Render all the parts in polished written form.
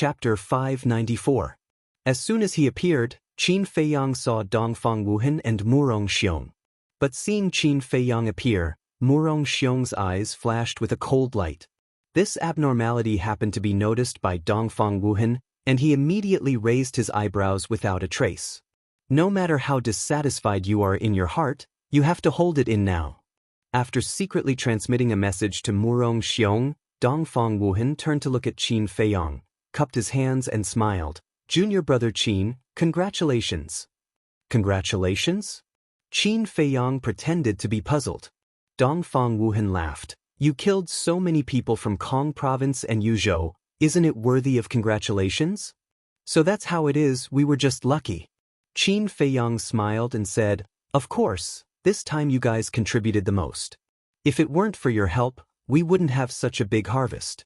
Chapter 594. As soon as he appeared, Qin Feiyang saw Dongfang Wuhan and Murong Xiong. But seeing Qin Feiyang appear, Murong Xiong's eyes flashed with a cold light. This abnormality happened to be noticed by Dongfang Wuhan, and he immediately raised his eyebrows without a trace. No matter how dissatisfied you are in your heart, you have to hold it in now. After secretly transmitting a message to Murong Xiong, Dongfang Wuhan turned to look at Qin Feiyang, cupped his hands and smiled. Junior brother Qin, congratulations. Congratulations? Qin Feiyang pretended to be puzzled. Dongfang Wuhan laughed. You killed so many people from Kong province and Yuzhou, isn't it worthy of congratulations? So that's how it is, we were just lucky. Qin Feiyang smiled and said, of course, this time you guys contributed the most. If it weren't for your help, we wouldn't have such a big harvest.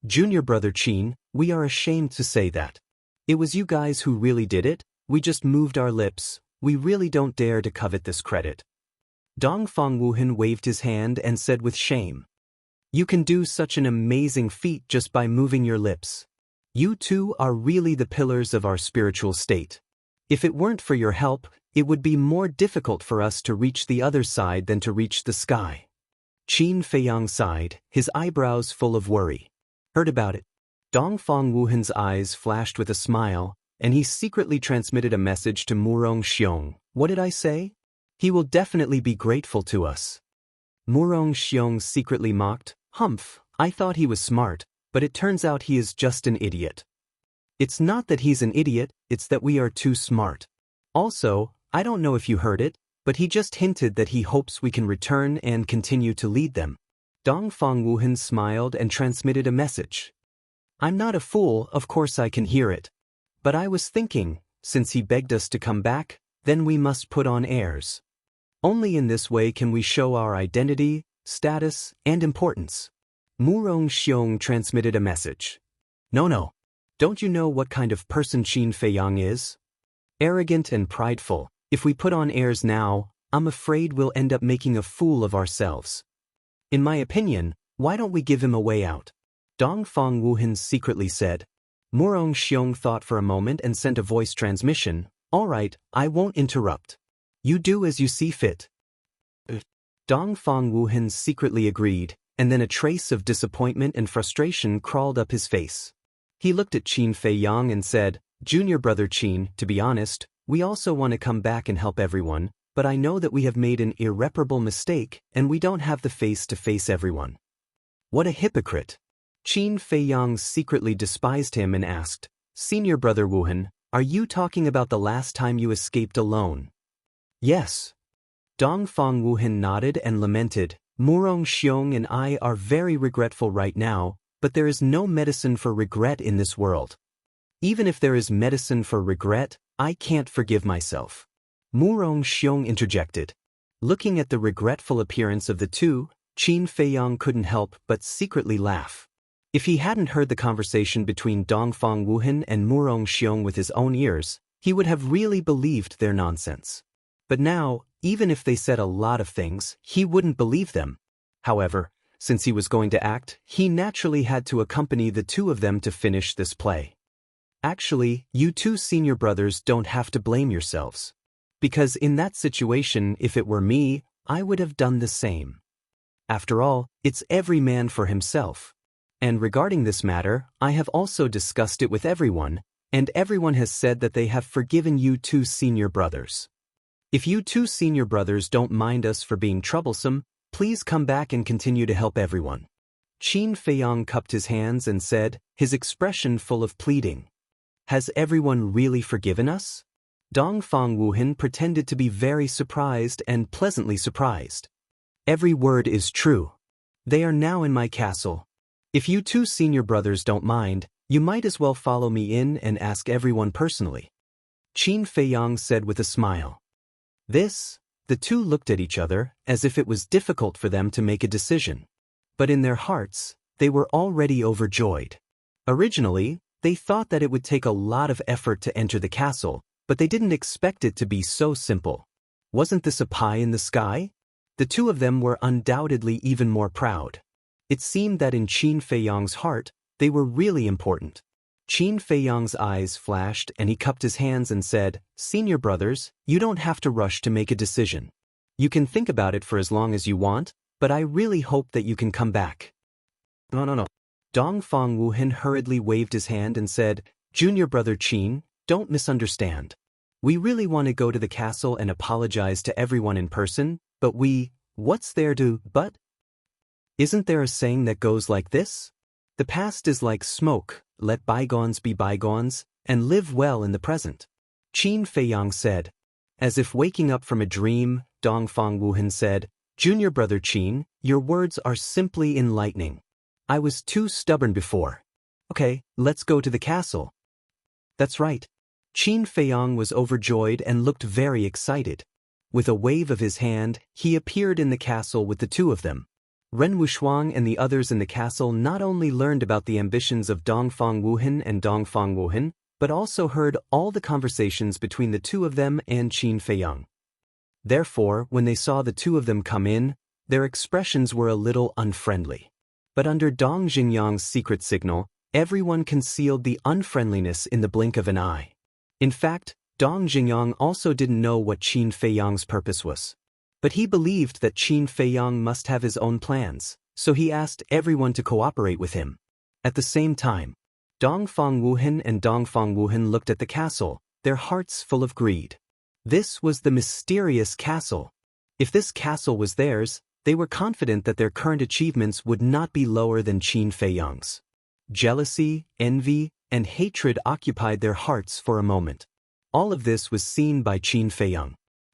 Junior brother Qin, we are ashamed to say that. It was you guys who really did it, we just moved our lips, we really don't dare to covet this credit. Dongfang Wuhan waved his hand and said with shame. You can do such an amazing feat just by moving your lips. You two are really the pillars of our spiritual state. If it weren't for your help, it would be more difficult for us to reach the other side than to reach the sky. Qin Feiyang sighed, his eyebrows full of worry. Heard about it. Dongfang Wuhan's eyes flashed with a smile, and he secretly transmitted a message to Murong Xiong. What did I say? He will definitely be grateful to us. Murong Xiong secretly mocked, Humph, I thought he was smart, but it turns out he is just an idiot. It's not that he's an idiot, it's that we are too smart. Also, I don't know if you heard it, but he just hinted that he hopes we can return and continue to lead them. Dongfang Wuhan smiled and transmitted a message. I'm not a fool, of course I can hear it. But I was thinking, since he begged us to come back, then we must put on airs. Only in this way can we show our identity, status, and importance. Murong Xiong transmitted a message. No. Don't you know what kind of person Qin Feiyang is? Arrogant and prideful. If we put on airs now, I'm afraid we'll end up making a fool of ourselves. In my opinion, why don't we give him a way out? Dongfang Wuhan secretly said. Murong Xiong thought for a moment and sent a voice transmission. All right, I won't interrupt. You do as you see fit. Dongfang Wuhan secretly agreed, and then a trace of disappointment and frustration crawled up his face. He looked at Qin Feiyang and said, Junior brother Qin, to be honest, we also want to come back and help everyone, but I know that we have made an irreparable mistake, and we don't have the face to face everyone. What a hypocrite! Qin Feiyang secretly despised him and asked, Senior brother Wuhan, are you talking about the last time you escaped alone? Yes. Dongfang Wuhan nodded and lamented, Murong Xiong and I are very regretful right now, but there is no medicine for regret in this world. Even if there is medicine for regret, I can't forgive myself. Murong Xiong interjected. Looking at the regretful appearance of the two, Qin Feiyang couldn't help but secretly laugh. If he hadn't heard the conversation between Dongfang Wuhan and Murong Xiong with his own ears, he would have really believed their nonsense. But now, even if they said a lot of things, he wouldn't believe them. However, since he was going to act, he naturally had to accompany the two of them to finish this play. Actually, you two senior brothers don't have to blame yourselves. Because in that situation, if it were me, I would have done the same. After all, it's every man for himself. And regarding this matter, I have also discussed it with everyone, and everyone has said that they have forgiven you two senior brothers. If you two senior brothers don't mind us for being troublesome, please come back and continue to help everyone. Qin Feiyang cupped his hands and said, his expression full of pleading. Has everyone really forgiven us? Dongfang Wuhan pretended to be very surprised and pleasantly surprised. Every word is true. They are now in my castle. If you two senior brothers don't mind, you might as well follow me in and ask everyone personally. Qin Feiyang said with a smile. The two looked at each other as if it was difficult for them to make a decision. But in their hearts, they were already overjoyed. Originally, they thought that it would take a lot of effort to enter the castle, but they didn't expect it to be so simple. Wasn't this a pie in the sky? The two of them were undoubtedly even more proud. It seemed that in Qin Feiyang's heart, they were really important. Qin Feiyang's eyes flashed and he cupped his hands and said, "Senior brothers, you don't have to rush to make a decision. You can think about it for as long as you want, but I really hope that you can come back." No. Dongfang Wuhan hurriedly waved his hand and said, "Junior brother Qin, don't misunderstand. We really want to go to the castle and apologize to everyone in person, but what's there to, but? Isn't there a saying that goes like this? The past is like smoke, let bygones be bygones, and live well in the present." Qin Feiyang said. As if waking up from a dream, Dongfang Wuhan said, "Junior brother Qin, your words are simply enlightening. I was too stubborn before. Okay, let's go to the castle." "That's right." Qin Feiyang was overjoyed and looked very excited. With a wave of his hand, he appeared in the castle with the two of them. Ren Wushuang and the others in the castle not only learned about the ambitions of Dongfang Wuhan and Dongfang Wuhan, but also heard all the conversations between the two of them and Qin Feiyang. Therefore, when they saw the two of them come in, their expressions were a little unfriendly. But under Dong Xingyang's secret signal, everyone concealed the unfriendliness in the blink of an eye. In fact, Dong Xingyang also didn't know what Qin Feiyang's purpose was. But he believed that Qin Feiyang must have his own plans, so he asked everyone to cooperate with him. At the same time, Dongfang Wuhan and Dongfang Wuhan looked at the castle, their hearts full of greed. This was the mysterious castle. If this castle was theirs, they were confident that their current achievements would not be lower than Qin Feiyang's. Jealousy, envy, and hatred occupied their hearts for a moment. All of this was seen by Qin Feiyang.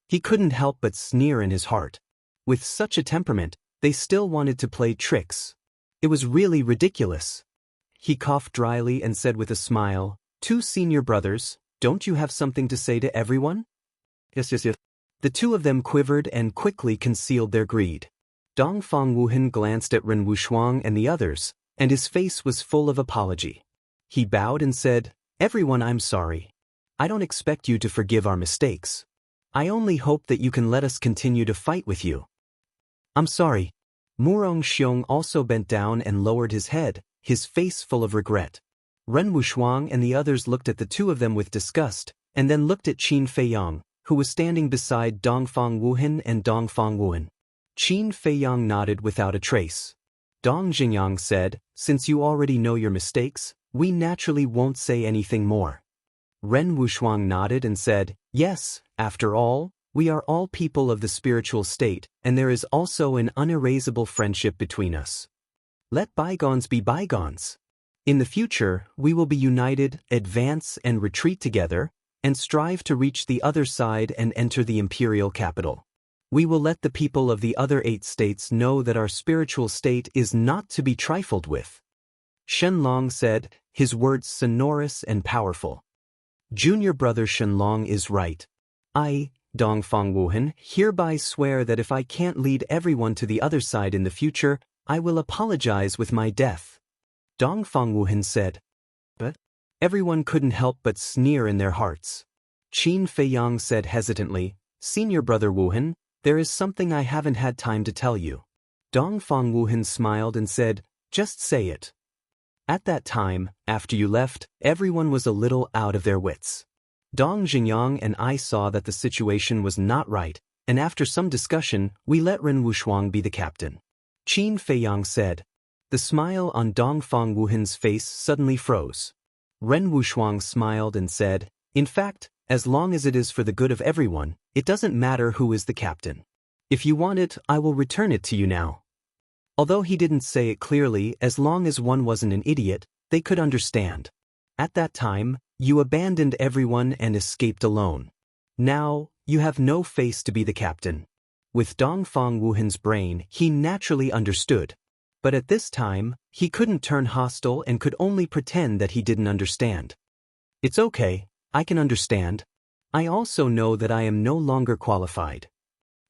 He couldn't help but sneer in his heart. With such a temperament, they still wanted to play tricks. It was really ridiculous. He coughed dryly and said with a smile, "Two senior brothers, don't you have something to say to everyone?" Yes. The two of them quivered and quickly concealed their greed. Dongfang Wuhan glanced at Ren Wushuang and the others, and his face was full of apology. He bowed and said, "Everyone, I'm sorry. I don't expect you to forgive our mistakes. I only hope that you can let us continue to fight with you." "I'm sorry." Murong Xiong also bent down and lowered his head, his face full of regret. Ren Wushuang and the others looked at the two of them with disgust, and then looked at Qin Feiyang, who was standing beside Dongfang Wuhan and Dongfang Wuhan. Qin Feiyang nodded without a trace. Dong Xingyang said, "Since you already know your mistakes, we naturally won't say anything more." Ren Wushuang nodded and said, "Yes, after all, we are all people of the spiritual state, and there is also an unerasable friendship between us. Let bygones be bygones. In the future, we will be united, advance and retreat together, and strive to reach the other side and enter the imperial capital. We will let the people of the other 8 states know that our spiritual state is not to be trifled with." Shenlong said, his words sonorous and powerful. "Junior brother Shenlong is right. I, Dongfang Wuhan, hereby swear that if I can't lead everyone to the other side in the future, I will apologize with my death." Dongfang Wuhan said. But everyone couldn't help but sneer in their hearts. Qin Feiyang said hesitantly, "Senior brother Wuhan, there is something I haven't had time to tell you." Dongfang Wuhan smiled and said, "Just say it." At that time, after you left, everyone was a little out of their wits. Dong Xingyang and I saw that the situation was not right, and after some discussion, we let Ren Wushuang be the captain. Qin Feiyang said. The smile on Dongfang Wuhan's face suddenly froze. Ren Wushuang smiled and said, "In fact, as long as it is for the good of everyone, it doesn't matter who is the captain. If you want it, I will return it to you now." Although he didn't say it clearly, as long as one wasn't an idiot, they could understand. At that time, you abandoned everyone and escaped alone. Now, you have no face to be the captain. With Dongfang Wuhan's brain, he naturally understood. But at this time, he couldn't turn hostile and could only pretend that he didn't understand. "It's okay, I can understand. I also know that I am no longer qualified.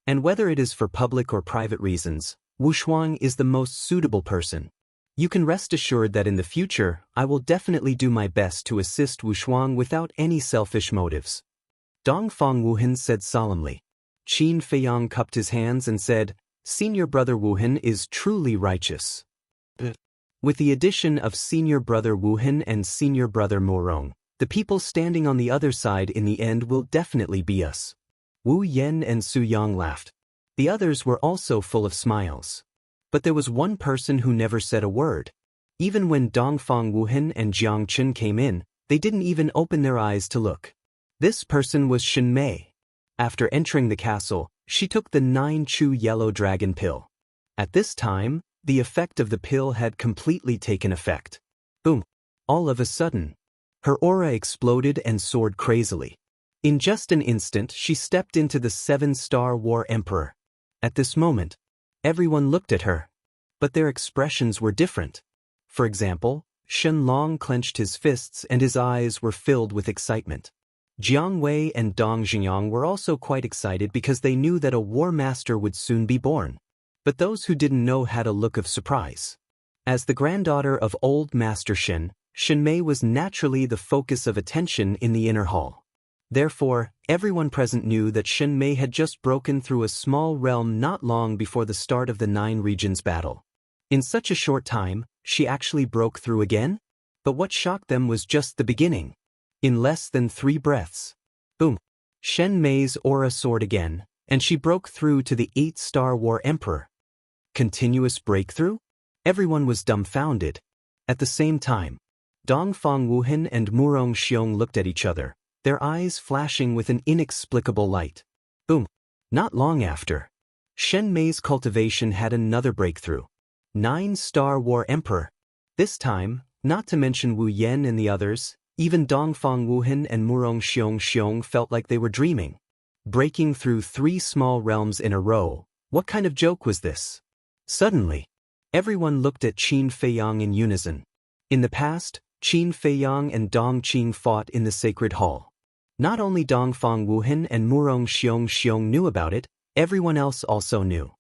And whether it is for public or private reasons, Wushuang is the most suitable person. You can rest assured that in the future, I will definitely do my best to assist Wushuang without any selfish motives." Dongfang Wuhan said solemnly. Qin Feiyang cupped his hands and said, "Senior brother Wuhan is truly righteous." With the addition of senior brother Wuhan and senior brother Murong, the people standing on the other side in the end will definitely be us. Wu Yan and Su Yang laughed. The others were also full of smiles. But there was one person who never said a word. Even when Dongfang Wuhan and Jiang Chun came in, they didn't even open their eyes to look. This person was Shen Mei. After entering the castle, she took the 9-chew yellow dragon pill. At this time, the effect of the pill had completely taken effect. Boom! All of a sudden, her aura exploded and soared crazily. In just an instant, she stepped into the 7-star War Emperor. At this moment, everyone looked at her. But their expressions were different. For example, Shen Long clenched his fists and his eyes were filled with excitement. Jiang Wei and Dong Xingyang were also quite excited because they knew that a war master would soon be born. But those who didn't know had a look of surprise. As the granddaughter of old Master Shen, Shen Mei was naturally the focus of attention in the inner hall. Therefore, everyone present knew that Shen Mei had just broken through a small realm not long before the start of the 9 regions battle. In such a short time, she actually broke through again? But what shocked them was just the beginning. In less than 3 breaths. Boom! Shen Mei's aura soared again, and she broke through to the 8-star War Emperor. Continuous breakthrough? Everyone was dumbfounded. At the same time, Dongfang Wuhan and Murong Xiong looked at each other, their eyes flashing with an inexplicable light. Boom! Not long after, Shen Mei's cultivation had another breakthrough. 9-star War Emperor. This time, not to mention Wu Yan and the others, even Dongfang Wuhan and Murong Xiong felt like they were dreaming. Breaking through 3 small realms in a row, what kind of joke was this? Suddenly, everyone looked at Qin Feiyang in unison. In the past, Qin Feiyang and Dong Qing fought in the Sacred Hall. Not only Dongfang Wuhan and Murong Xiong knew about it, everyone else also knew.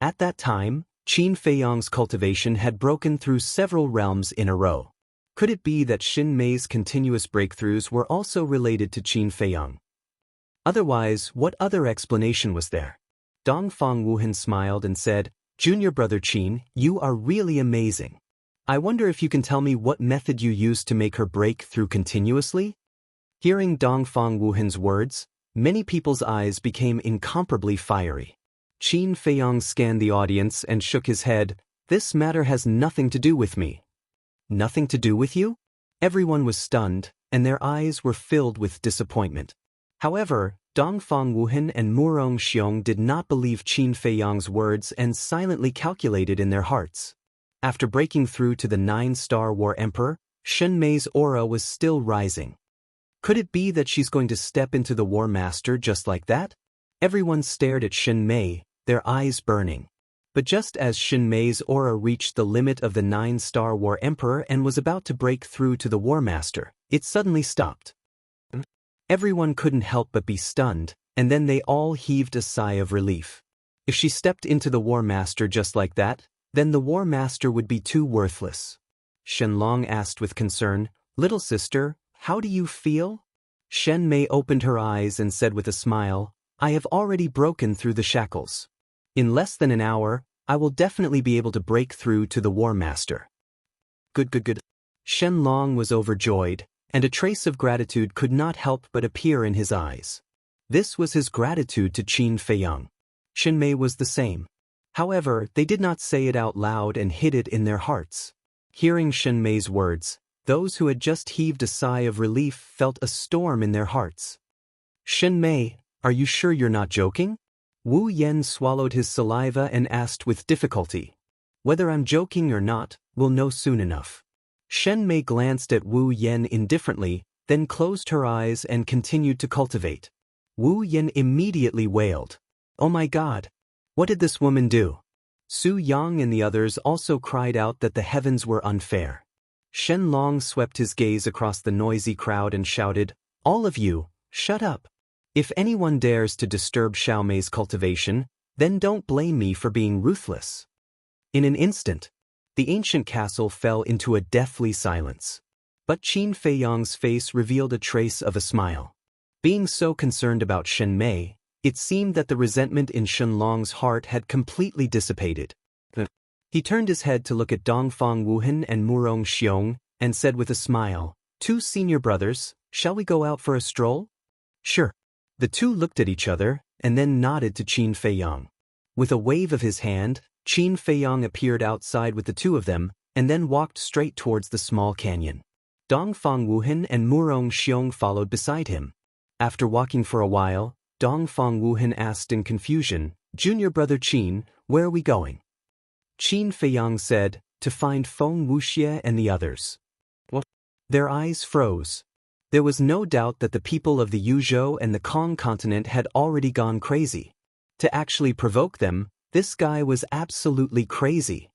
At that time, Qin Feiyang's cultivation had broken through several realms in a row. Could it be that Shen Mei's continuous breakthroughs were also related to Qin Feiyang? Otherwise, what other explanation was there? Dongfang Wuhan smiled and said, "Junior brother Qin, you are really amazing. I wonder if you can tell me what method you used to make her break through continuously?" Hearing Dongfang Wuhan's words, many people's eyes became incomparably fiery. Qin Feiyang scanned the audience and shook his head. "This matter has nothing to do with me." "Nothing to do with you?" Everyone was stunned, and their eyes were filled with disappointment. However, Dongfang Wuhan and Murong Xiong did not believe Qin Feiyang's words and silently calculated in their hearts. After breaking through to the 9-star War Emperor, Shen Mei's aura was still rising. Could it be that she's going to step into the War Master just like that? Everyone stared at Shen Mei, their eyes burning. But just as Shen Mei's aura reached the limit of the 9-star War Emperor and was about to break through to the War Master, it suddenly stopped. Everyone couldn't help but be stunned, and then they all heaved a sigh of relief. If she stepped into the War Master just like that, then the War Master would be too worthless. Shen Long asked with concern, "Little sister, how do you feel?" Shen Mei opened her eyes and said with a smile, "I have already broken through the shackles. In less than an hour, I will definitely be able to break through to the War Master." Good. Shen Long was overjoyed, and a trace of gratitude could not help but appear in his eyes. This was his gratitude to Qin Feiyang. Shen Mei was the same. However, they did not say it out loud and hid it in their hearts. Hearing Shen Mei's words, those who had just heaved a sigh of relief felt a storm in their hearts. "Shen Mei, are you sure you're not joking?" Wu Yan swallowed his saliva and asked with difficulty. "Whether I'm joking or not, we'll know soon enough." Shen Mei glanced at Wu Yan indifferently, then closed her eyes and continued to cultivate. Wu Yan immediately wailed, "Oh my God! What did this woman do?" Su Yang and the others also cried out that the heavens were unfair. Shen Long swept his gaze across the noisy crowd and shouted, "All of you, shut up. If anyone dares to disturb Xiao Mei's cultivation, then don't blame me for being ruthless." In an instant, the ancient castle fell into a deathly silence. But Qin Feiyang's face revealed a trace of a smile. Being so concerned about Shen Mei, it seemed that the resentment in Shen Long's heart had completely dissipated. He turned his head to look at Dongfang Wuhan and Murong Xiong, and said with a smile, "Two senior brothers, shall we go out for a stroll?" "Sure." The two looked at each other, and then nodded to Qin Feiyang. With a wave of his hand, Qin Feiyang appeared outside with the two of them, and then walked straight towards the small canyon. Dongfang Wuhan and Murong Xiong followed beside him. After walking for a while, Dongfang Wuhan asked in confusion, "Junior brother Qin, where are we going?" Qin Feiyang said, "To find Feng Wuxie and the others." What? Their eyes froze. There was no doubt that the people of the Yuzhou and the Kong continent had already gone crazy. To actually provoke them, this guy was absolutely crazy.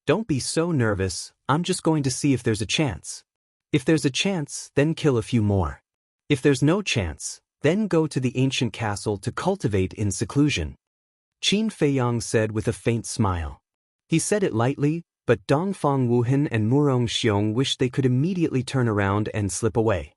"Don't be so nervous, I'm just going to see if there's a chance. If there's a chance, then kill a few more. If there's no chance, then go to the ancient castle to cultivate in seclusion," Qin Feiyang said with a faint smile. He said it lightly, but Dongfang Wuhan and Murong Xiong wished they could immediately turn around and slip away.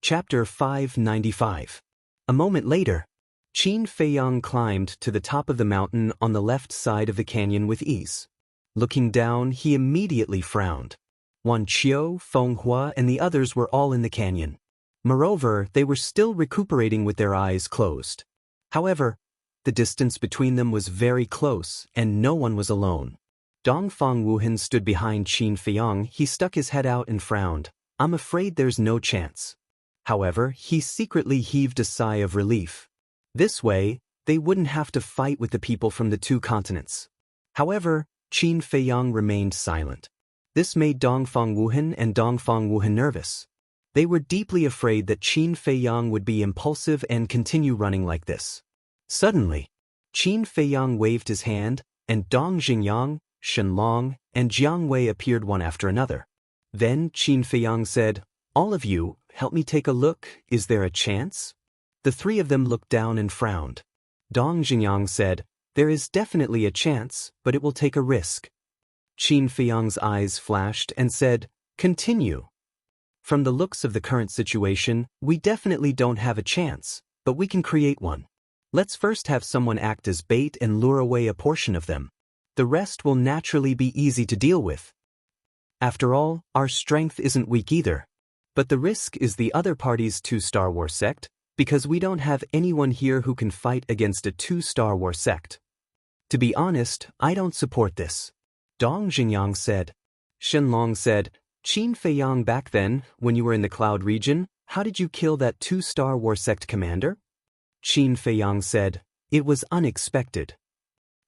Chapter 595. A moment later, Qin Feiyang climbed to the top of the mountain on the left side of the canyon with ease. Looking down, he immediately frowned. Wan Qiu, Feng Hua, and the others were all in the canyon. Moreover, they were still recuperating with their eyes closed. However, the distance between them was very close, and no one was alone. Dongfang Wuhan stood behind Qin Feiyang. He stuck his head out and frowned. "I'm afraid there's no chance." However, he secretly heaved a sigh of relief. This way, they wouldn't have to fight with the people from the two continents. However, Qin Feiyang remained silent. This made Dongfang Wuhan and Dongfang Wuhan nervous. They were deeply afraid that Qin Feiyang would be impulsive and continue running like this. Suddenly, Qin Feiyang waved his hand, and Dong Xingyang, Shenlong, and Jiang Wei appeared one after another. Then Qin Feiyang said, "All of you, help me take a look, is there a chance?" The three of them looked down and frowned. Dong Xingyang said, "There is definitely a chance, but it will take a risk." Qin Feiyang's eyes flashed and said, "Continue." "From the looks of the current situation, we definitely don't have a chance, but we can create one. Let's first have someone act as bait and lure away a portion of them. The rest will naturally be easy to deal with. After all, our strength isn't weak either. But the risk is the other party's two-Star War sect, because we don't have anyone here who can fight against a two-Star War sect. To be honest, I don't support this," Dong Xingyang said. Shenlong said, "Qin Feiyang, back then, when you were in the Cloud region, how did you kill that two-Star War sect commander?" Qin Feiyang said, "It was unexpected."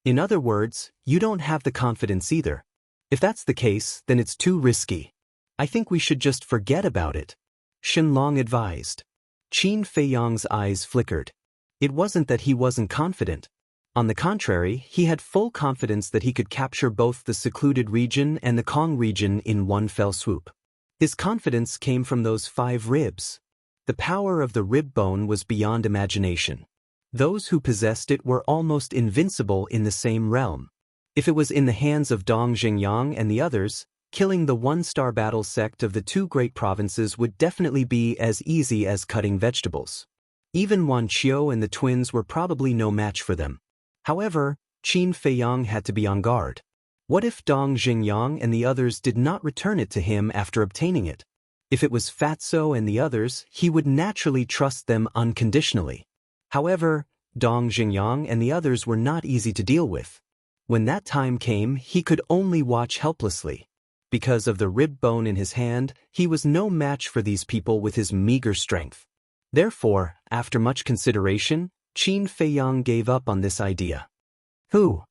In other words, you don't have the confidence either. If that's the case, then it's too risky. I think we should just forget about it," Shenlong advised. Qin Feiyang's eyes flickered. It wasn't that he wasn't confident. On the contrary, he had full confidence that he could capture both the secluded region and the Kong region in one fell swoop. His confidence came from those 5 ribs. The power of the rib bone was beyond imagination. Those who possessed it were almost invincible in the same realm. If it was in the hands of Dong Xingyang and the others, killing the one-star battle sect of the 2 great provinces would definitely be as easy as cutting vegetables. Even Wan Qiu and the twins were probably no match for them. However, Qin Feiyang had to be on guard. What if Dong Xingyang and the others did not return it to him after obtaining it? If it was Fatso and the others, he would naturally trust them unconditionally. However, Dong Xingyang and the others were not easy to deal with. When that time came, he could only watch helplessly. Because of the rib bone in his hand, he was no match for these people with his meager strength. Therefore, after much consideration, Qin Feiyang gave up on this idea. "Who?"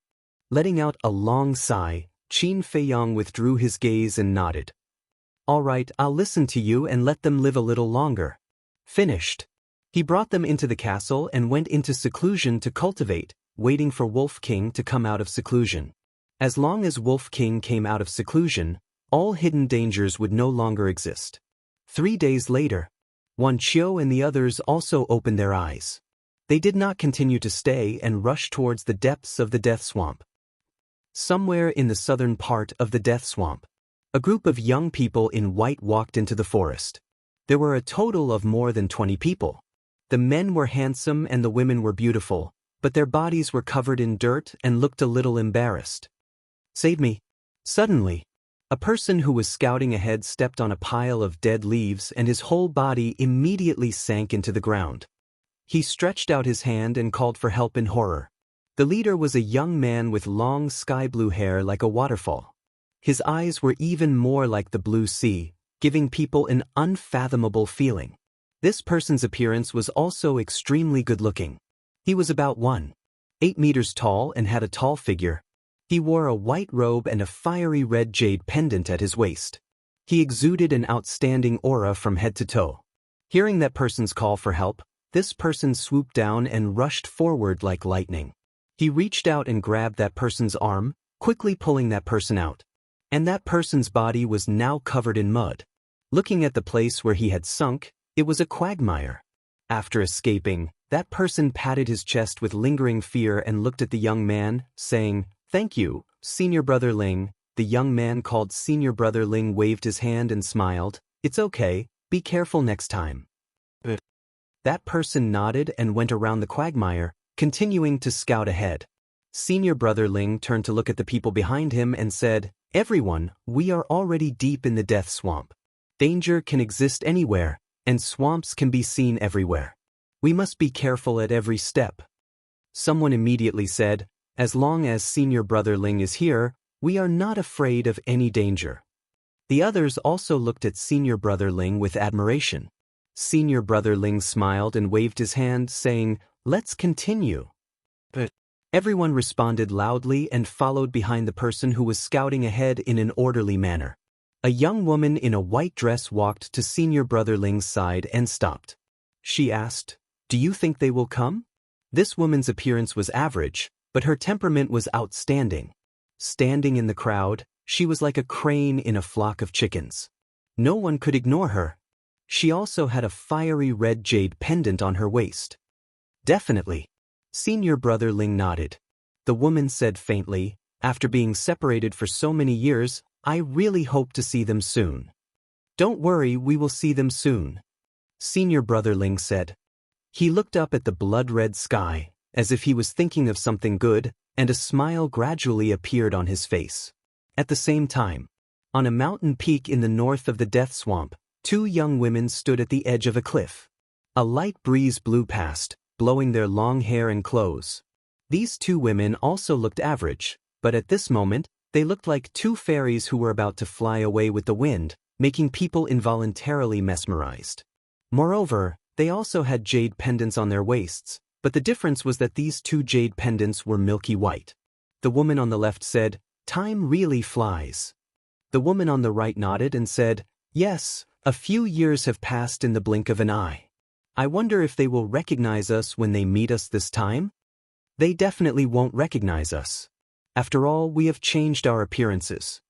Letting out a long sigh, Qin Feiyang withdrew his gaze and nodded. "All right, I'll listen to you and let them live a little longer." Finished. He brought them into the castle and went into seclusion to cultivate, waiting for Wolf King to come out of seclusion. As long as Wolf King came out of seclusion, all hidden dangers would no longer exist. 3 days later, Wan Qiu and the others also opened their eyes. They did not continue to stay and rushed towards the depths of the Death Swamp. Somewhere in the southern part of the Death Swamp, a group of young people in white walked into the forest. There were a total of more than 20 people. The men were handsome and the women were beautiful, but their bodies were covered in dirt and looked a little embarrassed. Save me. Suddenly, a person who was scouting ahead stepped on a pile of dead leaves and his whole body immediately sank into the ground. He stretched out his hand and called for help in horror. The leader was a young man with long sky-blue hair like a waterfall. His eyes were even more like the blue sea, giving people an unfathomable feeling. This person's appearance was also extremely good-looking. He was about 1.8 meters tall and had a tall figure. He wore a white robe and a fiery red jade pendant at his waist. He exuded an outstanding aura from head to toe. Hearing that person's call for help, this person swooped down and rushed forward like lightning. He reached out and grabbed that person's arm, quickly pulling that person out. And that person's body was now covered in mud. Looking at the place where he had sunk, it was a quagmire. After escaping, that person patted his chest with lingering fear and looked at the young man, saying, "Thank you, Senior Brother Ling." The young man called Senior Brother Ling waved his hand and smiled. "It's okay, be careful next time." That person nodded and went around the quagmire, continuing to scout ahead. Senior Brother Ling turned to look at the people behind him and said, "Everyone, we are already deep in the death swamp. Danger can exist anywhere, and swamps can be seen everywhere. We must be careful at every step." Someone immediately said, "As long as Senior Brother Ling is here, we are not afraid of any danger." The others also looked at Senior Brother Ling with admiration. Senior Brother Ling smiled and waved his hand, saying, "Let's continue." But everyone responded loudly and followed behind the person who was scouting ahead in an orderly manner. A young woman in a white dress walked to Senior Brother Ling's side and stopped. She asked, "Do you think they will come?" This woman's appearance was average, but her temperament was outstanding. Standing in the crowd, she was like a crane in a flock of chickens. No one could ignore her. She also had a fiery red jade pendant on her waist. "Definitely." Senior Brother Ling nodded. The woman said faintly, "After being separated for so many years, I really hope to see them soon." "Don't worry, we will see them soon," Senior Brother Ling said. He looked up at the blood-red sky, as if he was thinking of something good, and a smile gradually appeared on his face. At the same time, on a mountain peak in the north of the death swamp, two young women stood at the edge of a cliff. A light breeze blew past, blowing their long hair and clothes. These two women also looked average, but at this moment, they looked like two fairies who were about to fly away with the wind, making people involuntarily mesmerized. Moreover, they also had jade pendants on their waists, but the difference was that these two jade pendants were milky white. The woman on the left said, "Time really flies." The woman on the right nodded and said, "Yes, a few years have passed in the blink of an eye. I wonder if they will recognize us when they meet us this time? They definitely won't recognize us. After all, we have changed our appearances.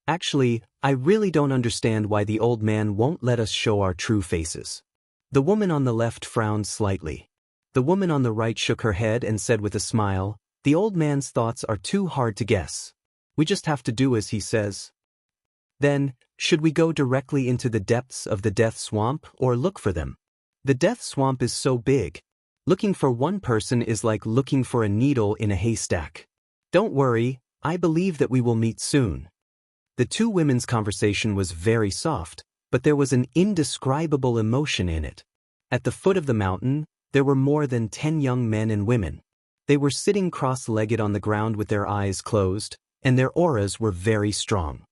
Actually, I really don't understand why the old man won't let us show our true faces." The woman on the left frowned slightly. The woman on the right shook her head and said with a smile, "The old man's thoughts are too hard to guess. We just have to do as he says." "Then, should we go directly into the depths of the death swamp or look for them? The death swamp is so big. Looking for one person is like looking for a needle in a haystack. Don't worry, I believe that we will meet soon." The two women's conversation was very soft, but there was an indescribable emotion in it. At the foot of the mountain, there were more than 10 young men and women. They were sitting cross-legged on the ground with their eyes closed, and their auras were very strong.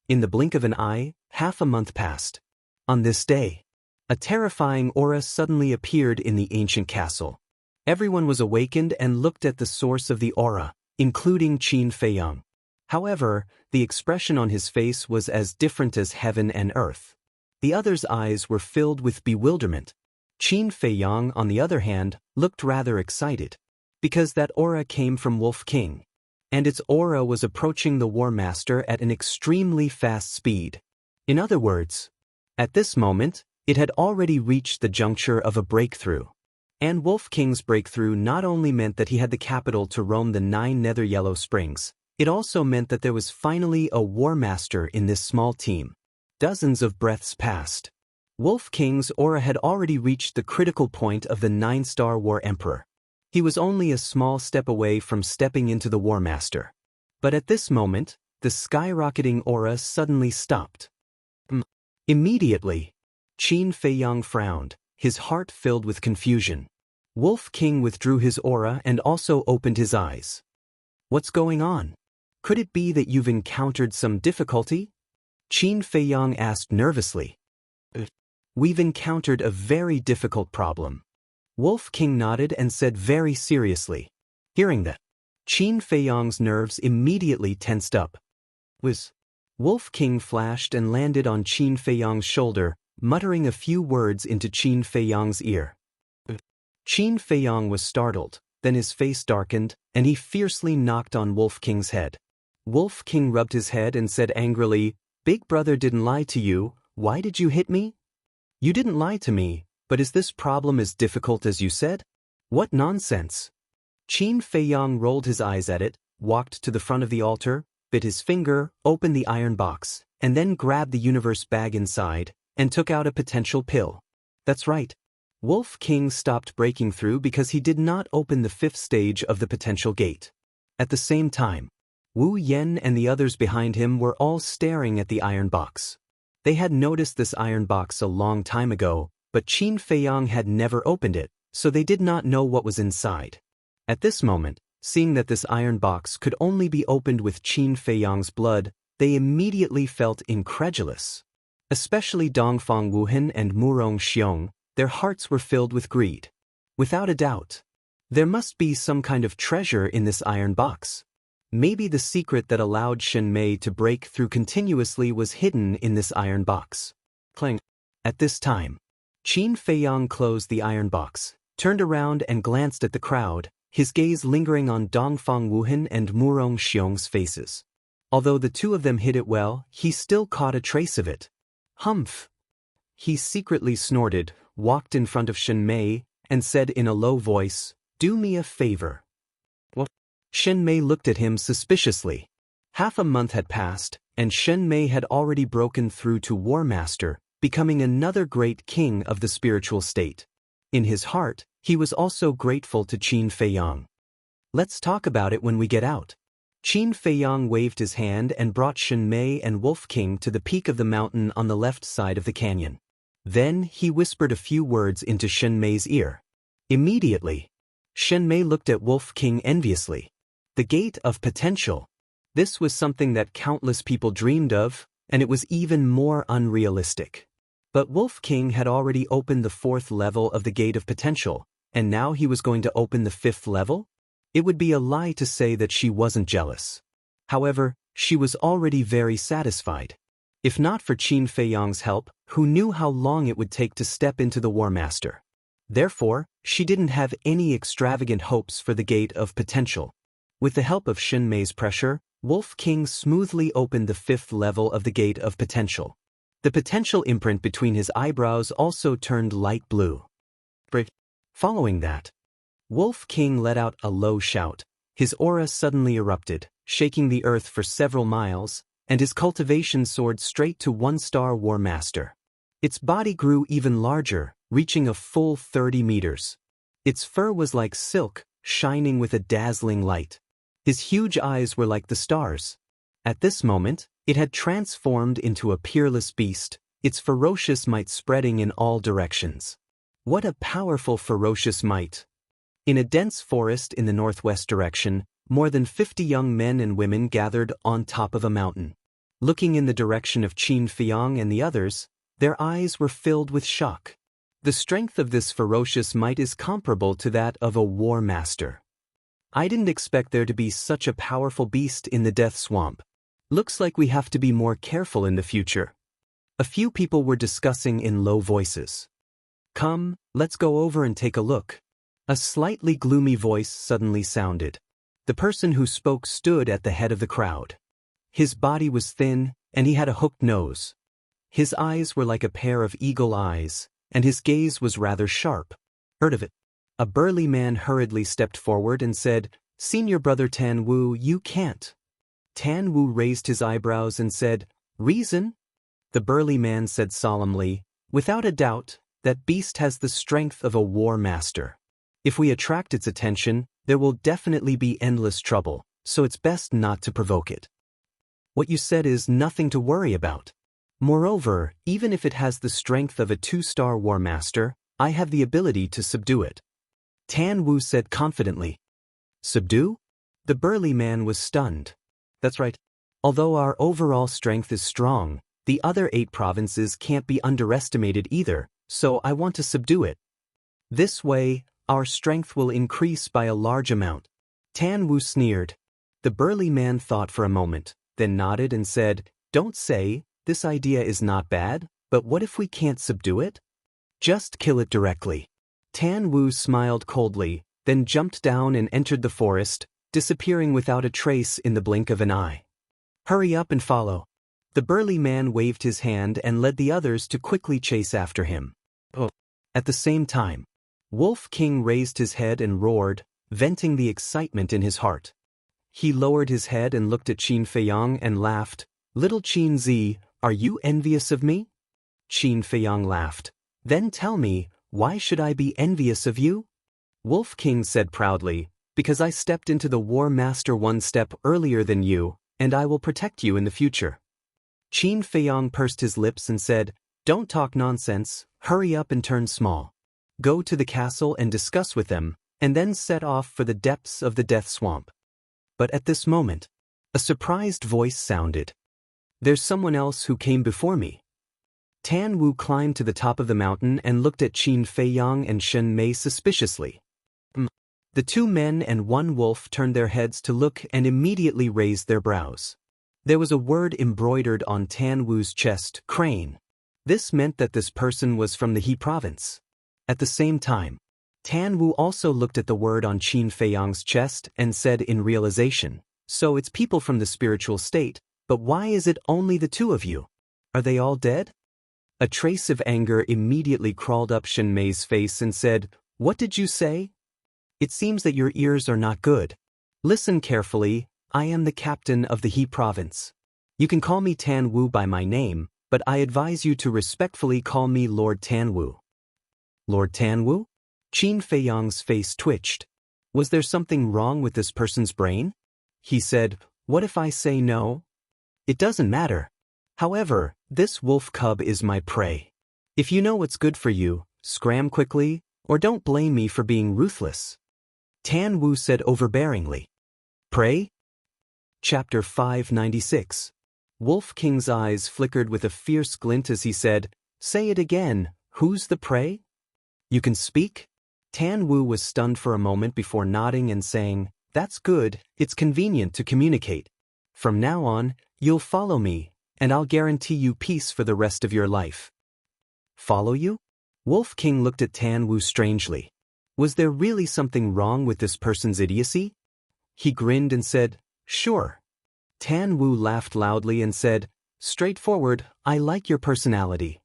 In the blink of an eye, half a month passed. On this day, a terrifying aura suddenly appeared in the ancient castle. Everyone was awakened and looked at the source of the aura, including Qin Feiyang. However, the expression on his face was as different as heaven and earth. The others' eyes were filled with bewilderment. Qin Feiyang, on the other hand, looked rather excited, because that aura came from Wolf King, and its aura was approaching the War Master at an extremely fast speed. In other words, at this moment, it had already reached the juncture of a breakthrough. And Wolf King's breakthrough not only meant that he had the capital to roam the 9 Nether Yellow Springs, it also meant that there was finally a War Master in this small team. Dozens of breaths passed. Wolf King's aura had already reached the critical point of the 9-star War Emperor. He was only a small step away from stepping into the War Master. But at this moment, the skyrocketing aura suddenly stopped. Immediately, Qin Feiyang frowned, his heart filled with confusion. Wolf King withdrew his aura and also opened his eyes. What's going on? Could it be that you've encountered some difficulty? Qin Feiyang asked nervously. We've encountered a very difficult problem. Wolf King nodded and said very seriously. Hearing that, Qin Feiyang's nerves immediately tensed up. Wolf King flashed and landed on Qin Feiyang's shoulder, muttering a few words into Qin Feiyang's ear. Qin Feiyang was startled, then his face darkened, and he fiercely knocked on Wolf King's head. Wolf King rubbed his head and said angrily, "Big brother didn't lie to you, why did you hit me?" "You didn't lie to me, but is this problem as difficult as you said?" "What nonsense!" Qin Feiyang rolled his eyes at it, walked to the front of the altar, bit his finger, opened the iron box, and then grabbed the universe bag inside, and took out a potential pill. That's right. Wolf King stopped breaking through because he did not open the 5th stage of the potential gate. At the same time, Wu Yen and the others behind him were all staring at the iron box. They had noticed this iron box a long time ago, but Qin Feiyang had never opened it, so they did not know what was inside. At this moment, seeing that this iron box could only be opened with Qin Feiyang's blood, they immediately felt incredulous. Especially Dongfang Wuhan and Murong Xiong, their hearts were filled with greed. Without a doubt, there must be some kind of treasure in this iron box. Maybe the secret that allowed Shen Mei to break through continuously was hidden in this iron box. Clang. At this time, Qin Feiyang closed the iron box, turned around and glanced at the crowd, his gaze lingering on Dongfang Wuhan and Murong Xiong's faces. Although the two of them hid it well, he still caught a trace of it. Humph! He secretly snorted, walked in front of Shen Mei, and said in a low voice, "Do me a favor." What? Shen Mei looked at him suspiciously. Half a month had passed, and Shen Mei had already broken through to War Master, becoming another great king of the spiritual state. In his heart, he was also grateful to Qin Feiyang. "Let's talk about it when we get out." Qin Feiyang waved his hand and brought Shen Mei and Wolf King to the peak of the mountain on the left side of the canyon. Then he whispered a few words into Shen Mei's ear. Immediately, Shen Mei looked at Wolf King enviously. The gate of potential. This was something that countless people dreamed of, and it was even more unrealistic. But Wolf King had already opened the 4th level of the gate of potential, and now he was going to open the 5th level? It would be a lie to say that she wasn't jealous. However, she was already very satisfied. If not for Qin Feiyang's help, who knew how long it would take to step into the War Master. Therefore, she didn't have any extravagant hopes for the gate of potential. With the help of Shen Mei's pressure, Wolf King smoothly opened the 5th level of the gate of potential. The potential imprint between his eyebrows also turned light blue. Following that, Wolf King let out a low shout. His aura suddenly erupted, shaking the earth for several miles, and his cultivation soared straight to 1-star War Master. Its body grew even larger, reaching a full 30 meters. Its fur was like silk, shining with a dazzling light. His huge eyes were like the stars. At this moment, it had transformed into a peerless beast, its ferocious might spreading in all directions. What a powerful ferocious might! In a dense forest in the northwest direction, more than 50 young men and women gathered on top of a mountain. Looking in the direction of Qin Feiyang and the others, their eyes were filled with shock. The strength of this ferocious might is comparable to that of a war master. I didn't expect there to be such a powerful beast in the Death Swamp. Looks like we have to be more careful in the future. A few people were discussing in low voices. Come, let's go over and take a look. A slightly gloomy voice suddenly sounded. The person who spoke stood at the head of the crowd. His body was thin, and he had a hooked nose. His eyes were like a pair of eagle eyes, and his gaze was rather sharp. Heard of it? A burly man hurriedly stepped forward and said, "Senior brother Tan Wu, you can't." Tan Wu raised his eyebrows and said, "Reason?" The burly man said solemnly, "Without a doubt, that beast has the strength of a war master. If we attract its attention, there will definitely be endless trouble, so it's best not to provoke it. What you said is nothing to worry about. Moreover, even if it has the strength of a 2-star war master, I have the ability to subdue it. Tan Wu said confidently. Subdue? The burly man was stunned. That's right. Although our overall strength is strong, the other 8 provinces can't be underestimated either, so I want to subdue it. This way, our strength will increase by a large amount. Tan Wu sneered. The burly man thought for a moment, then nodded and said, Don't say, this idea is not bad, but what if we can't subdue it? Just kill it directly. Tan Wu smiled coldly, then jumped down and entered the forest, disappearing without a trace in the blink of an eye. Hurry up and follow. The burly man waved his hand and led the others to quickly chase after him. At the same time, Wolf King raised his head and roared, venting the excitement in his heart. He lowered his head and looked at Qin Feiyang and laughed. Little Qin Zi, are you envious of me? Qin Feiyang laughed. Then tell me, why should I be envious of you? Wolf King said proudly, because I stepped into the War Master 1 step earlier than you, and I will protect you in the future. Qin Feiyang pursed his lips and said, Don't talk nonsense, hurry up and turn small. Go to the castle and discuss with them, and then set off for the depths of the death swamp. But at this moment, a surprised voice sounded. There's someone else who came before me. Tan Wu climbed to the top of the mountain and looked at Qin Feiyang and Shen Mei suspiciously. The 2 men and 1 wolf turned their heads to look and immediately raised their brows. There was a word embroidered on Tan Wu's chest, crane. This meant that this person was from the He province. At the same time, Tan Wu also looked at the word on Qin Feiyang's chest and said in realization, So it's people from the spiritual state, but why is it only the 2 of you? Are they all dead? A trace of anger immediately crawled up Shen Mei's face and said, What did you say? It seems that your ears are not good. Listen carefully, I am the captain of the He province. You can call me Tan Wu by my name, but I advise you to respectfully call me Lord Tan Wu. Lord Tan Wu? Qin Feiyang's face twitched. Was there something wrong with this person's brain? He said, What if I say no? It doesn't matter. However, this wolf cub is my prey. If you know what's good for you, scram quickly, or don't blame me for being ruthless. Tan Wu said overbearingly. Prey? Chapter 596. Wolf King's eyes flickered with a fierce glint as he said, Say it again, who's the prey? You can speak? Tan Wu was stunned for a moment before nodding and saying, That's good, it's convenient to communicate. From now on, you'll follow me, and I'll guarantee you peace for the rest of your life. Follow you? Wolf King looked at Tan Wu strangely. Was there really something wrong with this person's idiocy? He grinned and said, Sure. Tan Wu laughed loudly and said, Straightforward, I like your personality.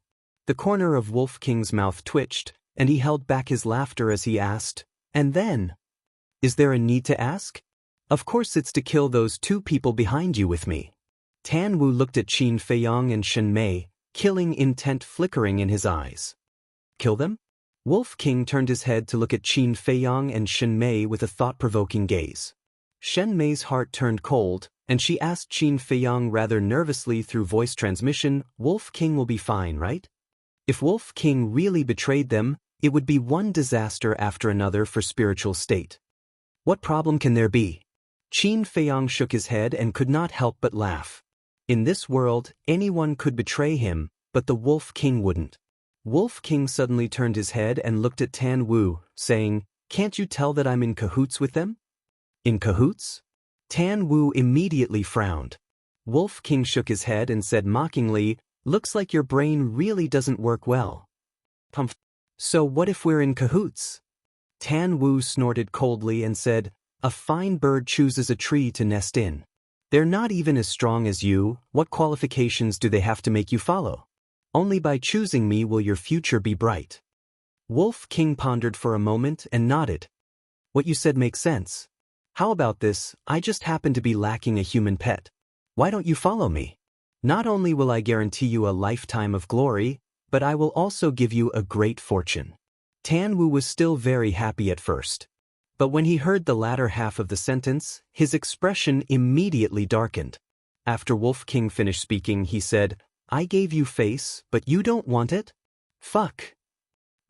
The corner of Wolf King's mouth twitched, and he held back his laughter as he asked, And then? Is there a need to ask? Of course it's to kill those 2 people behind you with me. Tan Wu looked at Qin Feiyang and Shen Mei, killing intent flickering in his eyes. Kill them? Wolf King turned his head to look at Qin Feiyang and Shen Mei with a thought-provoking gaze. Shen Mei's heart turned cold, and she asked Qin Feiyang rather nervously through voice transmission, Wolf King will be fine, right? If Wolf King really betrayed them, it would be one disaster after another for spiritual state. What problem can there be? Qin Feiyang shook his head and could not help but laugh. In this world, anyone could betray him, but the Wolf King wouldn't. Wolf King suddenly turned his head and looked at Tan Wu, saying, Can't you tell that I'm in cahoots with them? In cahoots? Tan Wu immediately frowned. Wolf King shook his head and said mockingly, Looks like your brain really doesn't work well. So what if we're in cahoots? Tan Wu snorted coldly and said, A fine bird chooses a tree to nest in. They're not even as strong as you, what qualifications do they have to make you follow? Only by choosing me will your future be bright. Wolf King pondered for a moment and nodded. What you said makes sense. How about this, I just happen to be lacking a human pet. Why don't you follow me? Not only will I guarantee you a lifetime of glory, but I will also give you a great fortune. Tan Wu was still very happy at first. But when he heard the latter half of the sentence, his expression immediately darkened. After Wolf King finished speaking, he said, "I gave you face, but you don't want it? Fuck.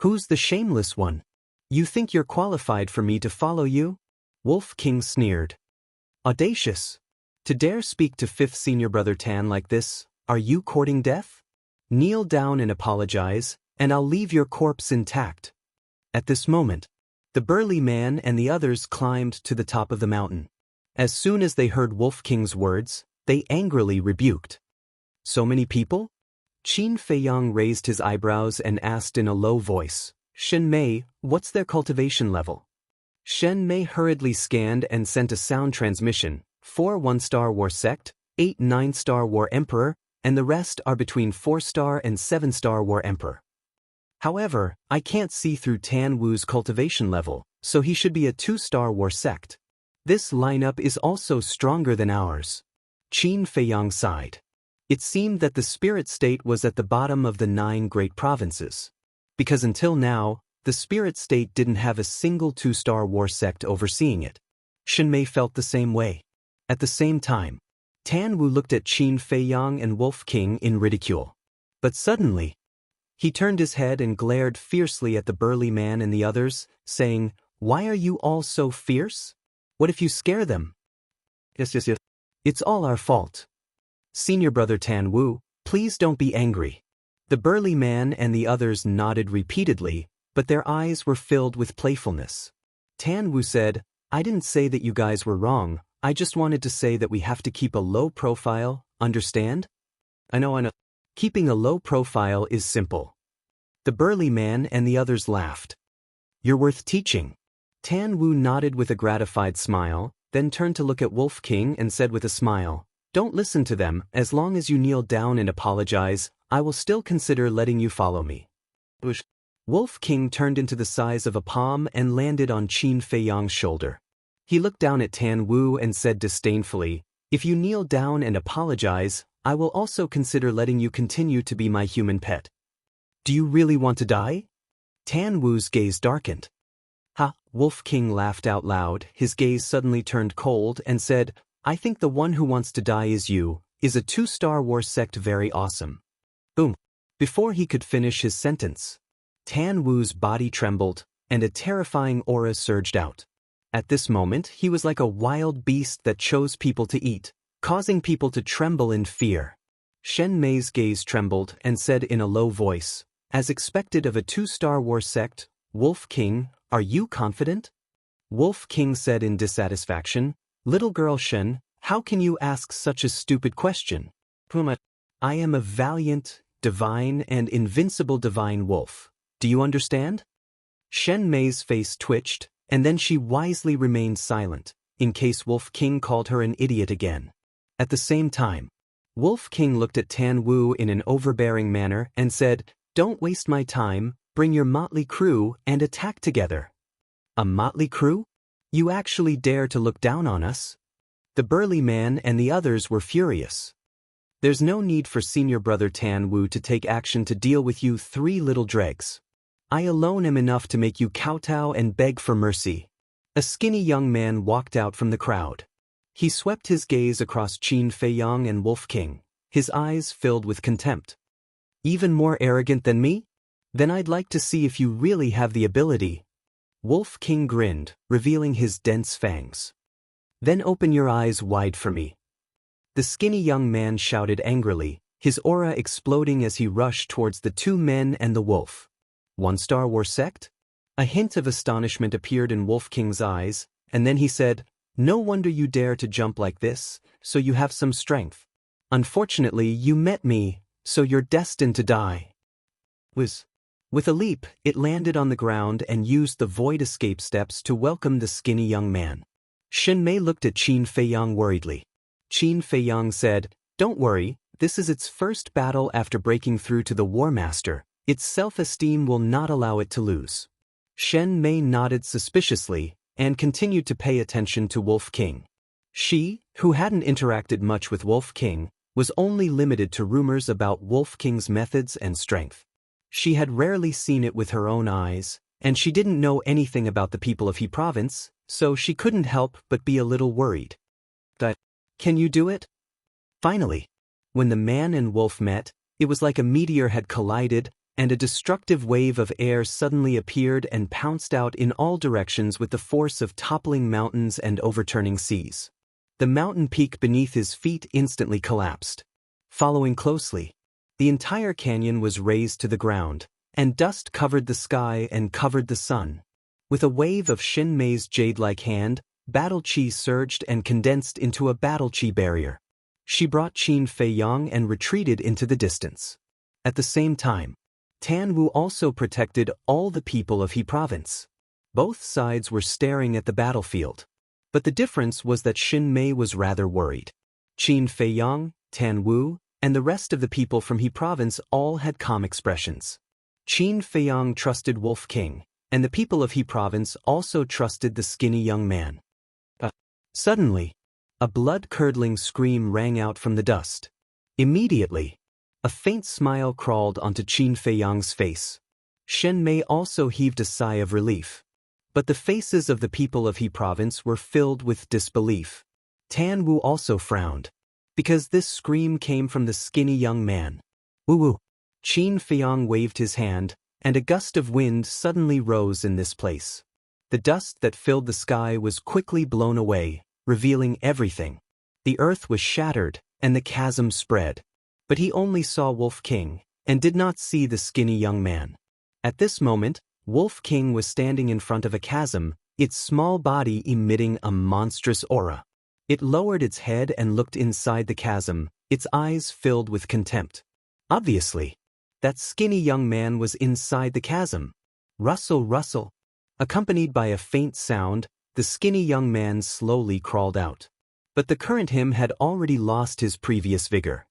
Who's the shameless one? You think you're qualified for me to follow you?" Wolf King sneered. "Audacious. To dare speak to fifth senior brother Tan like this, are you courting death? Kneel down and apologize, and I'll leave your corpse intact." At this moment, the burly man and the others climbed to the top of the mountain. As soon as they heard Wolf King's words, they angrily rebuked. "So many people?" Qin Feiyang raised his eyebrows and asked in a low voice, "Shen Mei, what's their cultivation level?" Shen Mei hurriedly scanned and sent a sound transmission: 4 1-star war sect, 8 9-star war emperor, and the rest are between 4-star and 7-star war emperor. However, I can't see through Tan Wu's cultivation level, so he should be a 2-star war sect. This lineup is also stronger than ours. Qin Feiyang sighed. It seemed that the spirit state was at the bottom of the 9 great provinces. Because until now, the spirit state didn't have a single 2-star war sect overseeing it. Shen Mei felt the same way. At the same time, Tan Wu looked at Qin Feiyang and Wolf King in ridicule. But suddenly, he turned his head and glared fiercely at the burly man and the others, saying, "Why are you all so fierce? What if you scare them?" Yes. It's all our fault. Senior brother Tan Wu, please don't be angry." The burly man and the others nodded repeatedly, but their eyes were filled with playfulness. Tan Wu said, "I didn't say that you guys were wrong, I just wanted to say that we have to keep a low profile, understand?" I know. Keeping a low profile is simple." The burly man and the others laughed. "You're worth teaching." Tan Wu nodded with a gratified smile, then turned to look at Wolf King and said with a smile, "Don't listen to them. As long as you kneel down and apologize, I will still consider letting you follow me." Wolf King turned into the size of a palm and landed on Qin Feiyang's shoulder. He looked down at Tan Wu and said disdainfully, "If you kneel down and apologize, I will also consider letting you continue to be my human pet." "Do you really want to die?" Tan Wu's gaze darkened. "Ha!" Wolf King laughed out loud, his gaze suddenly turned cold and said, "I think the one who wants to die is you. Is a 2-star war sect very awesome?" Boom. Before he could finish his sentence, Tan Wu's body trembled, and a terrifying aura surged out. At this moment, he was like a wild beast that chose people to eat, causing people to tremble in fear. Shen Mei's gaze trembled and said in a low voice, "As expected of a 2-star war sect, Wolf King, are you confident?" Wolf King said in dissatisfaction, "Little girl Shen, how can you ask such a stupid question? Puma, I am a valiant, divine and invincible divine wolf. Do you understand?" Shen Mei's face twitched, and then she wisely remained silent, in case Wolf King called her an idiot again. At the same time, Wolf King looked at Tan Wu in an overbearing manner and said, "Don't waste my time, bring your motley crew and attack together." "A motley crew? You actually dare to look down on us?" The burly man and the others were furious. "There's no need for senior brother Tan Wu to take action to deal with you 3 little dregs. I alone am enough to make you kowtow and beg for mercy." A skinny young man walked out from the crowd. He swept his gaze across Qin Feiyang and Wolf King, his eyes filled with contempt. "Even more arrogant than me? Then I'd like to see if you really have the ability." Wolf King grinned, revealing his dense fangs. "Then open your eyes wide for me." The skinny young man shouted angrily, his aura exploding as he rushed towards the 2 men and the wolf. 1-star war sect? A hint of astonishment appeared in Wolf King's eyes, and then he said, "No wonder you dare to jump like this, so you have some strength. Unfortunately, you met me, so you're destined to die." With a leap, it landed on the ground and used the void escape steps to welcome the skinny young man. Shen Mei looked at Qin Feiyang worriedly. Qin Feiyang said, "Don't worry, this is its first battle after breaking through to the War Master. Its self-esteem will not allow it to lose." Shen Mei nodded suspiciously and continued to pay attention to Wolf King. She, who hadn't interacted much with Wolf King, was only limited to rumors about Wolf King's methods and strength. She had rarely seen it with her own eyes, and she didn't know anything about the people of He Province, so she couldn't help but be a little worried. But, can you do it? Finally, when the man and wolf met, it was like a meteor had collided, and a destructive wave of air suddenly appeared and pounced out in all directions with the force of toppling mountains and overturning seas. The mountain peak beneath his feet instantly collapsed. Following closely, the entire canyon was razed to the ground, and dust covered the sky and covered the sun. With a wave of Shin Mei's jade-like hand, battle chi surged and condensed into a battle chi barrier. She brought Qin Feiyang and retreated into the distance. At the same time, Tan Wu also protected all the people of He province. Both sides were staring at the battlefield. But the difference was that Shin Mei was rather worried. Qin Feiyang, Tan Wu, and the rest of the people from He province all had calm expressions. Qin Feiyang trusted Wolf King, and the people of He province also trusted the skinny young man. Suddenly, a blood-curdling scream rang out from the dust. Immediately, a faint smile crawled onto Qin Feiyang's face. Shen Mei also heaved a sigh of relief. But the faces of the people of He province were filled with disbelief. Tan Wu also frowned, because this scream came from the skinny young man. Woo-woo! Qin Feiyang waved his hand, and a gust of wind suddenly rose in this place. The dust that filled the sky was quickly blown away, revealing everything. The earth was shattered, and the chasm spread. But he only saw Wolf King, and did not see the skinny young man. At this moment, Wolf King was standing in front of a chasm, its small body emitting a monstrous aura. It lowered its head and looked inside the chasm, its eyes filled with contempt. Obviously, that skinny young man was inside the chasm. Rustle, rustle. Accompanied by a faint sound, the skinny young man slowly crawled out. But the current him had already lost his previous vigor.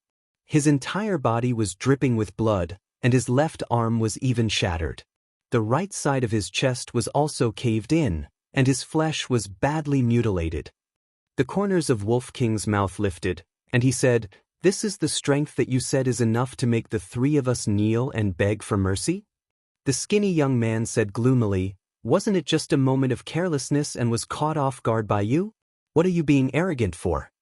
His entire body was dripping with blood, and his left arm was even shattered. The right side of his chest was also caved in, and his flesh was badly mutilated. The corners of Wolf King's mouth lifted, and he said, "This is the strength that you said is enough to make the three of us kneel and beg for mercy?" The skinny young man said gloomily, "Wasn't it just a moment of carelessness and was caught off guard by you? What are you being arrogant for?"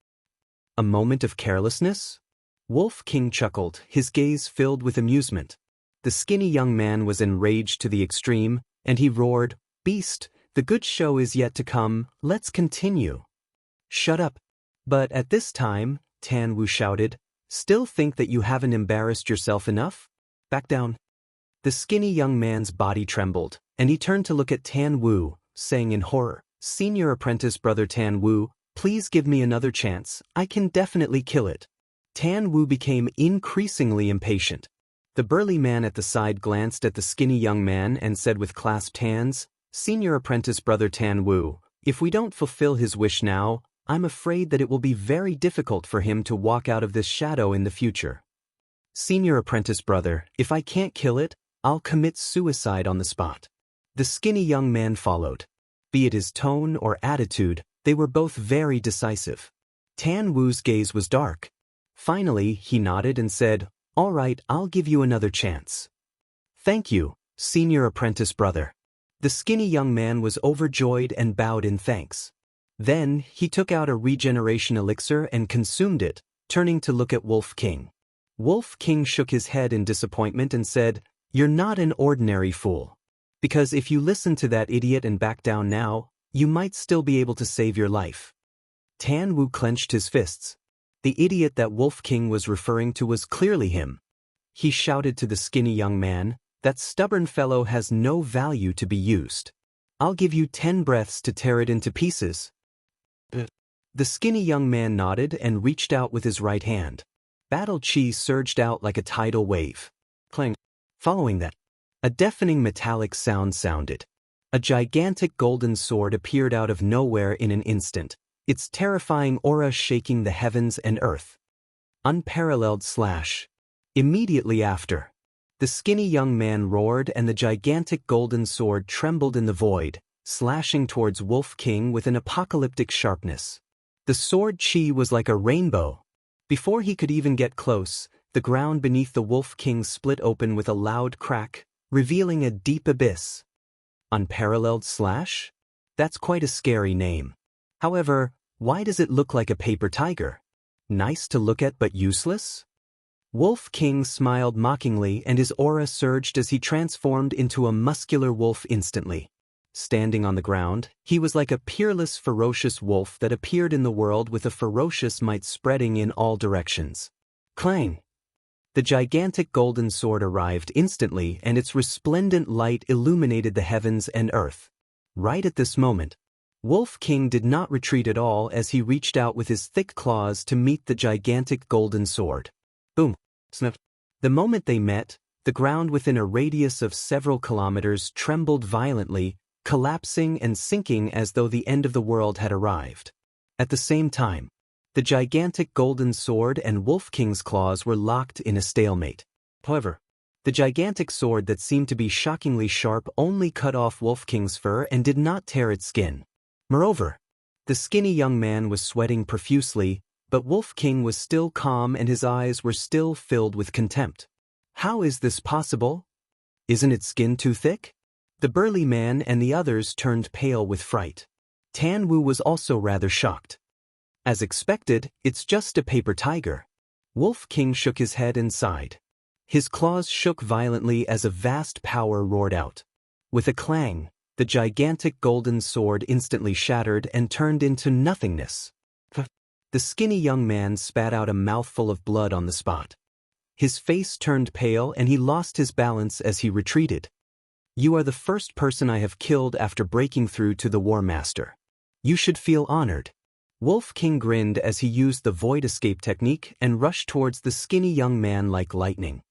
"A moment of carelessness?" Wolf King chuckled, his gaze filled with amusement. The skinny young man was enraged to the extreme, and he roared, "Beast, the good show is yet to come, let's continue." "Shut up." "But at this time," Tan Wu shouted, "still think that you haven't embarrassed yourself enough? Back down." The skinny young man's body trembled, and he turned to look at Tan Wu, saying in horror, "Senior apprentice brother Tan Wu, please give me another chance, I can definitely kill it." Tan Wu became increasingly impatient. The burly man at the side glanced at the skinny young man and said with clasped hands, "Senior apprentice brother Tan Wu, if we don't fulfill his wish now, I'm afraid that it will be very difficult for him to walk out of this shadow in the future. Senior apprentice brother, if I can't kill it, I'll commit suicide on the spot." The skinny young man followed. Be it his tone or attitude, they were both very decisive. Tan Wu's gaze was dark. Finally, he nodded and said, "All right, I'll give you another chance." "Thank you, senior apprentice brother." The skinny young man was overjoyed and bowed in thanks. Then, he took out a regeneration elixir and consumed it, turning to look at Wolf King. Wolf King shook his head in disappointment and said, "You're not an ordinary fool. Because if you listen to that idiot and back down now, you might still be able to save your life." Tan Wu clenched his fists. The idiot that Wolf King was referring to was clearly him. He shouted to the skinny young man, "That stubborn fellow has no value to be used. I'll give you 10 breaths to tear it into pieces." The skinny young man nodded and reached out with his right hand. Battle chi surged out like a tidal wave. Clang. Following that, a deafening metallic sound sounded. A gigantic golden sword appeared out of nowhere in an instant, its terrifying aura shaking the heavens and earth. Unparalleled slash. Immediately after, the skinny young man roared and the gigantic golden sword trembled in the void, slashing towards Wolf King with an apocalyptic sharpness. The sword chi was like a rainbow. Before he could even get close, the ground beneath the Wolf King split open with a loud crack, revealing a deep abyss. Unparalleled slash? That's quite a scary name. However, why does it look like a paper tiger? Nice to look at but useless? Wolf King smiled mockingly and his aura surged as he transformed into a muscular wolf instantly. Standing on the ground, he was like a peerless, ferocious wolf that appeared in the world with a ferocious might spreading in all directions. Clang! The gigantic golden sword arrived instantly and its resplendent light illuminated the heavens and earth. Right at this moment, Wolf King did not retreat at all as he reached out with his thick claws to meet the gigantic golden sword. Boom! Snap! The moment they met, the ground within a radius of several kilometers trembled violently, collapsing and sinking as though the end of the world had arrived. At the same time, the gigantic golden sword and Wolf King's claws were locked in a stalemate. However, the gigantic sword that seemed to be shockingly sharp only cut off Wolf King's fur and did not tear its skin. Moreover, the skinny young man was sweating profusely, but Wolf King was still calm and his eyes were still filled with contempt. How is this possible? Isn't its skin too thick? The burly man and the others turned pale with fright. Tan Wu was also rather shocked. As expected, it's just a paper tiger. Wolf King shook his head and sighed. His claws shook violently as a vast power roared out. With a clang, the gigantic golden sword instantly shattered and turned into nothingness. The skinny young man spat out a mouthful of blood on the spot. His face turned pale and he lost his balance as he retreated. You are the first person I have killed after breaking through to the War Master. You should feel honored. Wolf King grinned as he used the void escape technique and rushed towards the skinny young man like lightning.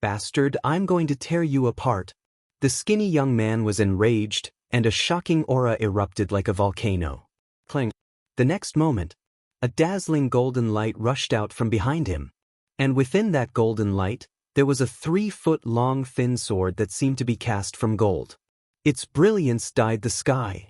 Bastard, I'm going to tear you apart. The skinny young man was enraged, and a shocking aura erupted like a volcano. Clang. The next moment, a dazzling golden light rushed out from behind him. And within that golden light, there was a 3-foot-long thin sword that seemed to be cast from gold. Its brilliance dyed the sky.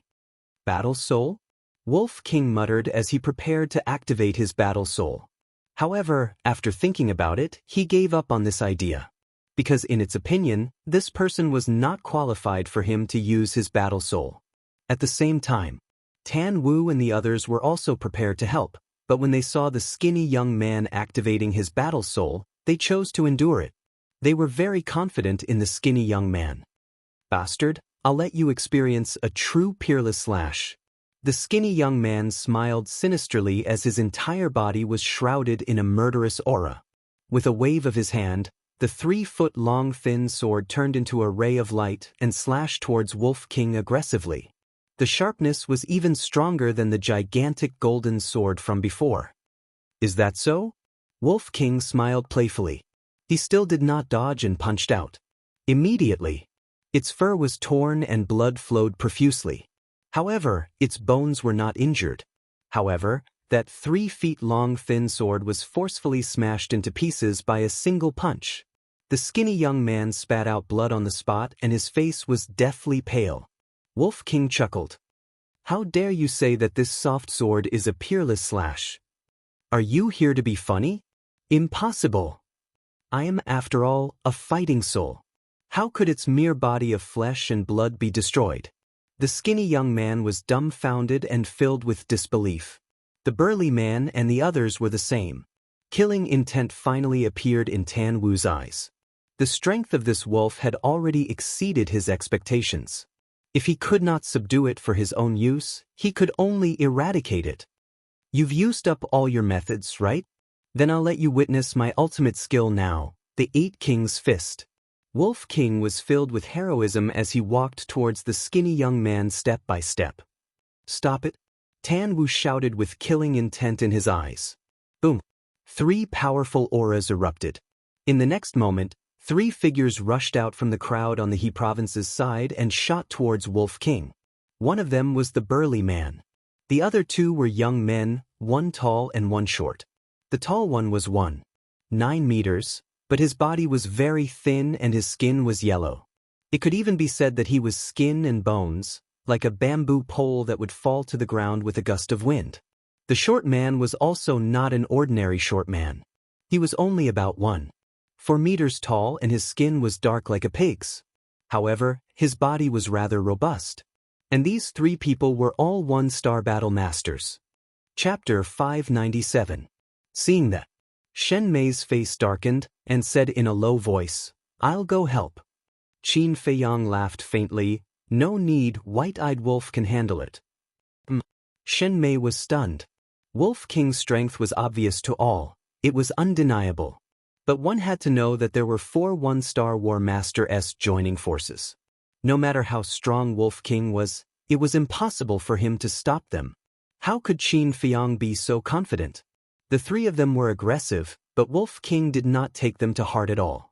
Battle Soul? Wolf King muttered as he prepared to activate his Battle Soul. However, after thinking about it, he gave up on this idea. Because in its opinion, this person was not qualified for him to use his Battle Soul. At the same time, Tan Wu and the others were also prepared to help, but when they saw the skinny young man activating his Battle Soul, they chose to endure it. They were very confident in the skinny young man. Bastard, I'll let you experience a true peerless slash. The skinny young man smiled sinisterly as his entire body was shrouded in a murderous aura. With a wave of his hand, the 3-foot-long thin sword turned into a ray of light and slashed towards Wolf King aggressively. The sharpness was even stronger than the gigantic golden sword from before. Is that so? Wolf King smiled playfully. He still did not dodge and punched out. Immediately, its fur was torn and blood flowed profusely. However, its bones were not injured. However, that 3-feet-long thin sword was forcefully smashed into pieces by a single punch. The skinny young man spat out blood on the spot and his face was deathly pale. Wolf King chuckled. How dare you say that this soft sword is a peerless slash? Are you here to be funny? Impossible. I am, after all, a fighting soul. How could its mere body of flesh and blood be destroyed? The skinny young man was dumbfounded and filled with disbelief. The burly man and the others were the same. Killing intent finally appeared in Tan Wu's eyes. The strength of this wolf had already exceeded his expectations. If he could not subdue it for his own use, he could only eradicate it. You've used up all your methods, right? Then I'll let you witness my ultimate skill now, the 8 Kings Fist. Wolf King was filled with heroism as he walked towards the skinny young man step by step. Stop it! Tan Wu shouted with killing intent in his eyes. Boom! 3 powerful auras erupted. In the next moment, 3 figures rushed out from the crowd on the He Province's side and shot towards Wolf King. One of them was the burly man. The other 2 were young men, one tall and one short. The tall one was 1.9 meters, but his body was very thin and his skin was yellow. It could even be said that he was skin and bones, like a bamboo pole that would fall to the ground with a gust of wind. The short man was also not an ordinary short man. He was only about 1.4 meters tall and his skin was dark like a pig's. However, his body was rather robust. And these 3 people were all 1-star battle masters. Chapter 597. Seeing that, Shen Mei's face darkened and said in a low voice, "I'll go help." Qin Feiyang laughed faintly. "No need, White-Eyed Wolf can handle it." Shen Mei was stunned. Wolf King's strength was obvious to all. It was undeniable. But one had to know that there were 4 1-star War Masters joining forces. No matter how strong Wolf King was, it was impossible for him to stop them. How could Qin Feiyang be so confident? The 3 of them were aggressive, but Wolf King did not take them to heart at all.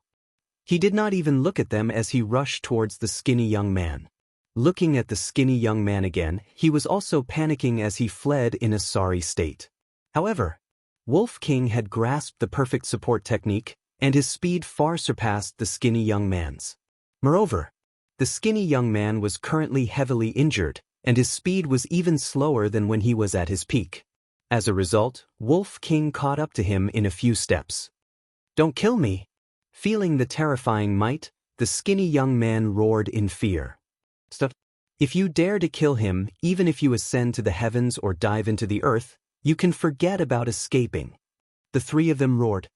He did not even look at them as he rushed towards the skinny young man. Looking at the skinny young man again, he was also panicking as he fled in a sorry state. However, Wolf King had grasped the perfect support technique, and his speed far surpassed the skinny young man's. Moreover, the skinny young man was currently heavily injured, and his speed was even slower than when he was at his peak. As a result, Wolf King caught up to him in a few steps. "Don't kill me!" Feeling the terrifying might, the skinny young man roared in fear. "Stop! If you dare to kill him, even if you ascend to the heavens or dive into the earth, you can forget about escaping." The 3 of them roared.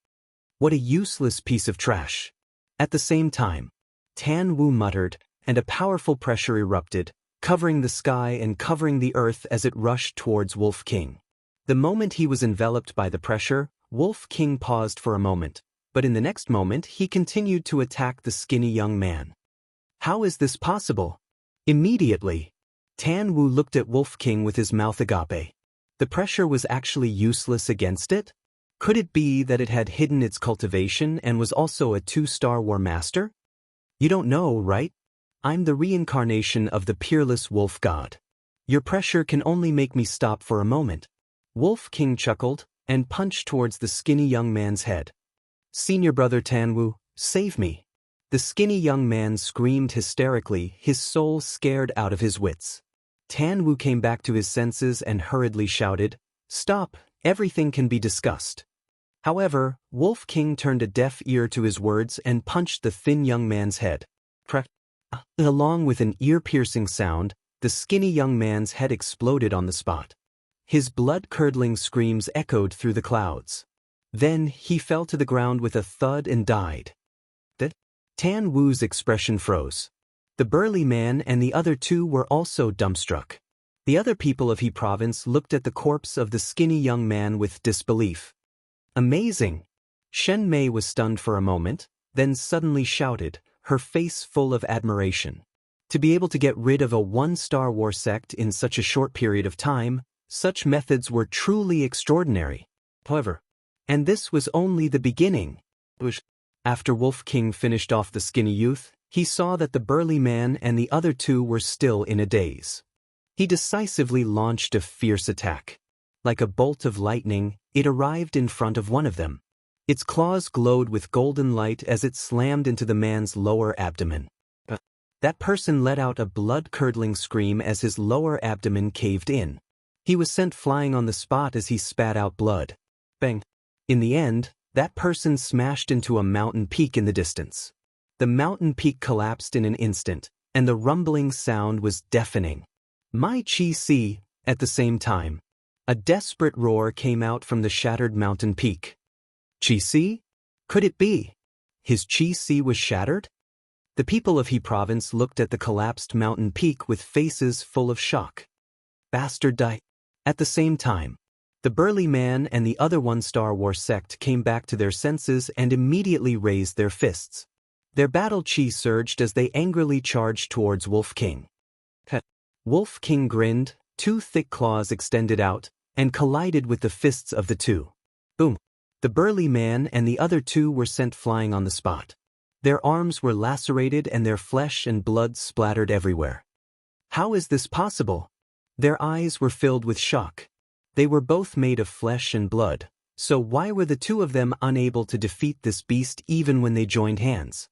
"What a useless piece of trash!" At the same time, Tan Wu muttered, and a powerful pressure erupted, covering the sky and covering the earth as it rushed towards Wolf King. The moment he was enveloped by the pressure, Wolf King paused for a moment, but in the next moment he continued to attack the skinny young man. How is this possible? Immediately, Tan Wu looked at Wolf King with his mouth agape. The pressure was actually useless against it? Could it be that it had hidden its cultivation and was also a 2-star War Master? You don't know, right? I'm the reincarnation of the peerless Wolf God. Your pressure can only make me stop for a moment. Wolf King chuckled and punched towards the skinny young man's head. "Senior brother Tan Wu, save me." The skinny young man screamed hysterically, his soul scared out of his wits. Tan Wu came back to his senses and hurriedly shouted, "Stop, everything can be discussed." However, Wolf King turned a deaf ear to his words and punched the thin young man's head. Along with an ear-piercing sound, the skinny young man's head exploded on the spot. His blood-curdling screams echoed through the clouds. Then he fell to the ground with a thud and died. Tan Wu's expression froze. The burly man and the other 2 were also dumbstruck. The other people of He Province looked at the corpse of the skinny young man with disbelief. "Amazing!" Shen Mei was stunned for a moment, then suddenly shouted, her face full of admiration. To be able to get rid of a 1-star war sect in such a short period of time, such methods were truly extraordinary. However, and this was only the beginning. After Wolf King finished off the skinny youth, he saw that the burly man and the other 2 were still in a daze. He decisively launched a fierce attack. Like a bolt of lightning, it arrived in front of one of them. Its claws glowed with golden light as it slammed into the man's lower abdomen. That person let out a blood-curdling scream as his lower abdomen caved in. He was sent flying on the spot as he spat out blood. Bang! In the end, that person smashed into a mountain peak in the distance. The mountain peak collapsed in an instant, and the rumbling sound was deafening. "My Chi-Si!" At the same time, a desperate roar came out from the shattered mountain peak. Chi-Si? Could it be? His Chi-Si was shattered? The people of He Province looked at the collapsed mountain peak with faces full of shock. Bastard die. At the same time, the burly man and the other 1-star war sect came back to their senses and immediately raised their fists. Their battle chi surged as they angrily charged towards Wolf King. Wolf King grinned, 2 thick claws extended out, and collided with the fists of the 2. Boom! The burly man and the other 2 were sent flying on the spot. Their arms were lacerated and their flesh and blood splattered everywhere. How is this possible? Their eyes were filled with shock. They were both made of flesh and blood, so why were the 2 of them unable to defeat this beast even when they joined hands?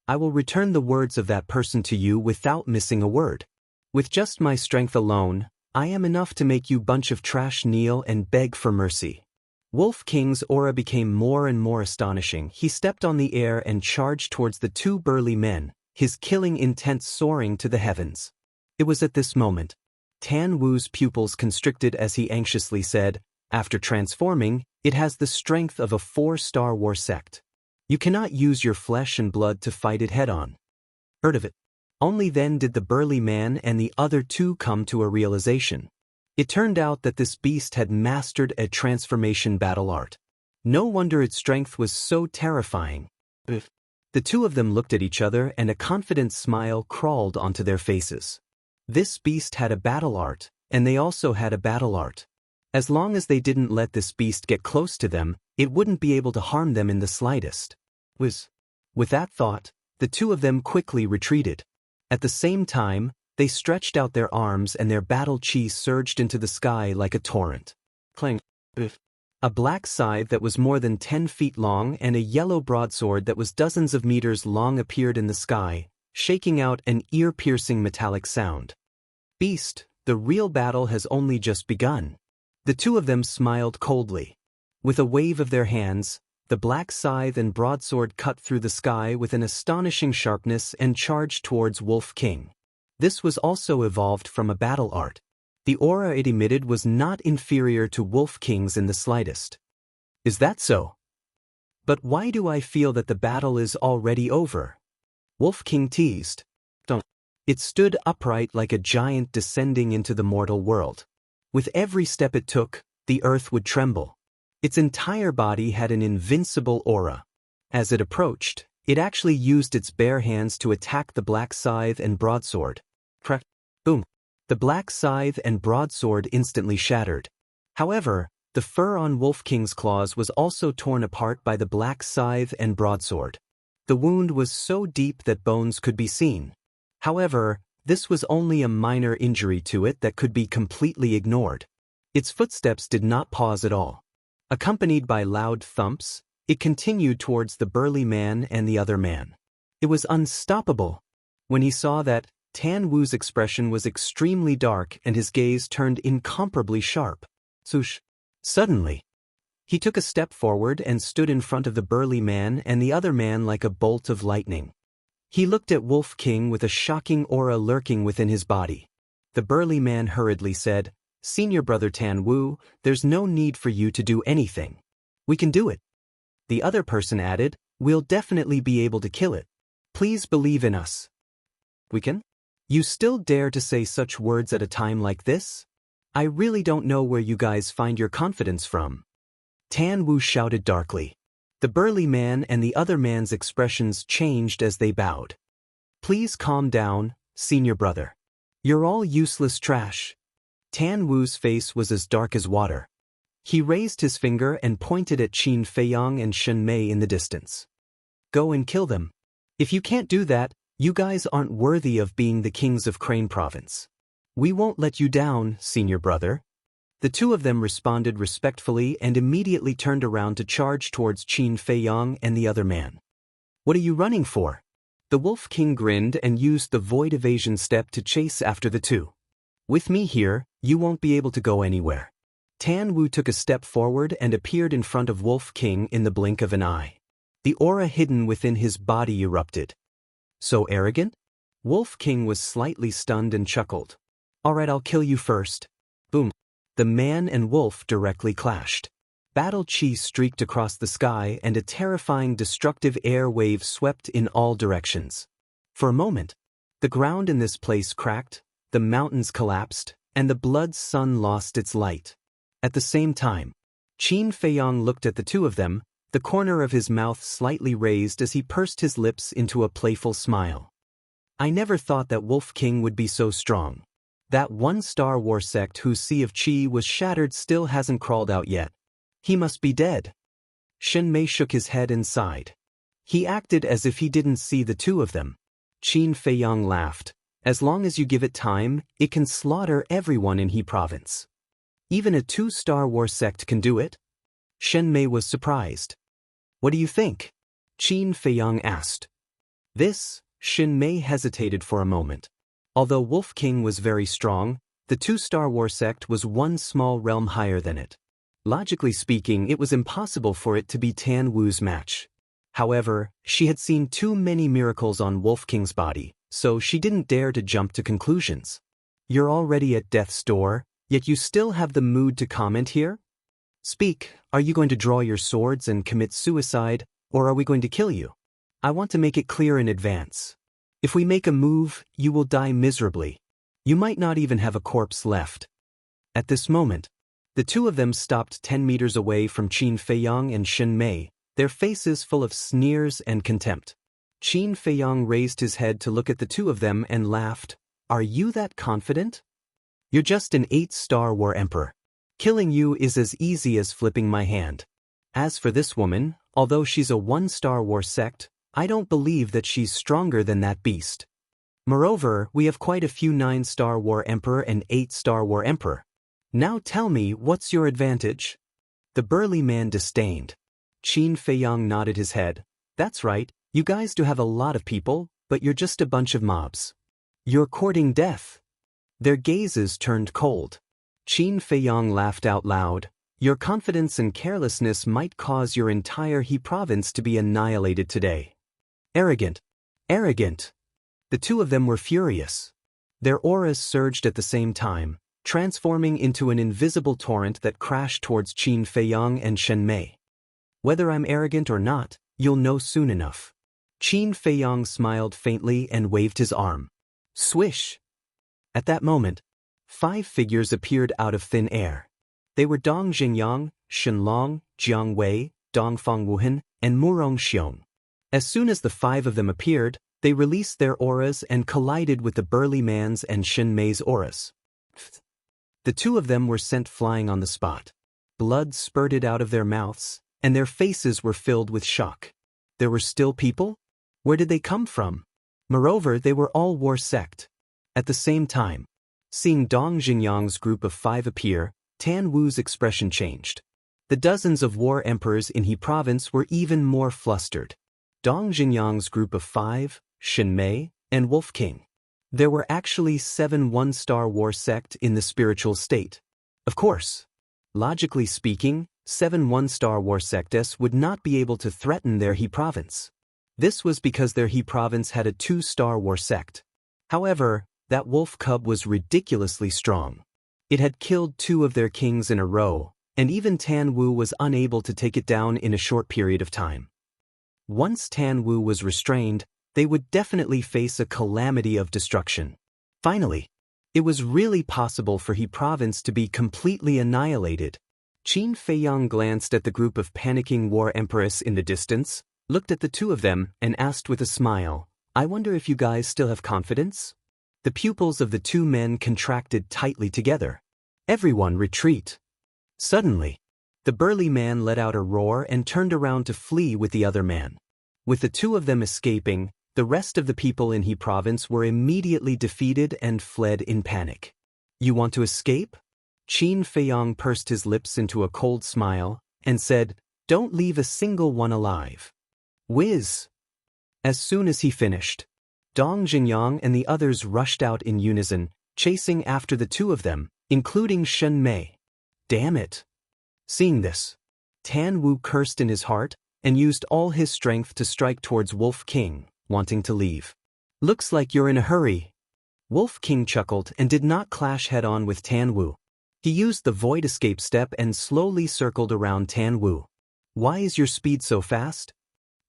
I will return the words of that person to you without missing a word. With just my strength alone, I am enough to make you bunch of trash kneel and beg for mercy. Wolf King's aura became more and more astonishing. He stepped on the air and charged towards the 2 burly men, his killing intent soaring to the heavens. It was at this moment. Tan Wu's pupils constricted as he anxiously said, "After transforming, it has the strength of a 4-star war sect. You cannot use your flesh and blood to fight it head-on." Heard of it? Only then did the burly man and the other two come to a realization. It turned out that this beast had mastered a transformation battle art. No wonder its strength was so terrifying. The two of them looked at each other and a confident smile crawled onto their faces. This beast had a battle art, and they also had a battle art. As long as they didn't let this beast get close to them, it wouldn't be able to harm them in the slightest. With that thought, the two of them quickly retreated. At the same time, they stretched out their arms and their battle chi surged into the sky like a torrent. Clang. A black scythe that was more than 10 feet long and a yellow broadsword that was dozens of meters long appeared in the sky, shaking out an ear-piercing metallic sound. Beast, the real battle has only just begun. The two of them smiled coldly. With a wave of their hands, the black scythe and broadsword cut through the sky with an astonishing sharpness and charged towards Wolf King. This was also evolved from a battle art. The aura it emitted was not inferior to Wolf King's in the slightest. Is that so? But why do I feel that the battle is already over? Wolf King teased. It stood upright like a giant descending into the mortal world. With every step it took, the earth would tremble. Its entire body had an invincible aura. As it approached, it actually used its bare hands to attack the black scythe and broadsword. Crack! Boom! The black scythe and broadsword instantly shattered. However, the fur on Wolf King's claws was also torn apart by the black scythe and broadsword. The wound was so deep that bones could be seen. However, this was only a minor injury to it that could be completely ignored. Its footsteps did not pause at all. Accompanied by loud thumps, it continued towards the burly man and the other man. It was unstoppable. When he saw that, Tan Wu's expression was extremely dark and his gaze turned incomparably sharp. Swoosh! Suddenly, he took a step forward and stood in front of the burly man and the other man like a bolt of lightning. He looked at Wolf King with a shocking aura lurking within his body. The burly man hurriedly said, "Senior brother Tan Wu, there's no need for you to do anything. We can do it." The other person added, "We'll definitely be able to kill it. Please believe in us." "We can? You still dare to say such words at a time like this? I really don't know where you guys find your confidence from." Tan Wu shouted darkly. The burly man and the other man's expressions changed as they bowed. "Please calm down, senior brother. You're all useless trash." Tan Wu's face was as dark as water. He raised his finger and pointed at Qin Feiyang and Shen Mei in the distance. "Go and kill them. If you can't do that, you guys aren't worthy of being the kings of Crane Province. We won't let you down, senior brother." The two of them responded respectfully and immediately turned around to charge towards Qin Feiyang and the other man. "What are you running for?" The Wolf King grinned and used the void evasion step to chase after the two. "With me here, you won't be able to go anywhere." Tan Wu took a step forward and appeared in front of Wolf King in the blink of an eye. The aura hidden within his body erupted. "So arrogant?" Wolf King was slightly stunned and chuckled. "Alright, I'll kill you first." Boom. The man and wolf directly clashed. Battle chi streaked across the sky and a terrifying destructive air wave swept in all directions. For a moment, the ground in this place cracked, the mountains collapsed, and the blood sun lost its light. At the same time, Qin Feiyang looked at the two of them, the corner of his mouth slightly raised as he pursed his lips into a playful smile. "I never thought that Wolf King would be so strong. That one-star war sect whose sea of chi was shattered still hasn't crawled out yet. He must be dead." Shen Mei shook his head and sighed. He acted as if he didn't see the two of them. Qin Feiyang laughed. "As long as you give it time, it can slaughter everyone in He Province. Even a 2-star war sect can do it?" Shen Mei was surprised. "What do you think?" Qin Feiyang asked. Shen Mei hesitated for a moment. Although Wolf King was very strong, the 2-star war sect was one small realm higher than it. Logically speaking, it was impossible for it to be Tan Wu's match. However, she had seen too many miracles on Wolf King's body, so she didn't dare to jump to conclusions. You're already at death's door, yet you still have the mood to comment here? Speak, are you going to draw your swords and commit suicide, or are we going to kill you? I want to make it clear in advance. If we make a move, you will die miserably. You might not even have a corpse left. At this moment, the two of them stopped 10 meters away from Qin Feiyang and Shen Mei, their faces full of sneers and contempt. Qin Feiyang raised his head to look at the two of them and laughed. Are you that confident? You're just an 8-star war emperor. Killing you is as easy as flipping my hand. As for this woman, although she's a 1-star war sect, I don't believe that she's stronger than that beast. Moreover, we have quite a few 9-star war emperor and 8-star war emperor. Now tell me, what's your advantage? The burly man disdained. Qin Feiyang nodded his head. That's right, you guys do have a lot of people, but you're just a bunch of mobs. You're courting death. Their gazes turned cold. Qin Feiyang laughed out loud. Your confidence and carelessness might cause your entire He province to be annihilated today. Arrogant. Arrogant. The two of them were furious. Their auras surged at the same time, transforming into an invisible torrent that crashed towards Qin Feiyang and Shen Mei. Whether I'm arrogant or not, you'll know soon enough. Qin Feiyang smiled faintly and waved his arm. Swish! At that moment, 5 figures appeared out of thin air. They were Dong Jingyang, Shen Long, Jiang Wei, Dongfang Wuhan, and Murong Xiong. As soon as the 5 of them appeared, they released their auras and collided with the burly man's and Shen Mei's auras. The two of them were sent flying on the spot. Blood spurted out of their mouths, and their faces were filled with shock. There were still people? Where did they come from? Moreover, they were all war sect. At the same time, seeing Dong Jingyang's group of 5 appear, Tan Wu's expression changed. The dozens of war emperors in He province were even more flustered. Dong Jingyang's group of 5, Shen Mei, and Wolf King. There were actually 7 1-star war sect in the spiritual state. Of course, logically speaking, 7 1-star war sects would not be able to threaten their He province. This was because their He province had a 2-star war sect. However, that wolf cub was ridiculously strong. It had killed 2 of their kings in a row, and even Tan Wu was unable to take it down in a short period of time. Once Tan Wu was restrained, they would definitely face a calamity of destruction. Finally, it was really possible for He province to be completely annihilated. Qin Feiyang glanced at the group of panicking war empress in the distance, looked at the two of them, and asked with a smile, I wonder if you guys still have confidence? The pupils of the 2 men contracted tightly together. Everyone retreat. Suddenly, the burly man let out a roar and turned around to flee with the other man. With the 2 of them escaping, the rest of the people in He province were immediately defeated and fled in panic. You want to escape? Qin Feiyang pursed his lips into a cold smile and said, Don't leave a single one alive. Whiz! As soon as he finished, Dong Jingyang and the others rushed out in unison, chasing after the 2 of them, including Shen Mei. Damn it! Seeing this, Tan Wu cursed in his heart and used all his strength to strike towards Wolf King, wanting to leave. Looks like you're in a hurry. Wolf King chuckled and did not clash head-on with Tan Wu. He used the void escape step and slowly circled around Tan Wu. Why is your speed so fast?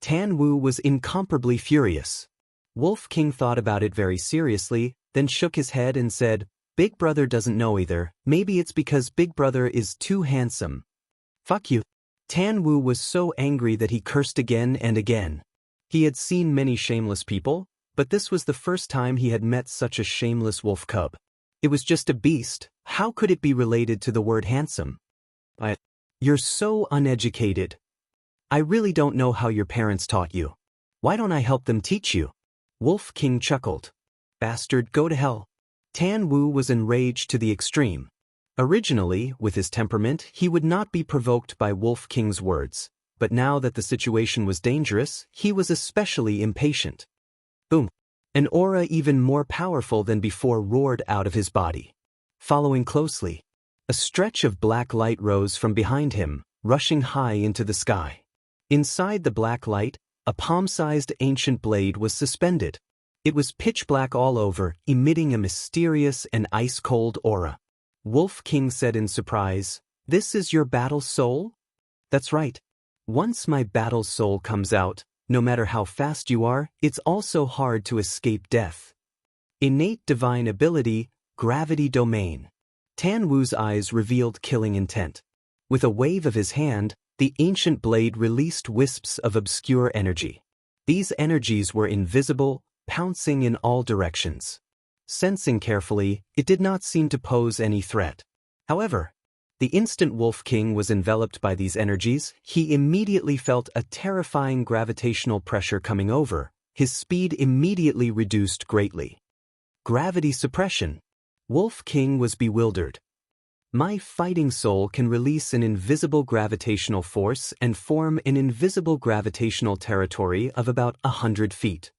Tan Wu was incomparably furious. Wolf King thought about it very seriously, then shook his head and said, Big Brother doesn't know either, maybe it's because Big Brother is too handsome. Fuck you. Tan Wu was so angry that he cursed again and again. He had seen many shameless people, but this was the first time he had met such a shameless wolf cub. It was just a beast, how could it be related to the word handsome? You're so uneducated. I really don't know how your parents taught you. Why don't I help them teach you? Wolf King chuckled. Bastard, go to hell. Tan Wu was enraged to the extreme. Originally, with his temperament, he would not be provoked by Wolf King's words, but now that the situation was dangerous, he was especially impatient. Boom! An aura even more powerful than before roared out of his body. Following closely, a stretch of black light rose from behind him, rushing high into the sky. Inside the black light, a palm-sized ancient blade was suspended. It was pitch black all over, emitting a mysterious and ice-cold aura. Wolf King said in surprise, "This is your battle soul?" "That's right. Once my battle soul comes out, no matter how fast you are, it's also hard to escape death." Innate divine ability, gravity domain. Tan Wu's eyes revealed killing intent. With a wave of his hand, the ancient blade released wisps of obscure energy. These energies were invisible, pouncing in all directions. Sensing carefully, it did not seem to pose any threat. However, the instant Wolf King was enveloped by these energies, he immediately felt a terrifying gravitational pressure coming over. His speed immediately reduced greatly. Gravity suppression. Wolf King was bewildered. My fighting soul can release an invisible gravitational force and form an invisible gravitational territory of about 100 feet.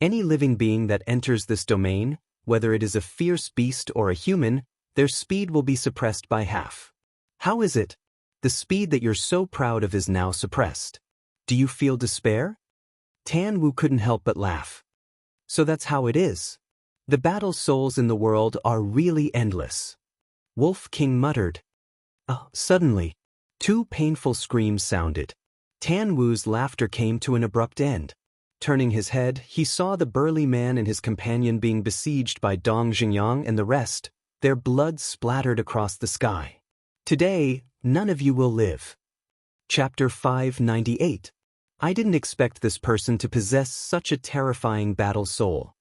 Any living being that enters this domain, whether it is a fierce beast or a human, their speed will be suppressed by half. How is it? The speed that you're so proud of is now suppressed. Do you feel despair? Tan Wu couldn't help but laugh. So that's how it is. The battle souls in the world are really endless. Wolf King muttered. Suddenly, two painful screams sounded. Tan Wu's laughter came to an abrupt end. Turning his head, he saw the burly man and his companion being besieged by Dong Xingyang and the rest, their blood splattered across the sky. Today, none of you will live. Chapter 598. I didn't expect this person to possess such a terrifying battle soul.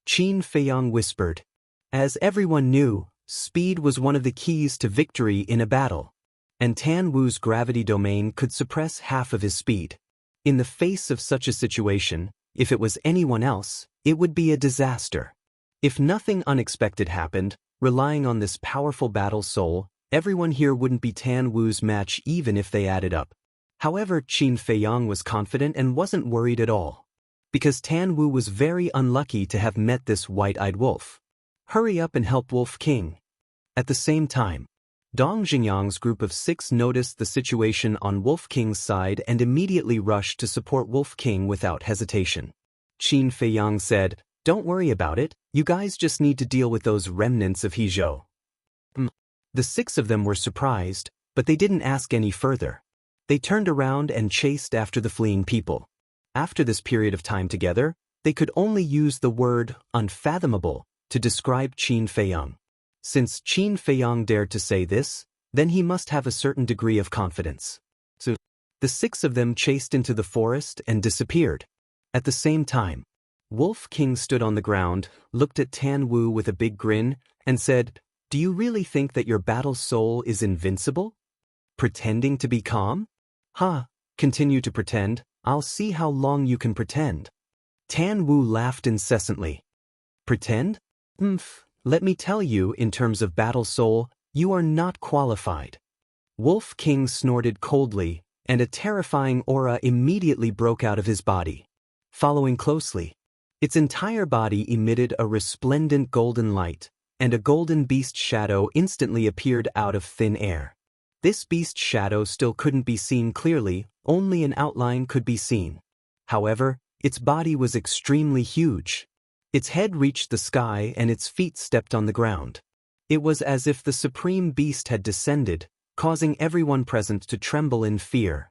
Qin Feiyang whispered. As everyone knew, speed was one of the keys to victory in a battle, and Tan Wu's gravity domain could suppress half of his speed. In the face of such a situation, if it was anyone else, it would be a disaster. If nothing unexpected happened, relying on this powerful battle soul, everyone here wouldn't be Tan Wu's match even if they added up. However, Qin Feiyang was confident and wasn't worried at all. Because Tan Wu was very unlucky to have met this white-eyed wolf. Hurry up and help Wolf King. At the same time, Dong Xingyang's group of 6 noticed the situation on Wolf King's side and immediately rushed to support Wolf King without hesitation. Qin Feiyang said, "Don't worry about it, you guys just need to deal with those remnants of Hizhou." The 6 of them were surprised, but they didn't ask any further. They turned around and chased after the fleeing people. After this period of time together, they could only use the word unfathomable to describe Qin Feiyang. Since Qin Feiyang dared to say this, then he must have a certain degree of confidence. So, the 6 of them chased into the forest and disappeared. At the same time, Wolf King stood on the ground, looked at Tan Wu with a big grin, and said, "Do you really think that your battle soul is invincible? Pretending to be calm? Continue to pretend. I'll see how long you can pretend." Tan Wu laughed incessantly. Pretend? Let me tell you, in terms of battle soul, you are not qualified. Wolf King snorted coldly, and a terrifying aura immediately broke out of his body. Following closely, its entire body emitted a resplendent golden light, and a golden beast shadow instantly appeared out of thin air. This beast shadow still couldn't be seen clearly, only an outline could be seen. However, its body was extremely huge. Its head reached the sky and its feet stepped on the ground. It was as if the supreme beast had descended, causing everyone present to tremble in fear.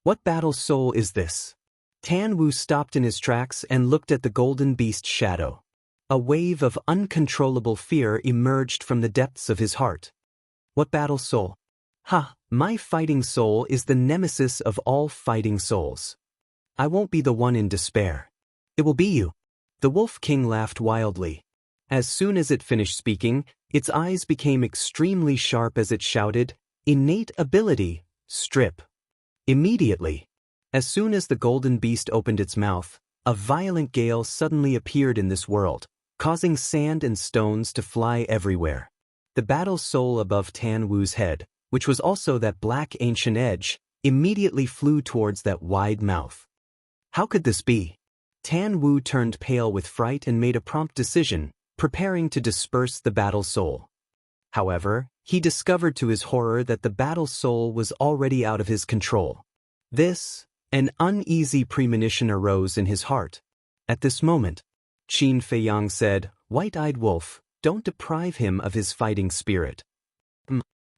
What battle soul is this? Tan Wu stopped in his tracks and looked at the golden beast shadow. A wave of uncontrollable fear emerged from the depths of his heart. What battle soul? My fighting soul is the nemesis of all fighting souls. I won't be the one in despair. It will be you. The Wolf King laughed wildly. As soon as it finished speaking, its eyes became extremely sharp as it shouted, "Innate ability, strip." Immediately, as soon as the golden beast opened its mouth, a violent gale suddenly appeared in this world, causing sand and stones to fly everywhere. The battle soul above Tan Wu's head, which was also that black ancient edge, immediately flew towards that wide mouth. How could this be? Tan Wu turned pale with fright and made a prompt decision, preparing to disperse the battle soul. However, he discovered to his horror that the battle soul was already out of his control. An uneasy premonition arose in his heart. At this moment, Qin Feiyang said, "White-eyed wolf, don't deprive him of his fighting spirit."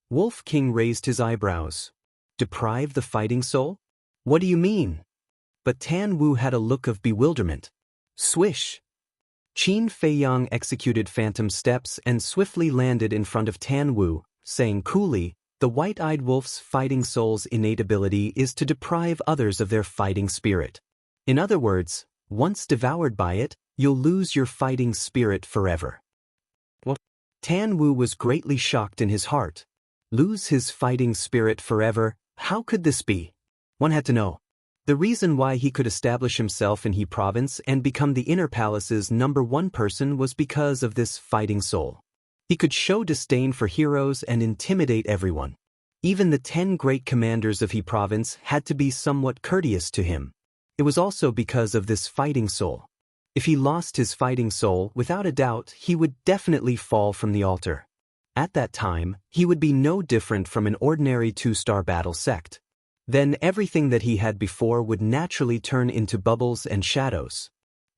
Wolf King raised his eyebrows. Deprive the fighting soul? What do you mean? But Tan Wu had a look of bewilderment. Swish! Qin Feiyang executed phantom steps and swiftly landed in front of Tan Wu, saying coolly, "The white-eyed wolf's fighting soul's innate ability is to deprive others of their fighting spirit. In other words, once devoured by it, you'll lose your fighting spirit forever." What? Tan Wu was greatly shocked in his heart. Lose his fighting spirit forever? How could this be? One had to know. The reason why he could establish himself in He Province and become the Inner Palace's #1 person was because of this fighting soul. He could show disdain for heroes and intimidate everyone. Even the 10 great commanders of He Province had to be somewhat courteous to him. It was also because of this fighting soul. If he lost his fighting soul, without a doubt, he would definitely fall from the altar. At that time, he would be no different from an ordinary 2-star battle sect. Then everything that he had before would naturally turn into bubbles and shadows.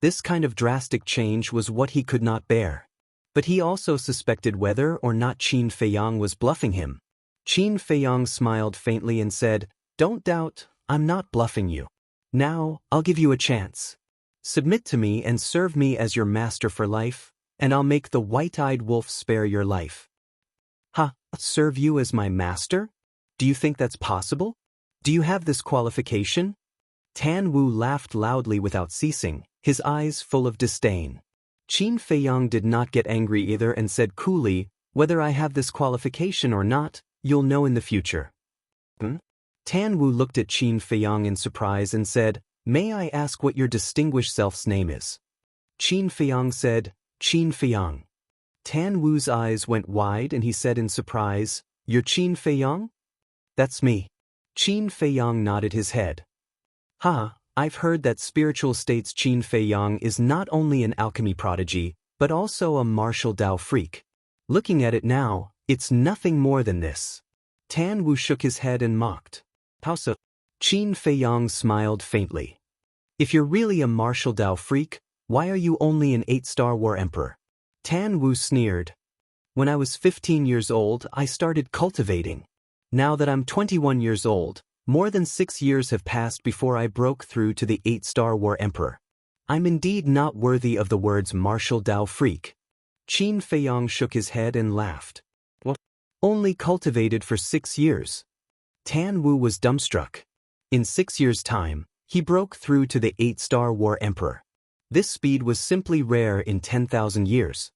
This kind of drastic change was what he could not bear. But he also suspected whether or not Qin Feiyang was bluffing him. Qin Feiyang smiled faintly and said, "Don't doubt, I'm not bluffing you. Now, I'll give you a chance. Submit to me and serve me as your master for life, and I'll make the white-eyed wolf spare your life." "Huh, serve you as my master? Do you think that's possible? Do you have this qualification?" Tan Wu laughed loudly without ceasing, his eyes full of disdain. Qin Feiyang did not get angry either and said coolly, "Whether I have this qualification or not, you'll know in the future." Tan Wu looked at Qin Feiyang in surprise and said, "May I ask what your distinguished self's name is?" Qin Feiyang said, "Qin Feiyang." Tan Wu's eyes went wide and he said in surprise, "You're Qin Feiyang?" "That's me." Qin Feiyang nodded his head. I've heard that spiritual state's Qin Feiyang is not only an alchemy prodigy, but also a martial Tao freak. Looking at it now, it's nothing more than this." Tan Wu shook his head and mocked. "How so?" Qin Feiyang smiled faintly. "If you're really a martial Tao freak, why are you only an 8-star war emperor?" Tan Wu sneered. "When I was 15 years old, I started cultivating. Now that I'm 21 years old, more than 6 years have passed before I broke through to the 8-star war emperor. I'm indeed not worthy of the words martial Tao freak." Qin Feiyang shook his head and laughed. "What? Only cultivated for 6 years?" Tan Wu was dumbstruck. In 6 years' time, he broke through to the 8-star war emperor. This speed was simply rare in 10,000 years.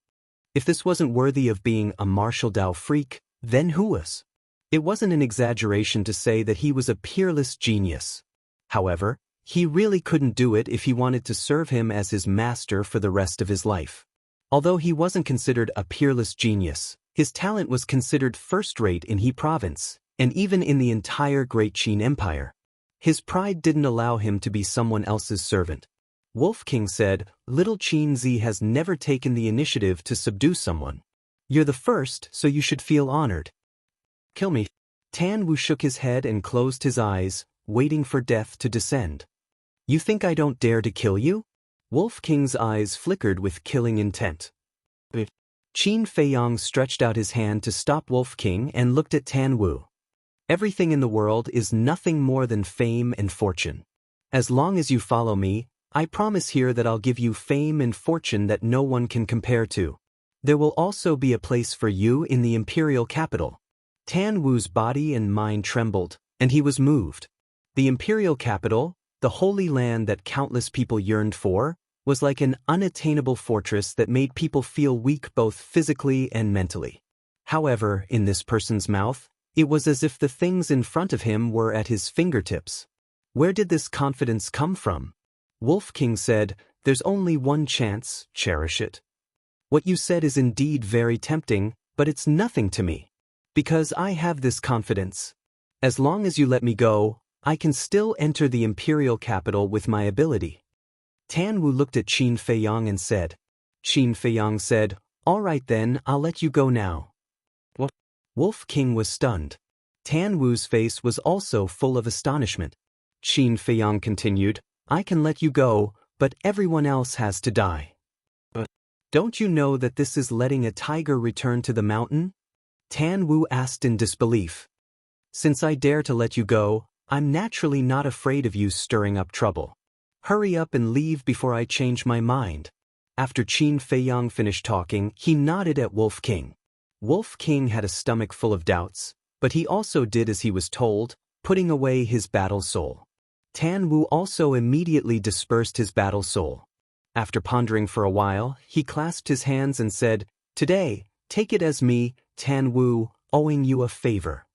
If this wasn't worthy of being a martial Tao freak, then who was? It wasn't an exaggeration to say that he was a peerless genius. However, he really couldn't do it if he wanted to serve him as his master for the rest of his life. Although he wasn't considered a peerless genius, his talent was considered first-rate in He Province, and even in the entire Great Qin Empire. His pride didn't allow him to be someone else's servant. Wolf King said, "Little Qin Zi has never taken the initiative to subdue someone. You're the first, so you should feel honored." "Kill me." Tan Wu shook his head and closed his eyes, waiting for death to descend. "You think I don't dare to kill you?" Wolf King's eyes flickered with killing intent. Qin Feiyang stretched out his hand to stop Wolf King and looked at Tan Wu. "Everything in the world is nothing more than fame and fortune. As long as you follow me, I promise here that I'll give you fame and fortune that no one can compare to. There will also be a place for you in the imperial capital." Tan Wu's body and mind trembled, and he was moved. The imperial capital, the holy land that countless people yearned for, was like an unattainable fortress that made people feel weak both physically and mentally. However, in this person's mouth, it was as if the things in front of him were at his fingertips. Where did this confidence come from? Wolf King said, "There's only one chance, cherish it." "What you said is indeed very tempting, but it's nothing to me. Because I have this confidence. As long as you let me go, I can still enter the imperial capital with my ability." Tan Wu looked at Qin Feiyang and said. Qin Feiyang said, "All right then, I'll let you go now." What? Wolf King was stunned. Tan Wu's face was also full of astonishment. Qin Feiyang continued, "I can let you go, but everyone else has to die." Don't you know that this is letting a tiger return to the mountain? Tan Wu asked in disbelief. Since I dare to let you go, I'm naturally not afraid of you stirring up trouble. Hurry up and leave before I change my mind. After Qin Feiyang finished talking, he nodded at Wolf King. Wolf King had a stomach full of doubts, but he also did as he was told, putting away his battle soul. Tan Wu also immediately dispersed his battle soul. After pondering for a while, he clasped his hands and said, "Today, take it as me, Tan Wu, owing you a favor."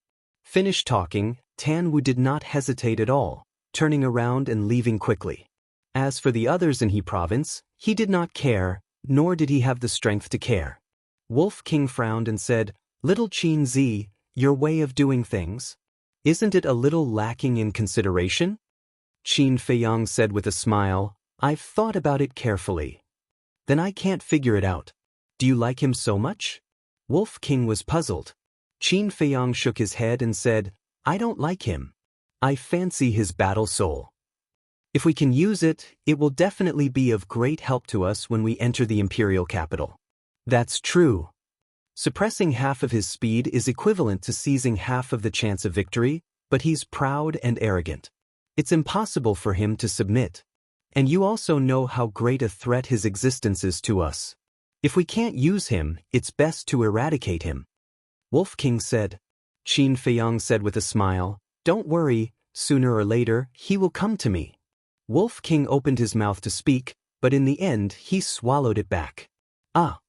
Finished talking, Tan Wu did not hesitate at all, turning around and leaving quickly. As for the others in He Province, he did not care, nor did he have the strength to care. Wolf King frowned and said, "Little Qin Zi, your way of doing things? Isn't it a little lacking in consideration?" Qin Feiyang said with a smile, "I've thought about it carefully." "Then I can't figure it out. Do you like him so much?" Wolf King was puzzled. Qin Feiyang shook his head and said, "I don't like him. I fancy his battle soul. If we can use it, it will definitely be of great help to us when we enter the imperial capital." "That's true. Suppressing half of his speed is equivalent to seizing half of the chance of victory, but he's proud and arrogant. It's impossible for him to submit. And you also know how great a threat his existence is to us. If we can't use him, it's best to eradicate him." Wolf King said. Qin Feiyang said with a smile, "Don't worry, sooner or later, he will come to me." Wolf King opened his mouth to speak, but in the end he swallowed it back. Ah!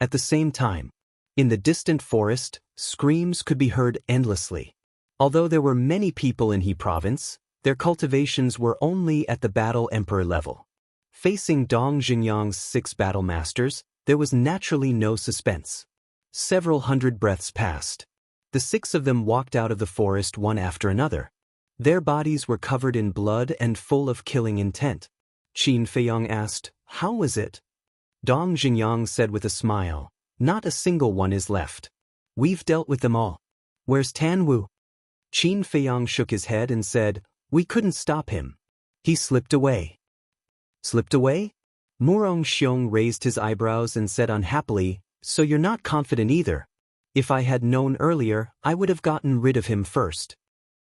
At the same time, in the distant forest, screams could be heard endlessly. Although there were many people in He Province, their cultivations were only at the battle emperor level. Facing Dong Xingyang's 6 battle masters, there was naturally no suspense. Several hundred breaths passed. The 6 of them walked out of the forest one after another. Their bodies were covered in blood and full of killing intent. Qin Feiyang asked, "How was it?" Dong Xingyang said with a smile, "Not a single one is left. We've dealt with them all. Where's Tan Wu?" Qin Feiyang shook his head and said, "We couldn't stop him. He slipped away." "Slipped away?" Murong Xiong raised his eyebrows and said unhappily, "So you're not confident either. If I had known earlier, I would have gotten rid of him first."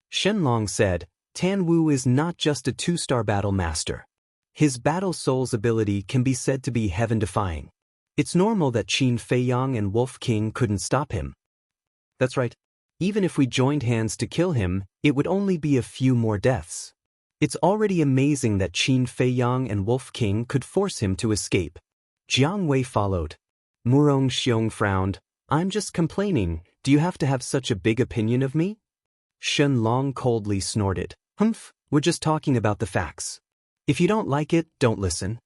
Shenlong said, "Tan Wu is not just a 2-star battle master. His battle soul's ability can be said to be heaven-defying. It's normal that Qin Feiyang and Wolf King couldn't stop him." "That's right. Even if we joined hands to kill him, it would only be a few more deaths. It's already amazing that Qin Feiyang and Wolf King could force him to escape." Jiang Wei followed. Murong Xiong frowned. "I'm just complaining. Do you have to have such a big opinion of me?" Shen Long coldly snorted. "Humph, we're just talking about the facts. If you don't like it, don't listen."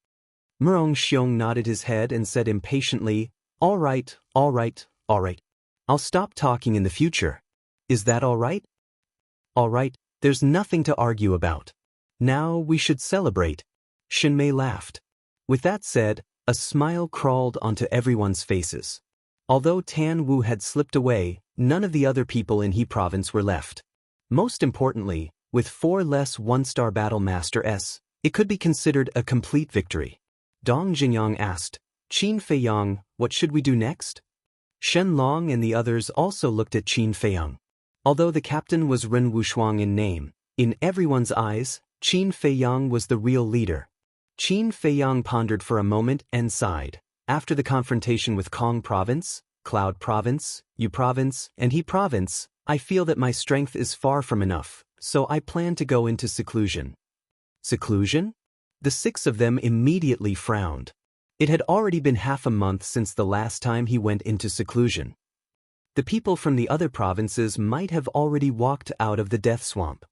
Murong Xiong nodded his head and said impatiently, "All right, all right, all right. I'll stop talking in the future. Is that all right?" "All right, there's nothing to argue about. Now we should celebrate." Shen Mei laughed. With that said, a smile crawled onto everyone's faces. Although Tan Wu had slipped away, none of the other people in He Province were left. Most importantly, with 4 less 1-star battle masters, it could be considered a complete victory. Dong Xingyang asked, "Qin Feiyang, what should we do next?" Shen Long and the others also looked at Qin Feiyang. Although the captain was Ren Wushuang in name, in everyone's eyes, Qin Feiyang was the real leader. Qin Feiyang pondered for a moment and sighed. After the confrontation with Kong Province, Cloud Province, Yu Province, and He Province, I feel that my strength is far from enough, so I plan to go into seclusion. Seclusion? The 6 of them immediately frowned. It had already been half a month since the last time he went into seclusion. The people from the other provinces might have already walked out of the death swamp.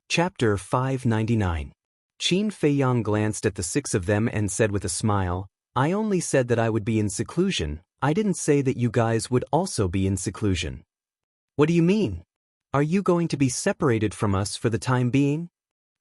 Chapter 599. Qin Feiyang glanced at the 6 of them and said with a smile, "I only said that I would be in seclusion. I didn't say that you guys would also be in seclusion." "What do you mean? Are you going to be separated from us for the time being?"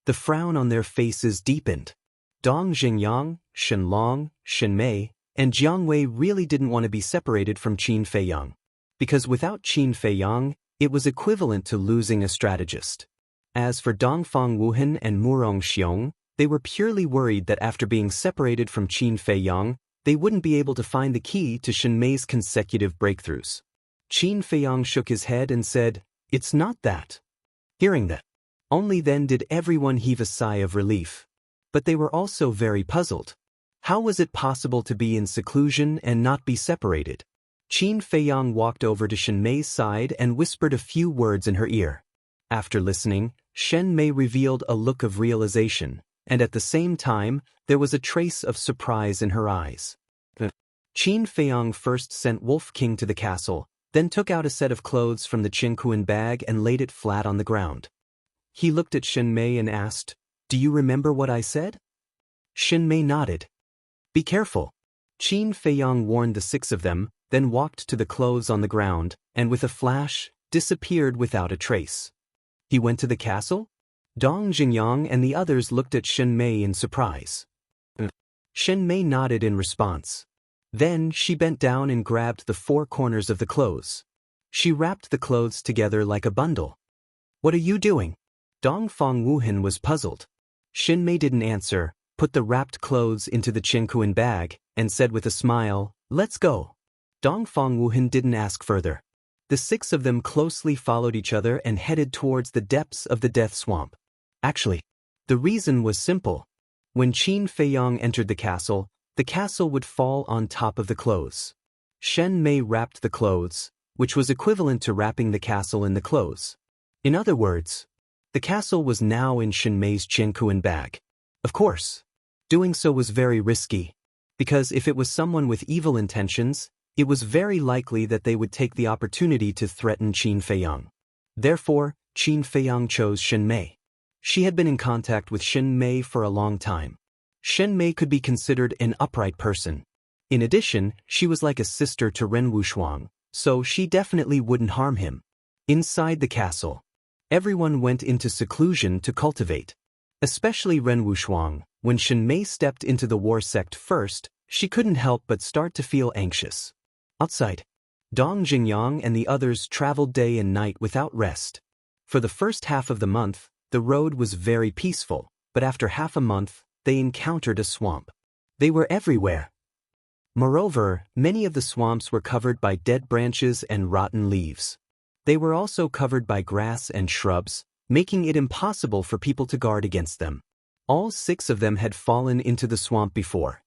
The frown on their faces deepened. Dong Xingyang, Shen Long, Shen Mei, and Jiang Wei really didn't want to be separated from Qin Feiyang. Because without Qin Feiyang, it was equivalent to losing a strategist. As for Dongfang Wuhan and Murong Xiong, they were purely worried that after being separated from Qin Feiyang, they wouldn't be able to find the key to Shenmei's consecutive breakthroughs. Qin Feiyang shook his head and said, "It's not that." Hearing that, only then did everyone heave a sigh of relief. But they were also very puzzled. How was it possible to be in seclusion and not be separated? Qin Feiyang walked over to Shenmei's side and whispered a few words in her ear. After listening, Shenmei revealed a look of realization, and at the same time, there was a trace of surprise in her eyes. Qin Feiyang first sent Wolf King to the castle, then took out a set of clothes from the Qinkuan bag and laid it flat on the ground. He looked at Shenmei and asked, "Do you remember what I said?" Shenmei nodded. "Be careful." Qin Feiyang warned the 6 of them, then walked to the clothes on the ground, and with a flash, disappeared without a trace. He went to the castle? Dong Jingyang and the others looked at Shenmei in surprise. Shenmei nodded in response. Then she bent down and grabbed the 4 corners of the clothes. She wrapped the clothes together like a bundle. "What are you doing?" Dongfang Wuhan was puzzled. Shenmei didn't answer, put the wrapped clothes into the Qinkuan bag, and said with a smile, "Let's go." Dongfang Wuhan didn't ask further. The 6 of them closely followed each other and headed towards the depths of the death swamp. Actually, the reason was simple. When Qin Feiyang entered the castle would fall on top of the clothes. Shenmei wrapped the clothes, which was equivalent to wrapping the castle in the clothes. In other words, the castle was now in Shenmei's Qinkuan bag. Of course, doing so was very risky, because if it was someone with evil intentions, it was very likely that they would take the opportunity to threaten Qin Feiyang. Therefore, Qin Feiyang chose Shenmei. She had been in contact with Shenmei for a long time. Shenmei could be considered an upright person. In addition, she was like a sister to Ren Wushuang, so she definitely wouldn't harm him. Inside the castle, everyone went into seclusion to cultivate. Especially Ren Wushuang. When Shenmei stepped into the war sect first, she couldn't help but start to feel anxious. Outside, Dong Jingyang and the others traveled day and night without rest. For the first half of the month, the road was very peaceful, but after half a month, they encountered a swamp. They were everywhere. Moreover, many of the swamps were covered by dead branches and rotten leaves. They were also covered by grass and shrubs, making it impossible for people to guard against them. All 6 of them had fallen into the swamp before.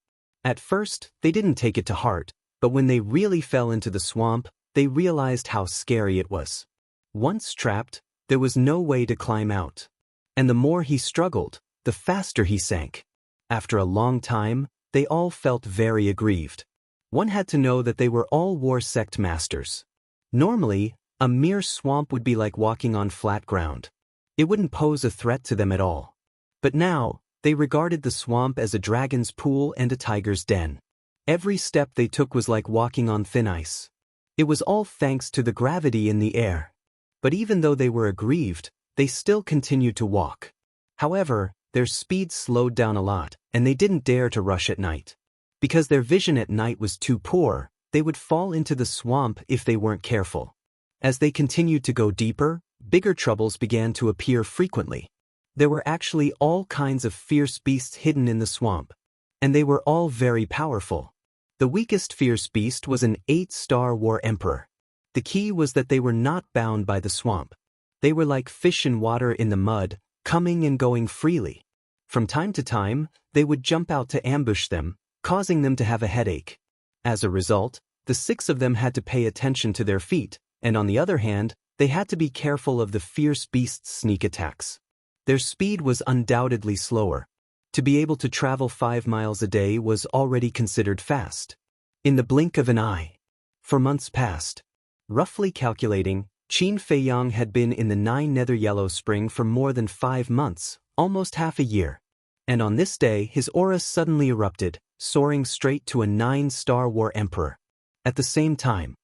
At first, they didn't take it to heart, but when they really fell into the swamp, they realized how scary it was. Once trapped, there was no way to climb out. And the more he struggled, the faster he sank. After a long time, they all felt very aggrieved. One had to know that they were all war sect masters. Normally, a mere swamp would be like walking on flat ground. It wouldn't pose a threat to them at all. But now, they regarded the swamp as a dragon's pool and a tiger's den. Every step they took was like walking on thin ice. It was all thanks to the gravity in the air. But even though they were aggrieved, they still continued to walk. However, their speed slowed down a lot, and they didn't dare to rush at night. Because their vision at night was too poor, they would fall into the swamp if they weren't careful. As they continued to go deeper, bigger troubles began to appear frequently. There were actually all kinds of fierce beasts hidden in the swamp, and they were all very powerful. The weakest fierce beast was an 8-star war emperor. The key was that they were not bound by the swamp. They were like fish in water in the mud, coming and going freely. From time to time, they would jump out to ambush them, causing them to have a headache. As a result, the 6 of them had to pay attention to their feet, and on the other hand, they had to be careful of the fierce beast's sneak attacks. Their speed was undoubtedly slower. To be able to travel 5 miles a day was already considered fast. In the blink of an eye. For months past. Roughly calculating, Qin Feiyang had been in the 9 Nether Yellow Spring for more than 5 months, almost half a year. And on this day his aura suddenly erupted, soaring straight to a 9-star war emperor. At the same time,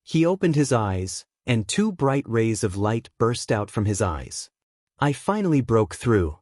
he opened his eyes, and 2 bright rays of light burst out from his eyes. I finally broke through.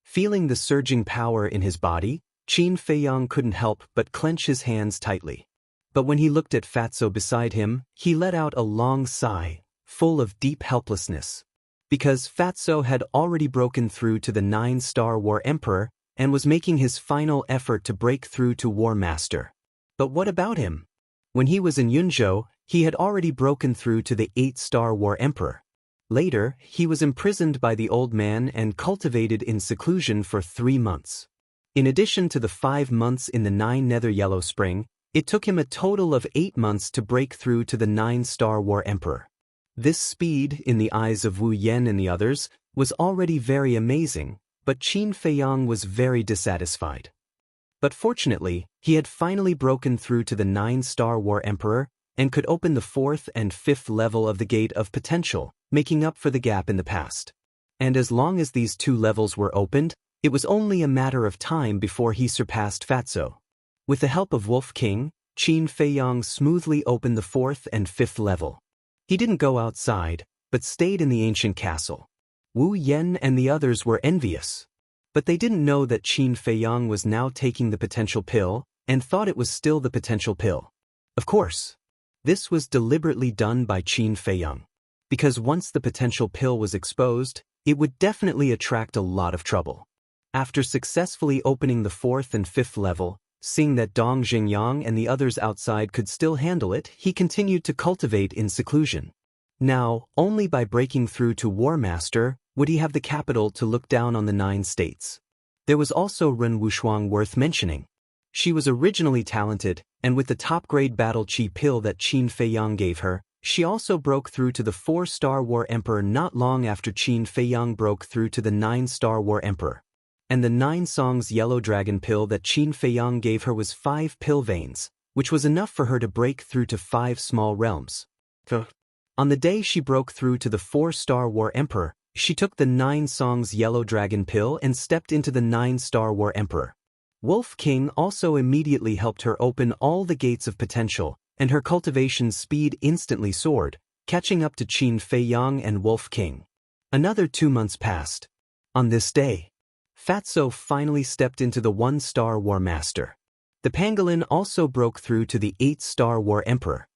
Feeling the surging power in his body, Qin Feiyang couldn't help but clench his hands tightly. But when he looked at Fatso beside him, he let out a long sigh, full of deep helplessness. Because Fatso had already broken through to the 9-star war emperor and was making his final effort to break through to War Master. But what about him? When he was in Yunzhou, he had already broken through to the 8-star War Emperor. Later, he was imprisoned by the old man and cultivated in seclusion for 3 months. In addition to the 5 months in the 9 Nether Yellow Spring, it took him a total of 8 months to break through to the 9-star War Emperor. This speed, in the eyes of Wu Yan and the others, was already very amazing, but Qin Feiyang was very dissatisfied. But fortunately, he had finally broken through to the 9-star War Emperor and could open the 4th and 5th level of the Gate of Potential, making up for the gap in the past. And as long as these 2 levels were opened, it was only a matter of time before he surpassed Fatso. With the help of Wolf King, Qin Feiyang smoothly opened the 4th and 5th level. He didn't go outside, but stayed in the ancient castle. Wu Yan and the others were envious. But they didn't know that Qin Feiyang was now taking the potential pill and thought it was still the potential pill. Of course, this was deliberately done by Qin Feiyang, because once the potential pill was exposed, it would definitely attract a lot of trouble. After successfully opening the 4th and 5th level, seeing that Dong Xingyang and the others outside could still handle it, he continued to cultivate in seclusion. Now, only by breaking through to War Master would he have the capital to look down on the 9 states. There was also Ren Wushuang worth mentioning. She was originally talented, and with the top-grade battle chi pill that Qin Feiyang gave her, she also broke through to the 4-star War Emperor not long after Qin Feiyang broke through to the 9-star War Emperor. And the 9 songs Yellow Dragon pill that Qin Feiyang gave her was 5 pill veins, which was enough for her to break through to 5 small realms. On the day she broke through to the 4-star War Emperor, she took the 9 songs Yellow Dragon pill and stepped into the 9-star War Emperor. Wolf King also immediately helped her open all the gates of potential, and her cultivation speed instantly soared, catching up to Qin Feiyang and Wolf King. Another 2 months passed. On this day, Fatso finally stepped into the 1-star War Master. The pangolin also broke through to the 8-star War Emperor.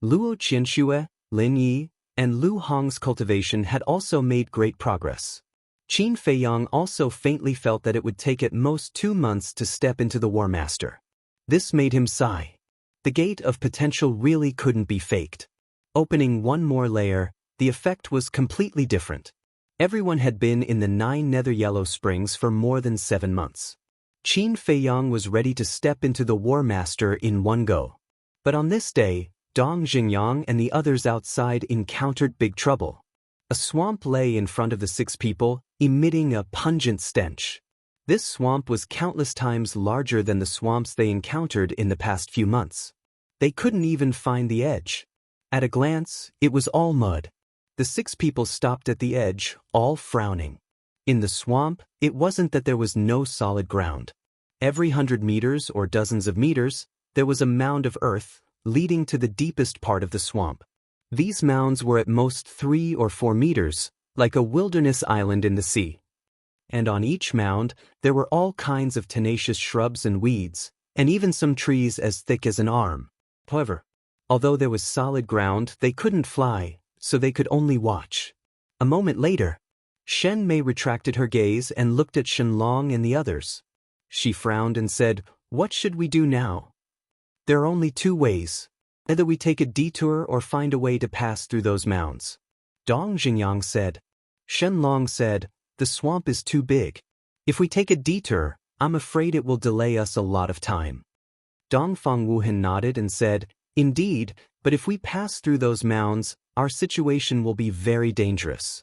Luo Qianxue, Lin Yi, and Lu Hong's cultivation had also made great progress. Qin Feiyang also faintly felt that it would take at most 2 months to step into the War Master. This made him sigh. The Gate of Potential really couldn't be faked. Opening one more layer, the effect was completely different. Everyone had been in the 9 Nether Yellow Springs for more than 7 months. Qin Feiyang was ready to step into the War Master in one go. But on this day, Dong Xingyang and the others outside encountered big trouble. A swamp lay in front of the 6 people, emitting a pungent stench. This swamp was countless times larger than the swamps they encountered in the past few months. They couldn't even find the edge. At a glance, it was all mud. The 6 people stopped at the edge, all frowning. In the swamp, it wasn't that there was no solid ground. Every 100 meters or dozens of meters, there was a mound of earth, leading to the deepest part of the swamp. These mounds were at most 3 or 4 meters, like a wilderness island in the sea. And on each mound, there were all kinds of tenacious shrubs and weeds, and even some trees as thick as an arm. However, although there was solid ground, they couldn't fly, so they could only watch. A moment later, Shen Mei retracted her gaze and looked at Shenlong and the others. She frowned and said, "What should we do now? There are only 2 ways. Either we take a detour or find a way to pass through those mounds." Dong Xingyang said. Shenlong said, "The swamp is too big. If we take a detour, I'm afraid it will delay us a lot of time." Dongfang Wuhan nodded and said, "Indeed, but if we pass through those mounds, our situation will be very dangerous."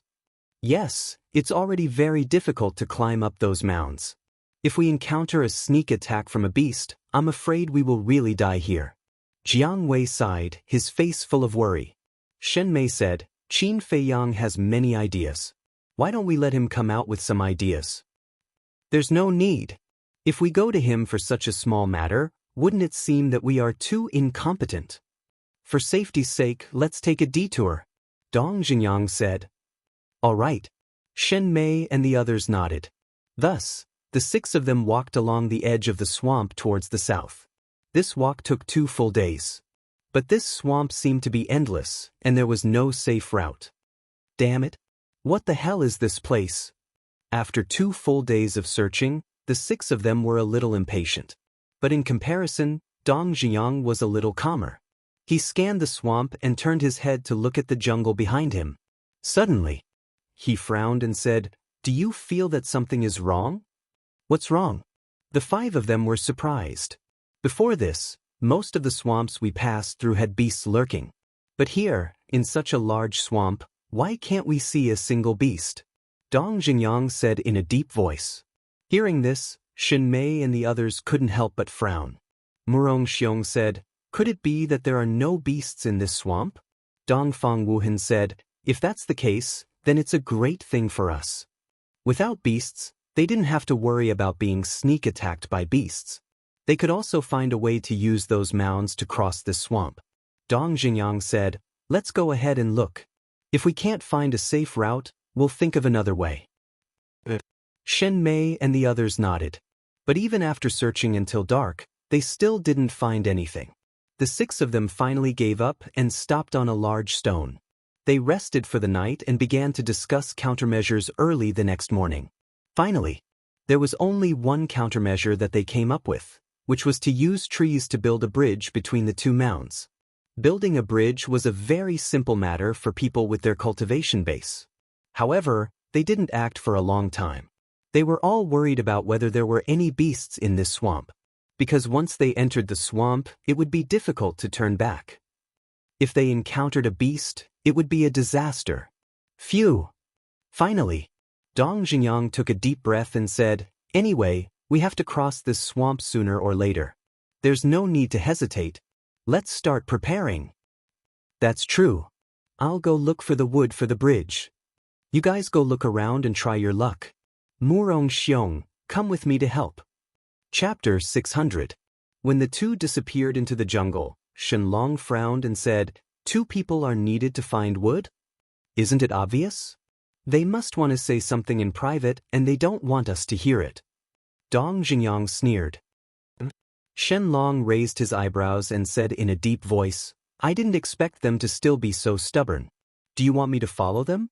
Yes, it's already very difficult to climb up those mounds. If we encounter a sneak attack from a beast, I'm afraid we will really die here. Jiang Wei sighed, his face full of worry. Shen Mei said, "Qin Feiyang has many ideas. Why don't we let him come out with some ideas?" "There's no need. If we go to him for such a small matter, wouldn't it seem that we are too incompetent? For safety's sake, let's take a detour," Dong Xingyang said. "All right." Shen Mei and the others nodded. Thus, the 6 of them walked along the edge of the swamp towards the south. This walk took 2 full days. But this swamp seemed to be endless, and there was no safe route. Damn it! What the hell is this place? After 2 full days of searching, the 6 of them were a little impatient. But in comparison, Dong Zhiyang was a little calmer. He scanned the swamp and turned his head to look at the jungle behind him. Suddenly, he frowned and said, "Do you feel that something is wrong?" "What's wrong?" The five of them were surprised. Before this, most of the swamps we passed through had beasts lurking. But here, in such a large swamp, why can't we see a single beast? Dong Zhiyang said in a deep voice. Hearing this, Shen Mei and the others couldn't help but frown. Murong Xiong said, "Could it be that there are no beasts in this swamp?" Dongfang Wuhan said, "If that's the case, then it's a great thing for us." Without beasts, they didn't have to worry about being sneak attacked by beasts. They could also find a way to use those mounds to cross this swamp. Dong Zhiyang said, "Let's go ahead and look. If we can't find a safe route, we'll think of another way." Shen Mei and the others nodded. But even after searching until dark, they still didn't find anything. The six of them finally gave up and stopped on a large stone. They rested for the night and began to discuss countermeasures early the next morning. Finally, there was only one countermeasure that they came up with, which was to use trees to build a bridge between the two mounds. Building a bridge was a very simple matter for people with their cultivation base. However, they didn't act for a long time. They were all worried about whether there were any beasts in this swamp, because once they entered the swamp, it would be difficult to turn back. If they encountered a beast, it would be a disaster. Phew! Finally, Dong Zhiyang took a deep breath and said, "Anyway, we have to cross this swamp sooner or later. There's no need to hesitate. Let's start preparing." "That's true. I'll go look for the wood for the bridge. You guys go look around and try your luck. Murong Xiong, come with me to help." Chapter 600. When the two disappeared into the jungle, Shenlong frowned and said, "Two people are needed to find wood? Isn't it obvious? They must want to say something in private and they don't want us to hear it." Dong Zhiyang sneered. Shenlong raised his eyebrows and said in a deep voice, "I didn't expect them to still be so stubborn. Do you want me to follow them?"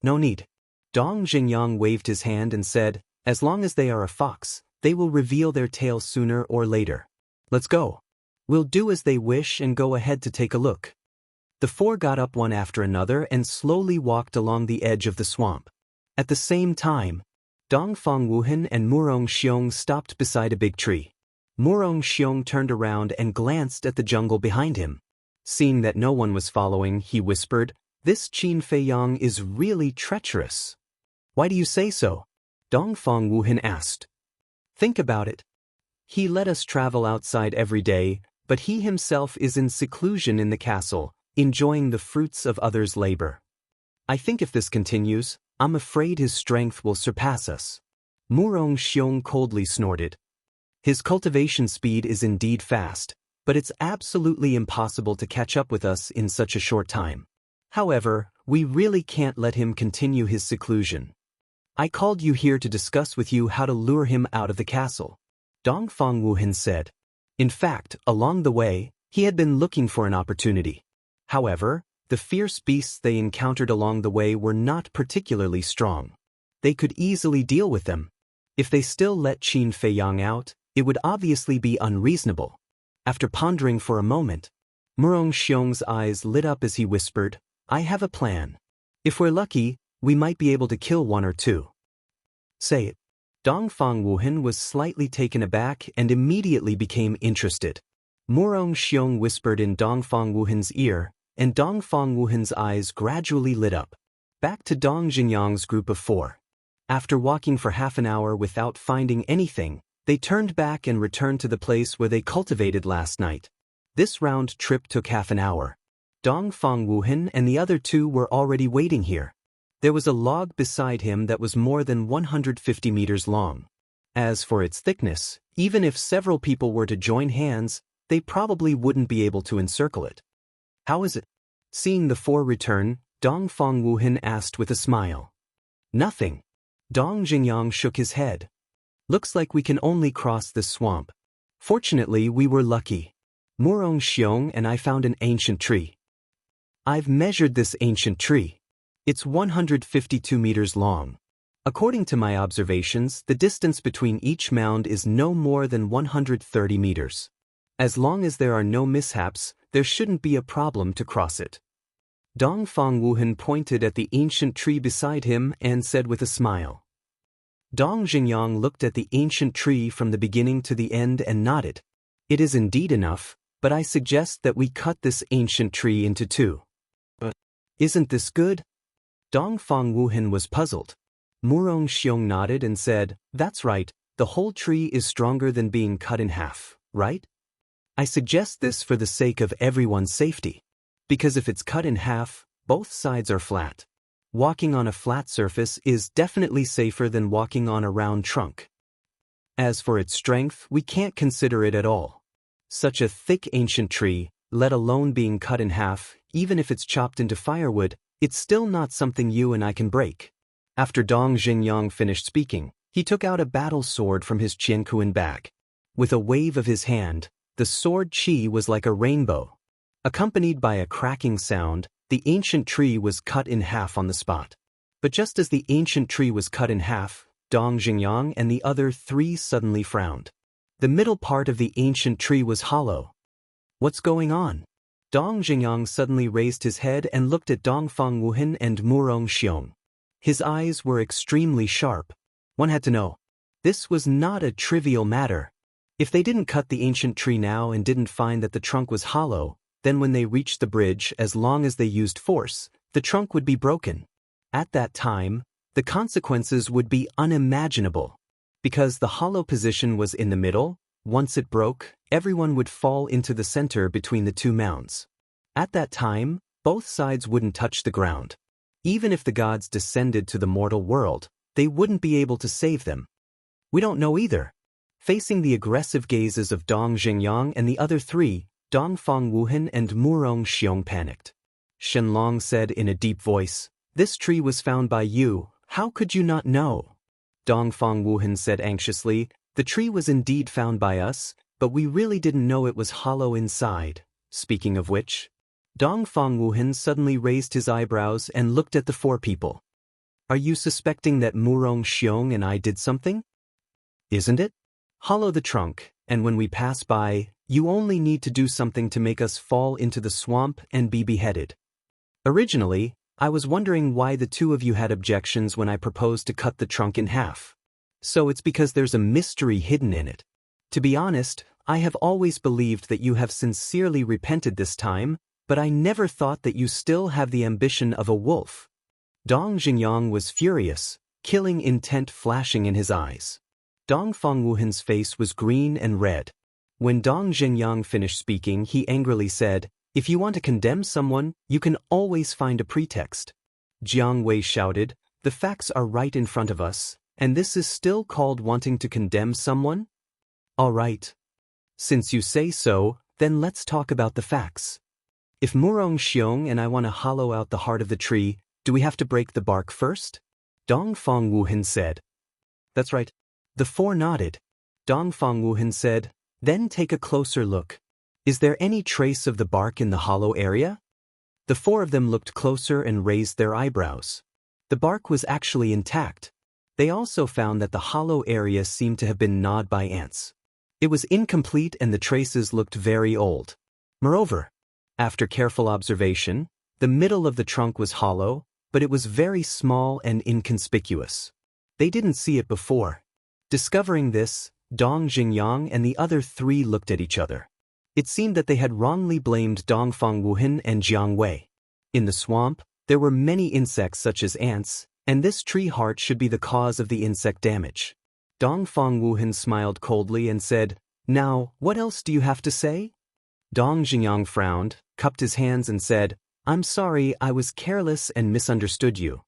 "No need." Dong Zhiyang waved his hand and said, "As long as they are a fox, they will reveal their tail sooner or later. Let's go. We'll do as they wish and go ahead to take a look." The four got up one after another and slowly walked along the edge of the swamp. At the same time, Dongfang Wuhan and Murong Xiong stopped beside a big tree. Murong Xiong turned around and glanced at the jungle behind him. Seeing that no one was following, he whispered, "This Qin Feiyang is really treacherous." "Why do you say so?" Dongfang Wuhan asked. "Think about it. He let us travel outside every day, but he himself is in seclusion in the castle, enjoying the fruits of others' labor. I think if this continues, I'm afraid his strength will surpass us." Murong Xiong coldly snorted. "His cultivation speed is indeed fast, but it's absolutely impossible to catch up with us in such a short time. However, we really can't let him continue his seclusion. I called you here to discuss with you how to lure him out of the castle," Dongfang Wuhan said. In fact, along the way, he had been looking for an opportunity. However, the fierce beasts they encountered along the way were not particularly strong. They could easily deal with them. If they still let Qin Feiyang out, it would obviously be unreasonable. After pondering for a moment, Murong Xiong's eyes lit up as he whispered, "I have a plan. If we're lucky, we might be able to kill one or two." "Say it." Dongfang Wuhan was slightly taken aback and immediately became interested. Murong Xiong whispered in Dongfang Wuhan's ear, and Dongfang Wuhan's eyes gradually lit up. Back to Dong Zhiyang's group of four. After walking for half an hour without finding anything, they turned back and returned to the place where they cultivated last night. This round trip took half an hour. Dongfang Wuhan and the other two were already waiting here. There was a log beside him that was more than 150 meters long. As for its thickness, even if several people were to join hands, they probably wouldn't be able to encircle it. "How is it?" Seeing the four return, Dongfang Wuhan asked with a smile. "Nothing." Dong Zhiyang shook his head. "Looks like we can only cross this swamp. Fortunately, we were lucky. Murong Xiong and I found an ancient tree. I've measured this ancient tree. It's 152 meters long. According to my observations, the distance between each mound is no more than 130 meters. As long as there are no mishaps, there shouldn't be a problem to cross it. Dongfang Wuhan pointed at the ancient tree beside him and said with a smile. Dong Jingyang looked at the ancient tree from the beginning to the end and nodded. It is indeed enough, but I suggest that we cut this ancient tree into two. Isn't this good? Dongfang Wuhan was puzzled. Murong Xiong nodded and said, that's right, the whole tree is stronger than being cut in half, right? I suggest this for the sake of everyone's safety. Because if it's cut in half, both sides are flat. Walking on a flat surface is definitely safer than walking on a round trunk. As for its strength, we can't consider it at all. Such a thick ancient tree, let alone being cut in half, even if it's chopped into firewood, it's still not something you and I can break. After Dong Jingyang finished speaking, he took out a battle sword from his Qiankuan bag. With a wave of his hand, the sword Qi was like a rainbow. Accompanied by a cracking sound, the ancient tree was cut in half on the spot. But just as the ancient tree was cut in half, Dong Jingyang and the other three suddenly frowned. The middle part of the ancient tree was hollow. What's going on? Dong Jingyang suddenly raised his head and looked at Dongfang Wuhan and Murong Xiong. His eyes were extremely sharp. One had to know. This was not a trivial matter. If they didn't cut the ancient tree now and didn't find that the trunk was hollow, then when they reached the bridge, as long as they used force, the trunk would be broken. At that time, the consequences would be unimaginable. Because the hollow position was in the middle, once it broke, everyone would fall into the center between the two mounds. At that time, both sides wouldn't touch the ground. Even if the gods descended to the mortal world, they wouldn't be able to save them. We don't know either. Facing the aggressive gazes of Dong Jingyang and the other three, Dongfang Wuhan and Murong Xiong panicked. Shenlong said in a deep voice, "This tree was found by you, how could you not know?" Dongfang Wuhan said anxiously, "The tree was indeed found by us, but we really didn't know it was hollow inside." Speaking of which, Dongfang Wuhan suddenly raised his eyebrows and looked at the four people. "Are you suspecting that Murong Xiong and I did something? Isn't it? Hollow the trunk, and when we pass by, you only need to do something to make us fall into the swamp and be beheaded." Originally, I was wondering why the two of you had objections when I proposed to cut the trunk in half. So it's because there's a mystery hidden in it. To be honest, I have always believed that you have sincerely repented this time, but I never thought that you still have the ambition of a wolf. Dong Jingyang was furious, killing intent flashing in his eyes. Dongfang Wuhan's face was green and red. When Dong Jingyang finished speaking, he angrily said, "If you want to condemn someone, you can always find a pretext." Jiang Wei shouted, "The facts are right in front of us, and this is still called wanting to condemn someone? All right. Since you say so, then let's talk about the facts. If Murong Xiong and I want to hollow out the heart of the tree, do we have to break the bark first?" Dongfang Wuhan said. "That's right." The four nodded. Dongfang Wuhan said, "Then take a closer look. Is there any trace of the bark in the hollow area?" The four of them looked closer and raised their eyebrows. The bark was actually intact. They also found that the hollow area seemed to have been gnawed by ants. It was incomplete and the traces looked very old. Moreover, after careful observation, the middle of the trunk was hollow, but it was very small and inconspicuous. They didn't see it before. Discovering this, Dong Jingyang and the other three looked at each other. It seemed that they had wrongly blamed Dongfang Wuhan and Jiang Wei. In the swamp, there were many insects such as ants, and this tree heart should be the cause of the insect damage. Dongfang Wuhan smiled coldly and said, "Now, what else do you have to say?" Dong Jingyang frowned, cupped his hands and said, "I'm sorry, I was careless and misunderstood you."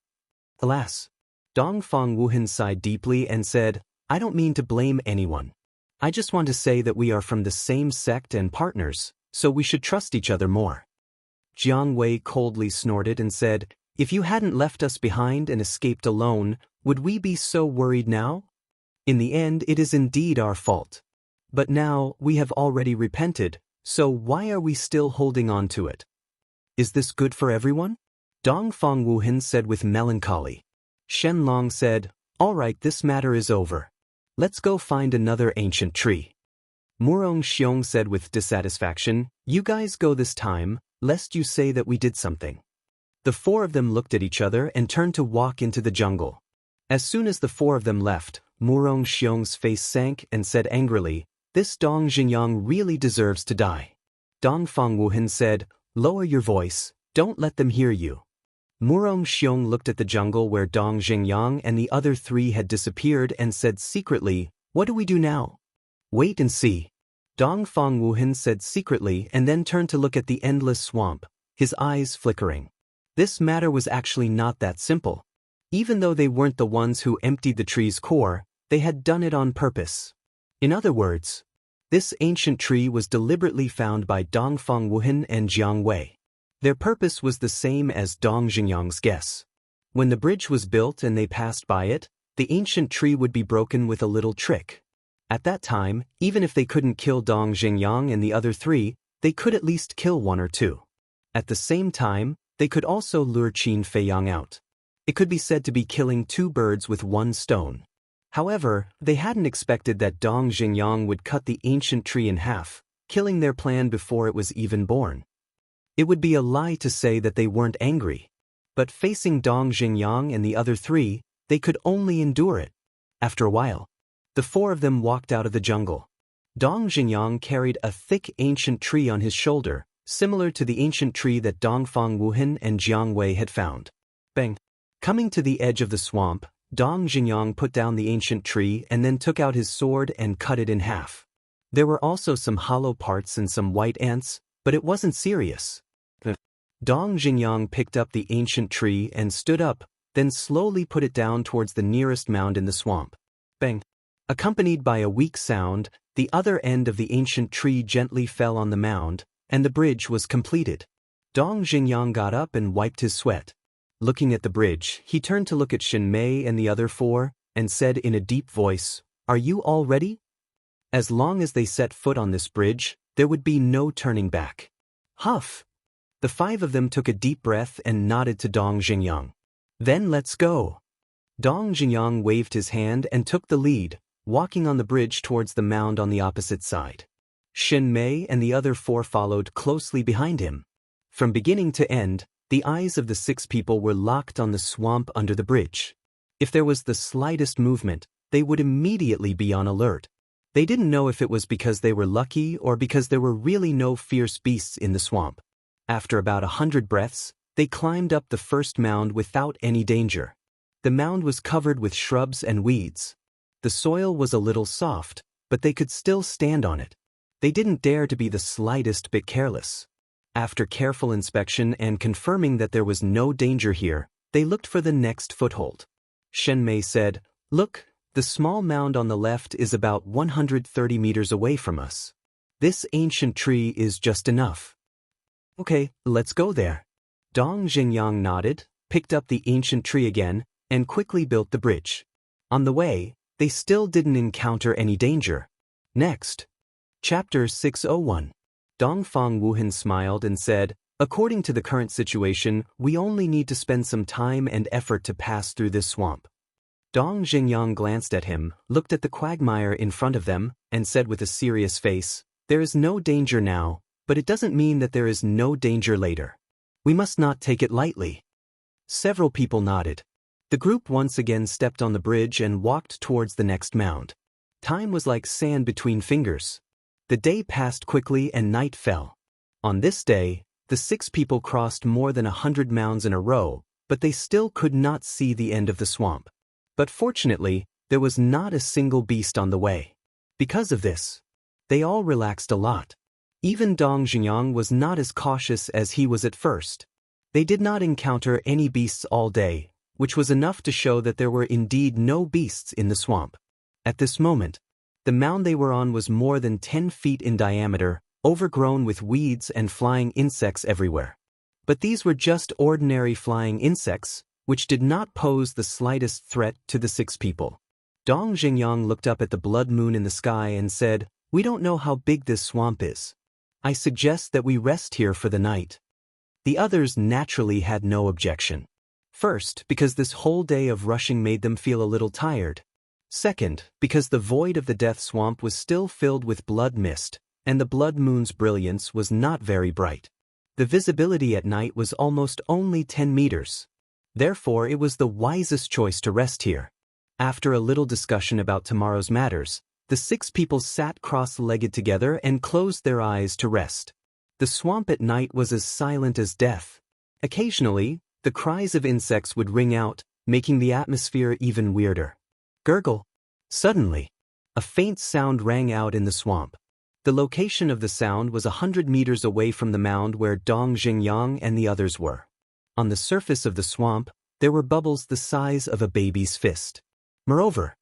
Alas. Dongfang Wuhan sighed deeply and said, "I don't mean to blame anyone. I just want to say that we are from the same sect and partners, so we should trust each other more." Jiang Wei coldly snorted and said, "If you hadn't left us behind and escaped alone, would we be so worried now? In the end, it is indeed our fault. But now, we have already repented, so why are we still holding on to it? Is this good for everyone?" Dongfang Wuhan said with melancholy. Shenlong said, "All right, this matter is over. Let's go find another ancient tree." Murong Xiong said with dissatisfaction, "You guys go this time, lest you say that we did something." The four of them looked at each other and turned to walk into the jungle. As soon as the four of them left, Murong Xiong's face sank and said angrily, "This Dong Xingyang really deserves to die." Dongfang Wuhan said, "Lower your voice, don't let them hear you." Murong Xiong looked at the jungle where Dong Xingyang and the other three had disappeared and said secretly, "What do we do now?" "Wait and see." Dongfang Wuhan said secretly and then turned to look at the endless swamp, his eyes flickering. This matter was actually not that simple. Even though they weren't the ones who emptied the tree's core, they had done it on purpose. In other words, this ancient tree was deliberately found by Dongfang Wuhan and Jiang Wei. Their purpose was the same as Dong Xingyang's guess. When the bridge was built and they passed by it, the ancient tree would be broken with a little trick. At that time, even if they couldn't kill Dong Xingyang and the other three, they could at least kill one or two. At the same time, they could also lure Qin Feiyang out. It could be said to be killing two birds with one stone. However, they hadn't expected that Dong Xingyang would cut the ancient tree in half, killing their plan before it was even born. It would be a lie to say that they weren't angry. But facing Dong Xingyang and the other three, they could only endure it. After a while, the four of them walked out of the jungle. Dong Xingyang carried a thick ancient tree on his shoulder, similar to the ancient tree that Dongfang Wuhan and Jiang Wei had found. Bang! Coming to the edge of the swamp, Dong Xingyang put down the ancient tree and then took out his sword and cut it in half. There were also some hollow parts and some white ants, but it wasn't serious. Dong Xingyang picked up the ancient tree and stood up, then slowly put it down towards the nearest mound in the swamp. Bang! Accompanied by a weak sound, the other end of the ancient tree gently fell on the mound, and the bridge was completed. Dong Xingyang got up and wiped his sweat. Looking at the bridge, he turned to look at Shen Mei and the other four, and said in a deep voice, "Are you all ready?" As long as they set foot on this bridge, there would be no turning back. Huff! The five of them took a deep breath and nodded to Dong Xingyang. "Then let's go." Dong Xingyang waved his hand and took the lead, walking on the bridge towards the mound on the opposite side. Shen Mei and the other four followed closely behind him. From beginning to end, the eyes of the six people were locked on the swamp under the bridge. If there was the slightest movement, they would immediately be on alert. They didn't know if it was because they were lucky or because there were really no fierce beasts in the swamp. After about 100 breaths, they climbed up the first mound without any danger. The mound was covered with shrubs and weeds. The soil was a little soft, but they could still stand on it. They didn't dare to be the slightest bit careless. After careful inspection and confirming that there was no danger here, they looked for the next foothold. Shen Mei said, "Look, the small mound on the left is about 130 meters away from us. This ancient tree is just enough." "Okay, let's go there." Dong Xingyang nodded, picked up the ancient tree again, and quickly built the bridge. On the way, they still didn't encounter any danger. Next. Chapter 601. Dongfang Wuhan smiled and said, "According to the current situation, we only need to spend some time and effort to pass through this swamp." Dong Xingyang glanced at him, looked at the quagmire in front of them, and said with a serious face, "There is no danger now, but it doesn't mean that there is no danger later. We must not take it lightly." Several people nodded. The group once again stepped on the bridge and walked towards the next mound. Time was like sand between fingers. The day passed quickly and night fell. On this day, the six people crossed more than 100 mounds in a row, but they still could not see the end of the swamp. But fortunately, there was not a single beast on the way. Because of this, they all relaxed a lot. Even Dong Xingyang was not as cautious as he was at first. They did not encounter any beasts all day, which was enough to show that there were indeed no beasts in the swamp. At this moment, the mound they were on was more than 10 feet in diameter, overgrown with weeds and flying insects everywhere. But these were just ordinary flying insects, which did not pose the slightest threat to the six people. Dong Xingyang looked up at the blood moon in the sky and said, "We don't know how big this swamp is. I suggest that we rest here for the night." The others naturally had no objection. First, because this whole day of rushing made them feel a little tired. Second, because the void of the death swamp was still filled with blood mist, and the blood moon's brilliance was not very bright. The visibility at night was almost only 10 meters. Therefore, it was the wisest choice to rest here. After a little discussion about tomorrow's matters, the 6 people sat cross-legged together and closed their eyes to rest. The swamp at night was as silent as death. Occasionally, the cries of insects would ring out, making the atmosphere even weirder. Gurgle. Suddenly, a faint sound rang out in the swamp. The location of the sound was 100 meters away from the mound where Dong Xingyang and the others were. On the surface of the swamp, there were bubbles the size of a baby's fist. Moreover,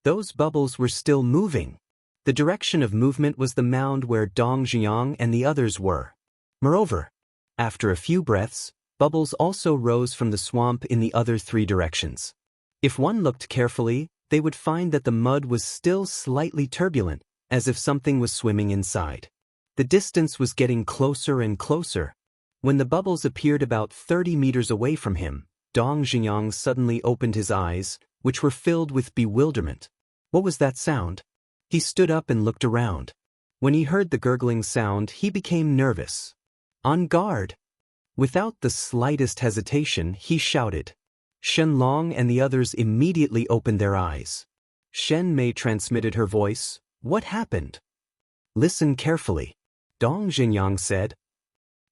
those bubbles were still moving. The direction of movement was the mound where Dong Xingyang and the others were. Moreover, after a few breaths, bubbles also rose from the swamp in the other 3 directions. If one looked carefully, they would find that the mud was still slightly turbulent, as if something was swimming inside. The distance was getting closer and closer. When the bubbles appeared about 30 meters away from him, Dong Xingyang suddenly opened his eyes, which were filled with bewilderment. What was that sound? He stood up and looked around. When he heard the gurgling sound, he became nervous. On guard! Without the slightest hesitation, he shouted. Shenlong and the others immediately opened their eyes. Shen Mei transmitted her voice. What happened? Listen carefully, Dong Xingyang said.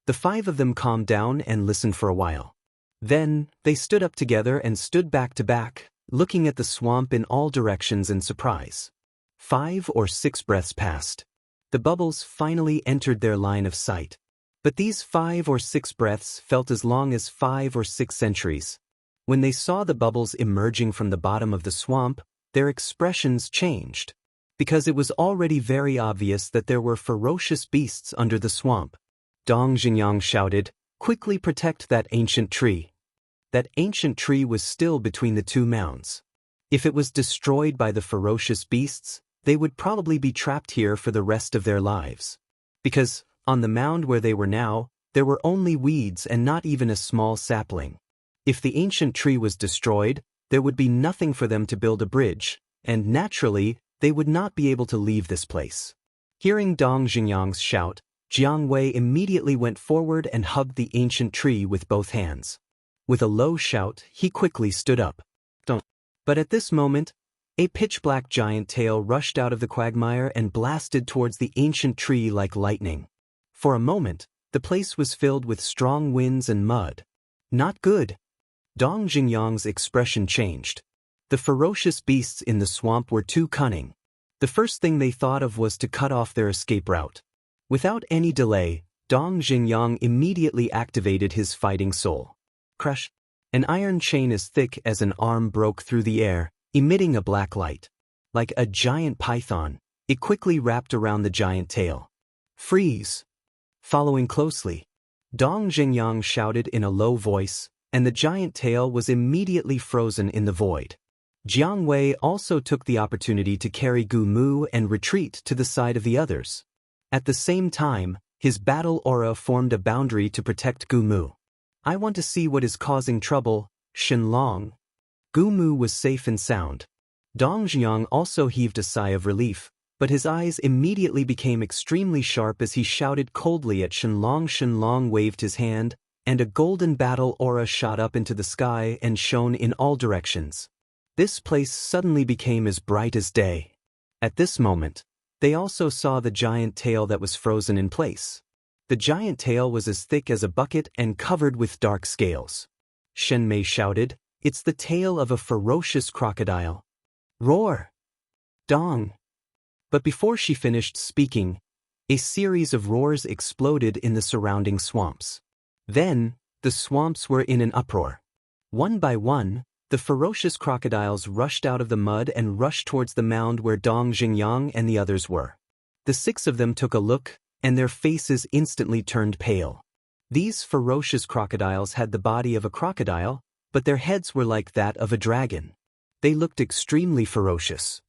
The 5 of them calmed down and listened for a while. Then, they stood up together and stood back to back, looking at the swamp in all directions in surprise. 5 or 6 breaths passed. The bubbles finally entered their line of sight. But these 5 or 6 breaths felt as long as 5 or 6 centuries. When they saw the bubbles emerging from the bottom of the swamp, their expressions changed. Because it was already very obvious that there were ferocious beasts under the swamp. Dong Xingyang shouted, "Quickly protect that ancient tree." That ancient tree was still between the 2 mounds. If it was destroyed by the ferocious beasts, they would probably be trapped here for the rest of their lives. Because, on the mound where they were now, there were only weeds and not even a small sapling. If the ancient tree was destroyed, there would be nothing for them to build a bridge, and naturally, they would not be able to leave this place. Hearing Dong Xingyang's shout, Jiang Wei immediately went forward and hugged the ancient tree with both hands. With a low shout, he quickly stood up. But at this moment, a pitch-black giant tail rushed out of the quagmire and blasted towards the ancient tree like lightning. For a moment, the place was filled with strong winds and mud. Not good. Dong Xingyang's expression changed. The ferocious beasts in the swamp were too cunning. The first thing they thought of was to cut off their escape route. Without any delay, Dong Xingyang immediately activated his fighting soul. Crush! An iron chain as thick as an arm broke through the air, emitting a black light. Like a giant python, it quickly wrapped around the giant tail. Freeze! Following closely, Dong Xingyang shouted in a low voice, and the giant tail was immediately frozen in the void. Jiang Wei also took the opportunity to carry Gu Mu and retreat to the side of the others. At the same time, his battle aura formed a boundary to protect Gu Mu. I want to see what is causing trouble, Shenlong. Gu Mu was safe and sound. Dong Xingyang also heaved a sigh of relief, but his eyes immediately became extremely sharp as he shouted coldly at Shenlong. Shenlong waved his hand, and a golden battle aura shot up into the sky and shone in all directions. This place suddenly became as bright as day. At this moment, they also saw the giant tail that was frozen in place. The giant tail was as thick as a bucket and covered with dark scales. Shen Mei shouted, "It's the tail of a ferocious crocodile." Roar! Dong! But before she finished speaking, a series of roars exploded in the surrounding swamps. Then, the swamps were in an uproar. One by one, the ferocious crocodiles rushed out of the mud and rushed towards the mound where Dong Xingyang and the others were. The 6 of them took a look, and their faces instantly turned pale. These ferocious crocodiles had the body of a crocodile, but their heads were like that of a dragon. They looked extremely ferocious.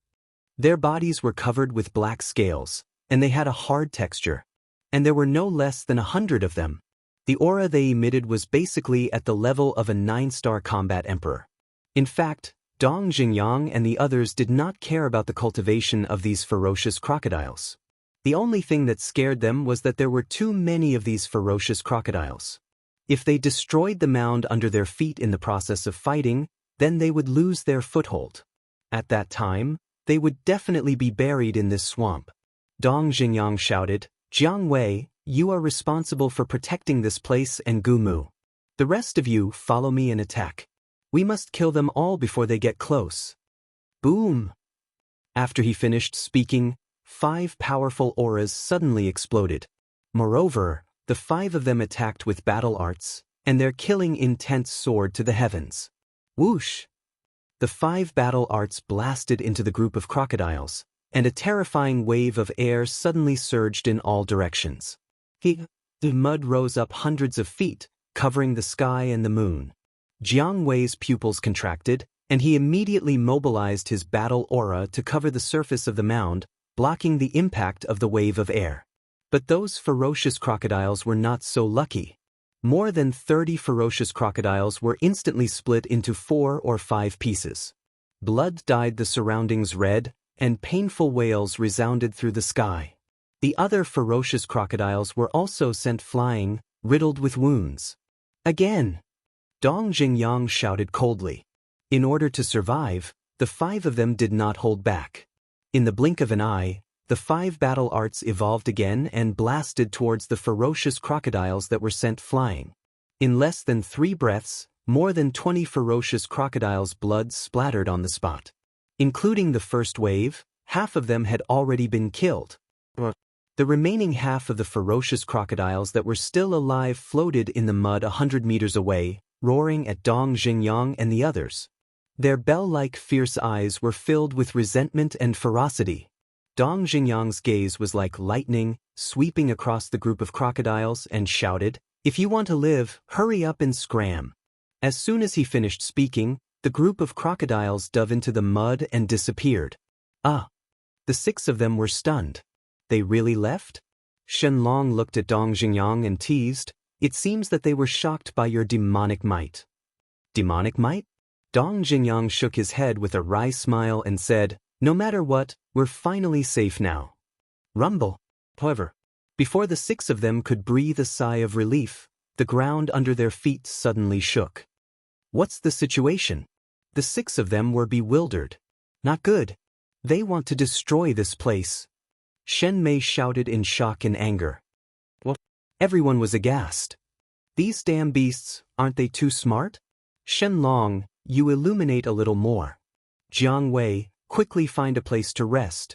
Their bodies were covered with black scales, and they had a hard texture. And there were no less than 100 of them. The aura they emitted was basically at the level of a 9-star combat emperor. In fact, Dong Jingyang and the others did not care about the cultivation of these ferocious crocodiles. The only thing that scared them was that there were too many of these ferocious crocodiles. If they destroyed the mound under their feet in the process of fighting, then they would lose their foothold. At that time, they would definitely be buried in this swamp. Dong Jingyang shouted, "Jiang Wei, you are responsible for protecting this place and Gumu. The rest of you follow me and attack. We must kill them all before they get close." Boom! After he finished speaking, 5 powerful auras suddenly exploded. Moreover, the 5 of them attacked with battle arts, and their killing intent soared to the heavens. Whoosh! The 5 battle arts blasted into the group of crocodiles, and a terrifying wave of air suddenly surged in all directions. The mud rose up hundreds of feet, covering the sky and the moon. Jiang Wei's pupils contracted, and he immediately mobilized his battle aura to cover the surface of the mound, blocking the impact of the wave of air. But those ferocious crocodiles were not so lucky. More than 30 ferocious crocodiles were instantly split into 4 or 5 pieces. Blood dyed the surroundings red, and painful wails resounded through the sky. The other ferocious crocodiles were also sent flying, riddled with wounds. Again! Dong Jingyang shouted coldly. In order to survive, the 5 of them did not hold back. In the blink of an eye, the 5 battle arts evolved again and blasted towards the ferocious crocodiles that were sent flying. In less than 3 breaths, more than 20 ferocious crocodiles' blood splattered on the spot. Including the first wave, half of them had already been killed. The remaining half of the ferocious crocodiles that were still alive floated in the mud 100 meters away, roaring at Dong Jingyang and the others. Their bell-like fierce eyes were filled with resentment and ferocity. Dong Jingyang's gaze was like lightning, sweeping across the group of crocodiles, and shouted, "If you want to live, hurry up and scram." As soon as he finished speaking, the group of crocodiles dove into the mud and disappeared. The 6 of them were stunned. They really left? Shenlong looked at Dong Jingyang and teased, "It seems that they were shocked by your demonic might." Demonic might? Dong Jingyang shook his head with a wry smile and said, "No matter what, we're finally safe now." Rumble. However, before the 6 of them could breathe a sigh of relief, the ground under their feet suddenly shook. What's the situation? The 6 of them were bewildered. Not good. They want to destroy this place. Shen Mei shouted in shock and anger. What? Everyone was aghast. These damn beasts, aren't they too smart? Shenlong, you illuminate a little more. Jiang Wei, quickly find a place to rest.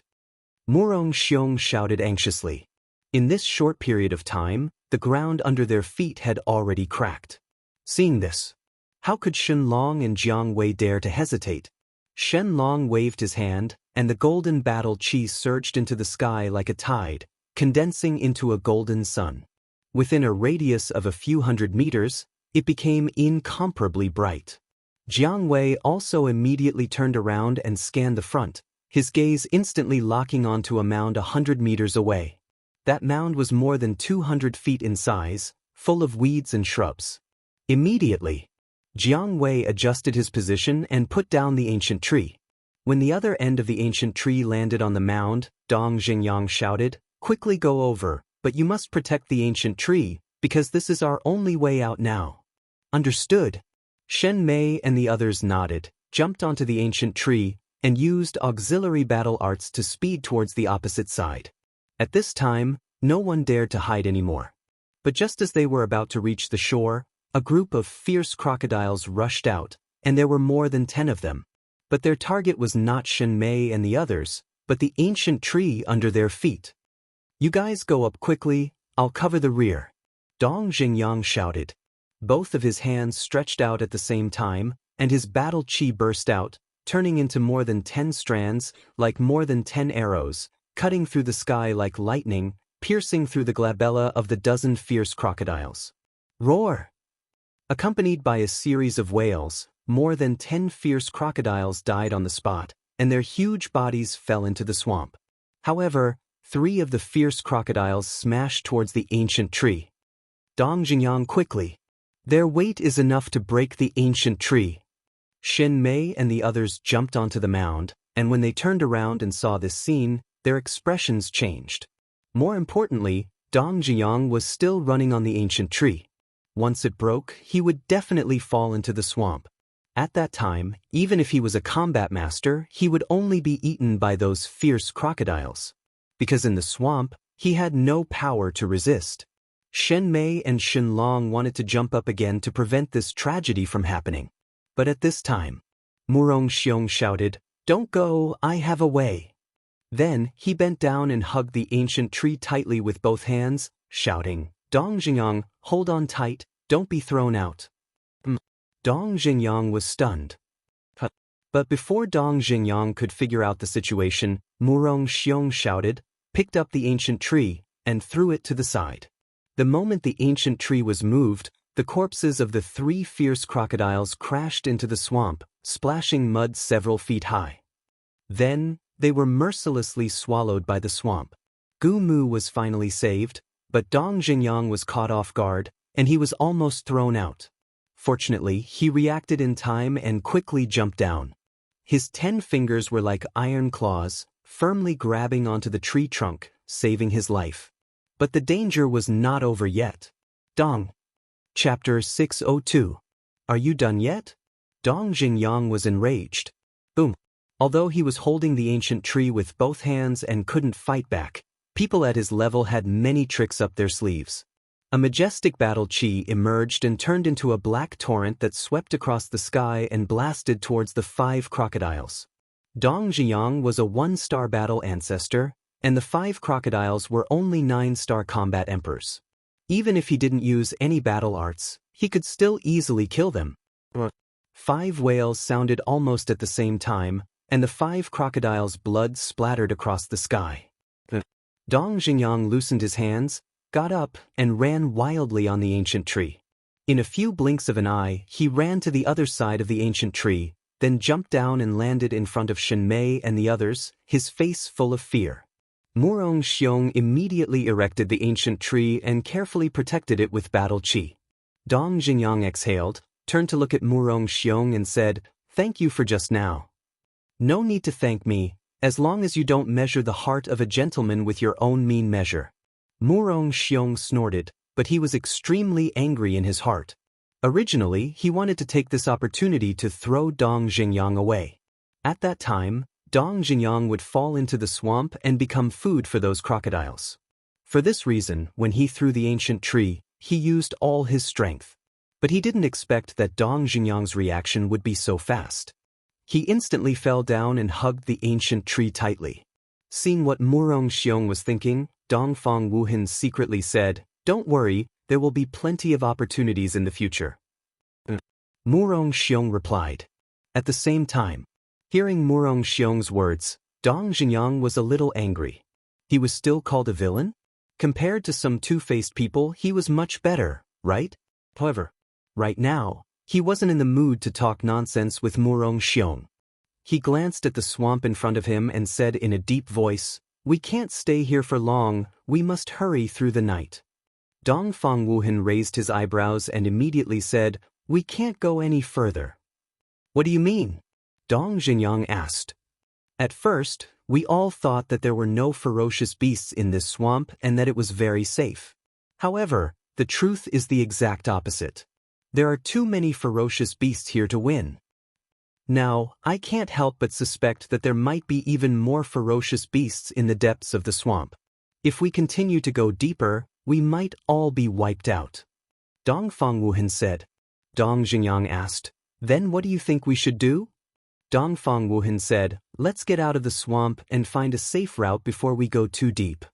Murong Xiong shouted anxiously. In this short period of time, the ground under their feet had already cracked. Seeing this, how could Shenlong and Jiang Wei dare to hesitate? Shenlong waved his hand, and the golden battle chi surged into the sky like a tide, condensing into a golden sun. Within a radius of a few hundred meters, it became incomparably bright. Jiang Wei also immediately turned around and scanned the front, his gaze instantly locking onto a mound 100 meters away. That mound was more than 200 feet in size, full of weeds and shrubs. Immediately, Jiang Wei adjusted his position and put down the ancient tree. When the other end of the ancient tree landed on the mound, Dong Jingyang shouted, "Quickly go over, but you must protect the ancient tree, because this is our only way out now." Understood. Shen Mei and the others nodded, jumped onto the ancient tree, and used auxiliary battle arts to speed towards the opposite side. At this time, no one dared to hide anymore. But just as they were about to reach the shore, a group of fierce crocodiles rushed out, and there were more than 10 of them. But their target was not Shen Mei and the others, but the ancient tree under their feet. "You guys go up quickly, I'll cover the rear," Dong Jingyang shouted. Both of his hands stretched out at the same time, and his battle chi burst out, turning into more than 10 strands, like more than 10 arrows, cutting through the sky like lightning, piercing through the glabella of the dozen fierce crocodiles. Roar! Accompanied by a series of wails, more than 10 fierce crocodiles died on the spot, and their huge bodies fell into the swamp. However, 3 of the fierce crocodiles smashed towards the ancient tree. Dong Jingyang quickly. "Their weight is enough to break the ancient tree." Shen Mei and the others jumped onto the mound, and when they turned around and saw this scene, their expressions changed. More importantly, Dong Zhiyang was still running on the ancient tree. Once it broke, he would definitely fall into the swamp. At that time, even if he was a combat master, he would only be eaten by those fierce crocodiles. Because in the swamp, he had no power to resist. Shen Mei and Shen Long wanted to jump up again to prevent this tragedy from happening. But at this time, Murong Xiong shouted, "Don't go, I have a way." Then, he bent down and hugged the ancient tree tightly with both hands, shouting, "Dong Zhiyang, hold on tight, don't be thrown out." Dong Zhiyang was stunned. But before Dong Zhiyang could figure out the situation, Murong Xiong shouted, picked up the ancient tree, and threw it to the side. The moment the ancient tree was moved, the corpses of the 3 fierce crocodiles crashed into the swamp, splashing mud several feet high. Then, they were mercilessly swallowed by the swamp. Gu Mu was finally saved, but Dong Zhiyang was caught off guard, and he was almost thrown out. Fortunately, he reacted in time and quickly jumped down. His 10 fingers were like iron claws, firmly grabbing onto the tree trunk, saving his life. But the danger was not over yet. Dong. Chapter 602. Are you done yet? Dong Zhiyang was enraged. Boom. Although he was holding the ancient tree with both hands and couldn't fight back, people at his level had many tricks up their sleeves. A majestic battle chi emerged and turned into a black torrent that swept across the sky and blasted towards the 5 crocodiles. Dong Zhiyang was a 1-star battle ancestor, and the 5 crocodiles were only 9-star combat emperors. Even if he didn't use any battle arts, he could still easily kill them. 5 whales sounded almost at the same time, and the 5 crocodiles' blood splattered across the sky. Dong Zhiyang loosened his hands, got up, and ran wildly on the ancient tree. In a few blinks of an eye, he ran to the other side of the ancient tree, then jumped down and landed in front of Shen Mei and the others, his face full of fear. Murong Xiong immediately erected the ancient tree and carefully protected it with battle chi. Dong Zhiyang exhaled, turned to look at Murong Xiong and said, "Thank you for just now." "No need to thank me, as long as you don't measure the heart of a gentleman with your own mean measure." Murong Xiong snorted, but he was extremely angry in his heart. Originally, he wanted to take this opportunity to throw Dong Zhiyang away. At that time, Dong Zhiyang would fall into the swamp and become food for those crocodiles. For this reason, when he threw the ancient tree, he used all his strength. But he didn't expect that Dong Zhiyang's reaction would be so fast. He instantly fell down and hugged the ancient tree tightly. Seeing what Murong Xiong was thinking, Dongfang Wuhan secretly said, "Don't worry, there will be plenty of opportunities in the future." Murong Xiong replied. At the same time, hearing Murong Xiong's words, Dong Zhiyang was a little angry. He was still called a villain? Compared to some two-faced people, he was much better, right? However, right now, he wasn't in the mood to talk nonsense with Murong Xiong. He glanced at the swamp in front of him and said in a deep voice, "We can't stay here for long, we must hurry through the night." Dongfang Wuhan raised his eyebrows and immediately said, "We can't go any further." "What do you mean?" Dong Zhiyang asked. "At first, we all thought that there were no ferocious beasts in this swamp and that it was very safe. However, the truth is the exact opposite. There are too many ferocious beasts here to win. Now, I can't help but suspect that there might be even more ferocious beasts in the depths of the swamp. If we continue to go deeper, we might all be wiped out." Dongfang Wuhan said. Dong Zhiyang asked, "Then what do you think we should do?" Dongfang Wuhan said, "Let's get out of the swamp and find a safe route before we go too deep."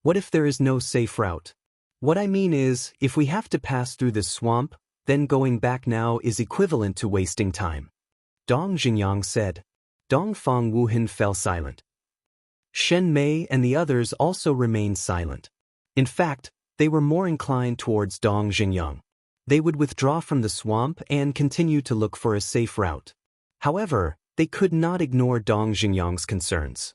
"What if there is no safe route?" "What I mean is, if we have to pass through this swamp, then going back now is equivalent to wasting time," Dong Zhiyang said. Dongfang Wuhan fell silent. Shen Mei and the others also remained silent. In fact, they were more inclined towards Dong Zhiyang. They would withdraw from the swamp and continue to look for a safe route. However, they could not ignore Dong Zhiyang's concerns.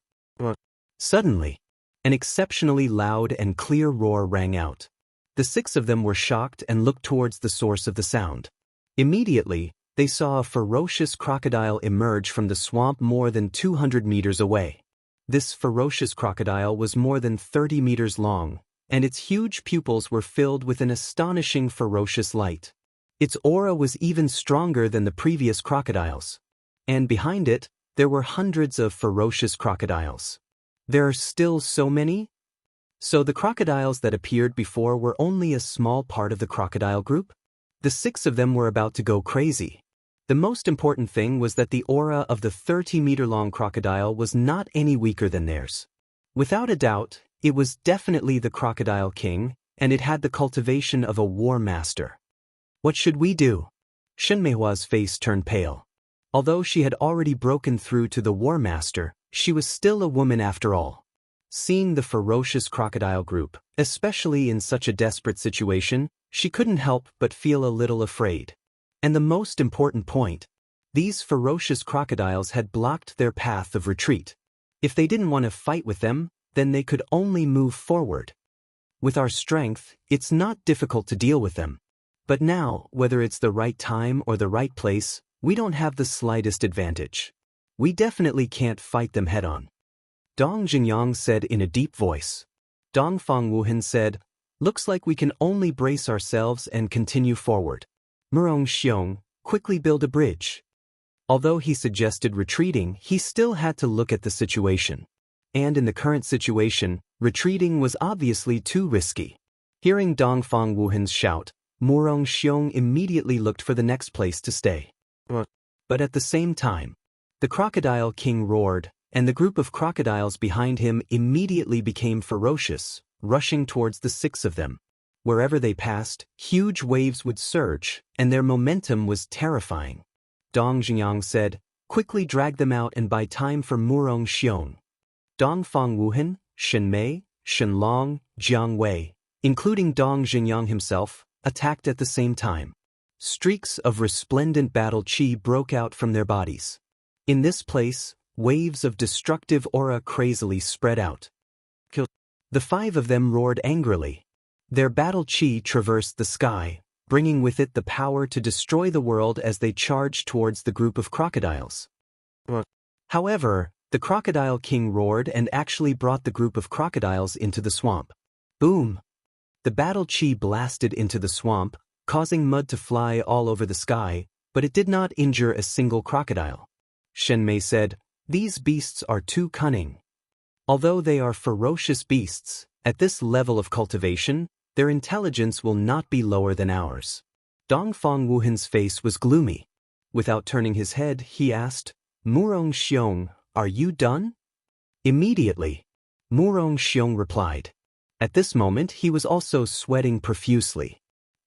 Suddenly, an exceptionally loud and clear roar rang out. The 6 of them were shocked and looked towards the source of the sound. Immediately, they saw a ferocious crocodile emerge from the swamp more than 200 meters away. This ferocious crocodile was more than 30 meters long, and its huge pupils were filled with an astonishing ferocious light. Its aura was even stronger than the previous crocodiles. And behind it, there were hundreds of ferocious crocodiles. There are still so many? So the crocodiles that appeared before were only a small part of the crocodile group? The 6 of them were about to go crazy. The most important thing was that the aura of the 30-meter-long crocodile was not any weaker than theirs. Without a doubt, it was definitely the Crocodile King, and it had the cultivation of a war master. What should we do? Shenmeihua's face turned pale. Although she had already broken through to the war master, she was still a woman after all. Seeing the ferocious crocodile group, especially in such a desperate situation, she couldn't help but feel a little afraid. And the most important point, these ferocious crocodiles had blocked their path of retreat. If they didn't want to fight with them, then they could only move forward. With our strength, it's not difficult to deal with them. But now, whether it's the right time or the right place, we don't have the slightest advantage. We definitely can't fight them head-on. Dong Jingyang said in a deep voice. Dongfang Wuhan said, "Looks like we can only brace ourselves and continue forward." Murong Xiong, quickly build a bridge. Although he suggested retreating, he still had to look at the situation. And in the current situation, retreating was obviously too risky. Hearing Dongfang Wuhan's shout, Murong Xiong immediately looked for the next place to stay. But at the same time, the Crocodile King roared, and the group of crocodiles behind him immediately became ferocious, rushing towards the 6 of them. Wherever they passed, huge waves would surge, and their momentum was terrifying. Dong Jingyang said, "Quickly drag them out and buy time for Murong Xiong." Dongfang Wuhan, Shenmei, Shenlong, Jiang Wei, including Dong Jingyang himself, attacked at the same time. Streaks of resplendent battle chi broke out from their bodies. In this place, waves of destructive aura crazily spread out. The 5 of them roared angrily. Their battle chi traversed the sky, bringing with it the power to destroy the world as they charged towards the group of crocodiles. However, the Crocodile King roared and actually brought the group of crocodiles into the swamp. Boom! The battle chi blasted into the swamp, causing mud to fly all over the sky, but it did not injure a single crocodile. Shenmei said, "These beasts are too cunning." Although they are ferocious beasts, at this level of cultivation, their intelligence will not be lower than ours. Dongfang Wuhan's face was gloomy. Without turning his head, he asked, "Murong Xiong, are you done?" Immediately, Murong Xiong replied. At this moment he was also sweating profusely.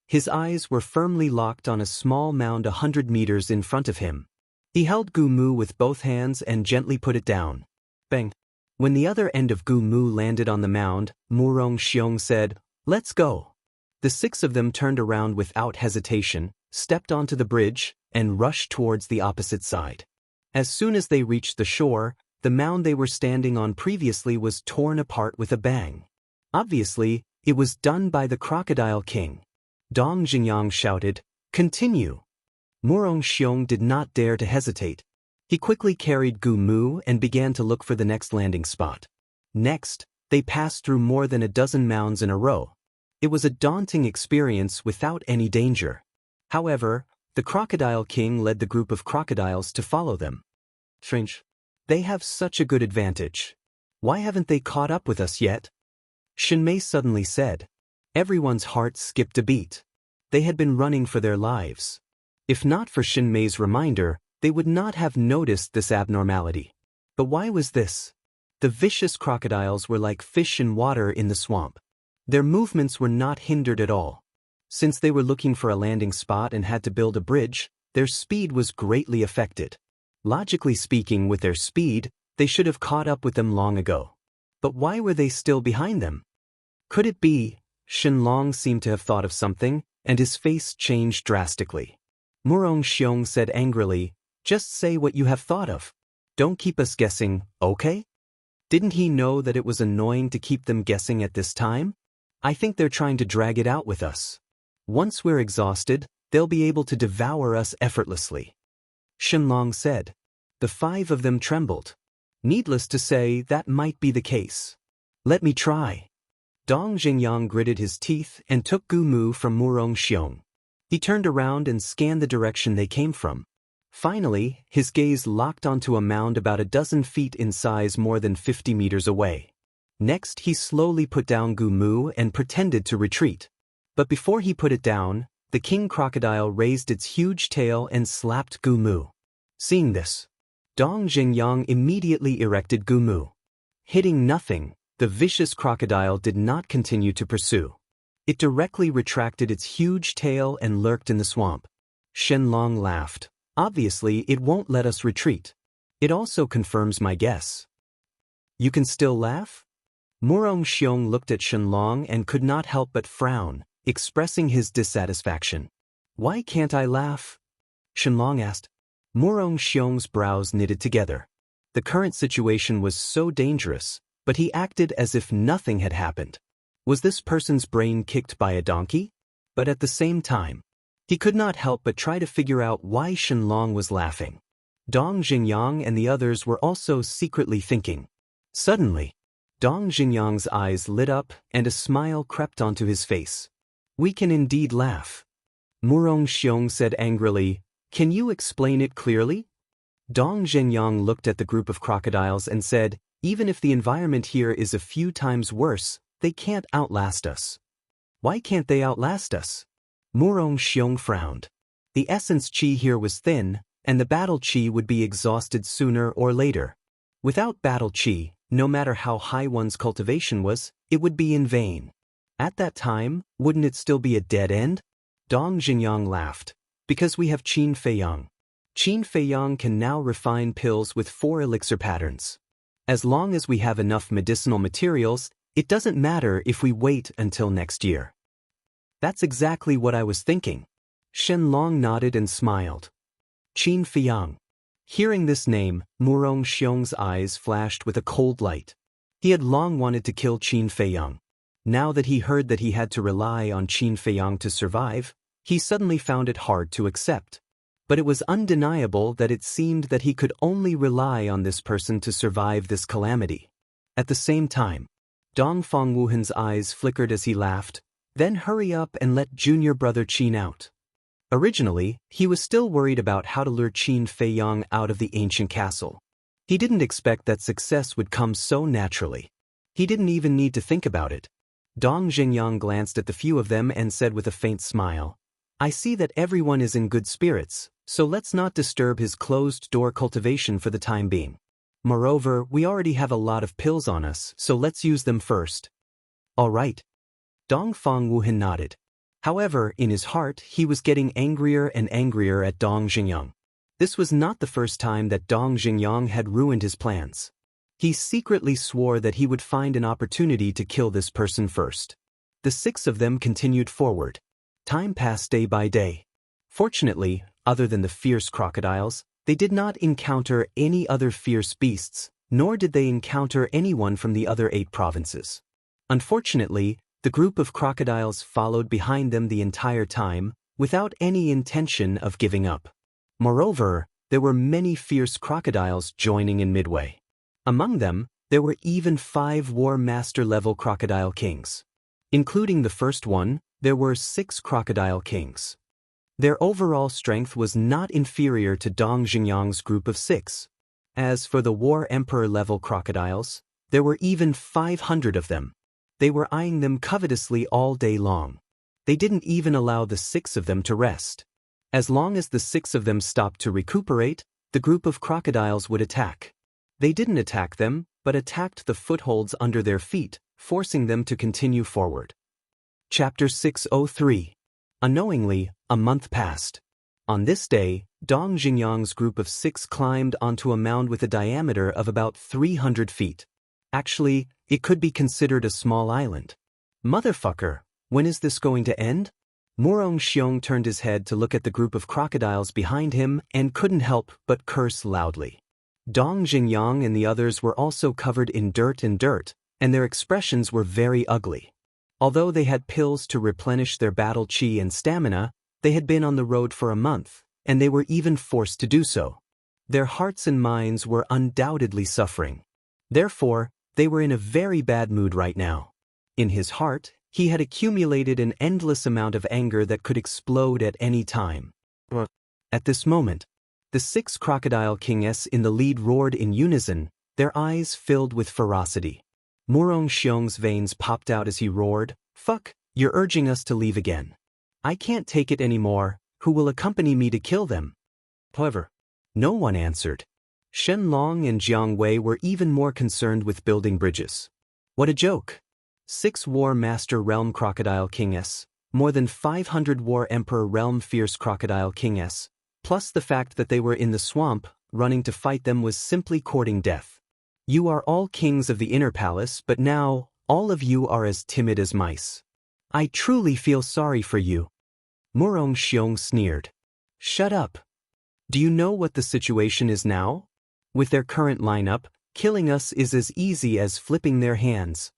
His eyes were firmly locked on a small mound 100 meters in front of him. He held Gu Mu with both hands and gently put it down. Bang! When the other end of Gu Mu landed on the mound, Murong Xiong said, "Let's go." The 6 of them turned around without hesitation, stepped onto the bridge, and rushed towards the opposite side. As soon as they reached the shore, the mound they were standing on previously was torn apart with a bang. Obviously, it was done by the Crocodile King. Dong Jingyang shouted, "Continue!" Murong Xiong did not dare to hesitate. He quickly carried Gu Mu and began to look for the next landing spot. Next, they passed through more than a dozen mounds in a row. It was a daunting experience without any danger. However, the Crocodile King led the group of crocodiles to follow them. Strange. They have such a good advantage. Why haven't they caught up with us yet? Shenmei suddenly said. Everyone's heart skipped a beat. They had been running for their lives. If not for Shenmei's reminder, they would not have noticed this abnormality. But why was this? The vicious crocodiles were like fish in water in the swamp. Their movements were not hindered at all. Since they were looking for a landing spot and had to build a bridge, their speed was greatly affected. Logically speaking, with their speed, they should have caught up with them long ago. But why were they still behind them? Could it be? Shenlong seemed to have thought of something, and his face changed drastically. Murong Xiong said angrily, "Just say what you have thought of. Don't keep us guessing, okay?" Didn't he know that it was annoying to keep them guessing at this time? I think they're trying to drag it out with us. Once we're exhausted, they'll be able to devour us effortlessly. Shenlong said. The 5 of them trembled. Needless to say, that might be the case. Let me try. Dong Jingyang gritted his teeth and took Gu Mu from Murong Xiong. He turned around and scanned the direction they came from. Finally, his gaze locked onto a mound about a dozen feet in size more than 50 meters away. Next, he slowly put down Gu Mu and pretended to retreat. But before he put it down, the king crocodile raised its huge tail and slapped Gu Mu. Seeing this, Dong Jingyang immediately erected Gu Mu. Hitting nothing, the vicious crocodile did not continue to pursue. It directly retracted its huge tail and lurked in the swamp. Shenlong laughed. Obviously, it won't let us retreat. It also confirms my guess. You can still laugh? Murong Xiong looked at Shenlong and could not help but frown, expressing his dissatisfaction. Why can't I laugh? Shenlong asked. Murong Xiong's brows knitted together. The current situation was so dangerous, but he acted as if nothing had happened. Was this person's brain kicked by a donkey? But at the same time, he could not help but try to figure out why Shenlong was laughing. Dong Jingyang and the others were also secretly thinking. Suddenly, Dong Jingyang's eyes lit up and a smile crept onto his face. We can indeed laugh. Murong Xiong said angrily, Can you explain it clearly? Dong Jingyang looked at the group of crocodiles and said, Even if the environment here is a few times worse, they can't outlast us. Why can't they outlast us? Murong Xiong frowned. The essence chi here was thin, and the battle chi would be exhausted sooner or later. Without battle chi, no matter how high one's cultivation was, it would be in vain. At that time, wouldn't it still be a dead end? Dong Jingyang laughed. Because we have Qin Feiyang. Qin Feiyang can now refine pills with 4 elixir patterns. As long as we have enough medicinal materials, it doesn't matter if we wait until next year. That's exactly what I was thinking. Shenlong nodded and smiled. Qin Feiyang. Hearing this name, Murong Xiong's eyes flashed with a cold light. He had long wanted to kill Qin Feiyang. Now that he heard that he had to rely on Qin Feiyang to survive, he suddenly found it hard to accept. But it was undeniable that it seemed that he could only rely on this person to survive this calamity. At the same time, Dongfang Wuhan's eyes flickered as he laughed, Then hurry up and let junior brother Qin out. Originally, he was still worried about how to lure Qin Feiyang out of the ancient castle. He didn't expect that success would come so naturally. He didn't even need to think about it. Dong Jingyang glanced at the few of them and said with a faint smile, I see that everyone is in good spirits, so let's not disturb his closed-door cultivation for the time being. Moreover, we already have a lot of pills on us, so let's use them first. All right. Dongfang Wuhan nodded. However, in his heart, he was getting angrier and angrier at Dong Jingyang. This was not the first time that Dong Jingyang had ruined his plans. He secretly swore that he would find an opportunity to kill this person first. The 6 of them continued forward. Time passed day by day. Fortunately, other than the fierce crocodiles, they did not encounter any other fierce beasts, nor did they encounter anyone from the other 8 provinces. Unfortunately, the group of crocodiles followed behind them the entire time, without any intention of giving up. Moreover, there were many fierce crocodiles joining in midway. Among them, there were even 5 War Master-level crocodile kings. Including the first one, there were 6 crocodile kings. Their overall strength was not inferior to Dong Jingyang's group of 6. As for the War Emperor-level crocodiles, there were even 500 of them. They were eyeing them covetously all day long. They didn't even allow the 6 of them to rest. As long as the 6 of them stopped to recuperate, the group of crocodiles would attack. They didn't attack them, but attacked the footholds under their feet, forcing them to continue forward. Chapter 603. Unknowingly, a month passed. On this day, Dong Jingyang's group of 6 climbed onto a mound with a diameter of about 300 feet. Actually, it could be considered a small island. Motherfucker, when is this going to end? Murong Xiong turned his head to look at the group of crocodiles behind him and couldn't help but curse loudly. Dong Jingyang and the others were also covered in dirt, and their expressions were very ugly. Although they had pills to replenish their battle chi and stamina, They had been on the road for a month, and they were even forced to do so. Their hearts and minds were undoubtedly suffering. Therefore, they were in a very bad mood right now. In his heart, he had accumulated an endless amount of anger that could explode at any time. At this moment, the 6 crocodile kings in the lead roared in unison, their eyes filled with ferocity. Murong Xiong's veins popped out as he roared, "Fuck, you're urging us to leave again. I can't take it anymore. Who will accompany me to kill them?" However, no one answered. Shen Long and Jiang Wei were even more concerned with building bridges. What a joke! 6 War Master Realm Crocodile Kings, more than 500 War Emperor Realm Fierce Crocodile Kings, plus the fact that they were in the swamp, running to fight them was simply courting death. You are all kings of the inner palace, but now, all of you are as timid as mice. I truly feel sorry for you. Murong Xiong sneered. Shut up. Do you know what the situation is now? With their current lineup, killing us is as easy as flipping their hands.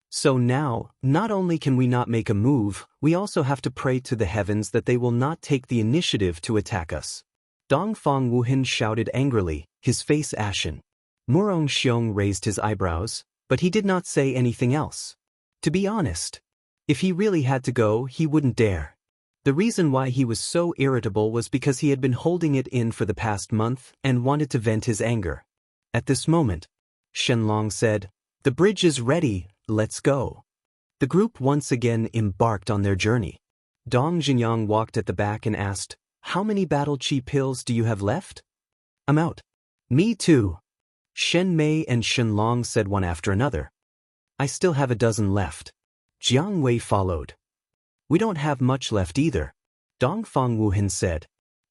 So now, not only can we not make a move, we also have to pray to the heavens that they will not take the initiative to attack us. Dongfang Wuhan shouted angrily, his face ashen. Murong Xiong raised his eyebrows, but he did not say anything else. To be honest, if he really had to go, he wouldn't dare. The reason why he was so irritable was because he had been holding it in for the past month and wanted to vent his anger. At this moment, Shenlong said, "The bridge is ready, let's go." The group once again embarked on their journey. Dong Jinyang walked at the back and asked, "How many battle chi pills do you have left?" "I'm out." "Me too." Shen Mei and Shenlong said one after another. "I still have a dozen left." Jiang Wei followed. "We don't have much left either," Dongfang Wuhan said.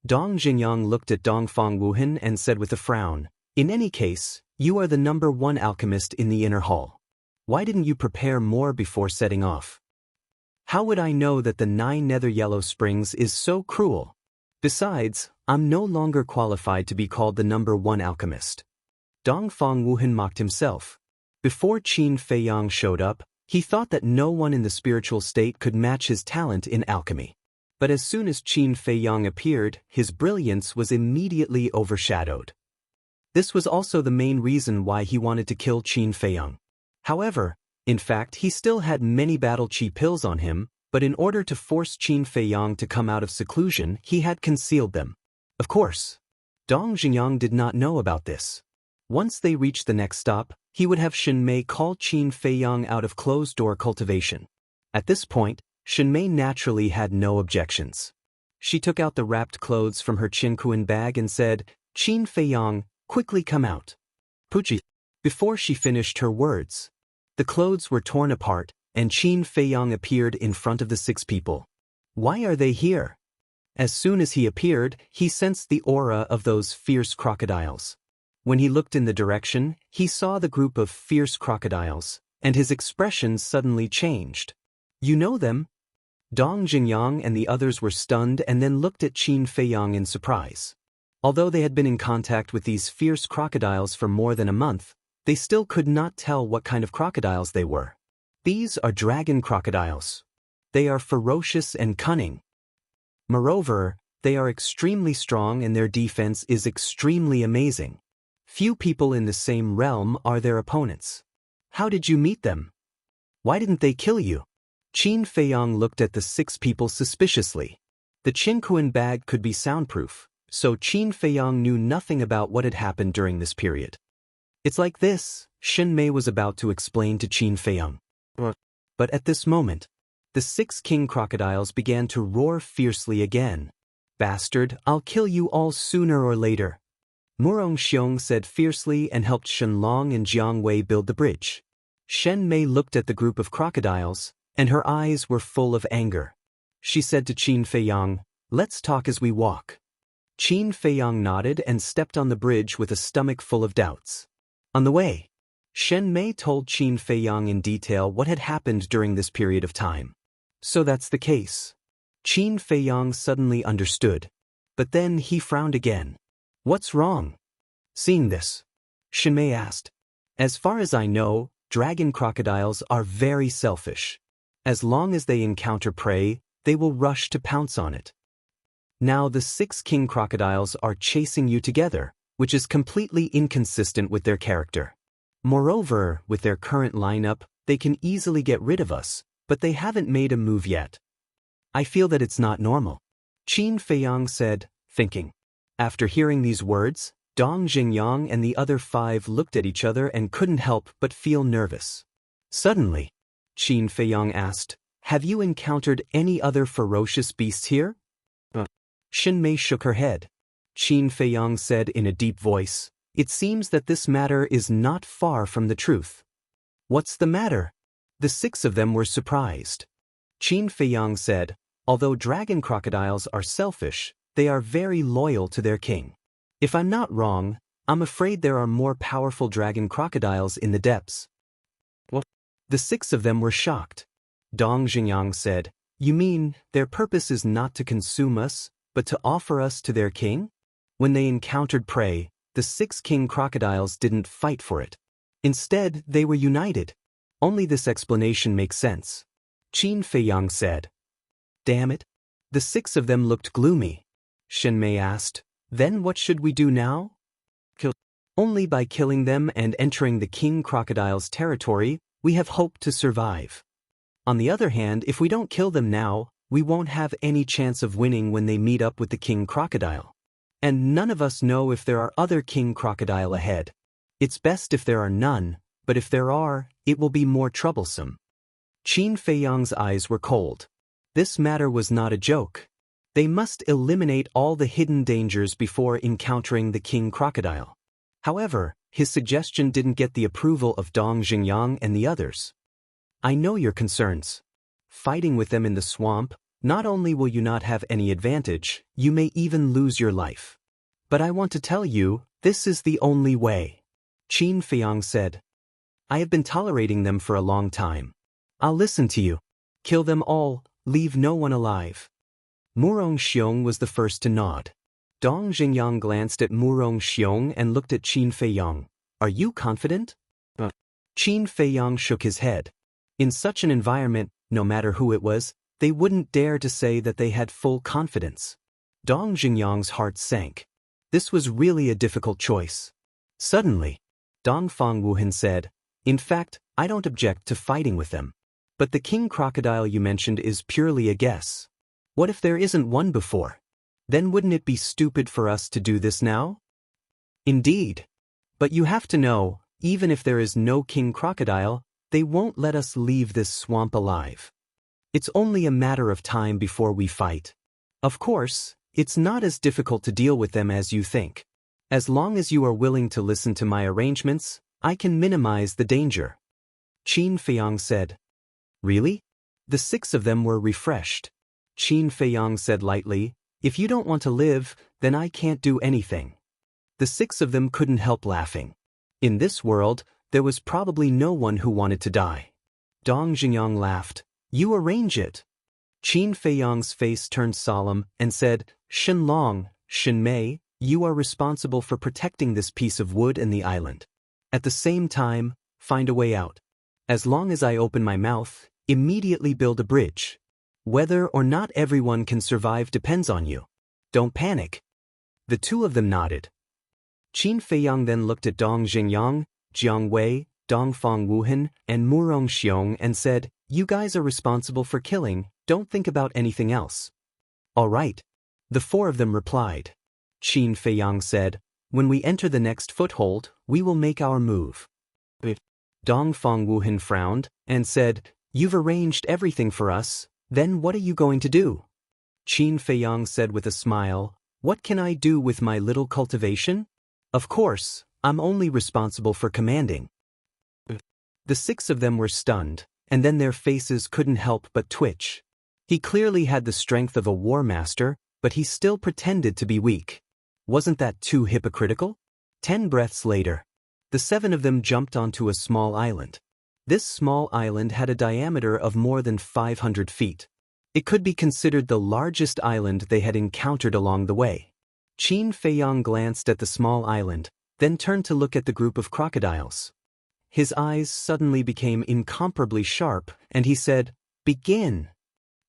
Dong Jinyang looked at Dongfang Wuhan and said with a frown, "In any case, you are the #1 alchemist in the inner hall. Why didn't you prepare more before setting off?" "How would I know that the 9 Nether Yellow Springs is so cruel? Besides, I'm no longer qualified to be called the #1 alchemist." Dongfang Wuhan mocked himself. Before Qin Feiyang showed up, he thought that no one in the spiritual state could match his talent in alchemy. But as soon as Qin Feiyang appeared, his brilliance was immediately overshadowed. This was also the main reason why he wanted to kill Qin Feiyang. However, in fact, he still had many battle chi pills on him, but in order to force Qin Feiyang to come out of seclusion, he had concealed them. Of course, Dong Jinyang did not know about this. Once they reached the next stop, he would have Shen Mei call Qin Feiyang out of closed-door cultivation. At this point, Shen Mei naturally had no objections. She took out the wrapped clothes from her Qinkuan bag and said, "Qin Feiyang, quickly come out." Puchi. Before she finished her words, the clothes were torn apart, and Qin Feiyang appeared in front of the 6 people. Why are they here? As soon as he appeared, he sensed the aura of those fierce crocodiles. When he looked in the direction, he saw the group of fierce crocodiles, and his expression suddenly changed. "You know them?" Dong Jinyang and the others were stunned and then looked at Qin Feiyang in surprise. Although they had been in contact with these fierce crocodiles for more than a month, they still could not tell what kind of crocodiles they were. These are dragon crocodiles. They are ferocious and cunning. Moreover, they are extremely strong and their defense is extremely amazing. Few people in the same realm are their opponents. How did you meet them? Why didn't they kill you? Qin Feiyang looked at the 6 people suspiciously. The Qinkuan bag could be soundproof, so Qin Feiyang knew nothing about what had happened during this period. "It's like this," Shen Mei was about to explain to Qin Feiyang. But at this moment, the 6 king crocodiles began to roar fiercely again. "Bastard, I'll kill you all sooner or later." Murong Xiong said fiercely and helped Shenlong and Jiang Wei build the bridge. Shen Mei looked at the group of crocodiles, and her eyes were full of anger. She said to Qin Feiyang, "Let's talk as we walk." Qin Feiyang nodded and stepped on the bridge with a stomach full of doubts. On the way, Shen Mei told Qin Feiyang in detail what had happened during this period of time. "So that's the case." Qin Feiyang suddenly understood, but then he frowned again. "What's wrong?" Seeing this, Shen Mei asked. "As far as I know, dragon crocodiles are very selfish. As long as they encounter prey, they will rush to pounce on it. Now the 6 king crocodiles are chasing you together, which is completely inconsistent with their character. Moreover, with their current lineup, they can easily get rid of us, but they haven't made a move yet. I feel that it's not normal. Qin Feiyang said, thinking. After hearing these words, Dong Jingyang and the other 5 looked at each other and couldn't help but feel nervous. Suddenly, Qin Feiyang asked, "Have you encountered any other ferocious beasts here?" Shen Mei shook her head. Qin Feiyang said in a deep voice, "It seems that this matter is not far from the truth." "What's the matter?" The 6 of them were surprised. Qin Feiyang said, "Although dragon crocodiles are selfish, they are very loyal to their king. If I'm not wrong, I'm afraid there are more powerful dragon crocodiles in the depths." What? The 6 of them were shocked. Dong Jingyang said, "You mean their purpose is not to consume us, but to offer us to their king?" When they encountered prey, the 6 king crocodiles didn't fight for it. Instead, they were united. Only this explanation makes sense. Qin Feiyang said. "Damn it." The 6 of them looked gloomy. Shen Mei asked, "Then what should we do now?" "Kill." "Only by killing them and entering the king crocodile's territory, we have hope to survive. On the other hand, if we don't kill them now, we won't have any chance of winning when they meet up with the king crocodile. And none of us know if there are other king crocodile ahead. It's best if there are none, but if there are, it will be more troublesome." Qin Feiyang's eyes were cold. This matter was not a joke. They must eliminate all the hidden dangers before encountering the king crocodile. However, his suggestion didn't get the approval of Dong Jingyang and the others. "I know your concerns. Fighting with them in the swamp, not only will you not have any advantage, you may even lose your life. But I want to tell you, this is the only way." Qin Feiyang said. "I have been tolerating them for a long time. I'll listen to you. Kill them all, leave no one alive." Murong Xiong was the first to nod. Dong Jingyang glanced at Murong Xiong and looked at Qin Feiyang. "Are you confident?" Qin Feiyang shook his head. In such an environment, no matter who it was, they wouldn't dare to say that they had full confidence. Dong Jingyang's heart sank. This was really a difficult choice. Suddenly, Dongfang Wuhan said, "In fact, I don't object to fighting with them. But the king crocodile you mentioned is purely a guess. What if there isn't one before? Then wouldn't it be stupid for us to do this now?" "Indeed. But you have to know, even if there is no king crocodile, they won't let us leave this swamp alive. It's only a matter of time before we fight. Of course, it's not as difficult to deal with them as you think. As long as you are willing to listen to my arrangements, I can minimize the danger." Qin Feiyang said. "Really?" The 6 of them were refreshed. Qin Feiyang said lightly, "If you don't want to live, then I can't do anything." The 6 of them couldn't help laughing. In this world, there was probably no one who wanted to die. Dong Jingyang laughed. "You arrange it." Qin Feiyang's face turned solemn and said, "Shenlong, Shen Mei, you are responsible for protecting this piece of wood and the island. At the same time, find a way out. As long as I open my mouth, immediately build a bridge. Whether or not everyone can survive depends on you. Don't panic." The 2 of them nodded. Qin Feiyang then looked at Dong Jingyang, Jiang Wei, Dongfang Wuhan, and Murong Xiong and said, "You guys are responsible for killing, don't think about anything else." "All right." The 4 of them replied. Qin Feiyang said, "When we enter the next foothold, we will make our move." Dongfang Wuhan frowned and said, "You've arranged everything for us, then what are you going to do?" Qin Feiyang said with a smile, "What can I do with my little cultivation? Of course, I'm only responsible for commanding." The 6 of them were stunned, and then their faces couldn't help but twitch. He clearly had the strength of a war master, but he still pretended to be weak. Wasn't that too hypocritical? 10 breaths later, the 7 of them jumped onto a small island. This small island had a diameter of more than 500 feet. It could be considered the largest island they had encountered along the way. Qin Feiyang glanced at the small island, then turned to look at the group of crocodiles. His eyes suddenly became incomparably sharp, and he said, "Begin."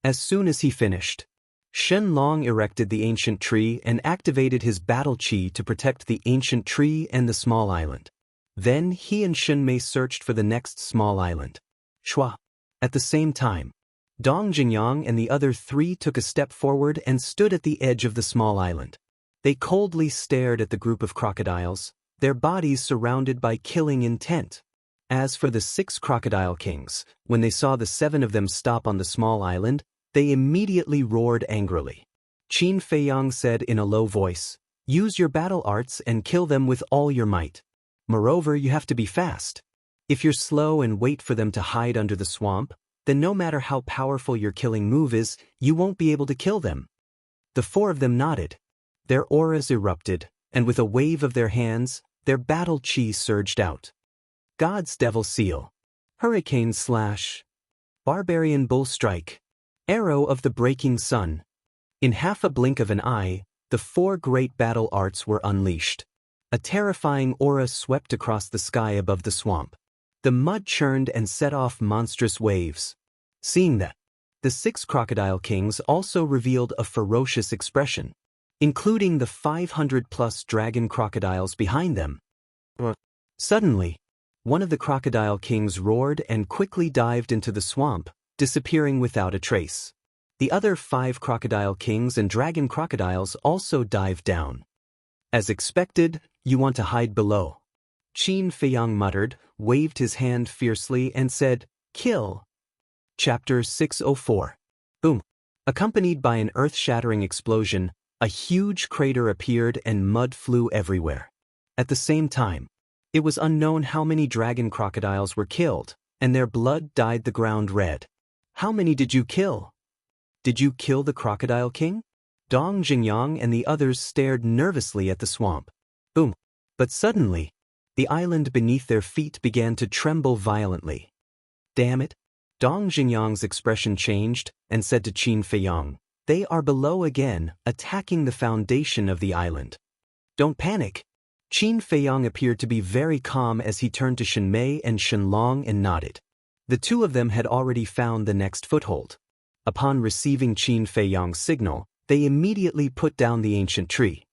As soon as he finished, Shen Long erected the ancient tree and activated his battle chi to protect the ancient tree and the small island. Then he and Shen Mei searched for the next small island. Shua. At the same time, Dong Jingyang and the other three took a step forward and stood at the edge of the small island. They coldly stared at the group of crocodiles, their bodies surrounded by killing intent. As for the 6 crocodile kings, when they saw the 7 of them stop on the small island, they immediately roared angrily. Qin Feiyang said in a low voice, "Use your battle arts and kill them with all your might. Moreover, you have to be fast. If you're slow and wait for them to hide under the swamp, then no matter how powerful your killing move is, you won't be able to kill them." The 4 of them nodded. Their auras erupted, and with a wave of their hands, their battle chi surged out. God's Devil Seal, Hurricane Slash, Barbarian Bull Strike, Arrow of the Breaking Sun. In half a blink of an eye, the 4 great battle arts were unleashed. A terrifying aura swept across the sky above the swamp. The mud churned and set off monstrous waves. Seeing that, the 6 crocodile kings also revealed a ferocious expression, including the 500-plus dragon crocodiles behind them. Suddenly, one of the crocodile kings roared and quickly dived into the swamp, disappearing without a trace. The other 5 crocodile kings and dragon crocodiles also dived down. As expected, you want to hide below. Qin Feiyang muttered, waved his hand fiercely and said, "Kill." Chapter 604. Boom. Accompanied by an earth-shattering explosion, a huge crater appeared and mud flew everywhere. At the same time, it was unknown how many dragon crocodiles were killed, and their blood dyed the ground red. "How many did you kill? Did you kill the crocodile king?" Dong Jingyang and the others stared nervously at the swamp. Boom. But suddenly, the island beneath their feet began to tremble violently. "Damn it." Dong Jingyang's expression changed and said to Qin Feiyang, "They are below again, attacking the foundation of the island." "Don't panic." Qin Feiyang appeared to be very calm as he turned to Shen Mei and Shen Long and nodded. The 2 of them had already found the next foothold. Upon receiving Qin Feiyang's signal, they immediately put down the ancient tree.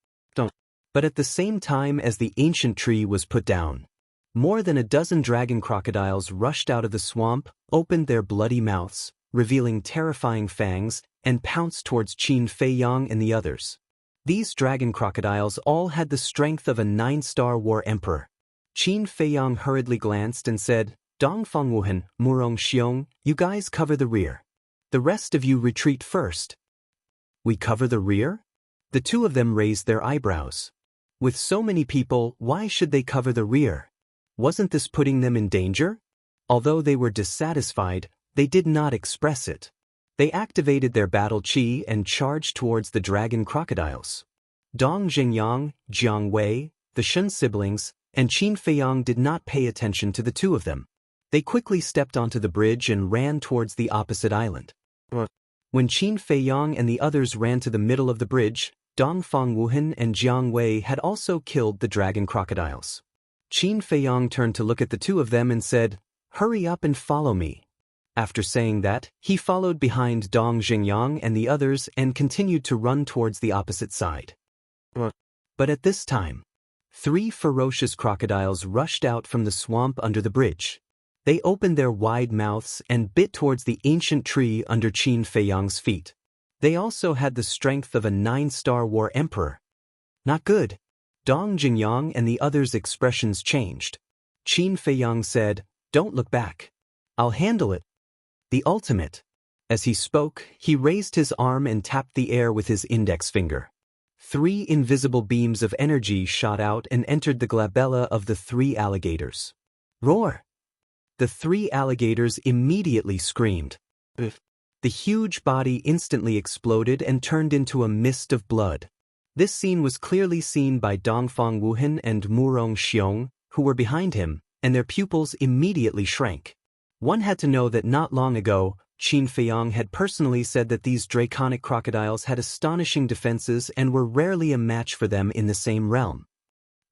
But at the same time as the ancient tree was put down, more than a dozen dragon crocodiles rushed out of the swamp, opened their bloody mouths, revealing terrifying fangs, and pounced towards Qin Feiyang and the others. These dragon crocodiles all had the strength of a 9-star war emperor. Qin Feiyang hurriedly glanced and said, "Dongfang Wuhan, Murong Xiong, you guys cover the rear. The rest of you retreat first." "We cover the rear?" The 2 of them raised their eyebrows. With so many people, why should they cover the rear? Wasn't this putting them in danger? Although they were dissatisfied, they did not express it. They activated their battle chi and charged towards the dragon crocodiles. Dong Jingyang, Jiang Wei, the Shen siblings, and Qin Feiyang did not pay attention to the 2 of them. They quickly stepped onto the bridge and ran towards the opposite island. When Qin Feiyang and the others ran to the middle of the bridge, Dongfang Wuhan and Jiang Wei had also killed the dragon crocodiles. Qin Feiyang turned to look at the 2 of them and said, "Hurry up and follow me." After saying that, he followed behind Dong Jingyang and the others and continued to run towards the opposite side. But at this time, 3 ferocious crocodiles rushed out from the swamp under the bridge. They opened their wide mouths and bit towards the ancient tree under Qin Feiyang's feet. They also had the strength of a 9-star war emperor. Not good. Dong Jingyang and the others' expressions changed. Qin Feiyang said, "Don't look back. I'll handle it. The ultimate." As he spoke, he raised his arm and tapped the air with his index finger. 3 invisible beams of energy shot out and entered the glabella of the 3 alligators. Roar! The 3 alligators immediately screamed. The huge body instantly exploded and turned into a mist of blood. This scene was clearly seen by Dongfang Wuhan and Murong Xiong, who were behind him, and their pupils immediately shrank. One had to know that not long ago, Qin Feiyang had personally said that these draconic crocodiles had astonishing defenses and were rarely a match for them in the same realm.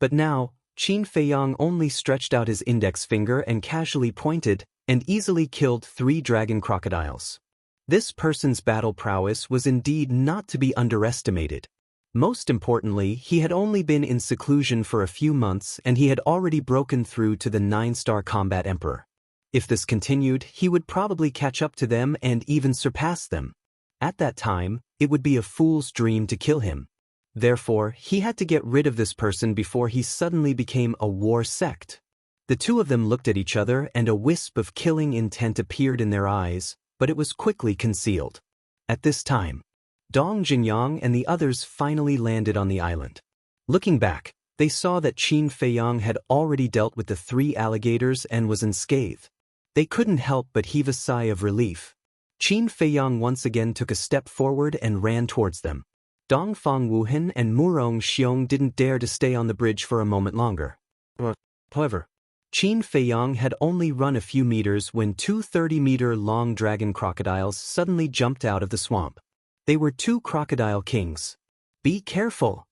But now, Qin Feiyang only stretched out his index finger and casually pointed, and easily killed 3 dragon crocodiles. This person's battle prowess was indeed not to be underestimated. Most importantly, he had only been in seclusion for a few months and he had already broken through to the 9-star combat emperor. If this continued, he would probably catch up to them and even surpass them. At that time, it would be a fool's dream to kill him. Therefore, he had to get rid of this person before he suddenly became a war sect. The two of them looked at each other and a wisp of killing intent appeared in their eyes, but it was quickly concealed. At this time, Dong Jingyang and the others finally landed on the island. Looking back, they saw that Qin Feiyang had already dealt with the 3 alligators and was unscathed. They couldn't help but heave a sigh of relief. Qin Feiyang once again took a step forward and ran towards them. Dongfang Wuhan and Murong Xiong didn't dare to stay on the bridge for a moment longer. However, Qin Feiyang had only run a few meters when 2 30-meter-long dragon crocodiles suddenly jumped out of the swamp. They were 2 crocodile kings. "Be careful,"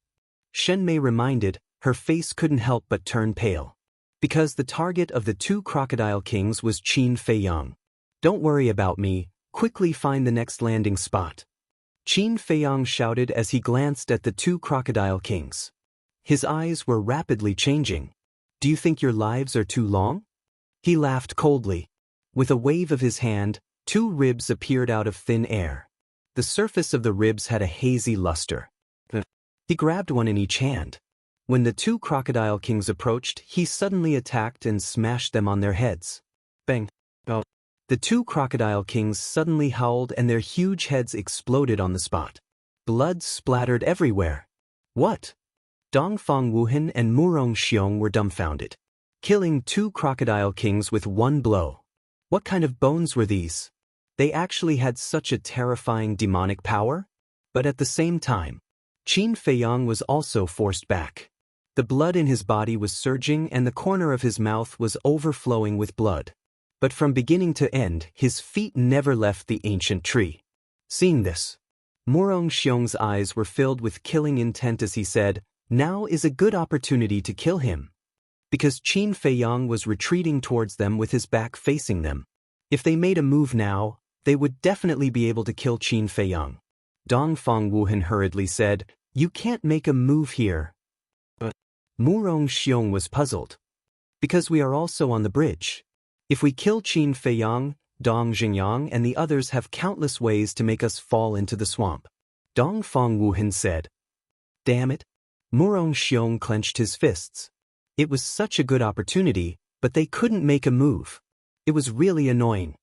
Shen Mei reminded, her face couldn't help but turn pale. Because the target of the 2 crocodile kings was Qin Feiyang. "Don't worry about me, quickly find the next landing spot," Qin Feiyang shouted as he glanced at the 2 crocodile kings. His eyes were rapidly changing. "Do you think your lives are too long?" He laughed coldly. With a wave of his hand, 2 ribs appeared out of thin air. The surface of the ribs had a hazy luster. He grabbed one in each hand. When the 2 crocodile kings approached, he suddenly attacked and smashed them on their heads. Bang! The 2 crocodile kings suddenly howled and their huge heads exploded on the spot. Blood splattered everywhere. "What?" Dongfang Wuhan and Murong Xiong were dumbfounded. Killing 2 crocodile kings with one blow. What kind of bones were these? They actually had such a terrifying demonic power? But at the same time, Qin Feiyang was also forced back. The blood in his body was surging and the corner of his mouth was overflowing with blood. But from beginning to end, his feet never left the ancient tree. Seeing this, Murong Xiong's eyes were filled with killing intent as he said, "Now is a good opportunity to kill him." Because Qin Feiyang was retreating towards them with his back facing them. If they made a move now, they would definitely be able to kill Qin Feiyang. Dongfang Wuhan hurriedly said, "You can't make a move here." But Murong Xiong was puzzled. "Because we are also on the bridge. If we kill Qin Feiyang, Dong Jingyang and the others have countless ways to make us fall into the swamp." Dongfang Wuhan said. "Damn it." Murong Xiong clenched his fists. It was such a good opportunity, but they couldn't make a move. It was really annoying.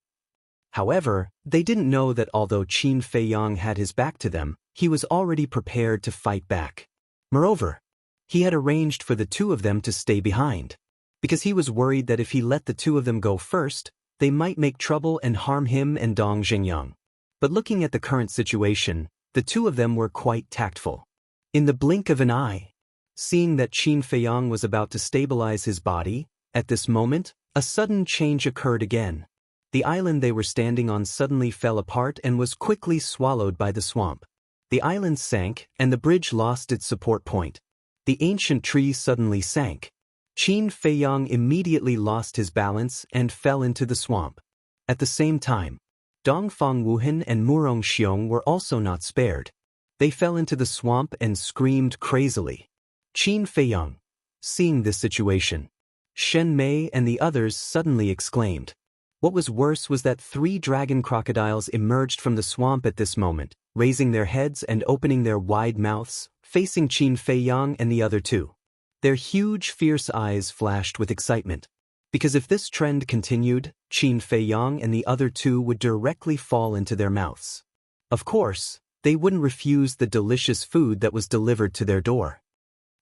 However, they didn't know that although Qin Feiyang had his back to them, he was already prepared to fight back. Moreover, he had arranged for the 2 of them to stay behind. Because he was worried that if he let the 2 of them go first, they might make trouble and harm him and Dong Jingyang. But looking at the current situation, the 2 of them were quite tactful. In the blink of an eye, seeing that Qin Feiyang was about to stabilize his body, at this moment, a sudden change occurred again. The island they were standing on suddenly fell apart and was quickly swallowed by the swamp. The island sank and the bridge lost its support point. The ancient tree suddenly sank. Qin Feiyang immediately lost his balance and fell into the swamp. At the same time, Dongfang Wuhan and Murong Xiong were also not spared. They fell into the swamp and screamed crazily. Qin Feiyang, seeing this situation, Shen Mei and the others suddenly exclaimed. What was worse was that 3 dragon crocodiles emerged from the swamp at this moment, raising their heads and opening their wide mouths, facing Qin Feiyang and the other 2. Their huge, fierce eyes flashed with excitement. Because if this trend continued, Qin Feiyang and the other 2 would directly fall into their mouths. Of course, they wouldn't refuse the delicious food that was delivered to their door.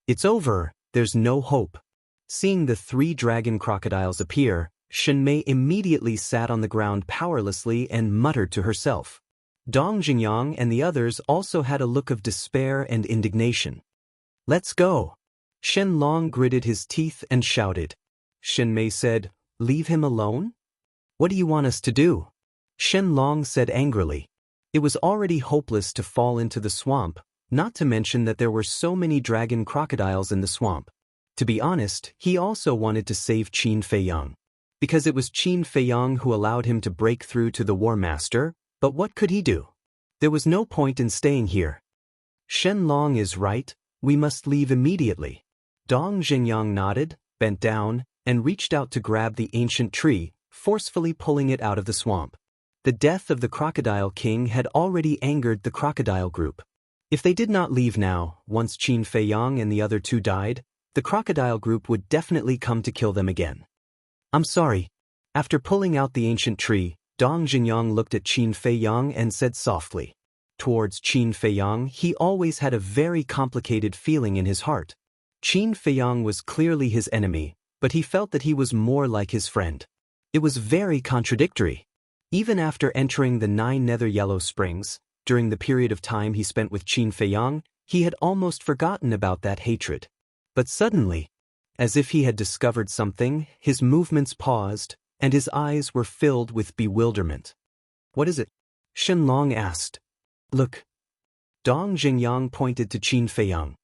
"It's over, there's no hope." Seeing the 3 dragon crocodiles appear, Shen Mei immediately sat on the ground powerlessly and muttered to herself. Dong Jingyang and the others also had a look of despair and indignation. "Let's go." Shen Long gritted his teeth and shouted. Shen Mei said, "Leave him alone? What do you want us to do?" Shen Long said angrily. It was already hopeless to fall into the swamp, not to mention that there were so many dragon crocodiles in the swamp. To be honest, he also wanted to save Qin Feiyang. Because it was Qin Feiyang who allowed him to break through to the War Master, But what could he do? There was no point in staying here. Shenlong is right, we must leave immediately. Dong Jingyang nodded, bent down, and reached out to grab the ancient tree, forcefully pulling it out of the swamp. The death of the Crocodile King had already angered the crocodile group. If they did not leave now, once Qin Feiyang and the other two died, the crocodile group would definitely come to kill them again. I'm sorry. After pulling out the ancient tree, Dong Jingyang looked at Qin Feiyang and said softly. Towards Qin Feiyang, he always had a very complicated feeling in his heart. Qin Feiyang was clearly his enemy, but he felt that he was more like his friend. It was very contradictory. Even after entering the 9 Nether Yellow Springs, during the period of time he spent with Qin Feiyang, he had almost forgotten about that hatred. But suddenly, as if he had discovered something, his movements paused, and his eyes were filled with bewilderment. What is it? Shenlong asked. Look. Dong Jingyang pointed to Qin Feiyang.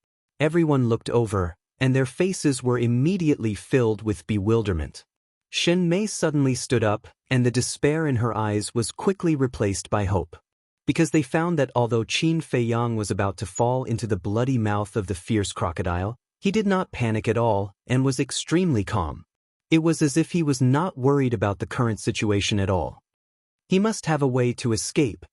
Everyone looked over, and their faces were immediately filled with bewilderment. Shen Mei suddenly stood up, and the despair in her eyes was quickly replaced by hope. Because they found that although Qin Feiyang was about to fall into the bloody mouth of the fierce crocodile, he did not panic at all and was extremely calm. It was as if he was not worried about the current situation at all. He must have a way to escape.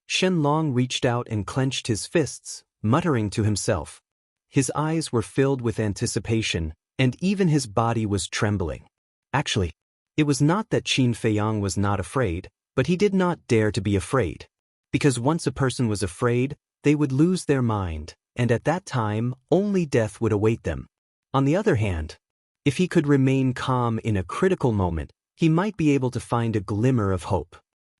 Shenlong reached out and clenched his fists, muttering to himself. His eyes were filled with anticipation, and even his body was trembling. Actually, it was not that Qin Feiyang was not afraid, but he did not dare to be afraid. Because once a person was afraid, they would lose their mind, and at that time, only death would await them. On the other hand, if he could remain calm in a critical moment, he might be able to find a glimmer of hope.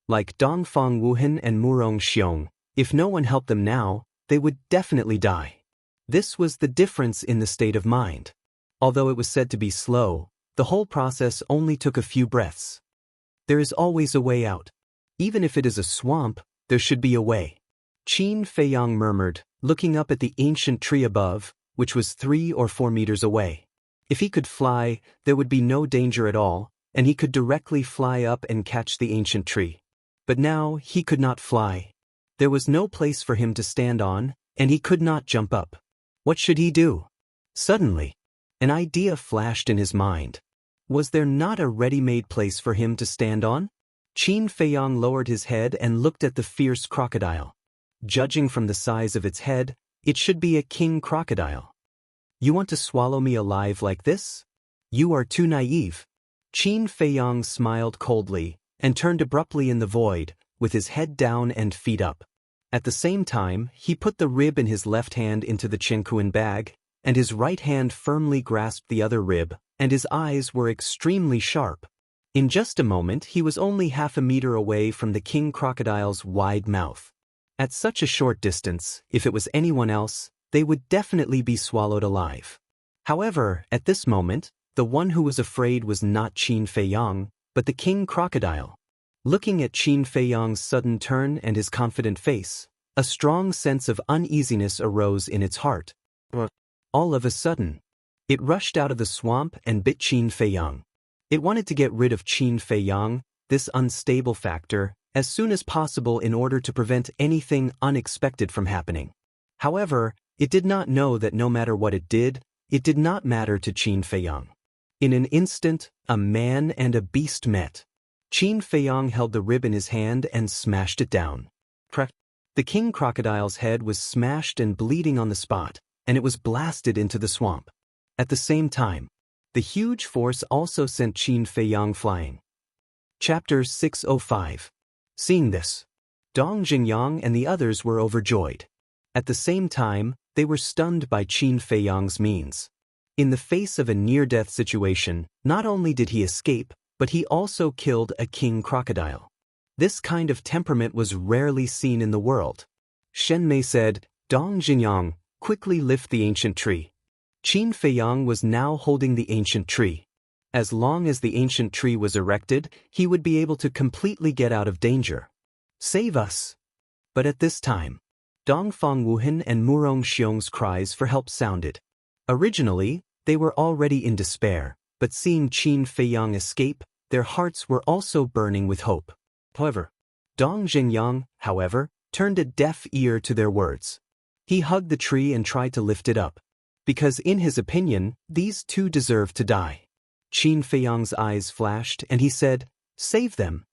Like Dongfang Wuhan and Murong Xiong, if no one helped them now, they would definitely die. This was the difference in the state of mind. Although it was said to be slow, the whole process only took a few breaths. There is always a way out. Even if it is a swamp, there should be a way. Qin Feiyang murmured, looking up at the ancient tree above, which was 3 or 4 meters away. If he could fly, there would be no danger at all, and he could directly fly up and catch the ancient tree. But now he could not fly. There was no place for him to stand on, and he could not jump up. What should he do? Suddenly, an idea flashed in his mind. Was there not a ready-made place for him to stand on? Qin Feiyang lowered his head and looked at the fierce crocodile. Judging from the size of its head, it should be a king crocodile. You want to swallow me alive like this? You are too naive. Qin Feiyang smiled coldly and turned abruptly in the void, with his head down and feet up. At the same time, he put the rib in his left hand into the chenkuan bag, and his right hand firmly grasped the other rib, and his eyes were extremely sharp. In just a moment, he was only half a meter away from the king crocodile's wide mouth. At such a short distance, if it was anyone else, they would definitely be swallowed alive. However, at this moment, the one who was afraid was not Qin Feiyang, but the king crocodile. Looking at Qin Feiyang's sudden turn and his confident face, a strong sense of uneasiness arose in its heart. All of a sudden, it rushed out of the swamp and bit Qin Feiyang. It wanted to get rid of Qin Feiyang, this unstable factor, as soon as possible in order to prevent anything unexpected from happening. However, it did not know that no matter what it did not matter to Qin Feiyang. In an instant, a man and a beast met. Qin Feiyang held the rib in his hand and smashed it down. The king crocodile's head was smashed and bleeding on the spot, and it was blasted into the swamp. At the same time, the huge force also sent Qin Feiyang flying. Chapter 605. Seeing this, Dong Jingyang and the others were overjoyed. At the same time, they were stunned by Qin Feiyang's means. In the face of a near-death situation, not only did he escape, but he also killed a king crocodile. This kind of temperament was rarely seen in the world. Shen Mei said, Dong Jingyang, quickly lift the ancient tree. Qin Feiyang was now holding the ancient tree. As long as the ancient tree was erected, he would be able to completely get out of danger. Save us! But at this time, Dongfang Wuhan and Murong Xiong's cries for help sounded. Originally, they were already in despair, but seeing Qin Feiyang escape, their hearts were also burning with hope. However, Dong Jingyang, however, turned a deaf ear to their words. He hugged the tree and tried to lift it up, because in his opinion, these two deserved to die. Qin Feiyang's eyes flashed and he said, "Save them."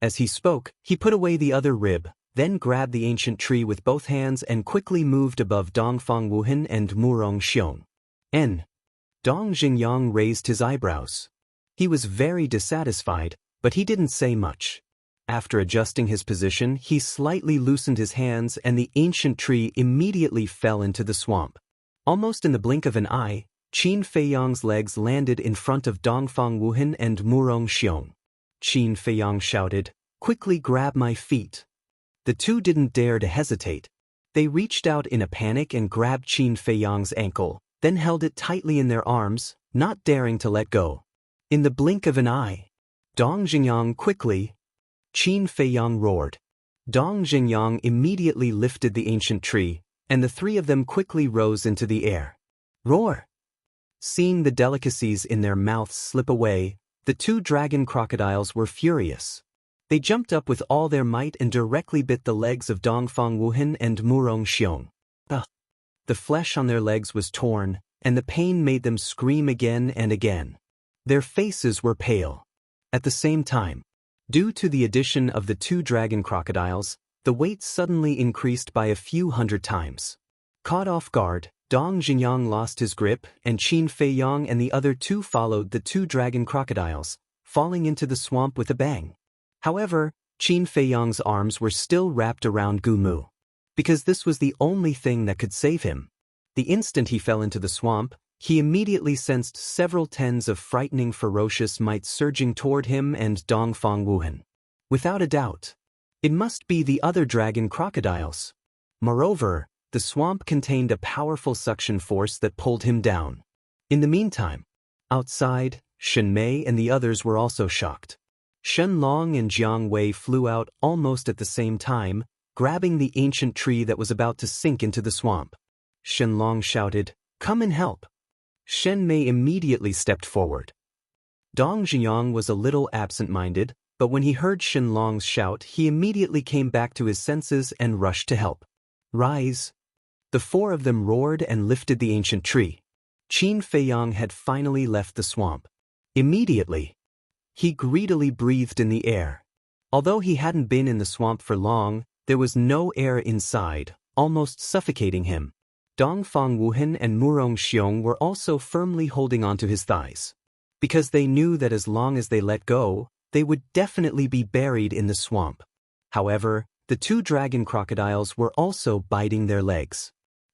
As he spoke, he put away the other rib, then grabbed the ancient tree with both hands and quickly moved above Dongfang Wuhan and Murong Xiong. Dong Jingyang raised his eyebrows. He was very dissatisfied, but he didn't say much. After adjusting his position, he slightly loosened his hands and the ancient tree immediately fell into the swamp. Almost in the blink of an eye, Qin Feiyang's legs landed in front of Dongfang Wuhan and Murong Xiong. Qin Feiyang shouted, "Quickly grab my feet." The two didn't dare to hesitate. They reached out in a panic and grabbed Qin Feiyang's ankle, then held it tightly in their arms, not daring to let go. In the blink of an eye, Dong Jingyang quickly, Qin Feiyang roared. Dong Jingyang immediately lifted the ancient tree, and the three of them quickly rose into the air. Roar! Seeing the delicacies in their mouths slip away, the two dragon crocodiles were furious. They jumped up with all their might and directly bit the legs of Dongfang Wuhan and Murong Xiong. The flesh on their legs was torn, and the pain made them scream again and again. Their faces were pale. At the same time, due to the addition of the two dragon crocodiles, the weight suddenly increased by a few hundred times. Caught off guard, Dong Jingyang lost his grip, and Qin Feiyang and the other two followed the two dragon crocodiles, falling into the swamp with a bang. However, Qin Feiyang's arms were still wrapped around Gu Mu, because this was the only thing that could save him. The instant he fell into the swamp, he immediately sensed several tens of frightening ferocious mites surging toward him and Dongfang Wuhan. Without a doubt, it must be the other dragon crocodiles. Moreover, the swamp contained a powerful suction force that pulled him down. In the meantime, outside, Shen Mei and the others were also shocked. Shen Long and Jiang Wei flew out almost at the same time, grabbing the ancient tree that was about to sink into the swamp. Shen Long shouted, "Come and help." Shen Mei immediately stepped forward. Dong Jingyang was a little absent-minded, but when he heard Shen Long's shout, he immediately came back to his senses and rushed to help. "Rise!" The four of them roared and lifted the ancient tree. Qin Feiyang had finally left the swamp. Immediately, he greedily breathed in the air. Although he hadn't been in the swamp for long, there was no air inside, almost suffocating him. Dongfang Wuhan and Murong Xiong were also firmly holding onto his thighs, because they knew that as long as they let go, they would definitely be buried in the swamp. However, the two dragon crocodiles were also biting their legs.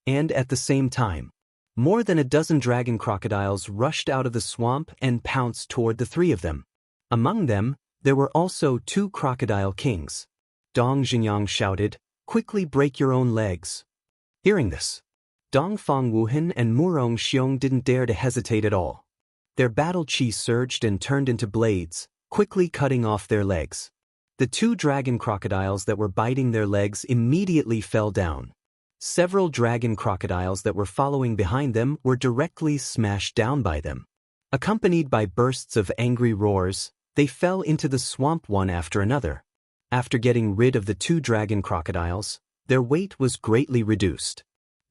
And at the same time, more than a dozen dragon crocodiles rushed out of the swamp and pounced toward the three of them. Among them, there were also two crocodile kings. Dong Jingyang shouted, "Quickly break your own legs." Hearing this, Dongfang Wuhan and Murong Xiong didn't dare to hesitate at all. Their battle chi surged and turned into blades, quickly cutting off their legs. The two dragon crocodiles that were biting their legs immediately fell down. Several dragon crocodiles that were following behind them were directly smashed down by them. Accompanied by bursts of angry roars, they fell into the swamp one after another. After getting rid of the two dragon crocodiles, their weight was greatly reduced.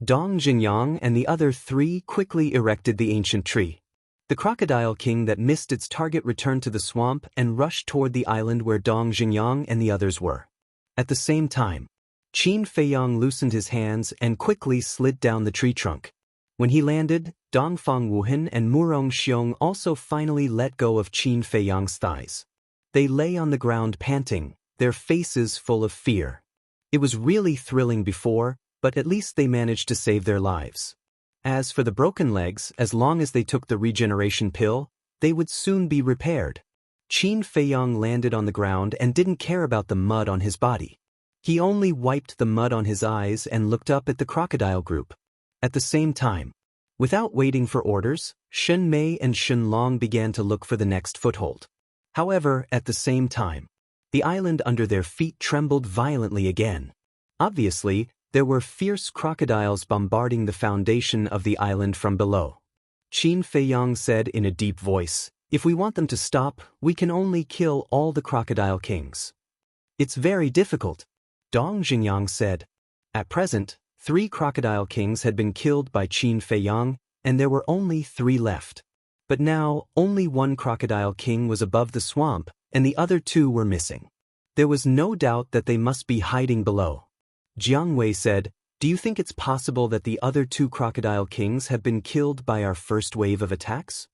Dong Jingyang and the other three quickly erected the ancient tree. The crocodile king that missed its target returned to the swamp and rushed toward the island where Dong Jingyang and the others were. At the same time, Qin Feiyang loosened his hands and quickly slid down the tree trunk. When he landed, Dongfang Wuhan and Murong Xiong also finally let go of Qin Feiyang's thighs. They lay on the ground panting, their faces full of fear. It was really thrilling before, but at least they managed to save their lives. As for the broken legs, as long as they took the regeneration pill, they would soon be repaired. Qin Feiyang landed on the ground and didn't care about the mud on his body. He only wiped the mud on his eyes and looked up at the crocodile group. At the same time, without waiting for orders, Shen Mei and Shen Long began to look for the next foothold. However, at the same time, the island under their feet trembled violently again. Obviously, there were fierce crocodiles bombarding the foundation of the island from below. Qin Feiyang said in a deep voice, "If we want them to stop, we can only kill all the crocodile kings." It's very difficult, Dong Jingyang said. At present, 3 crocodile kings had been killed by Qin Feiyang, and there were only 3 left. But now, only 1 crocodile king was above the swamp, and the other 2 were missing. There was no doubt that they must be hiding below. Jiang Wei said, "Do you think it's possible that the other 2 crocodile kings have been killed by our first wave of attacks?"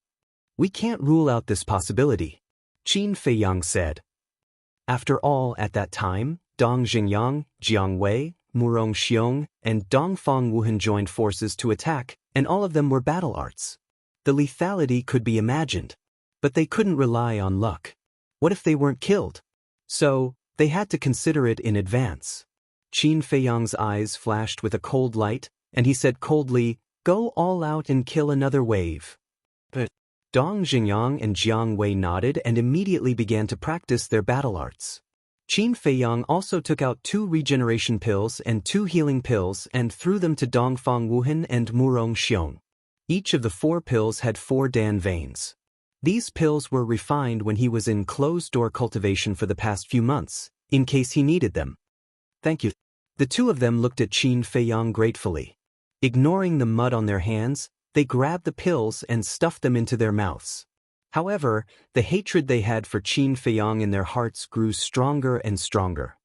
"We can't rule out this possibility," Qin Feiyang said. After all, at that time, Dong Jingyang, Jiang Wei, Murong Xiong, and Dongfang Wuhan joined forces to attack, and all of them were battle arts. The lethality could be imagined. But they couldn't rely on luck. What if they weren't killed? So, they had to consider it in advance. Qin Feiyang's eyes flashed with a cold light, and he said coldly, "Go all out and kill another wave." But Dong Jingyang and Jiang Wei nodded and immediately began to practice their battle arts. Qin Feiyang also took out 2 regeneration pills and 2 healing pills and threw them to Dongfang Wuhan and Murong Xiong. Each of the 4 pills had 4 Dan veins. These pills were refined when he was in closed-door cultivation for the past few months, in case he needed them. "Thank you." The 2 of them looked at Qin Feiyang gratefully. Ignoring the mud on their hands, they grabbed the pills and stuffed them into their mouths. However, the hatred they had for Qin Feiyang in their hearts grew stronger and stronger.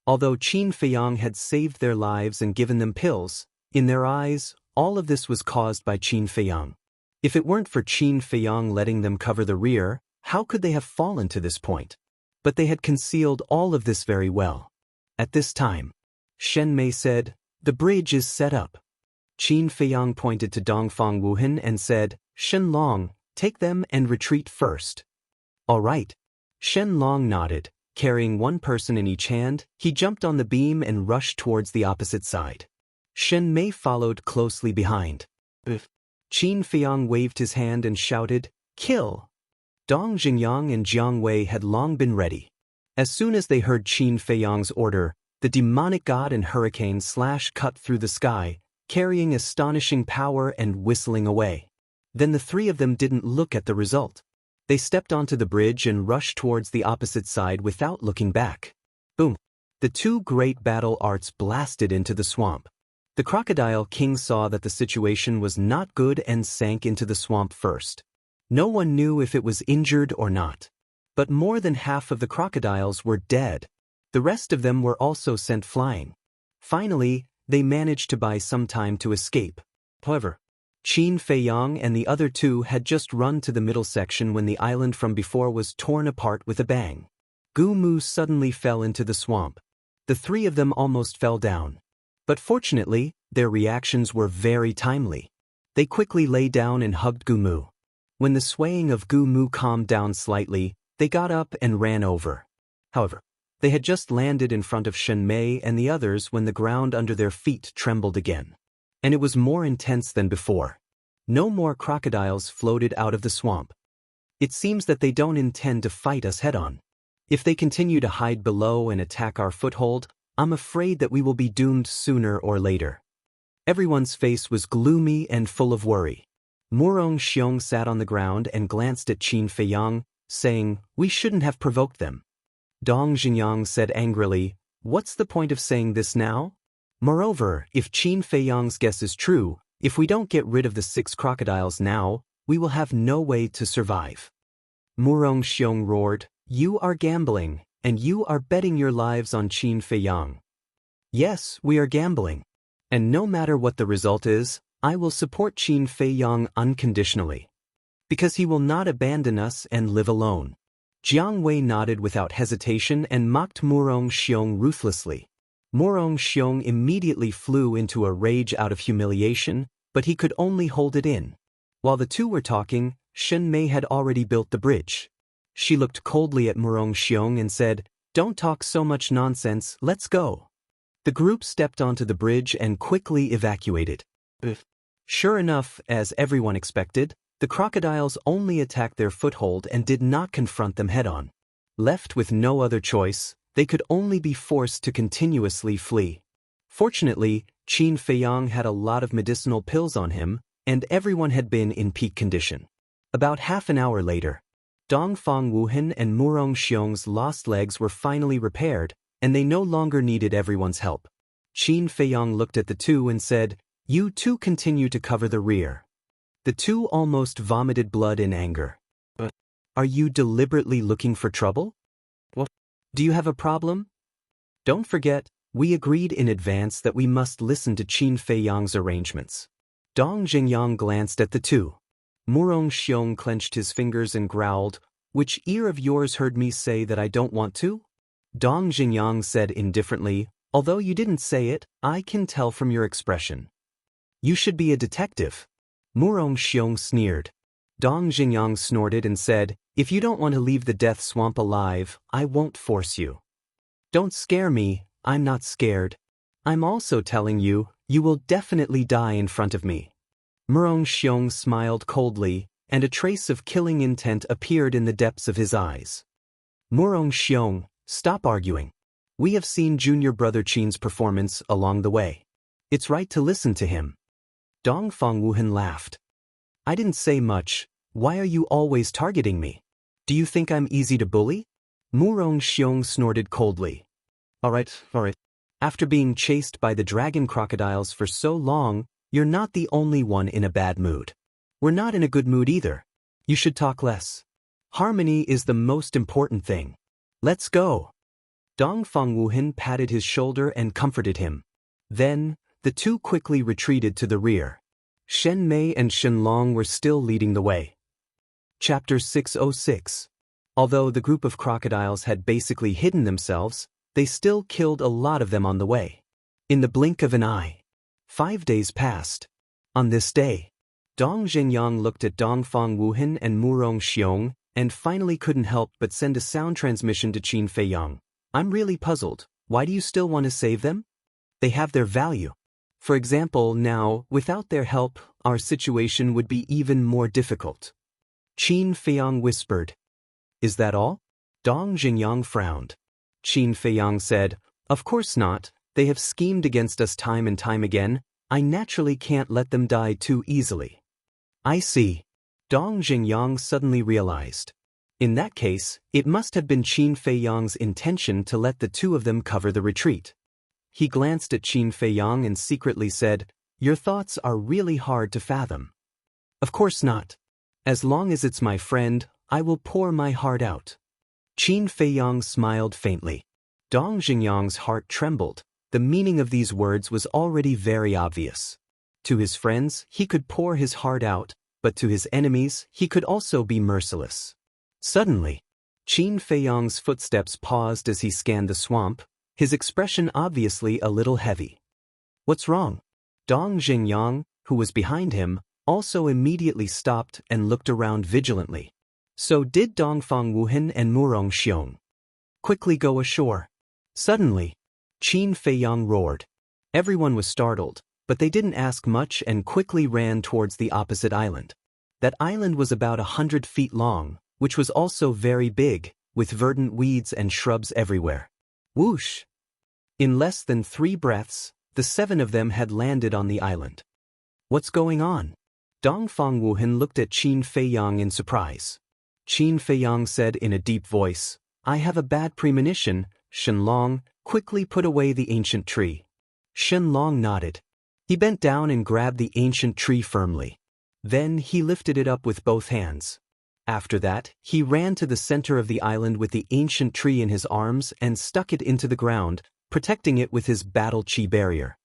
Although Qin Feiyang had saved their lives and given them pills, in their eyes, all of this was caused by Qin Feiyang. If it weren't for Qin Feiyang letting them cover the rear, how could they have fallen to this point? But they had concealed all of this very well. At this time, Shen Mei said, "The bridge is set up." Qin Feiyang pointed to Dongfang Wuhan and said, "Shen Long, take them and retreat first." "All right." Shen Long nodded. Carrying 1 person in each hand, he jumped on the beam and rushed towards the opposite side. Shen Mei followed closely behind. Qin Feiyang waved his hand and shouted, "Kill!" Dong Jingyang and Jiang Wei had long been ready. As soon as they heard Qin Feiyang's order, the demonic god and hurricane cut through the sky, carrying astonishing power and whistling away. Then the 3 of them didn't look at the result. They stepped onto the bridge and rushed towards the opposite side without looking back. Boom! The 2 great battle arts blasted into the swamp. The crocodile king saw that the situation was not good and sank into the swamp first. No one knew if it was injured or not. But more than half of the crocodiles were dead. The rest of them were also sent flying. Finally, they managed to buy some time to escape. However, Qin Feiyang and the other 2 had just run to the middle section when the island from before was torn apart with a bang. Gu Mu suddenly fell into the swamp. The 3 of them almost fell down. But fortunately, their reactions were very timely. They quickly lay down and hugged Gu Mu. When the swaying of Gu Mu calmed down slightly, they got up and ran over. However, they had just landed in front of Shen Mei and the others when the ground under their feet trembled again. And it was more intense than before. No more crocodiles floated out of the swamp. It seems that they don't intend to fight us head-on. If they continue to hide below and attack our foothold, I'm afraid that we will be doomed sooner or later. Everyone's face was gloomy and full of worry. Murong Xiong sat on the ground and glanced at Qin Feiyang, saying, "We shouldn't have provoked them." Dong Jingyang said angrily, "What's the point of saying this now? Moreover, if Qin Feiyang's guess is true, if we don't get rid of the 6 crocodiles now, we will have no way to survive." Murong Xiong roared, "You are gambling, and you are betting your lives on Qin Feiyang." "Yes, we are gambling. And no matter what the result is, I will support Qin Feiyang unconditionally. Because he will not abandon us and live alone." Jiang Wei nodded without hesitation and mocked Murong Xiong ruthlessly. Murong Xiong immediately flew into a rage out of humiliation, but he could only hold it in. While the 2 were talking, Shen Mei had already built the bridge. She looked coldly at Murong Xiong and said, "Don't talk so much nonsense, let's go." The group stepped onto the bridge and quickly evacuated. Sure enough, as everyone expected, the crocodiles only attacked their foothold and did not confront them head-on. Left with no other choice, they could only be forced to continuously flee. Fortunately, Qin Feiyang had a lot of medicinal pills on him, and everyone had been in peak condition. About half an hour later, Dongfang Wuhan and Murong Xiong's lost legs were finally repaired, and they no longer needed everyone's help. Qin Feiyang looked at the two and said, "You two continue to cover the rear." The two almost vomited blood in anger. "Are you deliberately looking for trouble? What? Do you have a problem? Don't forget, we agreed in advance that we must listen to Qin Feiyang's arrangements." Dong Jingyang glanced at the two. Murong Xiong clenched his fingers and growled, "Which ear of yours heard me say that I don't want to?" Dong Jingyang said indifferently, "Although you didn't say it, I can tell from your expression. You should be a detective." Murong Xiong sneered. Dong Jingyang snorted and said, "If you don't want to leave the death swamp alive, I won't force you." "Don't scare me, I'm not scared. I'm also telling you, you will definitely die in front of me." Murong Xiong smiled coldly, and a trace of killing intent appeared in the depths of his eyes. "Murong Xiong, stop arguing. We have seen junior brother Qin's performance along the way. It's right to listen to him." Dongfang Wuhan laughed. "I didn't say much. Why are you always targeting me? Do you think I'm easy to bully?" Murong Xiong snorted coldly. All right. After being chased by the dragon crocodiles for so long, you're not the only one in a bad mood. We're not in a good mood either. You should talk less. Harmony is the most important thing. Let's go." Dongfang Wuhan patted his shoulder and comforted him. Then, the two quickly retreated to the rear. Shen Mei and Shen Long were still leading the way. Chapter 606. Although the group of crocodiles had basically hidden themselves, they still killed a lot of them on the way. In the blink of an eye. 5 days passed. On this day, Dong Zhengyang looked at Dongfang Wuhan and Murong Xiong, and finally couldn't help but send a sound transmission to Qin Feiyang. "I'm really puzzled. Why do you still want to save them? They have their value. For example, now, without their help, our situation would be even more difficult." Qin Feiyang whispered. "Is that all?" Dong Zhengyang frowned. Qin Feiyang said, "Of course not. They have schemed against us time and time again. I naturally can't let them die too easily." "I see." Dong Zhengyang suddenly realized. In that case, it must have been Qin Feiyang's intention to let the two of them cover the retreat. He glanced at Qin Feiyang and secretly said, "Your thoughts are really hard to fathom." "Of course not. As long as it's my friend, I will pour my heart out." Qin Feiyang smiled faintly. Dong Zhengyang's heart trembled. The meaning of these words was already very obvious. To his friends, he could pour his heart out, but to his enemies, he could also be merciless. Suddenly, Qin Feiyang's footsteps paused as he scanned the swamp, his expression obviously a little heavy. "What's wrong?" Dong Zhengyang, who was behind him, also immediately stopped and looked around vigilantly. So did Dongfang Wuhan and Murong Xiong. "Quickly go ashore." Suddenly, Qin Feiyang roared. Everyone was startled, but they didn't ask much and quickly ran towards the opposite island. That island was about 100 feet long, which was also very big, with verdant weeds and shrubs everywhere. Whoosh! In less than 3 breaths, the 7 of them had landed on the island. "What's going on?" Dongfang Wuhan looked at Qin Feiyang in surprise. Qin Feiyang said in a deep voice, "I have a bad premonition. Shen Long, quickly put away the ancient tree." Shen Long nodded. He bent down and grabbed the ancient tree firmly. Then he lifted it up with both hands. After that, he ran to the center of the island with the ancient tree in his arms and stuck it into the ground, protecting it with his battle chi barrier.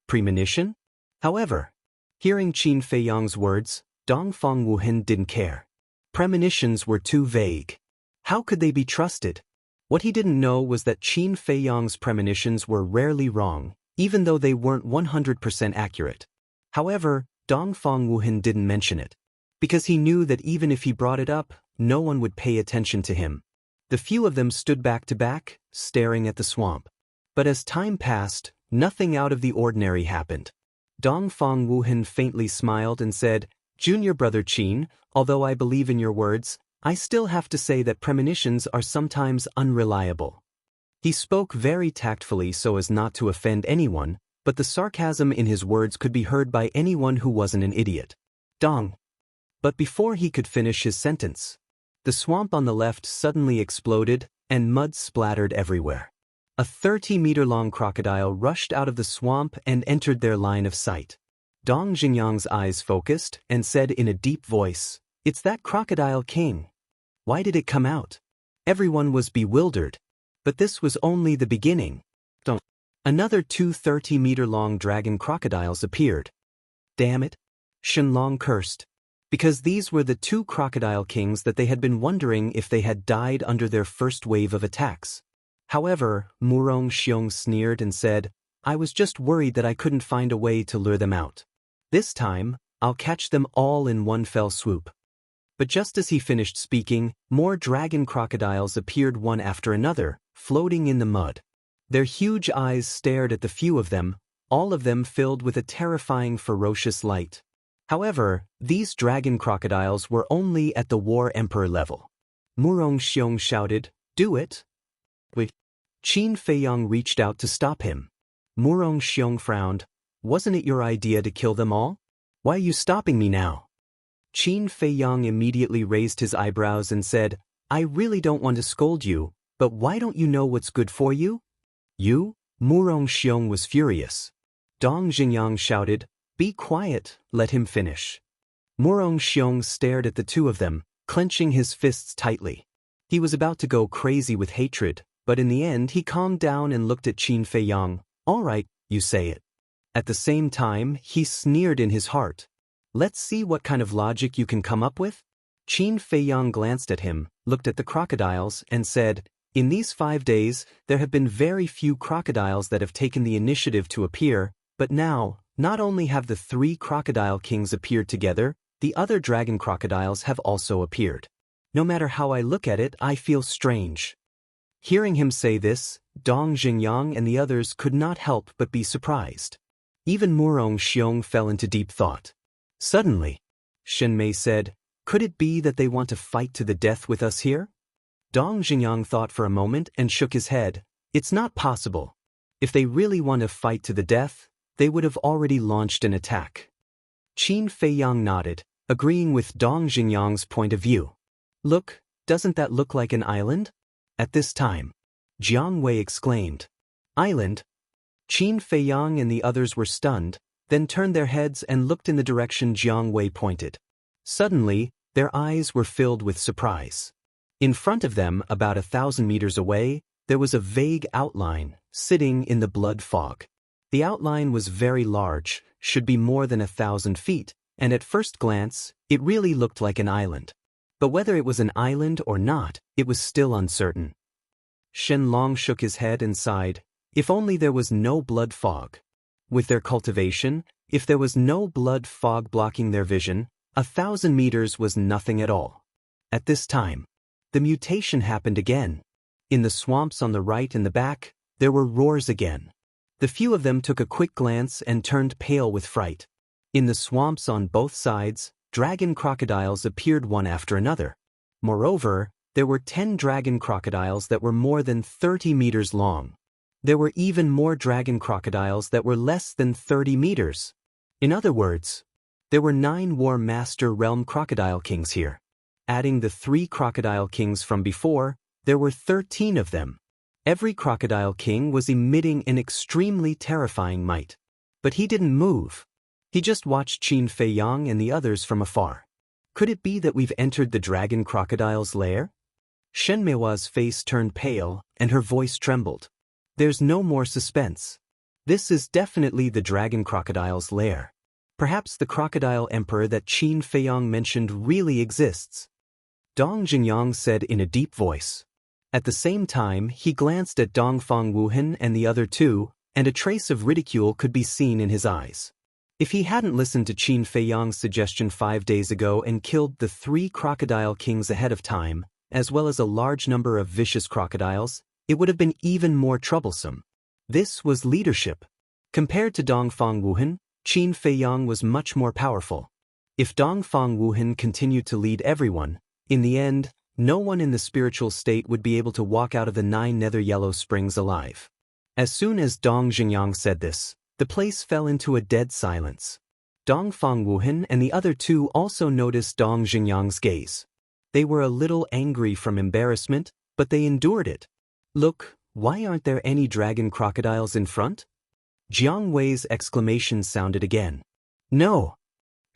Premonition? However, hearing Qin Feiyang's words, Dongfang Wuhan didn't care. Premonitions were too vague. How could they be trusted? What he didn't know was that Qin Feiyang's premonitions were rarely wrong, even though they weren't 100% accurate. However, Dongfang Wuhan didn't mention it, because he knew that even if he brought it up, no one would pay attention to him. The few of them stood back to back, staring at the swamp. But as time passed, nothing out of the ordinary happened. Dongfang Wuhan faintly smiled and said, "Junior brother Qin, although I believe in your words, I still have to say that premonitions are sometimes unreliable." He spoke very tactfully so as not to offend anyone, but the sarcasm in his words could be heard by anyone who wasn't an idiot. Dong. But before he could finish his sentence, the swamp on the left suddenly exploded, and mud splattered everywhere. A 30-meter-long crocodile rushed out of the swamp and entered their line of sight. Dong Jingyang's eyes focused and said in a deep voice, "It's that crocodile king. Why did it come out?" Everyone was bewildered. But this was only the beginning. Another two 30-meter-long dragon crocodiles appeared. Damn it! Shenlong cursed. Because these were the two crocodile kings that they had been wondering if they had died under their first wave of attacks. However, Murong Xiong sneered and said, "I was just worried that I couldn't find a way to lure them out. This time, I'll catch them all in one fell swoop." But just as he finished speaking, more dragon crocodiles appeared one after another, floating in the mud. Their huge eyes stared at the few of them, all of them filled with a terrifying ferocious light. However, these dragon crocodiles were only at the War Emperor level. Murong Xiong shouted, "Do it!" Qin Feiyang reached out to stop him. Murong Xiong frowned. "Wasn't it your idea to kill them all? Why are you stopping me now?" Qin Feiyang immediately raised his eyebrows and said, "I really don't want to scold you, but why don't you know what's good for you?" "You?" Murong Xiong was furious. Dong Jingyang shouted, "Be quiet, let him finish." Murong Xiong stared at the two of them, clenching his fists tightly. He was about to go crazy with hatred, but in the end he calmed down and looked at Qin Feiyang. "All right, you say it." At the same time, he sneered in his heart. "Let's see what kind of logic you can come up with." Qin Feiyang glanced at him, looked at the crocodiles, and said, "In these 5 days, there have been very few crocodiles that have taken the initiative to appear, but now, not only have the 3 crocodile kings appeared together, the other dragon crocodiles have also appeared. No matter how I look at it, I feel strange." Hearing him say this, Dong Jingyang and the others could not help but be surprised. Even Murong Xiong fell into deep thought. Suddenly, Shen Mei said, "Could it be that they want to fight to the death with us here?" Dong Jingyang thought for a moment and shook his head. "It's not possible. If they really want to fight to the death, they would have already launched an attack." Qin Feiyang nodded, agreeing with Dong Jingyang's point of view. "Look, doesn't that look like an island?" At this time, Jiang Wei exclaimed, "Island?" Qin Feiyang and the others were stunned, then turned their heads and looked in the direction Jiang Wei pointed. Suddenly, their eyes were filled with surprise. In front of them, about 1,000 meters away, there was a vague outline, sitting in the blood fog. The outline was very large, should be more than 1,000 feet, and at first glance, it really looked like an island. But whether it was an island or not, it was still uncertain. Shenlong shook his head and sighed. If only there was no blood fog. With their cultivation, if there was no blood fog blocking their vision, 1,000 meters was nothing at all. At this time, the mutation happened again. In the swamps on the right and the back, there were roars again. The few of them took a quick glance and turned pale with fright. In the swamps on both sides, dragon crocodiles appeared one after another. Moreover, there were 10 dragon crocodiles that were more than 30 meters long. There were even more dragon crocodiles that were less than 30 meters. In other words, there were 9 War Master Realm crocodile kings here. Adding the 3 crocodile kings from before, there were 13 of them. Every crocodile king was emitting an extremely terrifying might. But he didn't move. He just watched Qin Feiyang and the others from afar. Could it be that we've entered the dragon crocodile's lair? Shen Meiwa's face turned pale, and her voice trembled. There's no more suspense. This is definitely the dragon crocodile's lair. Perhaps the crocodile emperor that Qin Feiyang mentioned really exists. Dong Jingyang said in a deep voice. At the same time, he glanced at Dongfang Wuhan and the other two, and a trace of ridicule could be seen in his eyes. If he hadn't listened to Qin Feiyang's suggestion 5 days ago and killed the 3 crocodile kings ahead of time, as well as a large number of vicious crocodiles, it would have been even more troublesome. This was leadership. Compared to Dongfang Wuhan, Qin Feiyang was much more powerful. If Dongfang Wuhan continued to lead everyone, in the end, no one in the spiritual state would be able to walk out of the 9 nether yellow springs alive. As soon as Dong Jingyang said this, the place fell into a dead silence. Dongfang Wuhan and the other two also noticed Dong Jingyang's gaze. They were a little angry from embarrassment, but they endured it. Look, Why aren't there any dragon crocodiles in front? Jiang Wei's exclamation sounded again. No!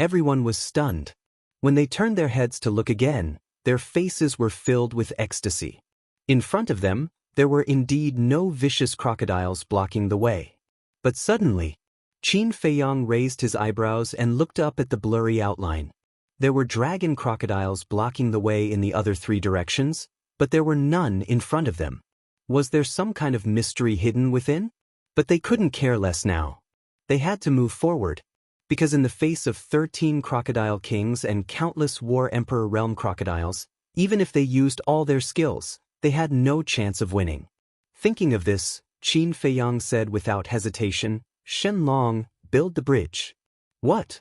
Everyone was stunned. When they turned their heads to look again, their faces were filled with ecstasy. In front of them, there were indeed no vicious crocodiles blocking the way. But suddenly, Qin Feiyang raised his eyebrows and looked up at the blurry outline. There were dragon crocodiles blocking the way in the other three directions, but there were none in front of them. Was there some kind of mystery hidden within? But they couldn't care less now. They had to move forward, because in the face of 13 crocodile kings and countless War Emperor realm crocodiles, even if they used all their skills, they had no chance of winning. Thinking of this, Qin Feiyang said without hesitation, "Shenlong, build the bridge." What?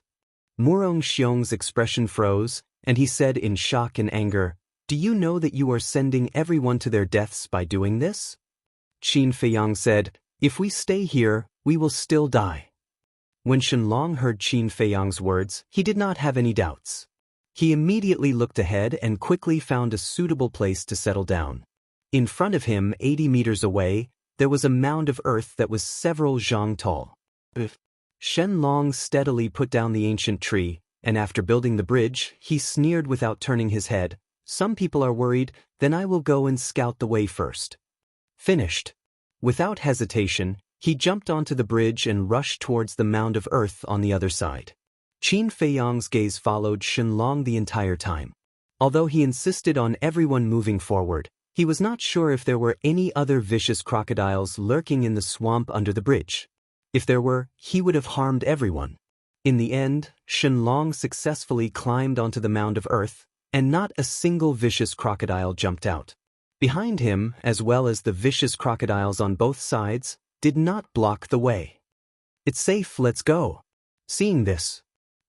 Murong Xiong's expression froze, and he said in shock and anger, "Do you know that you are sending everyone to their deaths by doing this?" Qin Feiyang said, "If we stay here, we will still die." When Shenlong heard Qin Feiyang's words, he did not have any doubts. He immediately looked ahead and quickly found a suitable place to settle down. In front of him, 80 meters away, there was a mound of earth that was several zhang tall. Shenlong steadily put down the ancient tree, and after building the bridge, he sneered without turning his head, "Some people are worried, then I will go and scout the way first." Finished. Without hesitation, he jumped onto the bridge and rushed towards the mound of earth on the other side. Qin Feiyang's gaze followed Shenlong the entire time. Although he insisted on everyone moving forward, he was not sure if there were any other vicious crocodiles lurking in the swamp under the bridge. If there were, he would have harmed everyone. In the end, Shenlong successfully climbed onto the mound of earth, and not a single vicious crocodile jumped out. Behind him, as well as the vicious crocodiles on both sides, did not block the way. "It's safe, let's go." Seeing this,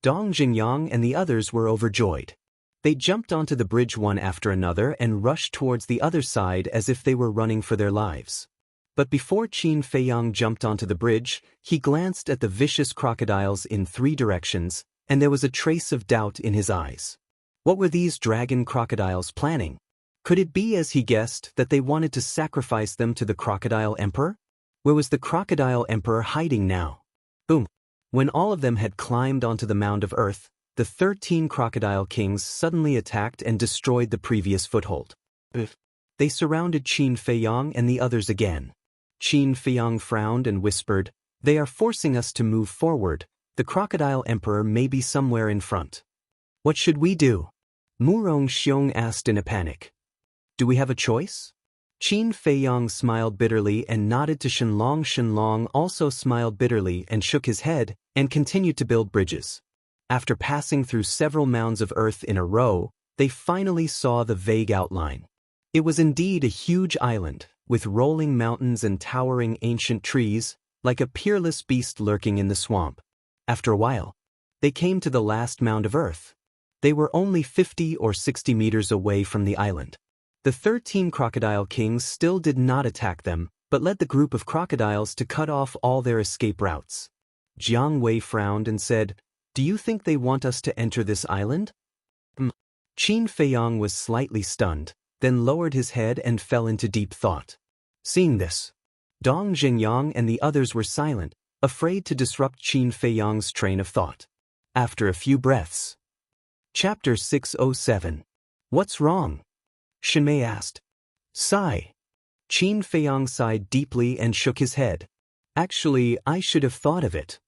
Dong Jingyang and the others were overjoyed. They jumped onto the bridge one after another and rushed towards the other side as if they were running for their lives. But before Qin Feiyang jumped onto the bridge, he glanced at the vicious crocodiles in 3 directions, and there was a trace of doubt in his eyes. What were these dragon crocodiles planning? Could it be, as he guessed, that they wanted to sacrifice them to the Crocodile Emperor? Where was the Crocodile Emperor hiding now? Boom! When all of them had climbed onto the mound of earth, the 13 crocodile kings suddenly attacked and destroyed the previous foothold. They surrounded Qin Feiyang and the others again. Qin Feiyang frowned and whispered, "They are forcing us to move forward. The Crocodile Emperor may be somewhere in front." "What should we do?" Murong Xiong asked in a panic. "Do we have a choice?" Qin Feiyang smiled bitterly and nodded to Shenlong. Shenlong also smiled bitterly and shook his head, and continued to build bridges. After passing through several mounds of earth in a row, they finally saw the vague outline. It was indeed a huge island, with rolling mountains and towering ancient trees, like a peerless beast lurking in the swamp. After a while, they came to the last mound of earth. They were only 50 or 60 meters away from the island. The 13 crocodile kings still did not attack them, but led the group of crocodiles to cut off all their escape routes. Jiang Wei frowned and said, "Do you think they want us to enter this island?" Qin Feiyang was slightly stunned, then lowered his head and fell into deep thought. Seeing this, Dong Jingyang and the others were silent, afraid to disrupt Qin Feiyang's train of thought. After a few breaths. Chapter 607. What's wrong? Shenmei asked. Sigh. Qin Feiyang sighed deeply and shook his head. Actually, I should have thought of it.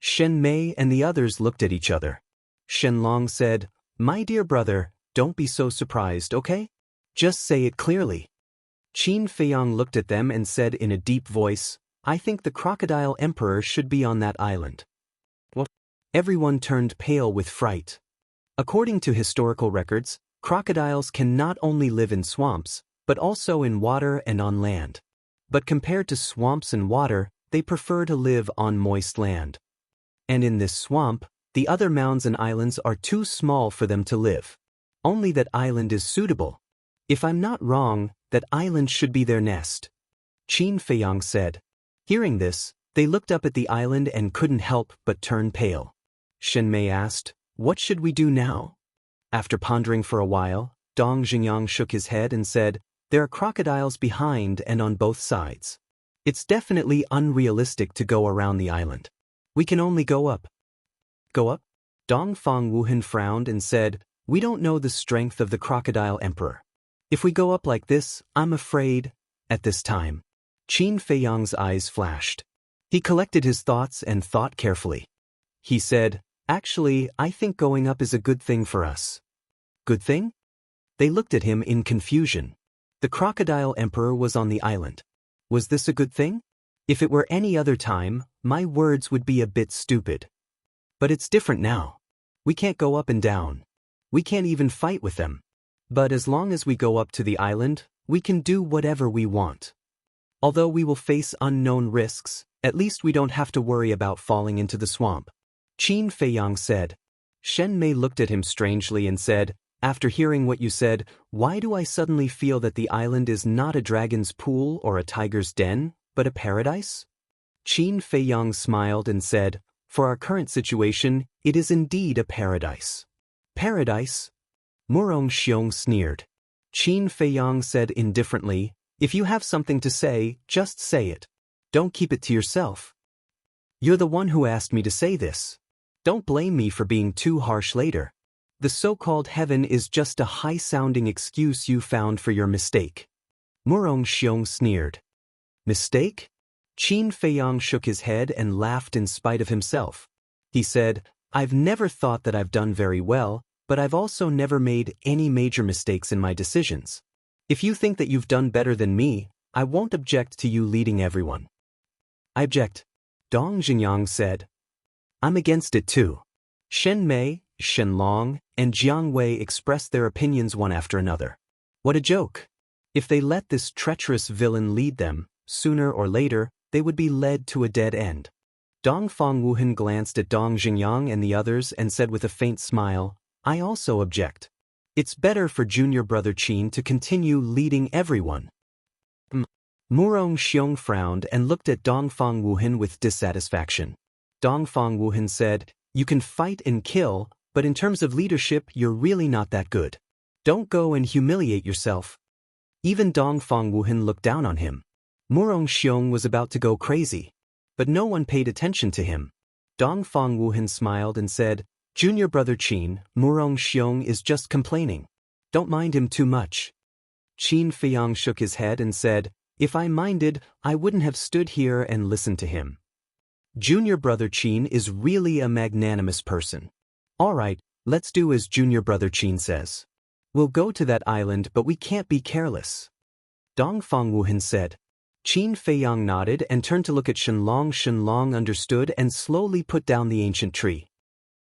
Shenmei and the others looked at each other. Shenlong said, "My dear brother, don't be so surprised, okay? Just say it clearly." Qin Feiyang looked at them and said in a deep voice, "I think the Crocodile Emperor should be on that island." What? Everyone turned pale with fright. According to historical records, crocodiles can not only live in swamps, but also in water and on land. But compared to swamps and water, they prefer to live on moist land. And in this swamp, the other mounds and islands are too small for them to live. Only that island is suitable. If I'm not wrong, that island should be their nest. Qin Feiyang said. Hearing this, they looked up at the island and couldn't help but turn pale. Shenmei asked, "What should we do now?" After pondering for a while, Dong Jingyang shook his head and said, There are crocodiles behind and on both sides. It's definitely unrealistic to go around the island. We can only go up. Go up? Dongfang Wuhan frowned and said, "We don't know the strength of the crocodile emperor. If we go up like this, I'm afraid." At this time, Qin Feiyang's eyes flashed. He collected his thoughts and thought carefully. He said, "Actually, I think going up is a good thing for us." Good thing? They looked at him in confusion. The crocodile emperor was on the island. Was this a good thing? If it were any other time, my words would be a bit stupid. But it's different now. We can't go up and down. We can't even fight with them. But as long as we go up to the island, we can do whatever we want. Although we will face unknown risks, at least we don't have to worry about falling into the swamp. Qin Feiyang said. Shen Mei looked at him strangely and said, "After hearing what you said, why do I suddenly feel that the island is not a dragon's pool or a tiger's den, but a paradise?" Qin Feiyang smiled and said, "For our current situation, it is indeed a paradise." Paradise? Murong Xiong sneered. Qin Feiyang said indifferently, "If you have something to say, just say it. Don't keep it to yourself. You're the one who asked me to say this. Don't blame me for being too harsh later. The so-called heaven is just a high-sounding excuse you found for your mistake." Murong Xiong sneered. Mistake? Qin Feiyang shook his head and laughed in spite of himself. He said, "I've never thought that I've done very well, but I've also never made any major mistakes in my decisions. If you think that you've done better than me, I won't object to you leading everyone." "I object," Dong Jingyang said. "I'm against it too." Shen Mei, Shen Long, and Jiang Wei expressed their opinions one after another. What a joke! If they let this treacherous villain lead them, sooner or later, they would be led to a dead end. Dongfang Wuhan glanced at Dong Jingyang and the others and said with a faint smile, "I also object. It's better for junior brother Qin to continue leading everyone." Murong Xiong frowned and looked at Dongfang Wuhan with dissatisfaction. Dongfang Wuhan said, "You can fight and kill, but in terms of leadership, you're really not that good. Don't go and humiliate yourself." Even Dongfang Wuhan looked down on him. Murong Xiong was about to go crazy, but no one paid attention to him. Dongfang Wuhan smiled and said, "Junior brother Qin, Murong Xiong is just complaining. Don't mind him too much." Qin Feiyang shook his head and said, "If I minded, I wouldn't have stood here and listened to him. Junior brother Qin is really a magnanimous person. All right, let's do as junior brother Qin says. We'll go to that island, but we can't be careless." Dongfang Wuhan said. Qin Feiyang nodded and turned to look at Shenlong. Shenlong understood and slowly put down the ancient tree.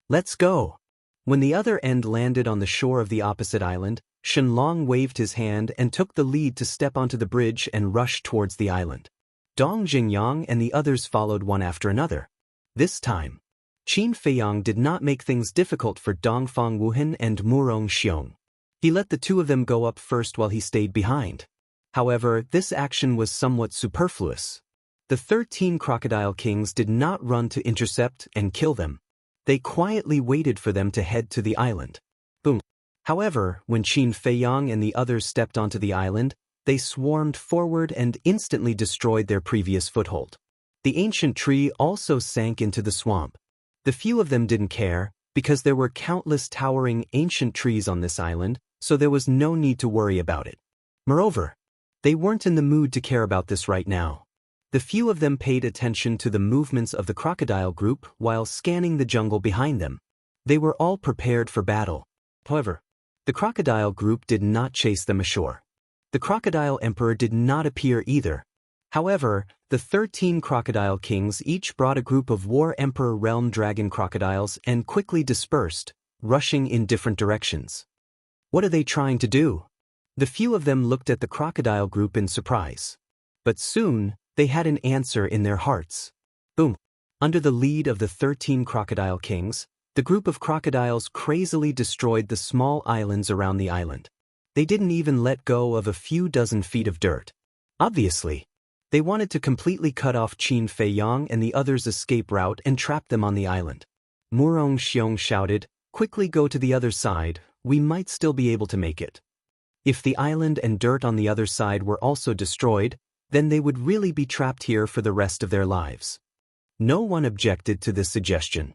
"Let's go." When the other end landed on the shore of the opposite island, Shenlong waved his hand and took the lead to step onto the bridge and rush towards the island. Dong Jingyang and the others followed one after another. This time, Qin Feiyang did not make things difficult for Dongfang Wuhan and Murong Xiong. He let the two of them go up first while he stayed behind. However, this action was somewhat superfluous. The 13 crocodile kings did not run to intercept and kill them. They quietly waited for them to head to the island. Boom. However, when Qin Feiyang and the others stepped onto the island, they swarmed forward and instantly destroyed their previous foothold. The ancient tree also sank into the swamp. The few of them didn't care, because there were countless towering ancient trees on this island, so there was no need to worry about it. Moreover, they weren't in the mood to care about this right now. The few of them paid attention to the movements of the crocodile group while scanning the jungle behind them. They were all prepared for battle. However, the crocodile group did not chase them ashore. The crocodile emperor did not appear either. However, the 13 crocodile kings each brought a group of war emperor realm dragon crocodiles and quickly dispersed, rushing in different directions. What are they trying to do? The few of them looked at the crocodile group in surprise. But soon, they had an answer in their hearts. Boom! Under the lead of the 13 crocodile kings, the group of crocodiles crazily destroyed the small islands around the island. They didn't even let go of a few dozen feet of dirt. Obviously, they wanted to completely cut off Qin Feiyang and the others' escape route and trap them on the island. Murong Xiong shouted, "Quickly go to the other side, we might still be able to make it." If the island and dirt on the other side were also destroyed, then they would really be trapped here for the rest of their lives. No one objected to this suggestion.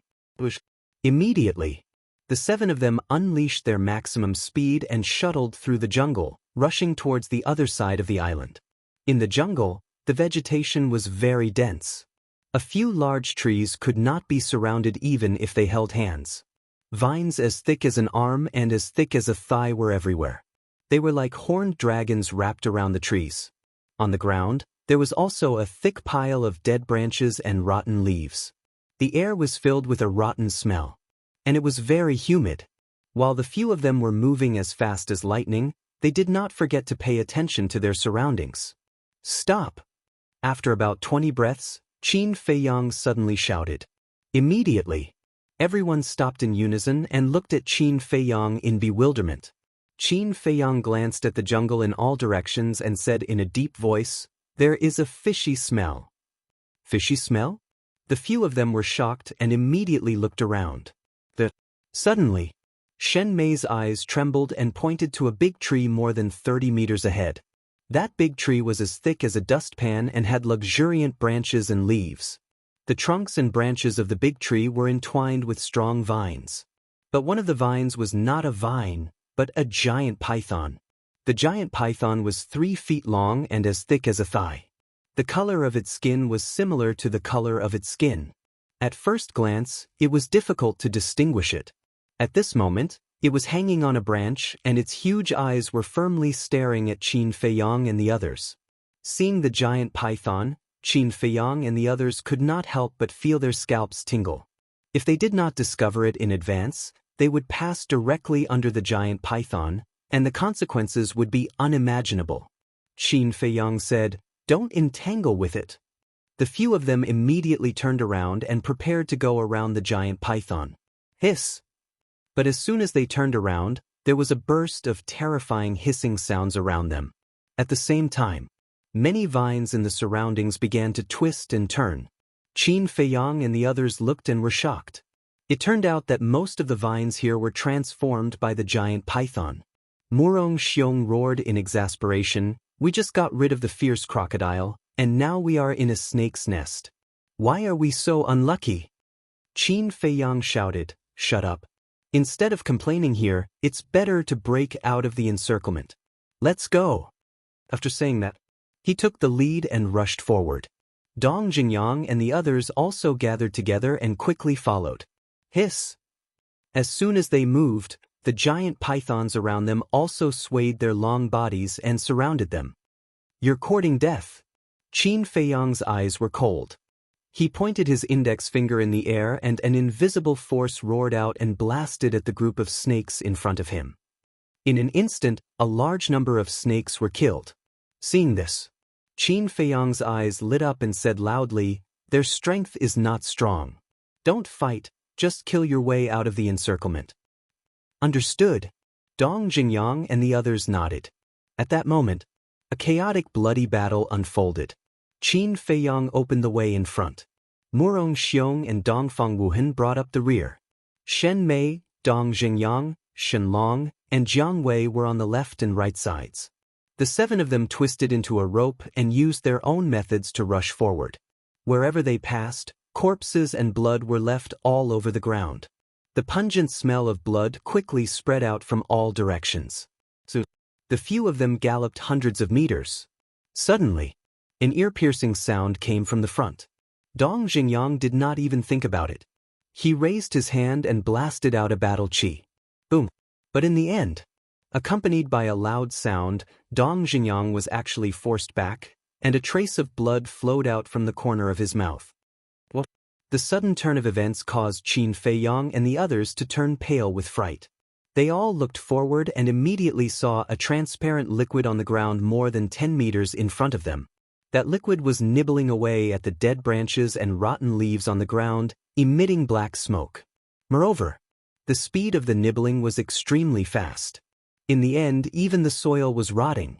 Immediately, the 7 of them unleashed their maximum speed and shuttled through the jungle, rushing towards the other side of the island. In the jungle, the vegetation was very dense. A few large trees could not be surrounded even if they held hands. Vines as thick as an arm and as thick as a thigh were everywhere. They were like horned dragons wrapped around the trees. On the ground, there was also a thick pile of dead branches and rotten leaves. The air was filled with a rotten smell, and it was very humid. While the few of them were moving as fast as lightning, they did not forget to pay attention to their surroundings. "Stop!" After about 20 breaths, Qin Feiyang suddenly shouted. Immediately, everyone stopped in unison and looked at Qin Feiyang in bewilderment. Qin Feiyang glanced at the jungle in all directions and said in a deep voice, "There is a fishy smell." Fishy smell? The few of them were shocked and immediately looked around. Suddenly, Shen Mei's eyes trembled and pointed to a big tree more than 30 meters ahead. That big tree was as thick as a dustpan and had luxuriant branches and leaves. The trunks and branches of the big tree were entwined with strong vines. But one of the vines was not a vine, but a giant python. The giant python was 3 feet long and as thick as a thigh. The color of its skin was similar to the color of its skin. At first glance, it was difficult to distinguish it. At this moment, it was hanging on a branch and its huge eyes were firmly staring at Qin Feiyang and the others. Seeing the giant python, Qin Feiyang and the others could not help but feel their scalps tingle. If they did not discover it in advance, they would pass directly under the giant python, and the consequences would be unimaginable. Qin Feiyang said, "Don't entangle with it." The few of them immediately turned around and prepared to go around the giant python. Hiss! But as soon as they turned around, there was a burst of terrifying hissing sounds around them. At the same time, many vines in the surroundings began to twist and turn. Qin Feiyang and the others looked and were shocked. It turned out that most of the vines here were transformed by the giant python. Murong Xiong roared in exasperation, "We just got rid of the fierce crocodile, and now we are in a snake's nest. Why are we so unlucky?" Qin Feiyang shouted, "Shut up. Instead of complaining here, it's better to break out of the encirclement. Let's go." After saying that, he took the lead and rushed forward. Dong Jingyang and the others also gathered together and quickly followed. Hiss! As soon as they moved, the giant pythons around them also swayed their long bodies and surrounded them. "You're courting death." Qin Feiyang's eyes were cold. He pointed his index finger in the air and an invisible force roared out and blasted at the group of snakes in front of him. In an instant, a large number of snakes were killed. Seeing this, Qin Feiyang's eyes lit up and said loudly, "Their strength is not strong. Don't fight, just kill your way out of the encirclement." Understood. Dong Jingyang and the others nodded. At that moment, a chaotic bloody battle unfolded. Qin Feiyang opened the way in front. Murong Xiong and Dongfang Wuhan brought up the rear. Shen Mei, Dong Jingyang, Shen Long, and Jiang Wei were on the left and right sides. The 7 of them twisted into a rope and used their own methods to rush forward. Wherever they passed, corpses and blood were left all over the ground. The pungent smell of blood quickly spread out from all directions. So, the few of them galloped hundreds of meters. Suddenly, an ear-piercing sound came from the front. Dong Jingyang did not even think about it. He raised his hand and blasted out a battle chi. Boom! But in the end, accompanied by a loud sound, Dong Jingyang was actually forced back, and a trace of blood flowed out from the corner of his mouth. The sudden turn of events caused Qin Feiyang and the others to turn pale with fright. They all looked forward and immediately saw a transparent liquid on the ground more than 10 meters in front of them. That liquid was nibbling away at the dead branches and rotten leaves on the ground, emitting black smoke. Moreover, the speed of the nibbling was extremely fast. In the end, even the soil was rotting.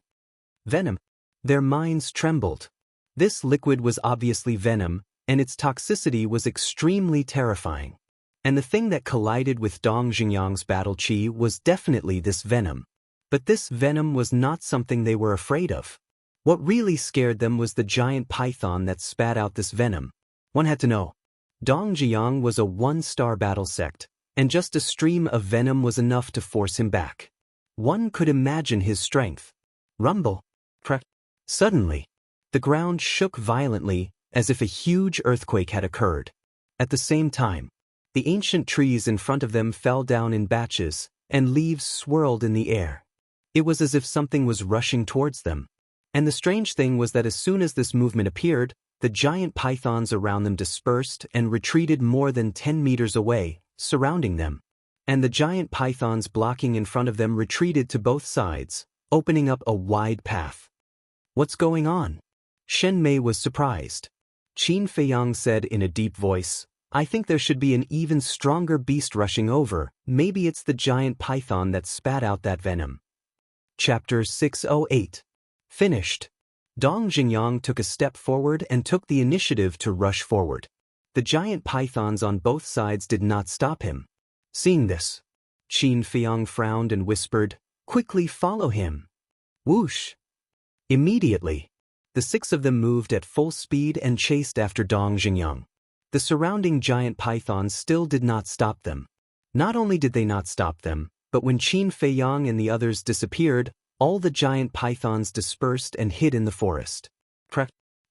Venom. Their minds trembled. This liquid was obviously venom, and its toxicity was extremely terrifying. And the thing that collided with Dong Jingyang's battle chi was definitely this venom. But this venom was not something they were afraid of. What really scared them was the giant python that spat out this venom. One had to know. Dong Jiang was a one-star battle sect, and just a stream of venom was enough to force him back. One could imagine his strength. Rumble. Crack. Suddenly, the ground shook violently as if a huge earthquake had occurred. At the same time, the ancient trees in front of them fell down in batches, and leaves swirled in the air. It was as if something was rushing towards them. And the strange thing was that as soon as this movement appeared, the giant pythons around them dispersed and retreated more than 10 meters away, surrounding them. And the giant pythons blocking in front of them retreated to both sides, opening up a wide path. What's going on? Shen Mei was surprised. Qin Feiyang said in a deep voice, I think there should be an even stronger beast rushing over. Maybe it's the giant python that spat out that venom. Chapter 608. Finished. Dong Jingyang took a step forward and took the initiative to rush forward. The giant pythons on both sides did not stop him. Seeing this, Qin Feiyang frowned and whispered, Quickly follow him. Whoosh! Immediately, the 6 of them moved at full speed and chased after Dong Jingyang. The surrounding giant pythons still did not stop them. Not only did they not stop them, but when Qin Feiyang and the others disappeared, all the giant pythons dispersed and hid in the forest.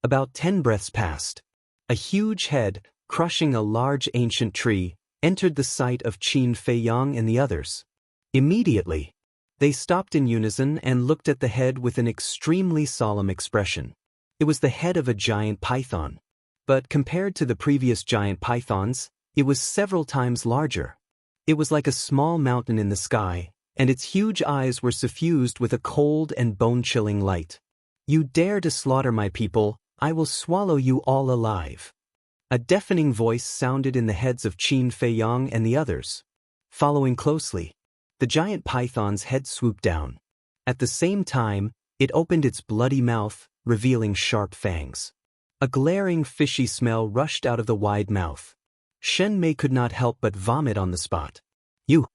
About 10 breaths passed. A huge head, crushing a large ancient tree, entered the sight of Qin Feiyang and the others. Immediately, they stopped in unison and looked at the head with an extremely solemn expression. It was the head of a giant python. But compared to the previous giant pythons, it was several times larger. It was like a small mountain in the sky, and its huge eyes were suffused with a cold and bone-chilling light. You dare to slaughter my people, I will swallow you all alive. A deafening voice sounded in the heads of Qin Feiyang and the others. Following closely, the giant python's head swooped down. At the same time, it opened its bloody mouth, revealing sharp fangs. A glaring fishy smell rushed out of the wide mouth. Shen Mei could not help but vomit on the spot. You!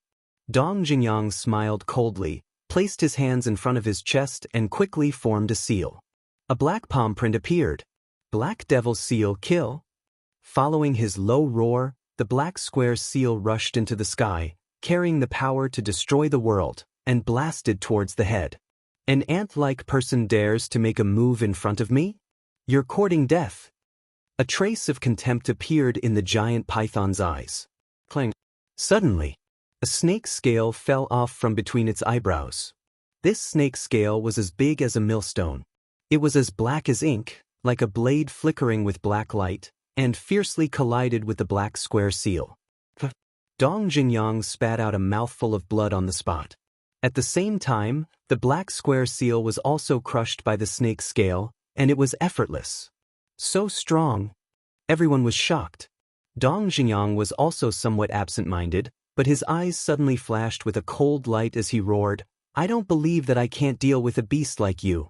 Dong Jingyang smiled coldly, placed his hands in front of his chest and quickly formed a seal. A black palm print appeared. Black Devil Seal Kill. Following his low roar, the black square seal rushed into the sky, carrying the power to destroy the world, and blasted towards the head. An ant-like person dares to make a move in front of me? You're courting death. A trace of contempt appeared in the giant python's eyes. Clang. Suddenly, a snake scale fell off from between its eyebrows. This snake scale was as big as a millstone. It was as black as ink, like a blade flickering with black light, and fiercely collided with the black square seal. Dong Jingyang spat out a mouthful of blood on the spot. At the same time, the black square seal was also crushed by the snake scale, and it was effortless. So strong. Everyone was shocked. Dong Jingyang was also somewhat absent-minded, but his eyes suddenly flashed with a cold light as he roared, I don't believe that I can't deal with a beast like you.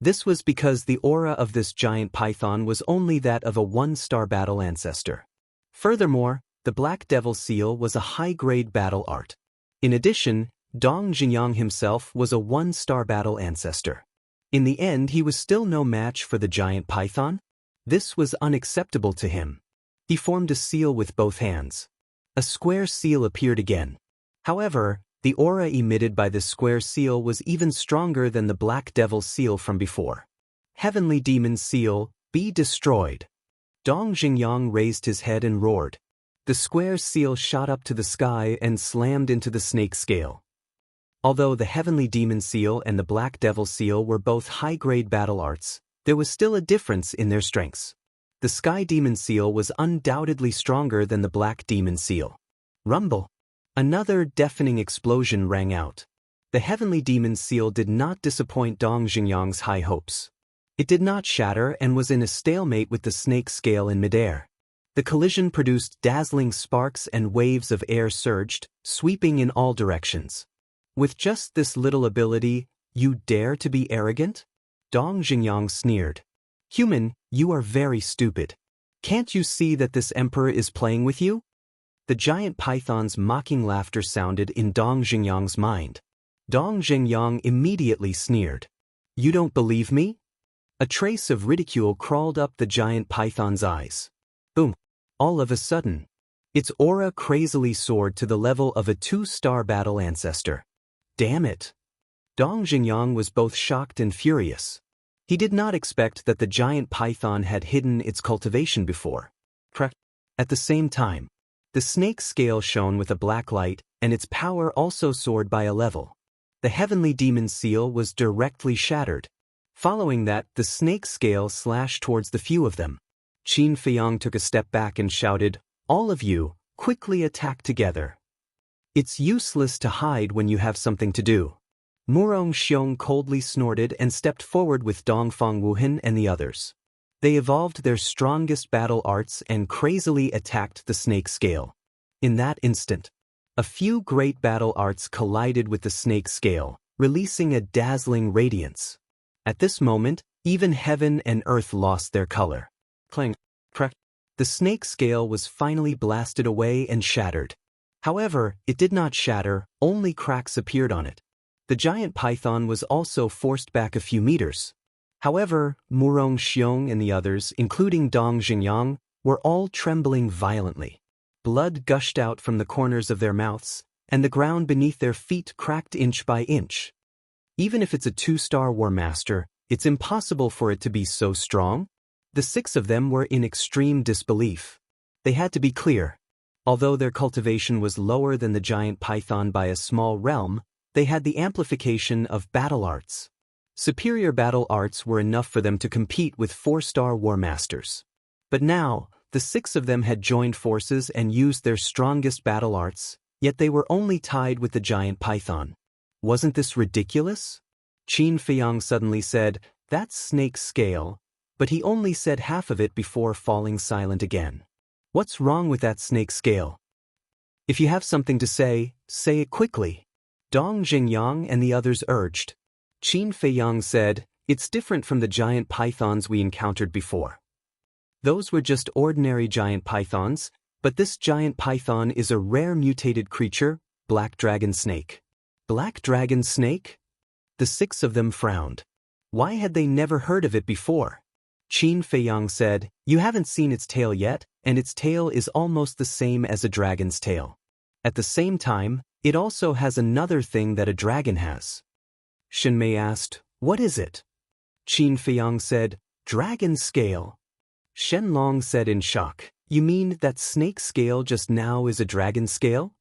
This was because the aura of this giant python was only that of a one-star battle ancestor. Furthermore, the Black Devil Seal was a high-grade battle art. In addition, Dong Jingyang himself was a one-star battle ancestor. In the end, he was still no match for the giant python. This was unacceptable to him. He formed a seal with both hands. A square seal appeared again. However, the aura emitted by this square seal was even stronger than the Black Devil Seal from before. Heavenly Demon Seal, be destroyed. Dong Jingyang raised his head and roared. The square seal shot up to the sky and slammed into the snake scale. Although the Heavenly Demon Seal and the Black Devil Seal were both high-grade battle arts, there was still a difference in their strengths. The Sky Demon Seal was undoubtedly stronger than the Black Demon Seal. Rumble! Another deafening explosion rang out. The Heavenly Demon Seal did not disappoint Dong Jingyang's high hopes. It did not shatter and was in a stalemate with the snake scale in midair. The collision produced dazzling sparks and waves of air surged, sweeping in all directions. With just this little ability, you dare to be arrogant? Dong Jingyang sneered. Human, you are very stupid. Can't you see that this emperor is playing with you? The giant python's mocking laughter sounded in Dong Jingyang's mind. Dong Zhengyang immediately sneered. You don't believe me? A trace of ridicule crawled up the giant python's eyes. Boom. All of a sudden, its aura crazily soared to the level of a 2-star battle ancestor. Damn it! Dong Zhengyang was both shocked and furious. He did not expect that the giant python had hidden its cultivation before. At the same time, the snake's scale shone with a black light, and its power also soared by a level. The heavenly demon seal was directly shattered. Following that, the snake's scale slashed towards the few of them. Qin Feiyang took a step back and shouted, "All of you, quickly attack together. It's useless to hide when you have something to do." Murong Xiong coldly snorted and stepped forward with Dongfang Wuhan and the others. They evolved their strongest battle arts and crazily attacked the snake scale. In that instant, a few great battle arts collided with the snake scale, releasing a dazzling radiance. At this moment, even heaven and earth lost their color. Clang, crack. The snake scale was finally blasted away and shattered. However, it did not shatter, only cracks appeared on it. The giant python was also forced back a few meters. However, Murong Xiong and the others, including Dong Zhengyang, were all trembling violently. Blood gushed out from the corners of their mouths, and the ground beneath their feet cracked inch by inch. Even if it's a 2-star war master, it's impossible for it to be so strong. The 6 of them were in extreme disbelief. They had to be clear. Although their cultivation was lower than the giant python by a small realm, they had the amplification of battle arts. Superior battle arts were enough for them to compete with 4-star war masters. But now, the 6 of them had joined forces and used their strongest battle arts, yet they were only tied with the giant python. Wasn't this ridiculous? Qin Feiyang suddenly said, "That's snake's scale," but he only said half of it before falling silent again. What's wrong with that snake scale? If you have something to say it quickly. Dong Zhengyang and the others urged. Qin Feiyang said, "It's different from the giant pythons we encountered before. Those were just ordinary giant pythons, but this giant python is a rare mutated creature, black dragon snake." Black dragon snake? The 6 of them frowned. Why had they never heard of it before? Qin Feiyang said, "You haven't seen its tail yet, and its tail is almost the same as a dragon's tail. At the same time, it also has another thing that a dragon has." Shen Mei asked, "What is it?" Qin Feiyang said, "Dragon scale." Shen Long said in shock, "You mean that snake scale just now is a dragon scale?"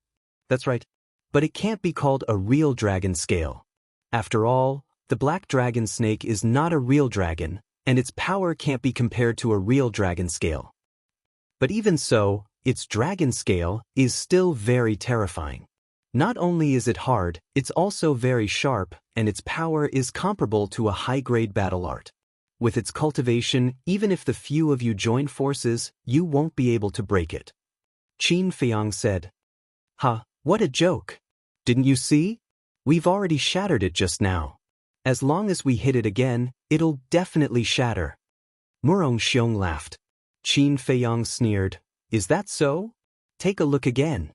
"That's right. But it can't be called a real dragon scale. After all, the black dragon snake is not a real dragon, and its power can't be compared to a real dragon scale. But even so, its dragon scale is still very terrifying. Not only is it hard, it's also very sharp, and its power is comparable to a high-grade battle art. With its cultivation, even if the few of you join forces, you won't be able to break it." Qin Feiyang said. "Ha, what a joke. Didn't you see? We've already shattered it just now. As long as we hit it again, it'll definitely shatter." Murong Xiong laughed. Qin Feiyang sneered, "Is that so? Take a look again."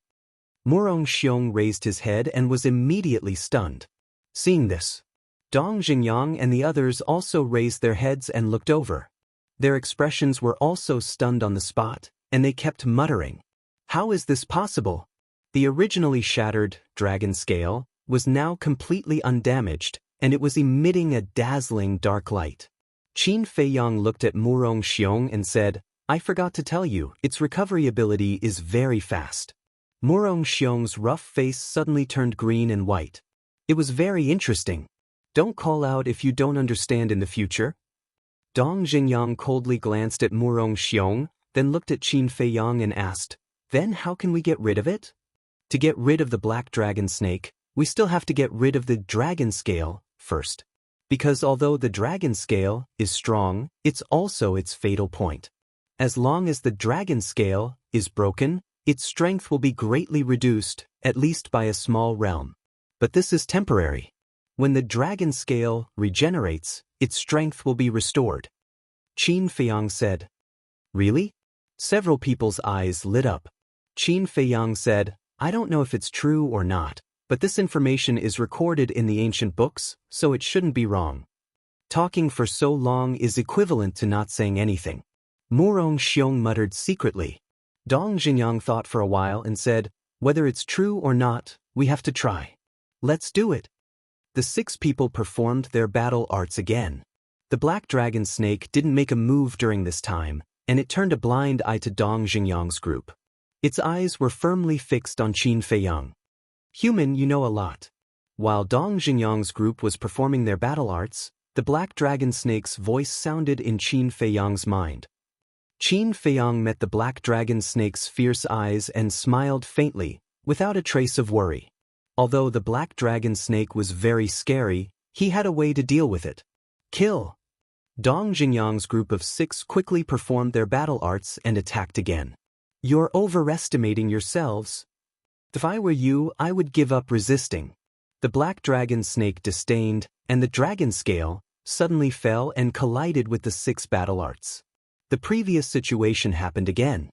Murong Xiong raised his head and was immediately stunned. Seeing this, Dong Zhengyang and the others also raised their heads and looked over. Their expressions were also stunned on the spot, and they kept muttering, "How is this possible?" The originally shattered dragon scale was now completely undamaged, and it was emitting a dazzling dark light. Qin Feiyang looked at Murong Xiong and said, "I forgot to tell you, its recovery ability is very fast." Murong Xiong's rough face suddenly turned green and white. It was very interesting. Don't call out if you don't understand in the future. Dong Zhengyang coldly glanced at Murong Xiong, then looked at Qin Feiyang and asked, "Then how can we get rid of it?" To get rid of the black dragon snake, we still have to get rid of the dragon scale first. Because although the dragon scale is strong, it's also its fatal point. As long as the dragon scale is broken, its strength will be greatly reduced, at least by a small realm. But this is temporary. When the dragon scale regenerates, its strength will be restored. Qin Feiyang said. Really? Several people's eyes lit up. Qin Feiyang said, "I don't know if it's true or not, But this information is recorded in the ancient books, so it shouldn't be wrong. Talking for so long is equivalent to not saying anything. Murong Xiong muttered secretly. Dong Jinyang thought for a while and said, "Whether it's true or not, we have to try. Let's do it." The 6 people performed their battle arts again. The black dragon snake didn't make a move during this time, and it turned a blind eye to Dong Jinyang's group. Its eyes were firmly fixed on Qin Feiyang. "Human, you know a lot." While Dong Jinyang's group was performing their battle arts, the black dragon snake's voice sounded in Qin Feiyang's mind. Qin Feiyang met the black dragon snake's fierce eyes and smiled faintly, without a trace of worry. Although the black dragon snake was very scary, he had a way to deal with it. Kill! Dong Jinyang's group of 6 quickly performed their battle arts and attacked again. "You're overestimating yourselves. If I were you, I would give up resisting." The black dragon snake disdained, and the dragon scale suddenly fell and collided with the 6 battle arts. The previous situation happened again.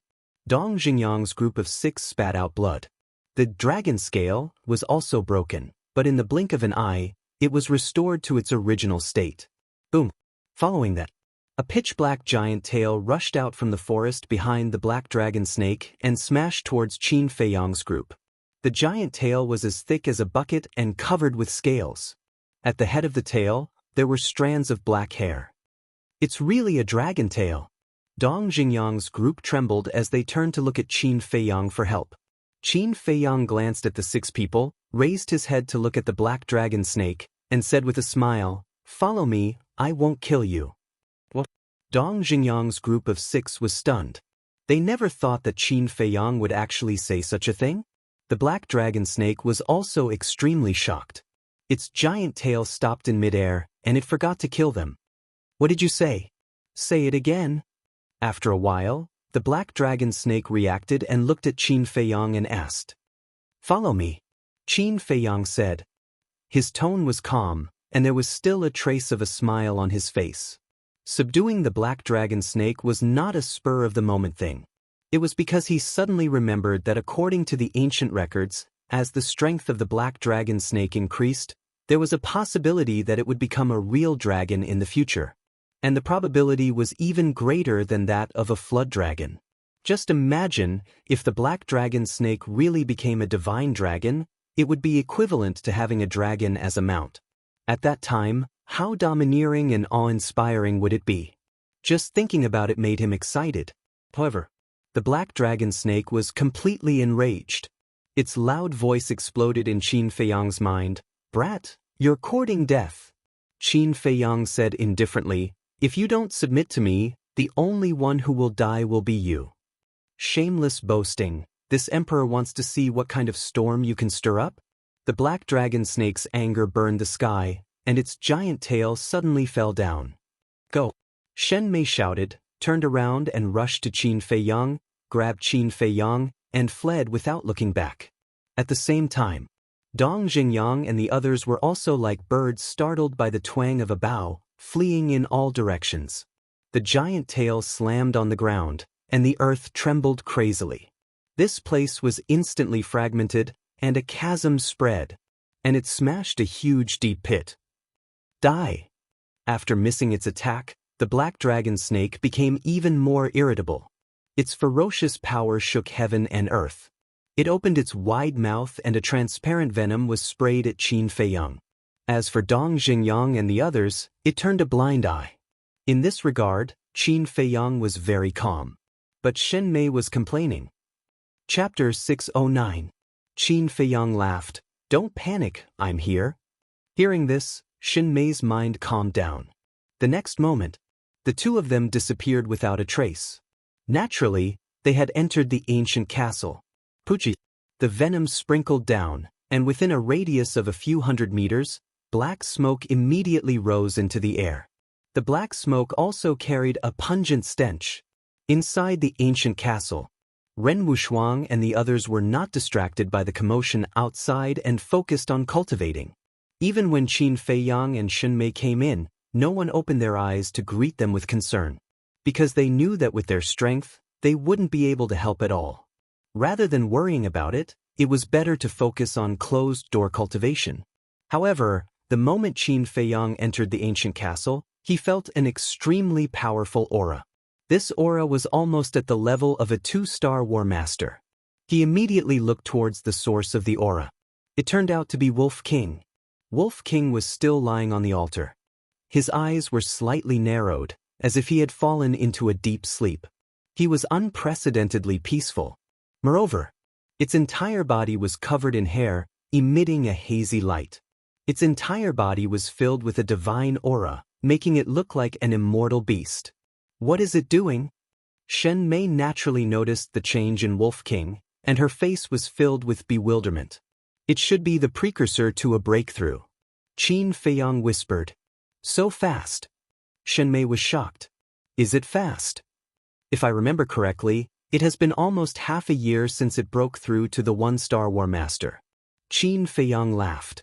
Dong Jinyang's group of 6 spat out blood. The dragon scale was also broken, but in the blink of an eye, it was restored to its original state. Boom! Following that, a pitch-black giant tail rushed out from the forest behind the black dragon snake and smashed towards Qin Feiyang's group. The giant tail was as thick as a bucket and covered with scales. At the head of the tail, there were strands of black hair. "It's really a dragon tail." Dong Jinyang's group trembled as they turned to look at Qin Feiyang for help. Qin Feiyang glanced at the 6 people, raised his head to look at the black dragon snake, and said with a smile, "Follow me, I won't kill you." What? Dong Jinyang's group of 6 was stunned. They never thought that Qin Feiyang would actually say such a thing. The black dragon snake was also extremely shocked. Its giant tail stopped in midair, and it forgot to kill them. "What did you say? Say it again." After a while, the black dragon snake reacted and looked at Qin Feiyang and asked, "Follow me." Qin Feiyang said. His tone was calm, and there was still a trace of a smile on his face. Subduing the black dragon snake was not a spur-of-the-moment thing. It was because he suddenly remembered that according to the ancient records, as the strength of the black dragon snake increased, there was a possibility that it would become a real dragon in the future. And the probability was even greater than that of a flood dragon. Just imagine, if the black dragon snake really became a divine dragon, it would be equivalent to having a dragon as a mount. At that time, how domineering and awe-inspiring would it be? Just thinking about it made him excited. However, the black dragon snake was completely enraged. Its loud voice exploded in Qin Feiyang's mind. "Brat, you're courting death." Qin Feiyang said indifferently, "If you don't submit to me, the only one who will die will be you." Shameless boasting. This emperor wants to see what kind of storm you can stir up? The black dragon snake's anger burned the sky, and its giant tail suddenly fell down. "Go!" Shen Mei shouted, turned around and rushed to Qin Feiyang, grabbed Qin Feiyang, and fled without looking back. At the same time, Dong Jinyang and the others were also like birds startled by the twang of a bow, fleeing in all directions. The giant tail slammed on the ground, and the earth trembled crazily. This place was instantly fragmented, and a chasm spread, and it smashed a huge deep pit. Die! After missing its attack, the black dragon snake became even more irritable. Its ferocious power shook heaven and earth. It opened its wide mouth and a transparent venom was sprayed at Qin Feiyang. As for Dong Jinyang and the others, it turned a blind eye. In this regard, Qin Feiyang was very calm. But Shen Mei was complaining. Chapter 609. Qin Feiyang laughed. "Don't panic, I'm here." Hearing this, Shen Mei's mind calmed down. The next moment, the two of them disappeared without a trace. Naturally, they had entered the ancient castle. Puchi. The venom sprinkled down, and within a radius of a few hundred meters, black smoke immediately rose into the air. The black smoke also carried a pungent stench. Inside the ancient castle, Ren Wushuang and the others were not distracted by the commotion outside and focused on cultivating. Even when Qin Feiyang and Shen Mei came in, no one opened their eyes to greet them with concern, because they knew that with their strength, they wouldn't be able to help at all. Rather than worrying about it, It was better to focus on closed-door cultivation. However, the moment Qin Feiyang entered the ancient castle, he felt an extremely powerful aura. This aura was almost at the level of a 2-star war master. He immediately looked towards the source of the aura. It turned out to be Wolf King. Wolf King was still lying on the altar. His eyes were slightly narrowed, as if he had fallen into a deep sleep. He was unprecedentedly peaceful. Moreover, its entire body was covered in hair, emitting a hazy light. Its entire body was filled with a divine aura, making it look like an immortal beast. What is it doing? Shen Mei naturally noticed the change in Wolf King, and her face was filled with bewilderment. It should be the precursor to a breakthrough. Qin Feiyang whispered. So fast. Shen Mei was shocked. Is it fast? If I remember correctly, it has been almost half a year since it broke through to the 1-star war master. Qin Feiyang laughed.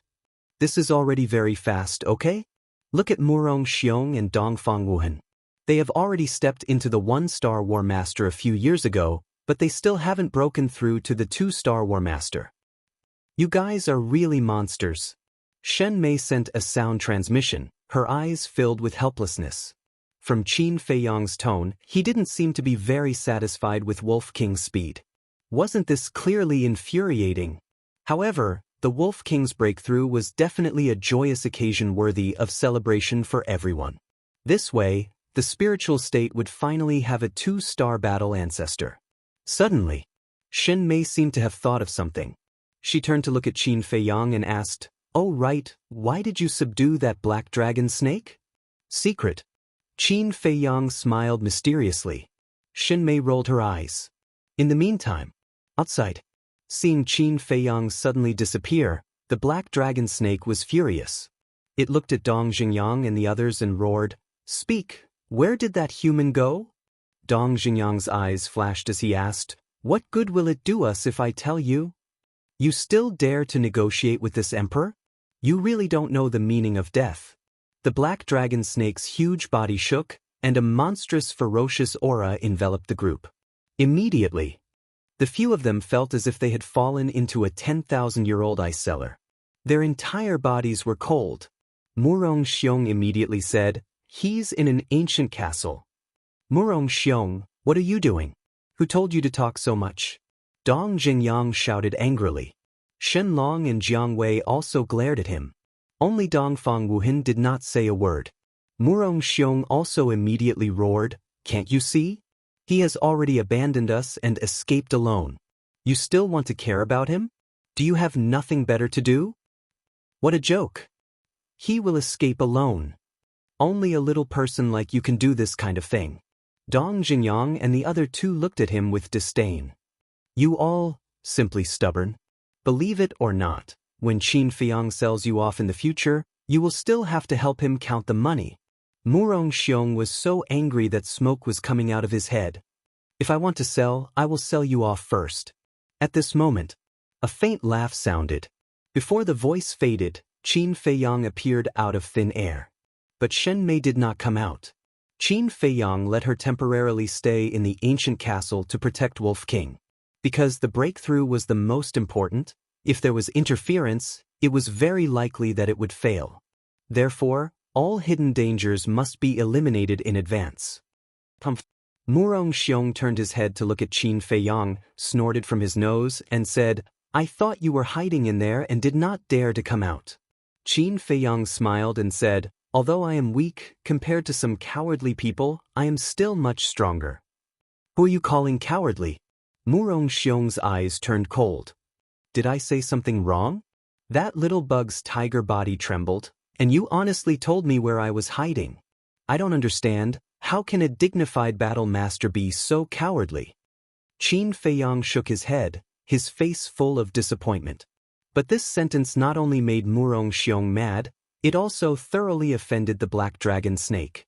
This is already very fast, okay? Look at Murong Xiong and Dongfang Wuhan. They have already stepped into the 1-star war master a few years ago, but they still haven't broken through to the 2-star war master. You guys are really monsters. Shen Mei sent a sound transmission, her eyes filled with helplessness. From Qin Feiyang's tone, he didn't seem to be very satisfied with Wolf King's speed. Wasn't this clearly infuriating? However, the Wolf King's breakthrough was definitely a joyous occasion worthy of celebration for everyone. This way, the spiritual state would finally have a 2-star battle ancestor. Suddenly, Shen Mei seemed to have thought of something. She turned to look at Qin Feiyang and asked, "Oh right, why did you subdue that black dragon snake?" Secret. Qin Feiyang smiled mysteriously. Shen Mei rolled her eyes. In the meantime, outside, seeing Qin Feiyang suddenly disappear, the black dragon snake was furious. It looked at Dong Xingyang and the others and roared, "Speak, where did that human go?" Dong Xingyang's eyes flashed as he asked, "What good will it do us if I tell you? You still dare to negotiate with this emperor? You really don't know the meaning of death." The black dragon snake's huge body shook, and a monstrous ferocious aura enveloped the group. Immediately, the few of them felt as if they had fallen into a 10,000-year-old ice cellar. Their entire bodies were cold. Murong Xiong immediately said, "He's in an ancient castle." "Murong Xiong, what are you doing? Who told you to talk so much?" Dong Xingyang shouted angrily. Shen Long and Jiang Wei also glared at him. Only Dongfang Wuhan did not say a word. Murong Xiong also immediately roared, "Can't you see? He has already abandoned us and escaped alone. You still want to care about him? Do you have nothing better to do? What a joke. He will escape alone. Only a little person like you can do this kind of thing." Dong Xingyang and the other two looked at him with disdain. "You all, simply stubborn. Believe it or not, when Qin Feiyang sells you off in the future, you will still have to help him count the money." Murong Xiong was so angry that smoke was coming out of his head. "If I want to sell, I will sell you off first." At this moment, a faint laugh sounded. Before the voice faded, Qin Feiyang appeared out of thin air. But Shen Mei did not come out. Qin Feiyang let her temporarily stay in the ancient castle to protect Wolf King. Because the breakthrough was the most important, if there was interference, it was very likely that it would fail. Therefore, all hidden dangers must be eliminated in advance. Murong Xiong turned his head to look at Qin Feiyang, snorted from his nose, and said, "I thought you were hiding in there and did not dare to come out." Qin Feiyang smiled and said, "Although I am weak, compared to some cowardly people, I am still much stronger." "Who are you calling cowardly?" Murong Xiong's eyes turned cold. "Did I say something wrong? That little bug's tiger body trembled, and you honestly told me where I was hiding. I don't understand, how can a dignified battle master be so cowardly?" Qin Feiyang shook his head, his face full of disappointment. But this sentence not only made Murong Xiong mad, it also thoroughly offended the black dragon snake.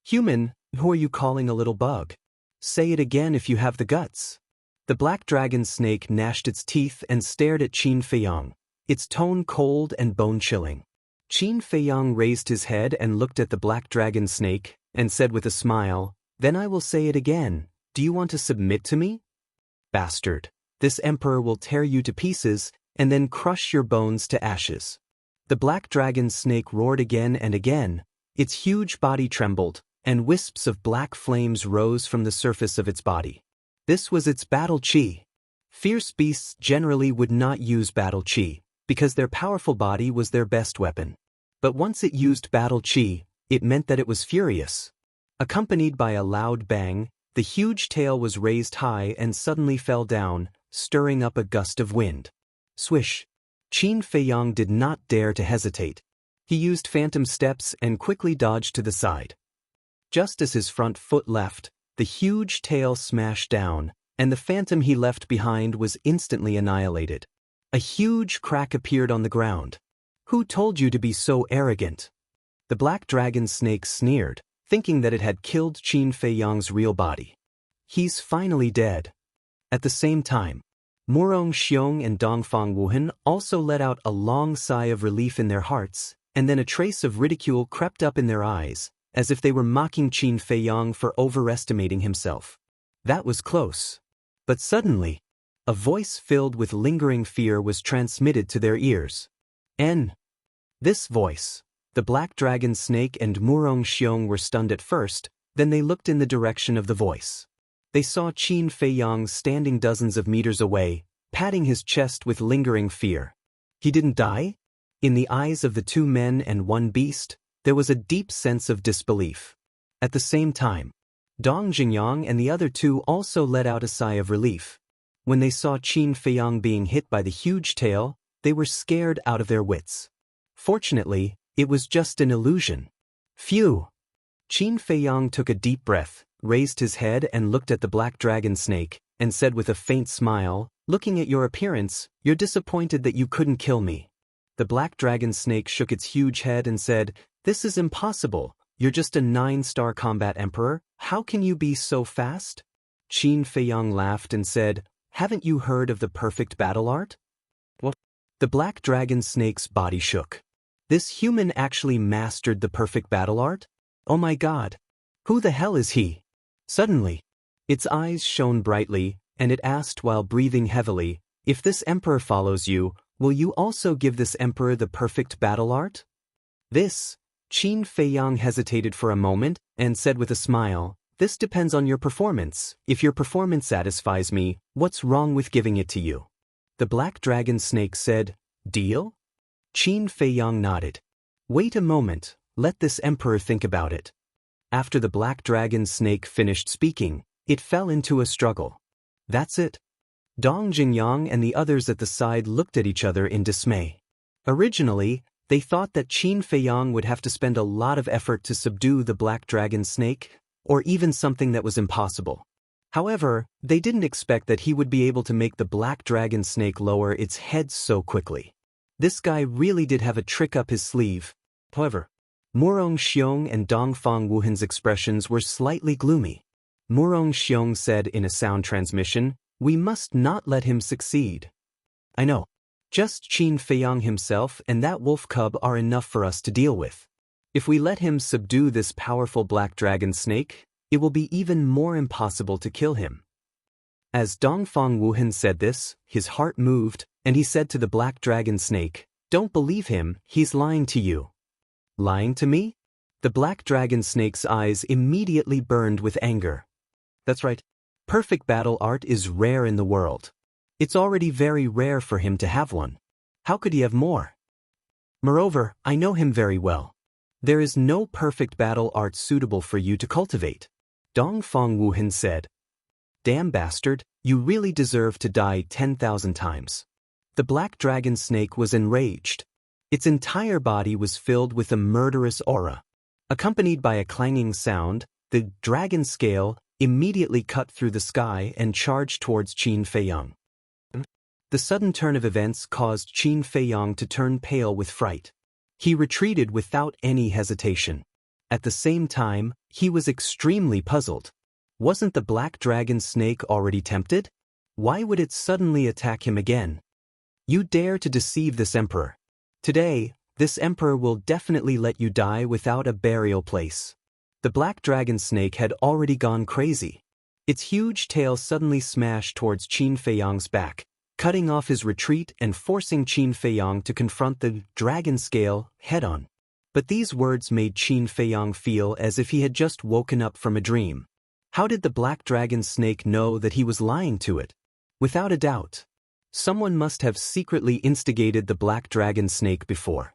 "Human, who are you calling a little bug? Say it again if you have the guts." The black dragon snake gnashed its teeth and stared at Qin Feiyang, its tone cold and bone-chilling. Qin Feiyang raised his head and looked at the black dragon snake, and said with a smile, "Then I will say it again. Do you want to submit to me?" "Bastard. This emperor will tear you to pieces and then crush your bones to ashes." The black dragon snake roared again and again. Its huge body trembled, and wisps of black flames rose from the surface of its body. This was its battle chi. Fierce beasts generally would not use battle chi, because their powerful body was their best weapon. But once it used battle chi, it meant that it was furious. Accompanied by a loud bang, the huge tail was raised high and suddenly fell down, stirring up a gust of wind. Swish! Qin Feiyang did not dare to hesitate. He used phantom steps and quickly dodged to the side. Just as his front foot left, the huge tail smashed down, and the phantom he left behind was instantly annihilated. A huge crack appeared on the ground. "Who told you to be so arrogant?" The black dragon snake sneered, thinking that it had killed Qin Feiyang's real body. "He's finally dead." At the same time, Murong Xiong and Dongfang Wuhan also let out a long sigh of relief in their hearts, and then a trace of ridicule crept up in their eyes, as if they were mocking Qin Feiyang for overestimating himself. That was close. But suddenly, a voice filled with lingering fear was transmitted to their ears. This voice. The black dragon snake and Murong Xiong were stunned at first, then they looked in the direction of the voice. They saw Qin Feiyang standing dozens of meters away, patting his chest with lingering fear. He didn't die? In the eyes of the two men and one beast, there was a deep sense of disbelief. At the same time, Dong Jingyang and the other two also let out a sigh of relief. When they saw Qin Feiyang being hit by the huge tail, they were scared out of their wits. Fortunately, it was just an illusion. Phew! Qin Feiyang took a deep breath, raised his head and looked at the black dragon snake, and said with a faint smile, "Looking at your appearance, you're disappointed that you couldn't kill me." The black dragon snake shook its huge head and said, "This is impossible. You're just a 9-star combat emperor. How can you be so fast?" Qin Feiyang laughed and said, "Haven't you heard of the perfect battle art?" What? The black dragon snake's body shook. This human actually mastered the perfect battle art? Oh my god! Who the hell is he? Suddenly, its eyes shone brightly, and it asked while breathing heavily, "If this emperor follows you, will you also give this emperor the perfect battle art?" This, Qin Feiyang hesitated for a moment, and said with a smile, "This depends on your performance. If your performance satisfies me, what's wrong with giving it to you?" The black dragon snake said, "Deal?" Qin Feiyang nodded. "Wait a moment, let this emperor think about it." After the black dragon snake finished speaking, it fell into a struggle. That's it. Dong Jingyang and the others at the side looked at each other in dismay. Originally, they thought that Qin Feiyang would have to spend a lot of effort to subdue the black dragon snake, or even something that was impossible. However, they didn't expect that he would be able to make the black dragon snake lower its head so quickly. This guy really did have a trick up his sleeve. However, Murong Xiong and Dongfang Wuhan's expressions were slightly gloomy. Murong Xiong said in a sound transmission, "We must not let him succeed." "I know. Just Qin Feiyang himself and that wolf cub are enough for us to deal with. If we let him subdue this powerful black dragon snake, it will be even more impossible to kill him." As Dongfang Wuhan said this, his heart moved, and he said to the black dragon snake, "Don't believe him, he's lying to you." "Lying to me?" The black dragon snake's eyes immediately burned with anger. "That's right. Perfect battle art is rare in the world. It's already very rare for him to have one. How could he have more? Moreover, I know him very well. There is no perfect battle art suitable for you to cultivate." Dongfang Wuhan said. "Damn bastard, you really deserve to die 10,000 times." The black dragon snake was enraged. Its entire body was filled with a murderous aura. Accompanied by a clanging sound, the dragon scale immediately cut through the sky and charged towards Qin Feiyang. The sudden turn of events caused Qin Feiyang to turn pale with fright. He retreated without any hesitation. At the same time, he was extremely puzzled. Wasn't the black dragon snake already tempted? Why would it suddenly attack him again? "You dare to deceive this emperor. Today, this emperor will definitely let you die without a burial place." The black dragon snake had already gone crazy. Its huge tail suddenly smashed towards Qin Feiyang's back, cutting off his retreat and forcing Qin Feiyang to confront the dragon scale head-on. But these words made Qin Feiyang feel as if he had just woken up from a dream. How did the black dragon snake know that he was lying to it? Without a doubt, someone must have secretly instigated the black dragon snake before.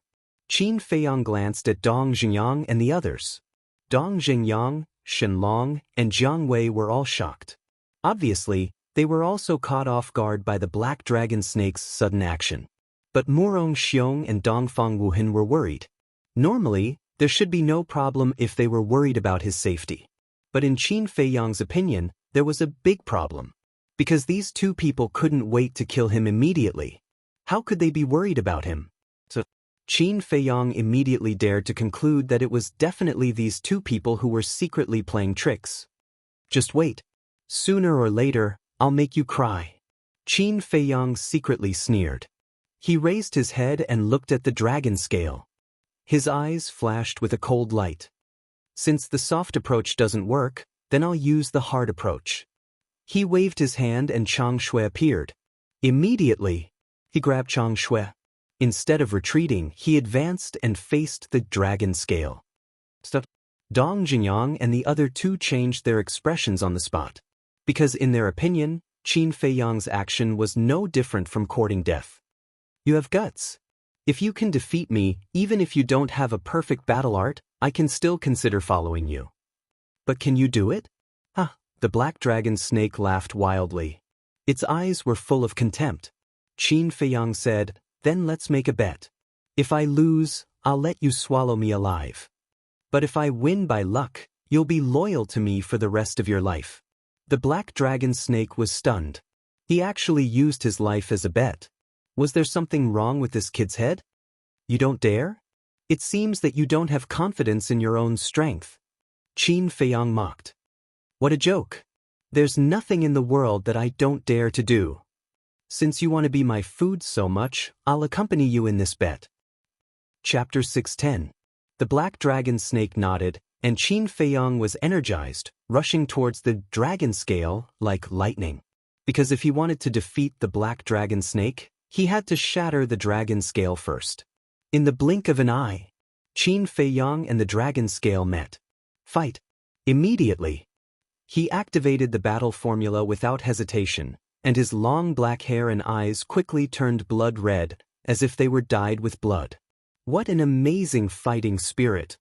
Qin Feiyang glanced at Dong Xingyang and the others. Dong Xingyang, Shen Long, and Jiang Wei were all shocked. Obviously, they were also caught off guard by the black dragon snake's sudden action. But Murong Xiong and Dongfang Wuhan were worried. Normally, there should be no problem if they were worried about his safety. But in Qin Feiyang's opinion, there was a big problem. Because these two people couldn't wait to kill him immediately. How could they be worried about him? So, Qin Feiyang immediately dared to conclude that it was definitely these two people who were secretly playing tricks. Just wait. Sooner or later, I'll make you cry. Qin Feiyang secretly sneered. He raised his head and looked at the dragon scale. His eyes flashed with a cold light. Since the soft approach doesn't work, then I'll use the hard approach. He waved his hand and Chang Shui appeared. Immediately, he grabbed Chang Shui. Instead of retreating, he advanced and faced the dragon scale. Dong Xingyang and the other two changed their expressions on the spot. Because in their opinion, Qin Feiyang's action was no different from courting death. You have guts. If you can defeat me, even if you don't have a perfect battle art, I can still consider following you. But can you do it? The black dragon snake laughed wildly. Its eyes were full of contempt. Qin Feiyang said, then let's make a bet. If I lose, I'll let you swallow me alive. But if I win by luck, you'll be loyal to me for the rest of your life. The black dragon snake was stunned. He actually used his life as a bet. Was there something wrong with this kid's head? You don't dare? It seems that you don't have confidence in your own strength. Qin Feiyang mocked. What a joke. There's nothing in the world that I don't dare to do. Since you want to be my food so much, I'll accompany you in this bet. Chapter 610. The black dragon snake nodded, and Qin Feiyang was energized, rushing towards the dragon scale like lightning. Because if he wanted to defeat the black dragon snake, he had to shatter the dragon scale first. In the blink of an eye, Qin Feiyang and the dragon scale met. Fight. Immediately. He activated the battle formula without hesitation, and his long black hair and eyes quickly turned blood red, as if they were dyed with blood. What an amazing fighting spirit!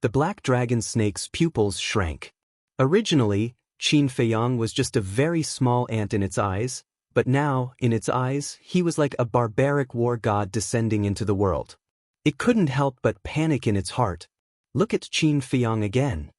The black dragon snake's pupils shrank. Originally, Qin Feiyang was just a very small ant in its eyes, but now, in its eyes, he was like a barbaric war god descending into the world. It couldn't help but panic in its heart. Look at Qin Feiyang again.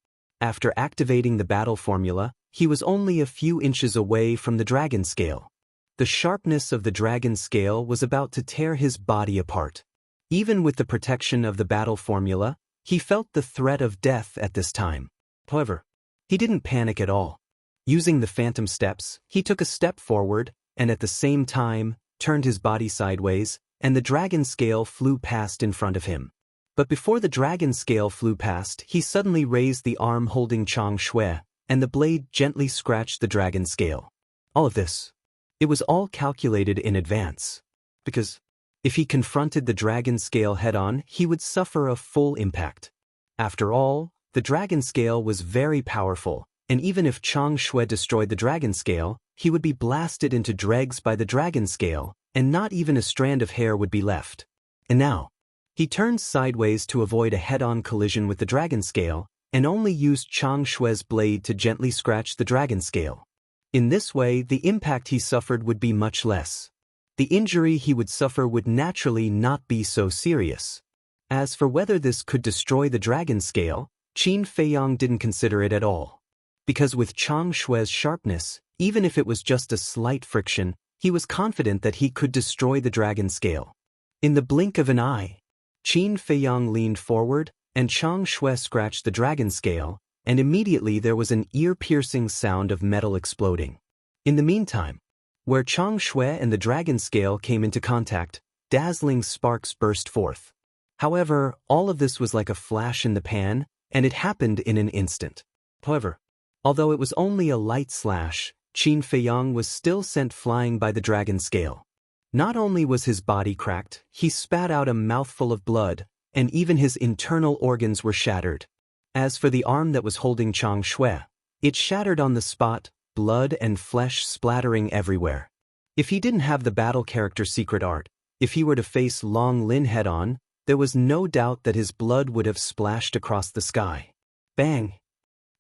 After activating the battle formula, he was only a few inches away from the dragon scale. The sharpness of the dragon scale was about to tear his body apart. Even with the protection of the battle formula, he felt the threat of death at this time. However, he didn't panic at all. Using the phantom steps, he took a step forward, and at the same time, turned his body sideways, and the dragon scale flew past in front of him. But before the dragon scale flew past, he suddenly raised the arm holding Chang Shui, and the blade gently scratched the dragon scale. All of this. It was all calculated in advance. Because if he confronted the dragon scale head-on, he would suffer a full impact. After all, the dragon scale was very powerful, and even if Chang Shui destroyed the dragon scale, he would be blasted into dregs by the dragon scale, and not even a strand of hair would be left. And now, he turned sideways to avoid a head-on collision with the dragon scale, and only used Chang Shui's blade to gently scratch the dragon scale. In this way, the impact he suffered would be much less. The injury he would suffer would naturally not be so serious. As for whether this could destroy the dragon scale, Qin Feiyang didn't consider it at all. Because with Chang Shui's sharpness, even if it was just a slight friction, he was confident that he could destroy the dragon scale. In the blink of an eye, Qin Feiyang leaned forward, and Chang Shui scratched the dragon scale, and immediately there was an ear-piercing sound of metal exploding. In the meantime, where Chang Shui and the dragon scale came into contact, dazzling sparks burst forth. However, all of this was like a flash in the pan, and it happened in an instant. However, Although it was only a light slash, Qin Feiyang was still sent flying by the dragon scale. Not only was his body cracked, he spat out a mouthful of blood, and even his internal organs were shattered. As for the arm that was holding Chang Shui, it shattered on the spot, blood and flesh splattering everywhere. If he didn't have the battle character secret art, if he were to face Long Lin head-on, there was no doubt that his blood would have splashed across the sky. Bang!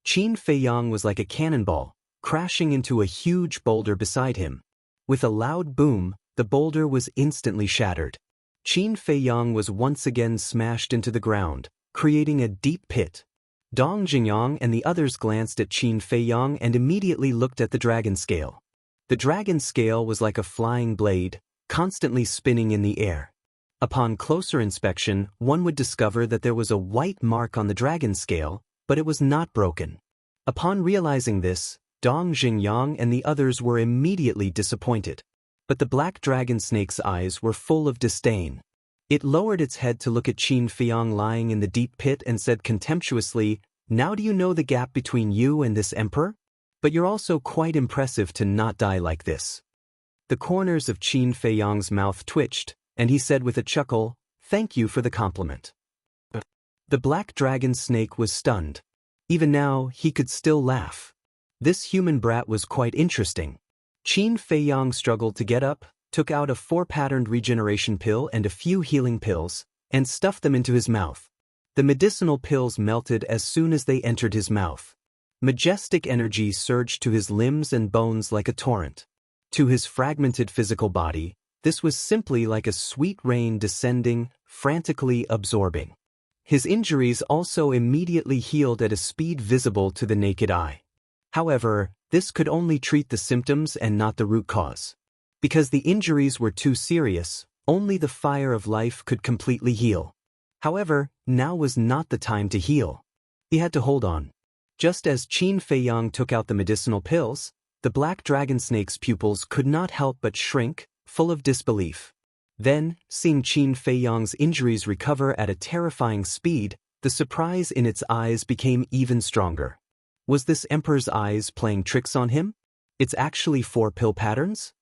Qin Feiyang was like a cannonball, crashing into a huge boulder beside him. With a loud boom, the boulder was instantly shattered. Qin Feiyang was once again smashed into the ground, creating a deep pit. Dong Jingyang and the others glanced at Qin Feiyang and immediately looked at the dragon scale. The dragon scale was like a flying blade, constantly spinning in the air. Upon closer inspection, one would discover that there was a white mark on the dragon scale, but it was not broken. Upon realizing this, Dong Jingyang and the others were immediately disappointed. But the black dragon snake's eyes were full of disdain. It lowered its head to look at Qin Feiyang lying in the deep pit and said contemptuously, "Now do you know the gap between you and this emperor? But you're also quite impressive to not die like this." The corners of Qin Feiyang's mouth twitched, and he said with a chuckle, "Thank you for the compliment." The black dragon snake was stunned. Even now, he could still laugh. This human brat was quite interesting. Qin Feiyang struggled to get up, took out a 4-patterned regeneration pill and a few healing pills, and stuffed them into his mouth. The medicinal pills melted as soon as they entered his mouth. Majestic energy surged to his limbs and bones like a torrent. To his fragmented physical body, this was simply like a sweet rain descending, frantically absorbing. His injuries also immediately healed at a speed visible to the naked eye. However, this could only treat the symptoms and not the root cause. Because the injuries were too serious, only the fire of life could completely heal. However, now was not the time to heal. He had to hold on. Just as Qin Feiyang took out the medicinal pills, the black dragon snake's pupils could not help but shrink, full of disbelief. Then, seeing Qin Feiyang's injuries recover at a terrifying speed, the surprise in its eyes became even stronger. Was this emperor's eyes playing tricks on him? It's actually 4 pill patterns?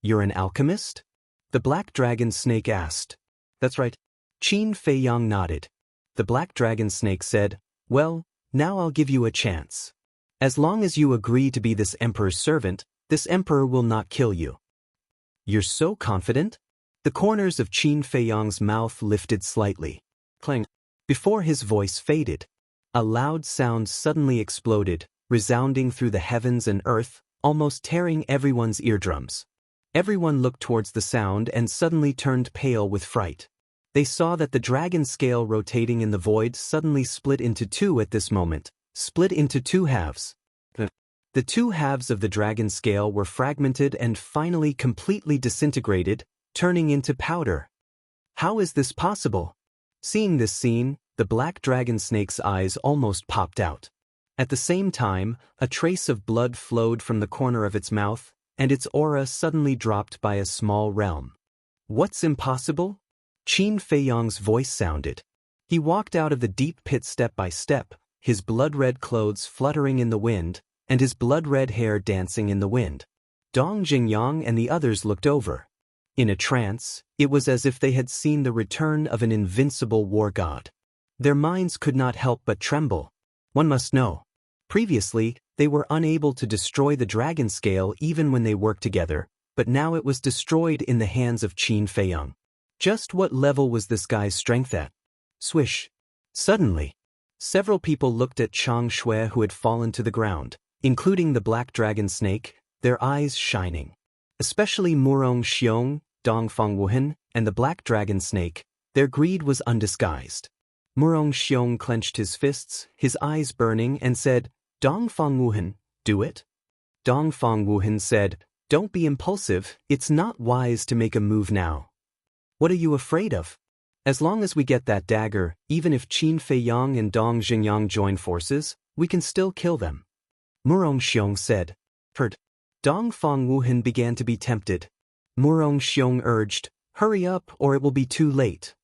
You're an alchemist? The black dragon snake asked. That's right. Qin Feiyang nodded. The black dragon snake said, "Well, now I'll give you a chance. As long as you agree to be this emperor's servant, this emperor will not kill you." You're so confident? The corners of Qin Feiyang's mouth lifted slightly. Clang. Before his voice faded, a loud sound suddenly exploded, resounding through the heavens and earth, almost tearing everyone's eardrums. Everyone looked towards the sound and suddenly turned pale with fright. They saw that the dragon scale rotating in the void suddenly split into 2 at this moment, split into 2 halves. The 2 halves of the dragon scale were fragmented and finally completely disintegrated, turning into powder. How is this possible? Seeing this scene, the black dragon snake's eyes almost popped out. At the same time, a trace of blood flowed from the corner of its mouth, and its aura suddenly dropped by a small realm. What's impossible? Qin Feiyang's voice sounded. He walked out of the deep pit step by step, his blood-red clothes fluttering in the wind, and his blood-red hair dancing in the wind. Dong Jingyang and the others looked over. In a trance, it was as if they had seen the return of an invincible war god. Their minds could not help but tremble. One must know. Previously, they were unable to destroy the dragon scale even when they worked together, but now it was destroyed in the hands of Qin Feiyang. Just what level was this guy's strength at? Swish. Suddenly, several people looked at Chang Shui who had fallen to the ground, including the black dragon snake, their eyes shining. Especially Murong Xiong, Dongfang Wuhan, and the black dragon snake, their greed was undisguised. Murong Xiong clenched his fists, his eyes burning, and said, "Dongfang Wuhan, do it?" Dongfang Wuhan said, "Don't be impulsive, it's not wise to make a move now." "What are you afraid of? As long as we get that dagger, even if Qin Feiyang and Dong Jingyang join forces, we can still kill them." Murong Xiong said. Heard. Dongfang Wuhan began to be tempted. Murong Xiong urged, "Hurry up or it will be too late."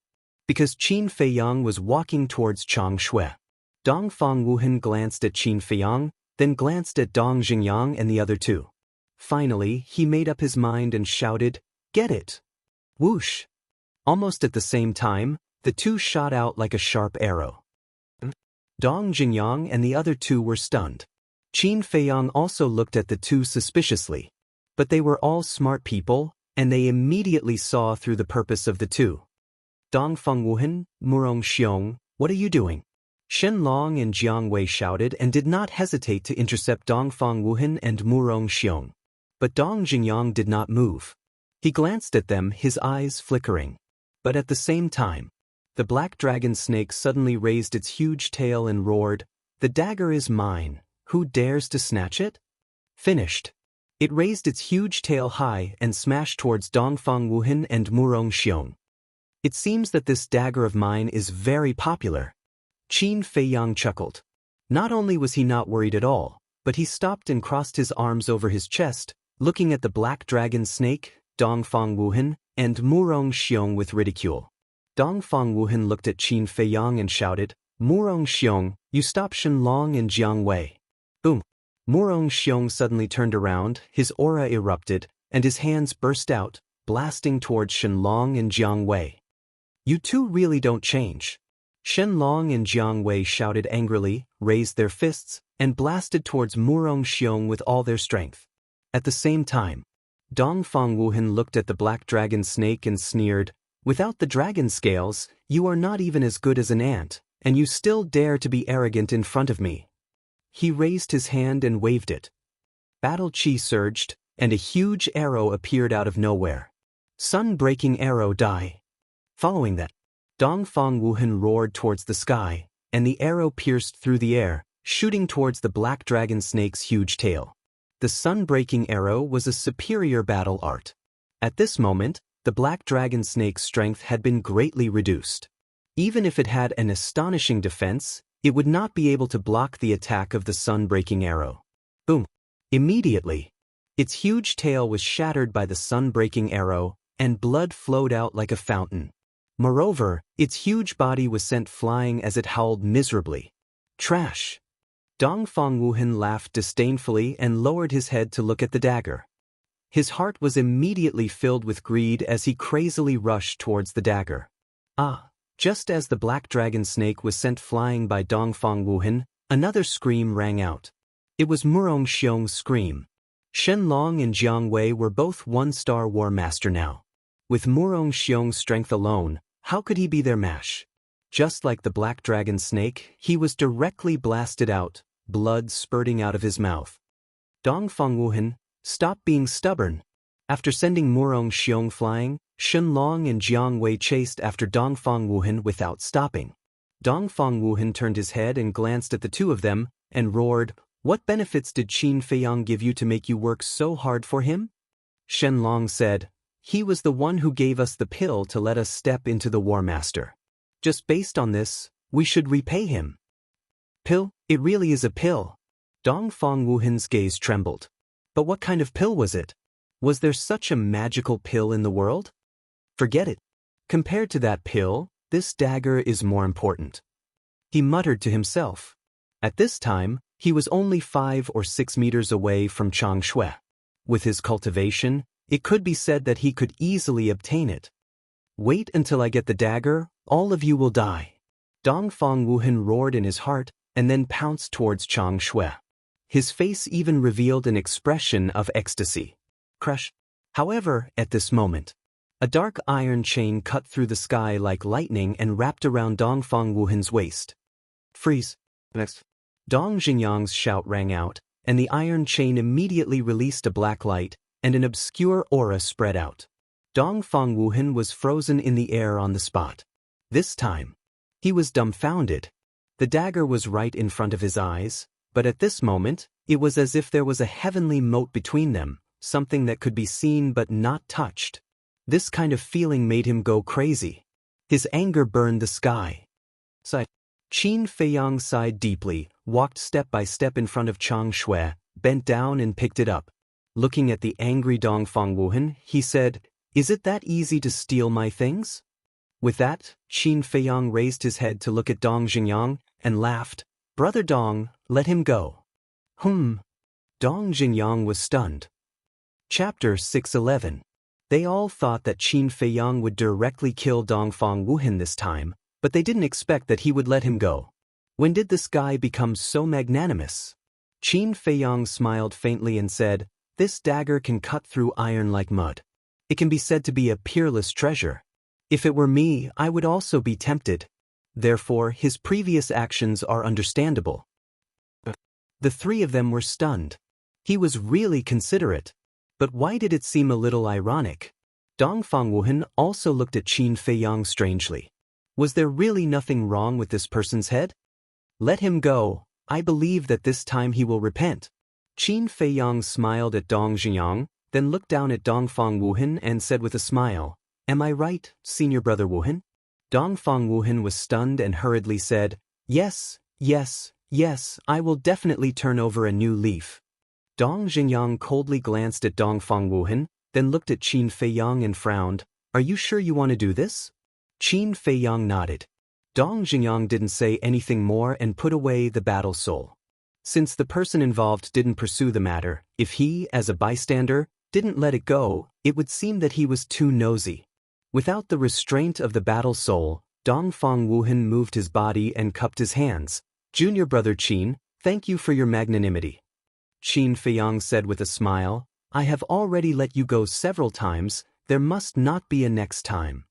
Because Qin Feiyang was walking towards Chang Shui. Dongfang Wuhan glanced at Qin Feiyang, then glanced at Dong Xingyang and the other two. Finally, he made up his mind and shouted, "Get it!" Whoosh! Almost at the same time, the two shot out like a sharp arrow. Dong Xingyang and the other two were stunned. Qin Feiyang also looked at the two suspiciously. But they were all smart people, and they immediately saw through the purpose of the two. "Dongfang Wuhan, Murong Xiong, what are you doing?" Shen Long and Jiang Wei shouted and did not hesitate to intercept Dongfang Wuhan and Murong Xiong. But Dong Xingyang did not move. He glanced at them, his eyes flickering. But at the same time, the black dragon snake suddenly raised its huge tail and roared, "The dagger is mine. Who dares to snatch it?" Finished. It raised its huge tail high and smashed towards Dongfang Wuhan and Murong Xiong. "It seems that this dagger of mine is very popular." Qin Feiyang chuckled. Not only was he not worried at all, but he stopped and crossed his arms over his chest, looking at the black dragon snake, Dongfang Wuhan, and Murong Xiong with ridicule. Dongfang Wuhan looked at Qin Feiyang and shouted, "Murong Xiong, you stop Shen Long and Jiang Wei." Boom! Murong Xiong suddenly turned around, his aura erupted, and his hands burst out, blasting towards Shen Long and Jiang Wei. "You two really don't change." Shen Long and Jiang Wei shouted angrily, raised their fists, and blasted towards Murong Xiong with all their strength. At the same time, Dongfang Wuhan looked at the black dragon snake and sneered, "Without the dragon scales, you are not even as good as an ant, and you still dare to be arrogant in front of me." He raised his hand and waved it. Battle chi surged, and a huge arrow appeared out of nowhere. Sun-breaking arrow die. Following that, Dongfang Wuhan roared towards the sky, and the arrow pierced through the air, shooting towards the black dragon snake's huge tail. The sun-breaking arrow was a superior battle art. At this moment, the black dragon snake's strength had been greatly reduced. Even if it had an astonishing defense, it would not be able to block the attack of the sun-breaking arrow. Boom! Immediately, its huge tail was shattered by the sun-breaking arrow, and blood flowed out like a fountain. Moreover, its huge body was sent flying as it howled miserably. "Trash!" Dongfang Wuhan laughed disdainfully and lowered his head to look at the dagger. His heart was immediately filled with greed as he crazily rushed towards the dagger. Just as the black dragon snake was sent flying by Dongfang Wuhan, another scream rang out. It was Murong Xiong's scream. Shen Long and Jiang Wei were both one-star war master now. With Murong Xiong's strength alone, how could he be their match? Just like the black dragon snake, he was directly blasted out, blood spurting out of his mouth. Dongfang Wuhan, stop being stubborn. After sending Murong Xiong flying, Shen Long and Jiang Wei chased after Dongfang Wuhan without stopping. Dongfang Wuhan turned his head and glanced at the two of them, and roared, "What benefits did Qin Feiyang give you to make you work so hard for him?" Shen Long said, "He was the one who gave us the pill to let us step into the War Master. Just based on this, we should repay him." "Pill? It really is a pill." Dongfang Wuhan's gaze trembled. But what kind of pill was it? Was there such a magical pill in the world? Forget it. Compared to that pill, this dagger is more important. He muttered to himself. At this time, he was only 5 or 6 meters away from Chang Shui. With his cultivation, it could be said that he could easily obtain it. "Wait until I get the dagger, all of you will die." Dongfang Wuhan roared in his heart, and then pounced towards Chang Shui. His face even revealed an expression of ecstasy. Crush. However, at this moment, a dark iron chain cut through the sky like lightning and wrapped around Dongfang Wuhan's waist. "Freeze." Next. Dong Xingyang's shout rang out, and the iron chain immediately released a black light, and an obscure aura spread out. Dongfang Wuhan was frozen in the air on the spot. This time, he was dumbfounded. The dagger was right in front of his eyes, but at this moment, it was as if there was a heavenly moat between them, something that could be seen but not touched. This kind of feeling made him go crazy. His anger burned the sky. Qin Feiyang sighed deeply, walked step by step in front of Chang Shui, bent down and picked it up. Looking at the angry Dongfang Wuhan, he said, "Is it that easy to steal my things?" With that, Qin Feiyang raised his head to look at Dong Xingyang, and laughed, "Brother Dong, let him go." Dong Jinyang was stunned. Chapter 611. They all thought that Qin Feiyang would directly kill Dongfang Wuhan this time, but they didn't expect that he would let him go. When did this guy become so magnanimous? Qin Feiyang smiled faintly and said, "This dagger can cut through iron like mud. It can be said to be a peerless treasure. If it were me, I would also be tempted. Therefore, his previous actions are understandable." The three of them were stunned. He was really considerate. But why did it seem a little ironic? Dongfang Wuhan also looked at Qin Feiyang strangely. Was there really nothing wrong with this person's head? Let him go. I believe that this time he will repent. Qin Feiyang smiled at Dong Jinyang, then looked down at Dongfang Wuhan and said with a smile, "Am I right, senior brother Wuhan?" Dongfang Wuhan was stunned and hurriedly said, "Yes, yes, yes, I will definitely turn over a new leaf." Dong Jinyang coldly glanced at Dongfang Wuhan, then looked at Qin Feiyang and frowned. "Are you sure you want to do this?" Qin Feiyang nodded. Dong Jinyang didn't say anything more and put away the battle soul. Since the person involved didn't pursue the matter, if he, as a bystander, didn't let it go, it would seem that he was too nosy. Without the restraint of the battle soul, Dongfang Wuhan moved his body and cupped his hands. "Junior brother Qin, thank you for your magnanimity." Qin Feiyang said with a smile, "I have already let you go several times, there must not be a next time."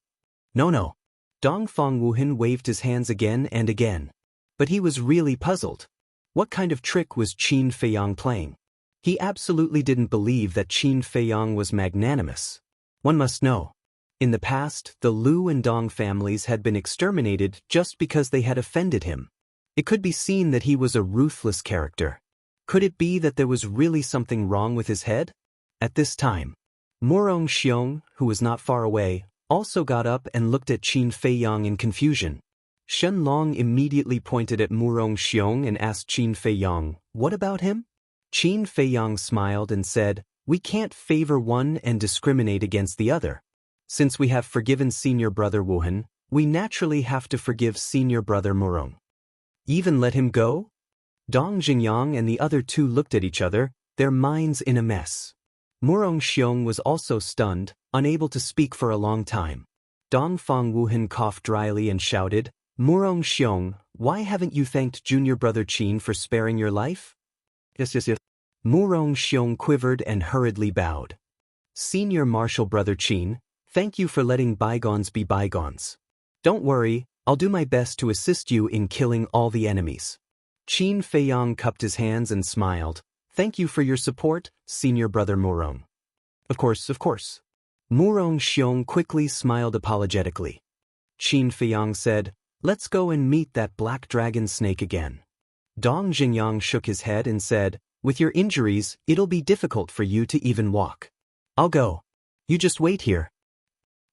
No. Dongfang Wuhan waved his hands again and again. But he was really puzzled. What kind of trick was Qin Feiyang playing? He absolutely didn't believe that Qin Feiyang was magnanimous. One must know. In the past, the Lu and Dong families had been exterminated just because they had offended him. It could be seen that he was a ruthless character. Could it be that there was really something wrong with his head? At this time, Murong Xiong, who was not far away, also got up and looked at Qin Feiyang in confusion. Shen Long immediately pointed at Murong Xiong and asked Qin Feiyang, "What about him?" Qin Feiyang smiled and said, "We can't favor one and discriminate against the other. Since we have forgiven senior brother Wuhan, we naturally have to forgive senior brother Murong." "Even let him go?" Dong Jinyang and the other two looked at each other, their minds in a mess. Murong Xiong was also stunned, unable to speak for a long time. Dongfang Wuhan coughed dryly and shouted, "Murong Xiong, why haven't you thanked junior brother Qin for sparing your life?" Yes. Murong Xiong quivered and hurriedly bowed. "Senior martial brother Qin, thank you for letting bygones be bygones. Don't worry, I'll do my best to assist you in killing all the enemies." Qin Feiyang cupped his hands and smiled. "Thank you for your support, senior brother Murong." Of course. Murong Xiong quickly smiled apologetically. Qin Feiyang said, "Let's go and meet that black dragon snake again." Dong Jinyang shook his head and said, "With your injuries, it'll be difficult for you to even walk. I'll go. You just wait here."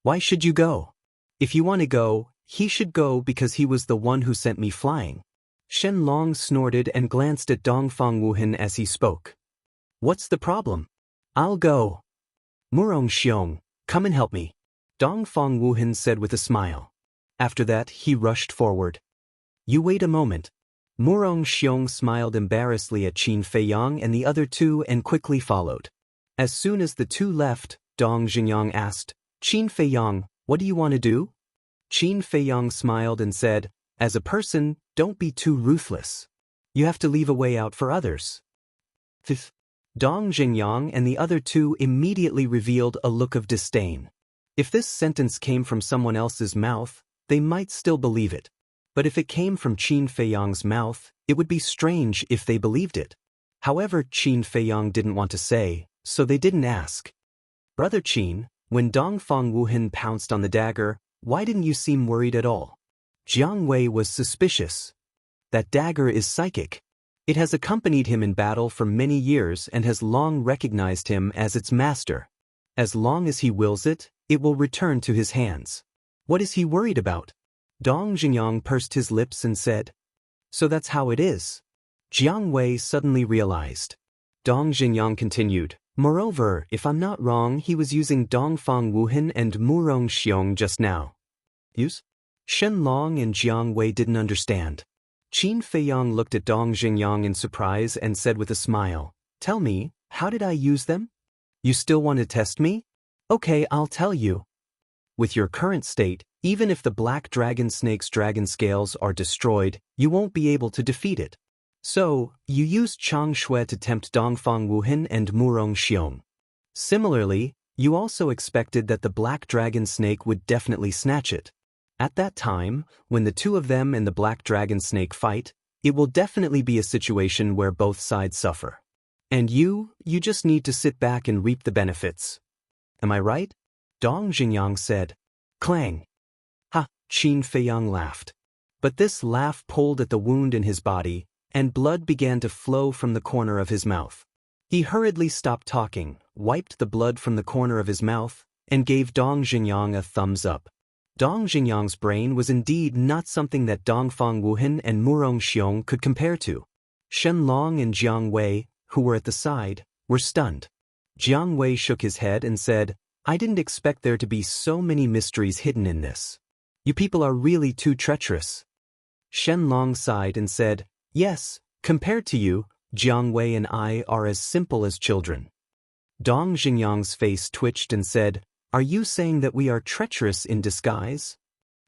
"Why should you go?" "If you want to go, he should go because he was the one who sent me flying." Shen Long snorted and glanced at Dongfang Wuhan as he spoke. "What's the problem?" "I'll go." "Murong Xiong, come and help me," Dongfang Wuhan said with a smile. After that, he rushed forward. "You wait a moment." Murong Xiong smiled embarrassedly at Qin Feiyang and the other two and quickly followed. As soon as the two left, Dong Jinyang asked, "Qin Feiyang, what do you want to do?" Qin Feiyang smiled and said, "As a person, don't be too ruthless. You have to leave a way out for others." Dong Jinyang and the other two immediately revealed a look of disdain. If this sentence came from someone else's mouth, they might still believe it. But if it came from Qin Feiyang's mouth, it would be strange if they believed it. However, Qin Feiyang didn't want to say, so they didn't ask. "Brother Qin, when Dongfang Wuhan pounced on the dagger, why didn't you seem worried at all?" Jiang Wei was suspicious. "That dagger is psychic. It has accompanied him in battle for many years and has long recognized him as its master. As long as he wills it, it will return to his hands. What is he worried about?" Dong Jinyang pursed his lips and said, "So that's how it is." Jiang Wei suddenly realized. Dong Jinyang continued, "Moreover, if I'm not wrong, he was using Dongfang Wuhan and Murong Xiong just now." Use? Shen Long and Jiang Wei didn't understand. Qin Feiyang looked at Dong Xingyang in surprise and said with a smile, "Tell me, how did I use them? You still want to test me? Okay, I'll tell you. With your current state, even if the black dragon snake's dragon scales are destroyed, you won't be able to defeat it. So, you used Chang Shui to tempt Dongfang Wuhan and Murong Xiong. Similarly, you also expected that the black dragon snake would definitely snatch it. At that time, when the two of them and the black dragon snake fight, it will definitely be a situation where both sides suffer. And you just need to sit back and reap the benefits. Am I right?" Dong Xingyang said. Clang. Ha, Qin Feiyang laughed. But this laugh pulled at the wound in his body, and blood began to flow from the corner of his mouth. He hurriedly stopped talking, wiped the blood from the corner of his mouth, and gave Dong Xingyang a thumbs up. Dong Xingyang's brain was indeed not something that Dongfang Wuhan and Murong Xiong could compare to. Shen Long and Jiang Wei, who were at the side, were stunned. Jiang Wei shook his head and said, "I didn't expect there to be so many mysteries hidden in this. You people are really too treacherous." Shen Long sighed and said, "Yes, compared to you, Jiang Wei and I are as simple as children." Dong Xingyang's face twitched and said, "Are you saying that we are treacherous in disguise?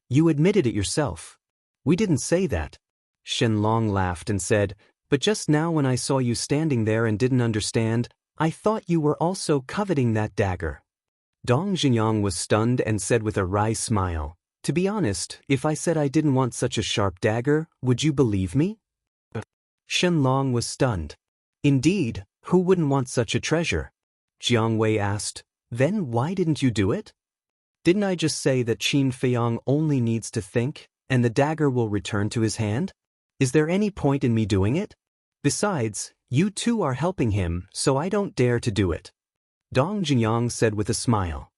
You admitted it yourself." "We didn't say that." Shen Long laughed and said, "But just now when I saw you standing there and didn't understand, I thought you were also coveting that dagger." Dong Xingyang was stunned and said with a wry smile, "To be honest, if I said I didn't want such a sharp dagger, would you believe me?" Shen Long was stunned. "Indeed, who wouldn't want such a treasure?" Jiang Wei asked, "Then why didn't you do it?" "Didn't I just say that Qin Feiyang only needs to think, and the dagger will return to his hand? Is there any point in me doing it? Besides, you two are helping him, so I don't dare to do it." Dong Xingyang said with a smile.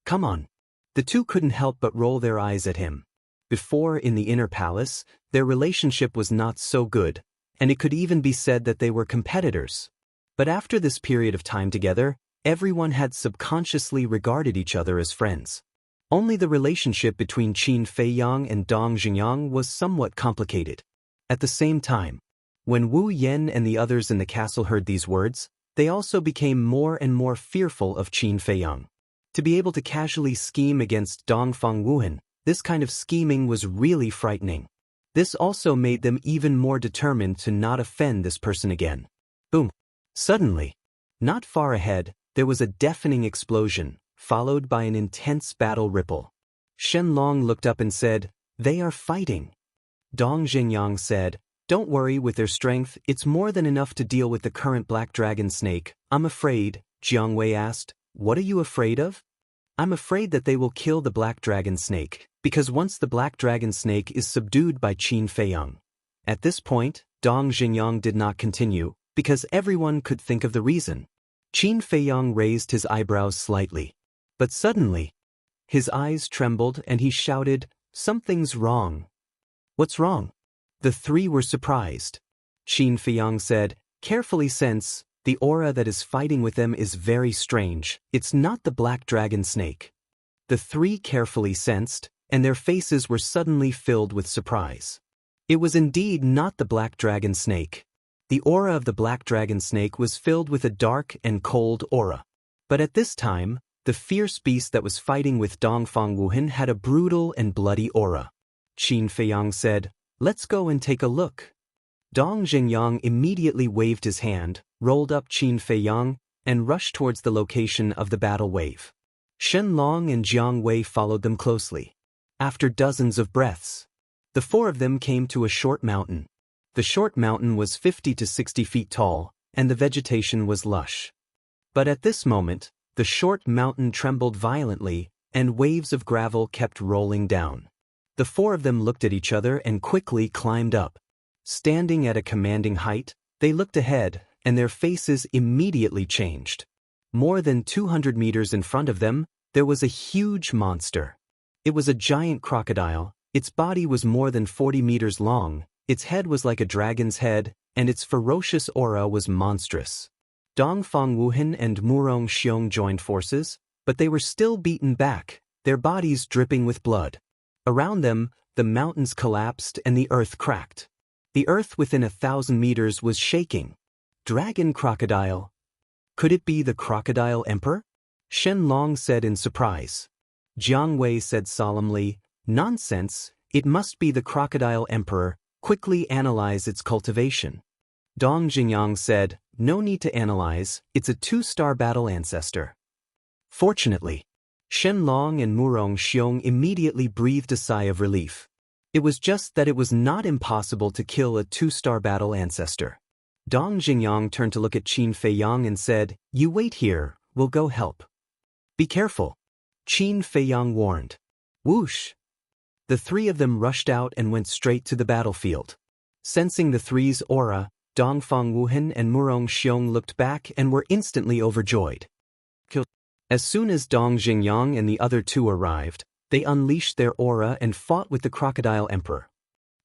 "Come on." The two couldn't help but roll their eyes at him. Before, in the inner palace, their relationship was not so good, and it could even be said that they were competitors. But after this period of time together, everyone had subconsciously regarded each other as friends. Only the relationship between Qin Feiyang and Dong Xingyang was somewhat complicated. At the same time, when Wu Yen and the others in the castle heard these words, they also became more and more fearful of Qin Feiyang. To be able to casually scheme against Dongfang Wuhan, this kind of scheming was really frightening. This also made them even more determined to not offend this person again. Boom! Suddenly, not far ahead, there was a deafening explosion, followed by an intense battle ripple. Shen Long looked up and said, "They are fighting." Dong Xingyang said, "Don't worry, with their strength, it's more than enough to deal with the current black dragon snake. I'm afraid," Jiang Wei asked, "What are you afraid of?" "I'm afraid that they will kill the black dragon snake, because once the black dragon snake is subdued by Qin Feiyang." At this point, Dong Xingyang did not continue, because everyone could think of the reason. Qin Feiyang raised his eyebrows slightly. But suddenly, his eyes trembled and he shouted, "Something's wrong." "What's wrong?" The three were surprised. Qin Feiyang said, "Carefully sense, the aura that is fighting with them is very strange. It's not the black dragon snake." The three carefully sensed, and their faces were suddenly filled with surprise. It was indeed not the black dragon snake. The aura of the black dragon snake was filled with a dark and cold aura. But at this time, the fierce beast that was fighting with Dongfang Wuhan had a brutal and bloody aura. Qin Feiyang said, "Let's go and take a look." Dong Xingyang immediately waved his hand, rolled up Qin Feiyang, and rushed towards the location of the battle wave. Shen Long and Jiang Wei followed them closely. After dozens of breaths, the four of them came to a short mountain. The short mountain was 50 to 60 feet tall, and the vegetation was lush. But at this moment, the short mountain trembled violently, and waves of gravel kept rolling down. The four of them looked at each other and quickly climbed up. Standing at a commanding height, they looked ahead, and their faces immediately changed. More than 200 meters in front of them, there was a huge monster. It was a giant crocodile. Its body was more than 40 meters long, its head was like a dragon's head, and its ferocious aura was monstrous. Dongfang Wuhan and Murong Xiong joined forces, but they were still beaten back, their bodies dripping with blood. Around them, the mountains collapsed and the earth cracked. The earth within 1,000 meters was shaking. Dragon crocodile. Could it be the crocodile emperor? Shen Long said in surprise. Jiang Wei said solemnly, nonsense, it must be the crocodile emperor, quickly analyze its cultivation. Dong Jingyang said, no need to analyze, it's a 2-star battle ancestor. Fortunately, Shen Long and Murong Xiong immediately breathed a sigh of relief. It was just that it was not impossible to kill a 2-star battle ancestor. Dong Jingyang turned to look at Qin Feiyang and said, you wait here, we'll go help. Be careful, Qin Feiyang warned. Whoosh! The 3 of them rushed out and went straight to the battlefield. Sensing the 3's aura, Dongfang Wuhan and Murong Xiong looked back and were instantly overjoyed. As soon as Dong Jingyang and the other 2 arrived, they unleashed their aura and fought with the crocodile emperor.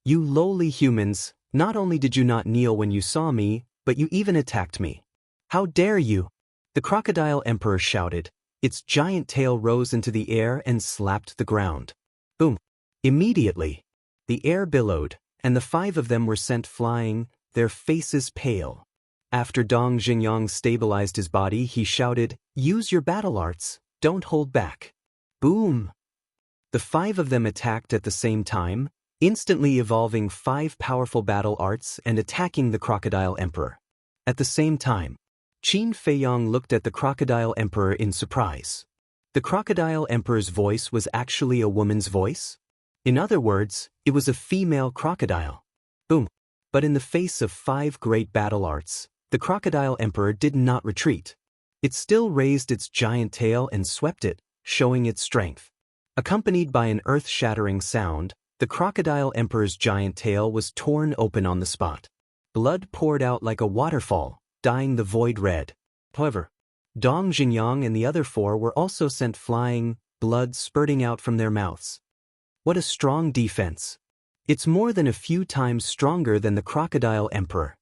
You lowly humans, not only did you not kneel when you saw me, but you even attacked me. How dare you? The crocodile emperor shouted. Its giant tail rose into the air and slapped the ground. Boom! Immediately, the air billowed, and the 5 of them were sent flying, their faces pale. After Dong Jingyang stabilized his body, he shouted, use your battle arts, don't hold back. Boom! The 5 of them attacked at the same time, instantly evolving 5 powerful battle arts and attacking the crocodile emperor. At the same time, Qin Feiyang looked at the crocodile emperor in surprise. The crocodile emperor's voice was actually a woman's voice? In other words, it was a female crocodile. Boom! But in the face of 5 great battle arts, the crocodile emperor did not retreat. It still raised its giant tail and swept it, showing its strength. Accompanied by an earth-shattering sound, the crocodile emperor's giant tail was torn open on the spot. Blood poured out like a waterfall, dyeing the void red. However, Dong Jingyang and the other 4 were also sent flying, blood spurting out from their mouths. What a strong defense! It's more than a few times stronger than the crocodile emperor.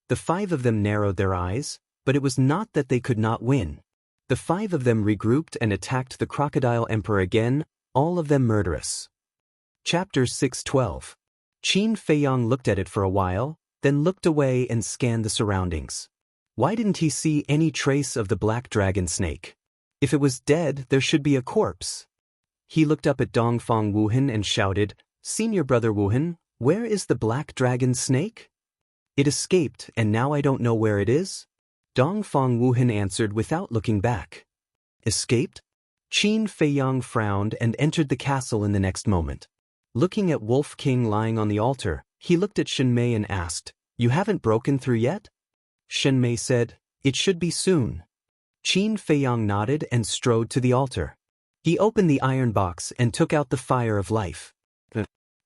The 5 of them narrowed their eyes, but it was not that they could not win. The 5 of them regrouped and attacked the crocodile emperor again, all of them murderous. Chapter 6:12. Qin Feiyang looked at it for a while, then looked away and scanned the surroundings. Why didn't he see any trace of the black dragon snake? If it was dead, there should be a corpse. He looked up at Dongfang Wuhan and shouted, Senior brother Wuhan, where is the black dragon snake? It escaped, and now I don't know where it is? Dongfang Wuhan answered without looking back. Escaped? Qin Feiyang frowned and entered the castle in the next moment. Looking at Wolf King lying on the altar, he looked at Shen Mei and asked, You haven't broken through yet? Shen Mei said, It should be soon. Qin Feiyang nodded and strode to the altar. He opened the iron box and took out the fire of life.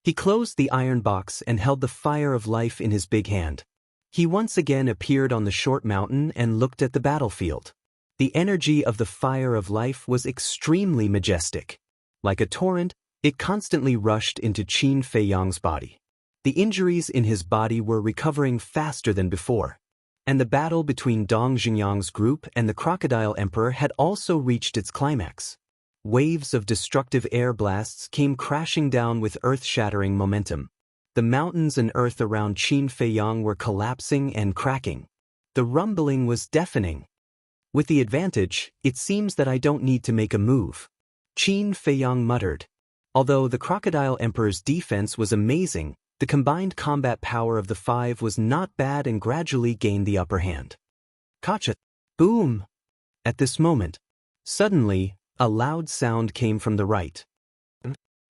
He closed the iron box and held the fire of life in his big hand. He once again appeared on the short mountain and looked at the battlefield. The energy of the fire of life was extremely majestic. Like a torrent, it constantly rushed into Qin Feiyang's body. The injuries in his body were recovering faster than before. And the battle between Dong Jingyang's group and the crocodile emperor had also reached its climax. Waves of destructive air blasts came crashing down with earth-shattering momentum. The mountains and earth around Qin Feiyang were collapsing and cracking. The rumbling was deafening. With the advantage, it seems that I don't need to make a move. Qin Feiyang muttered. Although the crocodile emperor's defense was amazing, the combined combat power of the 5 was not bad and gradually gained the upper hand. Kacha! Boom! At this moment, suddenly, a loud sound came from the right.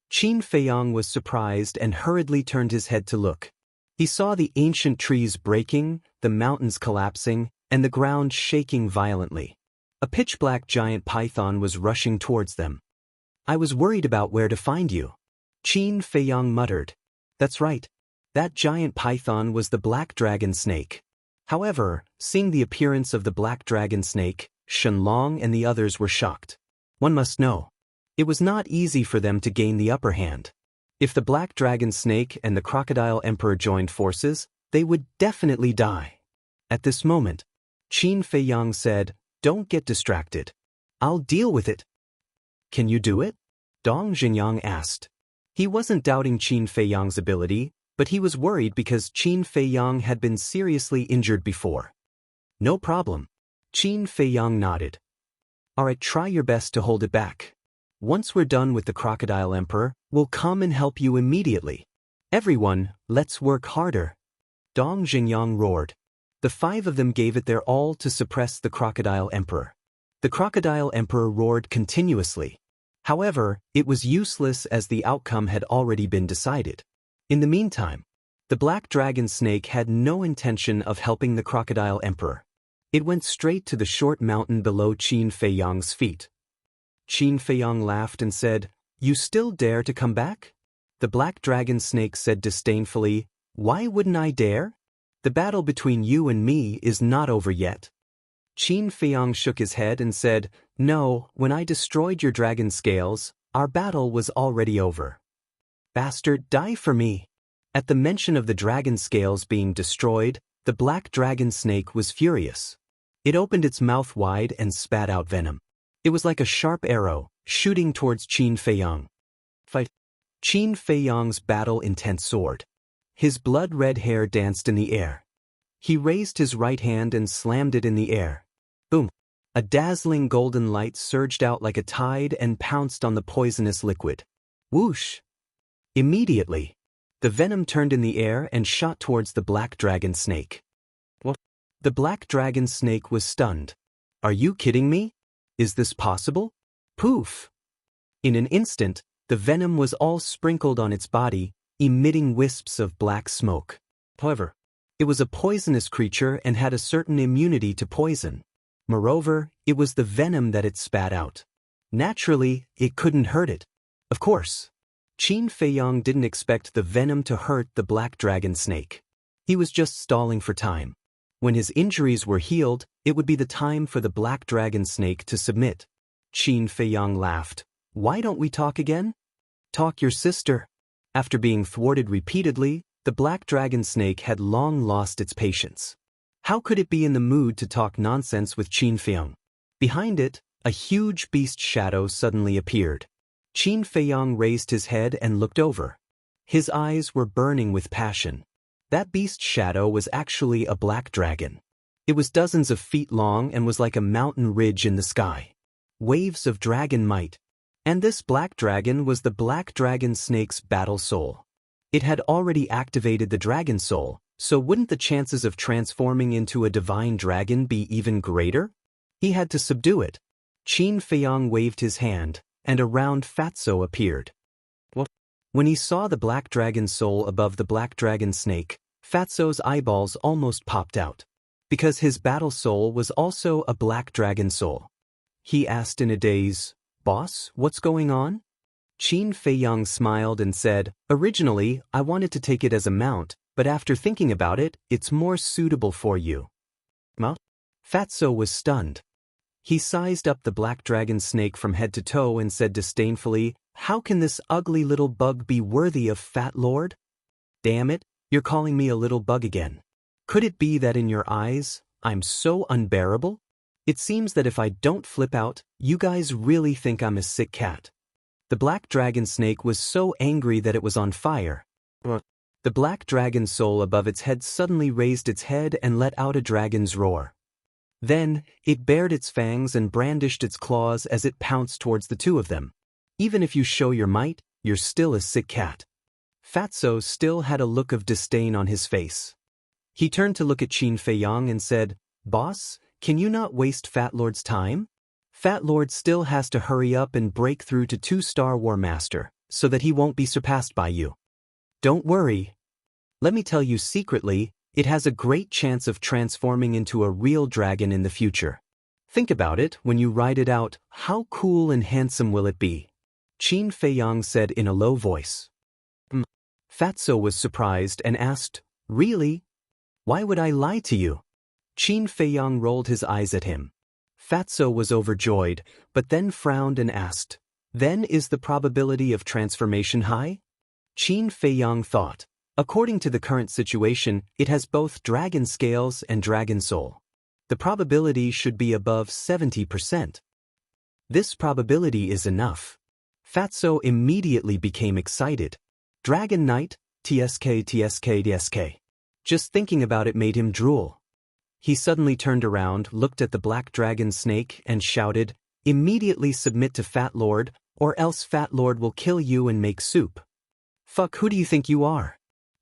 Qin Feiyang was surprised and hurriedly turned his head to look. He saw the ancient trees breaking, the mountains collapsing, and the ground shaking violently. A pitch-black giant python was rushing towards them. I was worried about where to find you. Qin Feiyang muttered. That's right. That giant python was the black dragon snake. However, seeing the appearance of the black dragon snake, Shen Long and the others were shocked. One must know. It was not easy for them to gain the upper hand. If the black dragon snake and the crocodile emperor joined forces, they would definitely die. At this moment, Qin Feiyang said, Don't get distracted. I'll deal with it. Can you do it? Dong Jingyang asked. He wasn't doubting Qin Feiyang's ability, but he was worried because Qin Feiyang had been seriously injured before. No problem. Qin Feiyang nodded. Alright, try your best to hold it back. Once we're done with the Crocodile Emperor, we'll come and help you immediately. Everyone, let's work harder. Dong Xingyang roared. The 5 of them gave it their all to suppress the Crocodile Emperor. The Crocodile Emperor roared continuously. However, it was useless as the outcome had already been decided. In the meantime, the Black Dragon Snake had no intention of helping the Crocodile Emperor. It went straight to the short mountain below Qin Feiyang's feet. Qin Feiyang laughed and said, "You still dare to come back?" The Black Dragon Snake said disdainfully, "Why wouldn't I dare? The battle between you and me is not over yet." Qin Feiyang shook his head and said, "No, when I destroyed your dragon scales, our battle was already over. Bastard, die for me." At the mention of the dragon scales being destroyed, the Black Dragon Snake was furious. It opened its mouth wide and spat out venom. It was like a sharp arrow, shooting towards Qin Feiyang. Fight! Qin Feiyang's battle-intense sword. His blood-red hair danced in the air. He raised his right hand and slammed it in the air. Boom! A dazzling golden light surged out like a tide and pounced on the poisonous liquid. Whoosh! Immediately, the venom turned in the air and shot towards the Black Dragon Snake. What? The Black Dragon Snake was stunned. Are you kidding me? Is this possible? Poof! In an instant, the venom was all sprinkled on its body, emitting wisps of black smoke. However, it was a poisonous creature and had a certain immunity to poison. Moreover, it was the venom that it spat out. Naturally, it couldn't hurt it. Of course, Qin Feiyang didn't expect the venom to hurt the Black Dragon Snake. He was just stalling for time. When his injuries were healed, it would be the time for the Black Dragon Snake to submit. Qin Feiyang laughed. "Why don't we talk again?" "Talk your sister." After being thwarted repeatedly, the Black Dragon Snake had long lost its patience. How could it be in the mood to talk nonsense with Qin Feiyang? Behind it, a huge beast shadow suddenly appeared. Qin Feiyang raised his head and looked over. His eyes were burning with passion. That beast shadow was actually a black dragon. It was dozens of feet long and was like a mountain ridge in the sky. Waves of dragon might. And this black dragon was the Black Dragon Snake's battle soul. It had already activated the dragon soul, so wouldn't the chances of transforming into a divine dragon be even greater? He had to subdue it. Qin Feiyang waved his hand, and a round fatso appeared. What? When he saw the black dragon soul above the Black Dragon Snake, Fatso's eyeballs almost popped out. Because his battle soul was also a black dragon soul. He asked in a daze, "Boss, what's going on?" Qin Feiyang smiled and said, "Originally, I wanted to take it as a mount, but after thinking about it, it's more suitable for you." Mount? Fatso was stunned. He sized up the Black Dragon Snake from head to toe and said disdainfully, "How can this ugly little bug be worthy of Fat Lord? Damn it, you're calling me a little bug again. Could it be that in your eyes, I'm so unbearable? It seems that if I don't flip out, you guys really think I'm a sick cat." The Black Dragon Snake was so angry that it was on fire. The black dragon soul above its head suddenly raised its head and let out a dragon's roar. Then, it bared its fangs and brandished its claws as it pounced towards the two of them. "Even if you show your might, you're still a sick cat." Fatso still had a look of disdain on his face. He turned to look at Qin Feiyang and said, "Boss, can you not waste Fat Lord's time? Fat Lord still has to hurry up and break through to 2-star War Master, so that he won't be surpassed by you. Don't worry. Let me tell you secretly, it has a great chance of transforming into a real dragon in the future. Think about it when you ride it out, how cool and handsome will it be?" Qin Feiyang said in a low voice. Fatso was surprised and asked, "Really? Why would I lie to you?" Qin Feiyang rolled his eyes at him. Fatso was overjoyed, but then frowned and asked, "Then is the probability of transformation high?" Qin Feiyang thought, according to the current situation, it has both dragon scales and dragon soul. The probability should be above 70%. This probability is enough. Fatso immediately became excited. "Dragon Knight, tsk. Just thinking about it made him drool. He suddenly turned around, looked at the black dragon snake, and shouted, "Immediately submit to Fat Lord, or else Fat Lord will kill you and make soup." "Fuck, who do you think you are?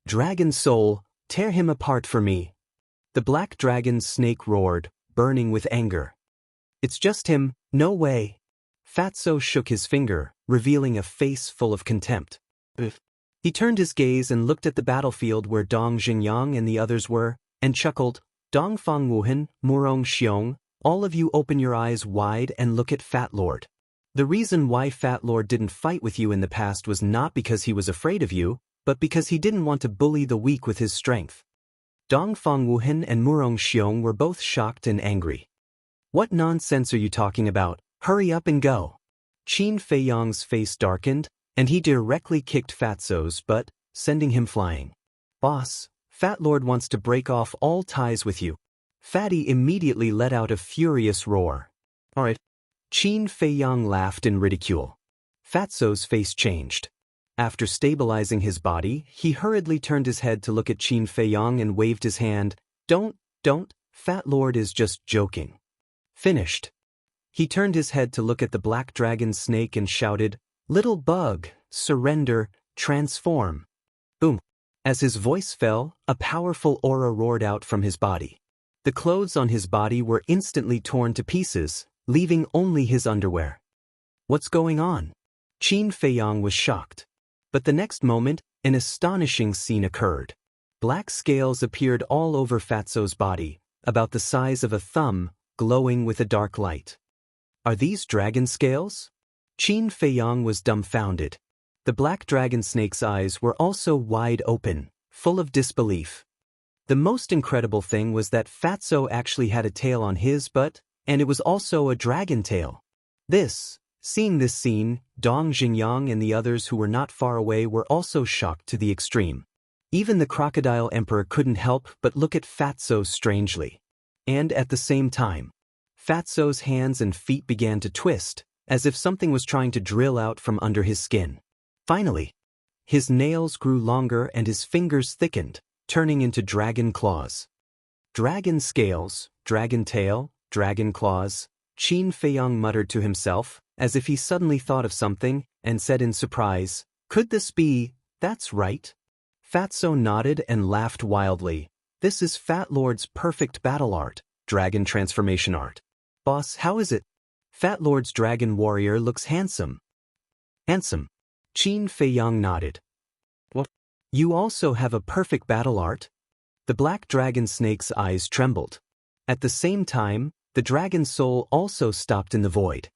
Dragon soul, tear him apart for me." The black dragon snake roared, burning with anger. "It's just him, no way." Fatso shook his finger, revealing a face full of contempt. He turned his gaze and looked at the battlefield where Dong Xingyang and the others were, and chuckled, "Dongfang Wuhan, Murong Xiong, all of you open your eyes wide and look at Fat Lord. The reason why Fat Lord didn't fight with you in the past was not because he was afraid of you, but because he didn't want to bully the weak with his strength." Dongfang Wuhan and Murong Xiong were both shocked and angry. "What nonsense are you talking about? Hurry up and go." Qin Feiyang's face darkened, and he directly kicked Fatso's butt, sending him flying. "Boss, Fat Lord wants to break off all ties with you." Fatty immediately let out a furious roar. "Alright." Qin Feiyang laughed in ridicule. Fatso's face changed. After stabilizing his body, he hurriedly turned his head to look at Qin Feiyang and waved his hand. Don't, Fat Lord is just joking." Finished. He turned his head to look at the black dragon snake and shouted, "Little bug, surrender, transform." Boom. As his voice fell, a powerful aura roared out from his body. The clothes on his body were instantly torn to pieces, leaving only his underwear. "What's going on?" Qin Feiyang was shocked. But the next moment, an astonishing scene occurred. Black scales appeared all over Fatso's body, about the size of a thumb, glowing with a dark light. "Are these dragon scales?" Qin Feiyang was dumbfounded. The black dragon snake's eyes were also wide open, full of disbelief. The most incredible thing was that Fatso actually had a tail on his butt, and it was also a dragon tail. Seeing this scene, Dong Xingyang and the others who were not far away were also shocked to the extreme. Even the crocodile emperor couldn't help but look at Fatso strangely. And at the same time, Fatso's hands and feet began to twist, as if something was trying to drill out from under his skin. Finally, his nails grew longer and his fingers thickened, turning into dragon claws. "Dragon scales, dragon tail, dragon claws," Qin Feiyang muttered to himself, as if he suddenly thought of something, and said in surprise, "Could this be, that's right?" Fatso nodded and laughed wildly. "This is Fat Lord's perfect battle art, dragon transformation art. Boss, how is it?" "Fat Lord's dragon warrior looks handsome." "Handsome?" Qin Feiyang nodded. "What? You also have a perfect battle art?" The black dragon snake's eyes trembled. At the same time, the dragon soul also stopped in the void.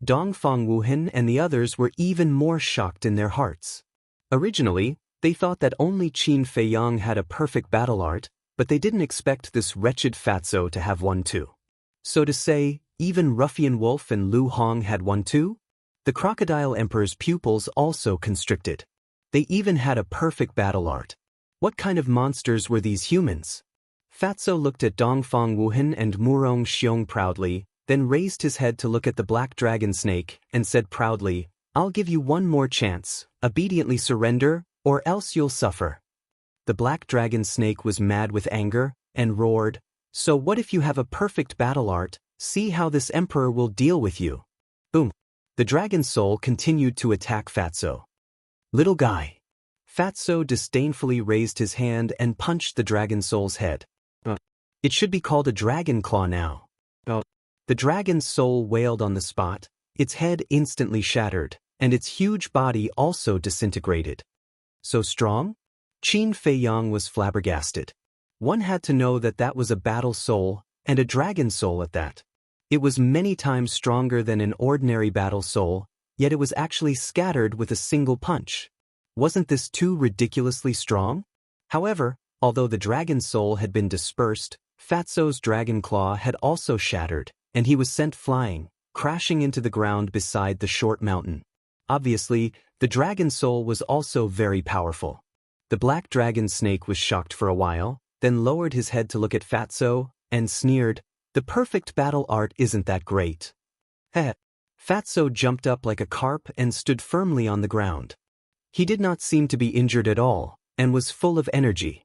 Dongfang Wuhan and the others were even more shocked in their hearts. Originally, they thought that only Qin Feiyang had a perfect battle art, but they didn't expect this wretched Fatso to have one too. So to say, even Ruffian Wolf and Lu Hong had one too? The crocodile emperor's pupils also constricted. They even had a perfect battle art. What kind of monsters were these humans? Fatso looked at Dongfang Wuhan and Murong Xiong proudly, then raised his head to look at the black dragon snake, and said proudly, "I'll give you one more chance, obediently surrender, or else you'll suffer." The black dragon snake was mad with anger, and roared, "So what if you have a perfect battle art? See how this emperor will deal with you." Boom. The dragon soul continued to attack Fatso. "Little guy." Fatso disdainfully raised his hand and punched the dragon soul's head. "It should be called a dragon claw now." The dragon's soul wailed on the spot, its head instantly shattered, and its huge body also disintegrated. "So strong?" Qin Feiyang was flabbergasted. One had to know that that was a battle soul, and a dragon soul at that. It was many times stronger than an ordinary battle soul, yet it was actually scattered with a single punch. Wasn't this too ridiculously strong? However, although the dragon soul had been dispersed, Fatso's dragon claw had also shattered, and he was sent flying, crashing into the ground beside the short mountain. Obviously, the dragon soul was also very powerful. The black dragon snake was shocked for a while, then lowered his head to look at Fatso, and sneered, "The perfect battle art isn't that great." Heh. Fatso jumped up like a carp and stood firmly on the ground. He did not seem to be injured at all, and was full of energy.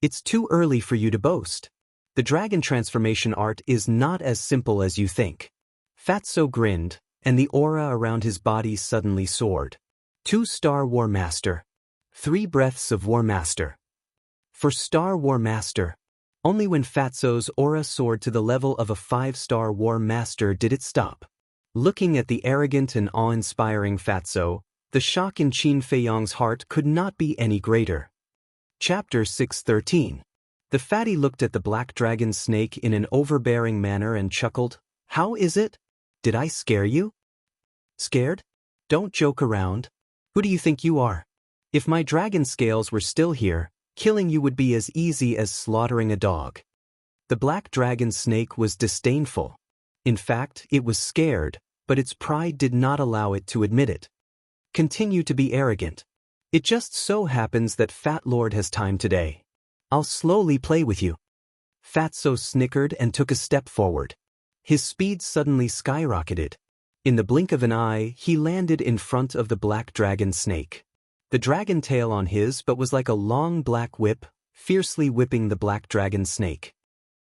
It's too early for you to boast. The dragon transformation art is not as simple as you think. Fatso grinned, and the aura around his body suddenly soared. 2-star War Master. 3 breaths of War Master. For Star War Master. Only when Fatso's aura soared to the level of a 5-star War Master did it stop. Looking at the arrogant and awe-inspiring Fatso, the shock in Qin Feiyang's heart could not be any greater. Chapter 613. The fatty looked at the black dragon snake in an overbearing manner and chuckled. How is it? Did I scare you? Scared? Don't joke around. Who do you think you are? If my dragon scales were still here, killing you would be as easy as slaughtering a dog. The black dragon snake was disdainful. In fact, it was scared, but its pride did not allow it to admit it. Continue to be arrogant. It just so happens that Fat Lord has time today. I'll slowly play with you. Fatso snickered and took a step forward. His speed suddenly skyrocketed. In the blink of an eye, he landed in front of the black dragon snake. The dragon tail on his but was like a long black whip, fiercely whipping the black dragon snake.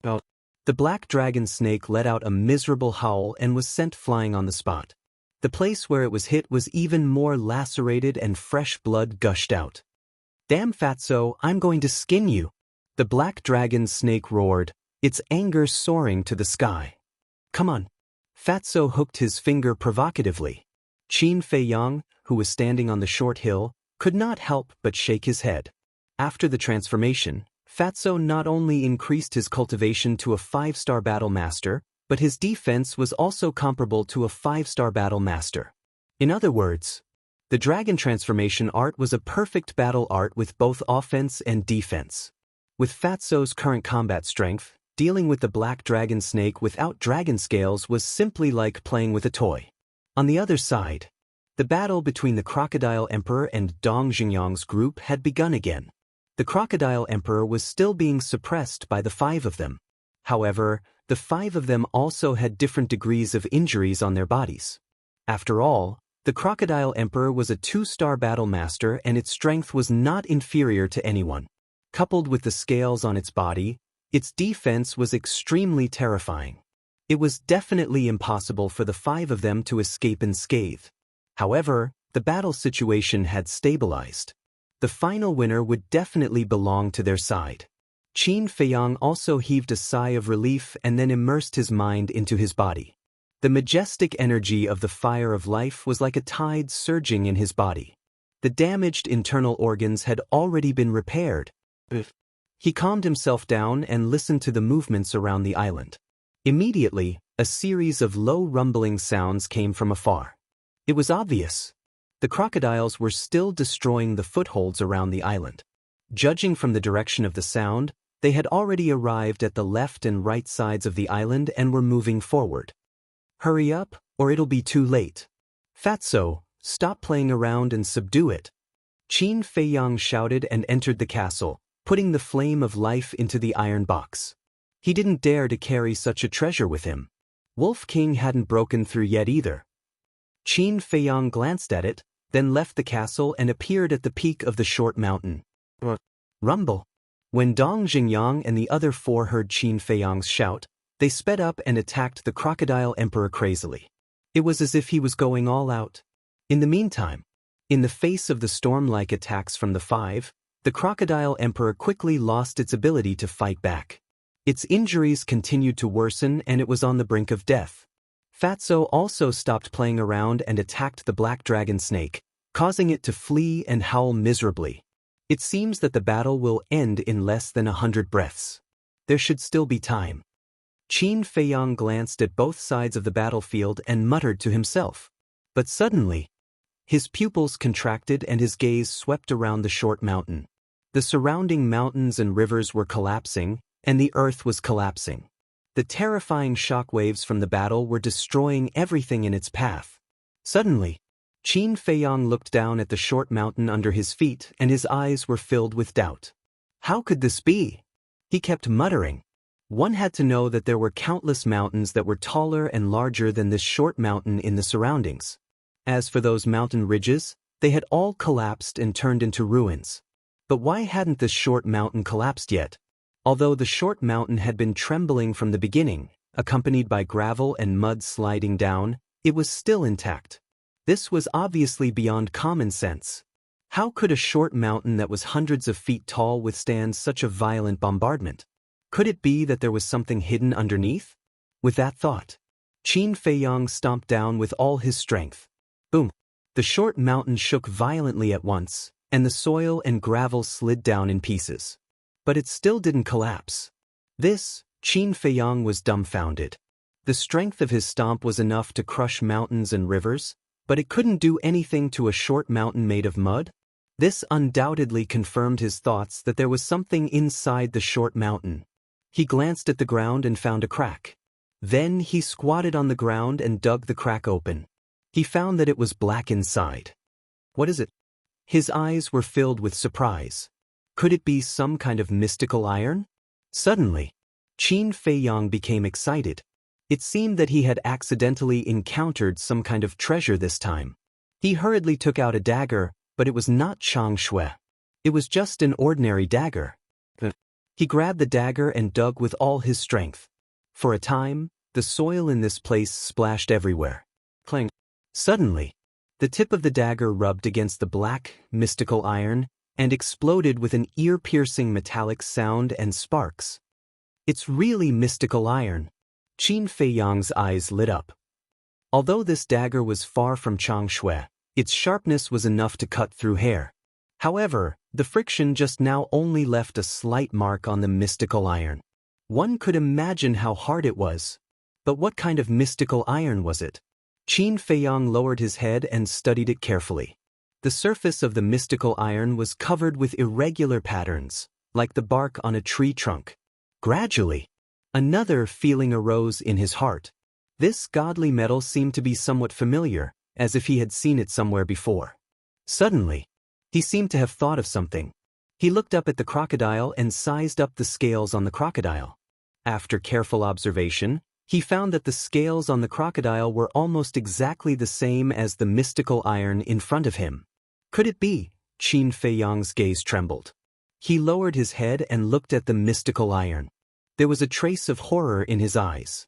The black dragon snake let out a miserable howl and was sent flying on the spot. The place where it was hit was even more lacerated and fresh blood gushed out. Damn Fatso, I'm going to skin you! The black dragon snake roared, its anger soaring to the sky. Come on. Fatso hooked his finger provocatively. Qin Feiyang, who was standing on the short hill, could not help but shake his head. After the transformation, Fatso not only increased his cultivation to a 5-star battle master, but his defense was also comparable to a 5-star battle master. In other words, the dragon transformation art was a perfect battle art with both offense and defense. With Fatso's current combat strength, dealing with the black dragon snake without dragon scales was simply like playing with a toy. On the other side, the battle between the Crocodile Emperor and Dong Xingyang's group had begun again. The Crocodile Emperor was still being suppressed by the 5 of them. However, the 5 of them also had different degrees of injuries on their bodies. After all, the Crocodile Emperor was a 2-star battle master and its strength was not inferior to anyone. Coupled with the scales on its body, its defense was extremely terrifying. It was definitely impossible for the 5 of them to escape unscathed. However, the battle situation had stabilized. The final winner would definitely belong to their side. Qin Feiyang also heaved a sigh of relief and then immersed his mind into his body. The majestic energy of the fire of life was like a tide surging in his body. The damaged internal organs had already been repaired. He calmed himself down and listened to the movements around the island. Immediately, a series of low rumbling sounds came from afar. It was obvious. The crocodiles were still destroying the footholds around the island. Judging from the direction of the sound, they had already arrived at the left and right sides of the island and were moving forward. Hurry up, or it'll be too late. Fatso, stop playing around and subdue it. Qin Feiyang shouted and entered the castle, putting the flame of life into the iron box. He didn't dare to carry such a treasure with him. Wolf King hadn't broken through yet either. Qin Feiyang glanced at it, then left the castle and appeared at the peak of the short mountain. Rumble. When Dong Xingyang and the other 4 heard Qin Feiyang's shout, they sped up and attacked the Crocodile Emperor crazily. It was as if he was going all out. In the meantime, in the face of the storm-like attacks from the 5, the Crocodile Emperor quickly lost its ability to fight back. Its injuries continued to worsen and it was on the brink of death. Fatso also stopped playing around and attacked the black dragon snake, causing it to flee and howl miserably. It seems that the battle will end in less than 100 breaths. There should still be time. Qin Feiyang glanced at both sides of the battlefield and muttered to himself. But suddenly, his pupils contracted and his gaze swept around the short mountain. The surrounding mountains and rivers were collapsing, and the earth was collapsing. The terrifying shockwaves from the battle were destroying everything in its path. Suddenly, Qin Feiyang looked down at the short mountain under his feet and his eyes were filled with doubt. How could this be? He kept muttering. One had to know that there were countless mountains that were taller and larger than this short mountain in the surroundings. As for those mountain ridges, they had all collapsed and turned into ruins. But why hadn't the short mountain collapsed yet? Although the short mountain had been trembling from the beginning, accompanied by gravel and mud sliding down, it was still intact. This was obviously beyond common sense. How could a short mountain that was hundreds of feet tall withstand such a violent bombardment? Could it be that there was something hidden underneath? With that thought, Qin Feiyang stomped down with all his strength. Boom! The short mountain shook violently at once, and the soil and gravel slid down in pieces. But it still didn't collapse. Qin Feiyang was dumbfounded. The strength of his stomp was enough to crush mountains and rivers, but it couldn't do anything to a short mountain made of mud? This undoubtedly confirmed his thoughts that there was something inside the short mountain. He glanced at the ground and found a crack. Then he squatted on the ground and dug the crack open. He found that it was black inside. What is it? His eyes were filled with surprise. Could it be some kind of mystical iron? Suddenly, Qin Feiyang became excited. It seemed that he had accidentally encountered some kind of treasure this time. He hurriedly took out a dagger, but it was not Chang Shui. It was just an ordinary dagger. He grabbed the dagger and dug with all his strength. For a time, the soil in this place splashed everywhere. Clang! Suddenly, the tip of the dagger rubbed against the black, mystical iron and exploded with an ear-piercing metallic sound and sparks. It's really mystical iron. Qin Feiyang's eyes lit up. Although this dagger was far from Chang Shui, its sharpness was enough to cut through hair. However, the friction just now only left a slight mark on the mystical iron. One could imagine how hard it was. But what kind of mystical iron was it? Qin Feiyang lowered his head and studied it carefully. The surface of the mystical iron was covered with irregular patterns, like the bark on a tree trunk. Gradually, another feeling arose in his heart. This godly metal seemed to be somewhat familiar, as if he had seen it somewhere before. Suddenly, he seemed to have thought of something. He looked up at the crocodile and sized up the scales on the crocodile. After careful observation, he found that the scales on the crocodile were almost exactly the same as the mystical iron in front of him. Could it be? Qin Feiyang's gaze trembled. He lowered his head and looked at the mystical iron. There was a trace of horror in his eyes.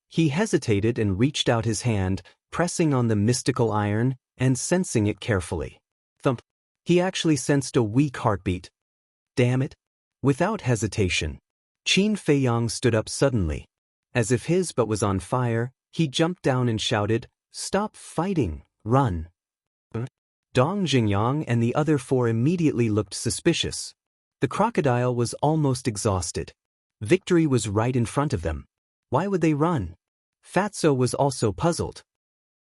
He hesitated and reached out his hand, pressing on the mystical iron and sensing it carefully. Thump! He actually sensed a weak heartbeat. Damn it! Without hesitation, Qin Feiyang stood up suddenly. As if his butt was on fire, he jumped down and shouted, "Stop fighting! Run!" Dong Jingyang and the other four immediately looked suspicious. The crocodile was almost exhausted. Victory was right in front of them. Why would they run? Fatso was also puzzled.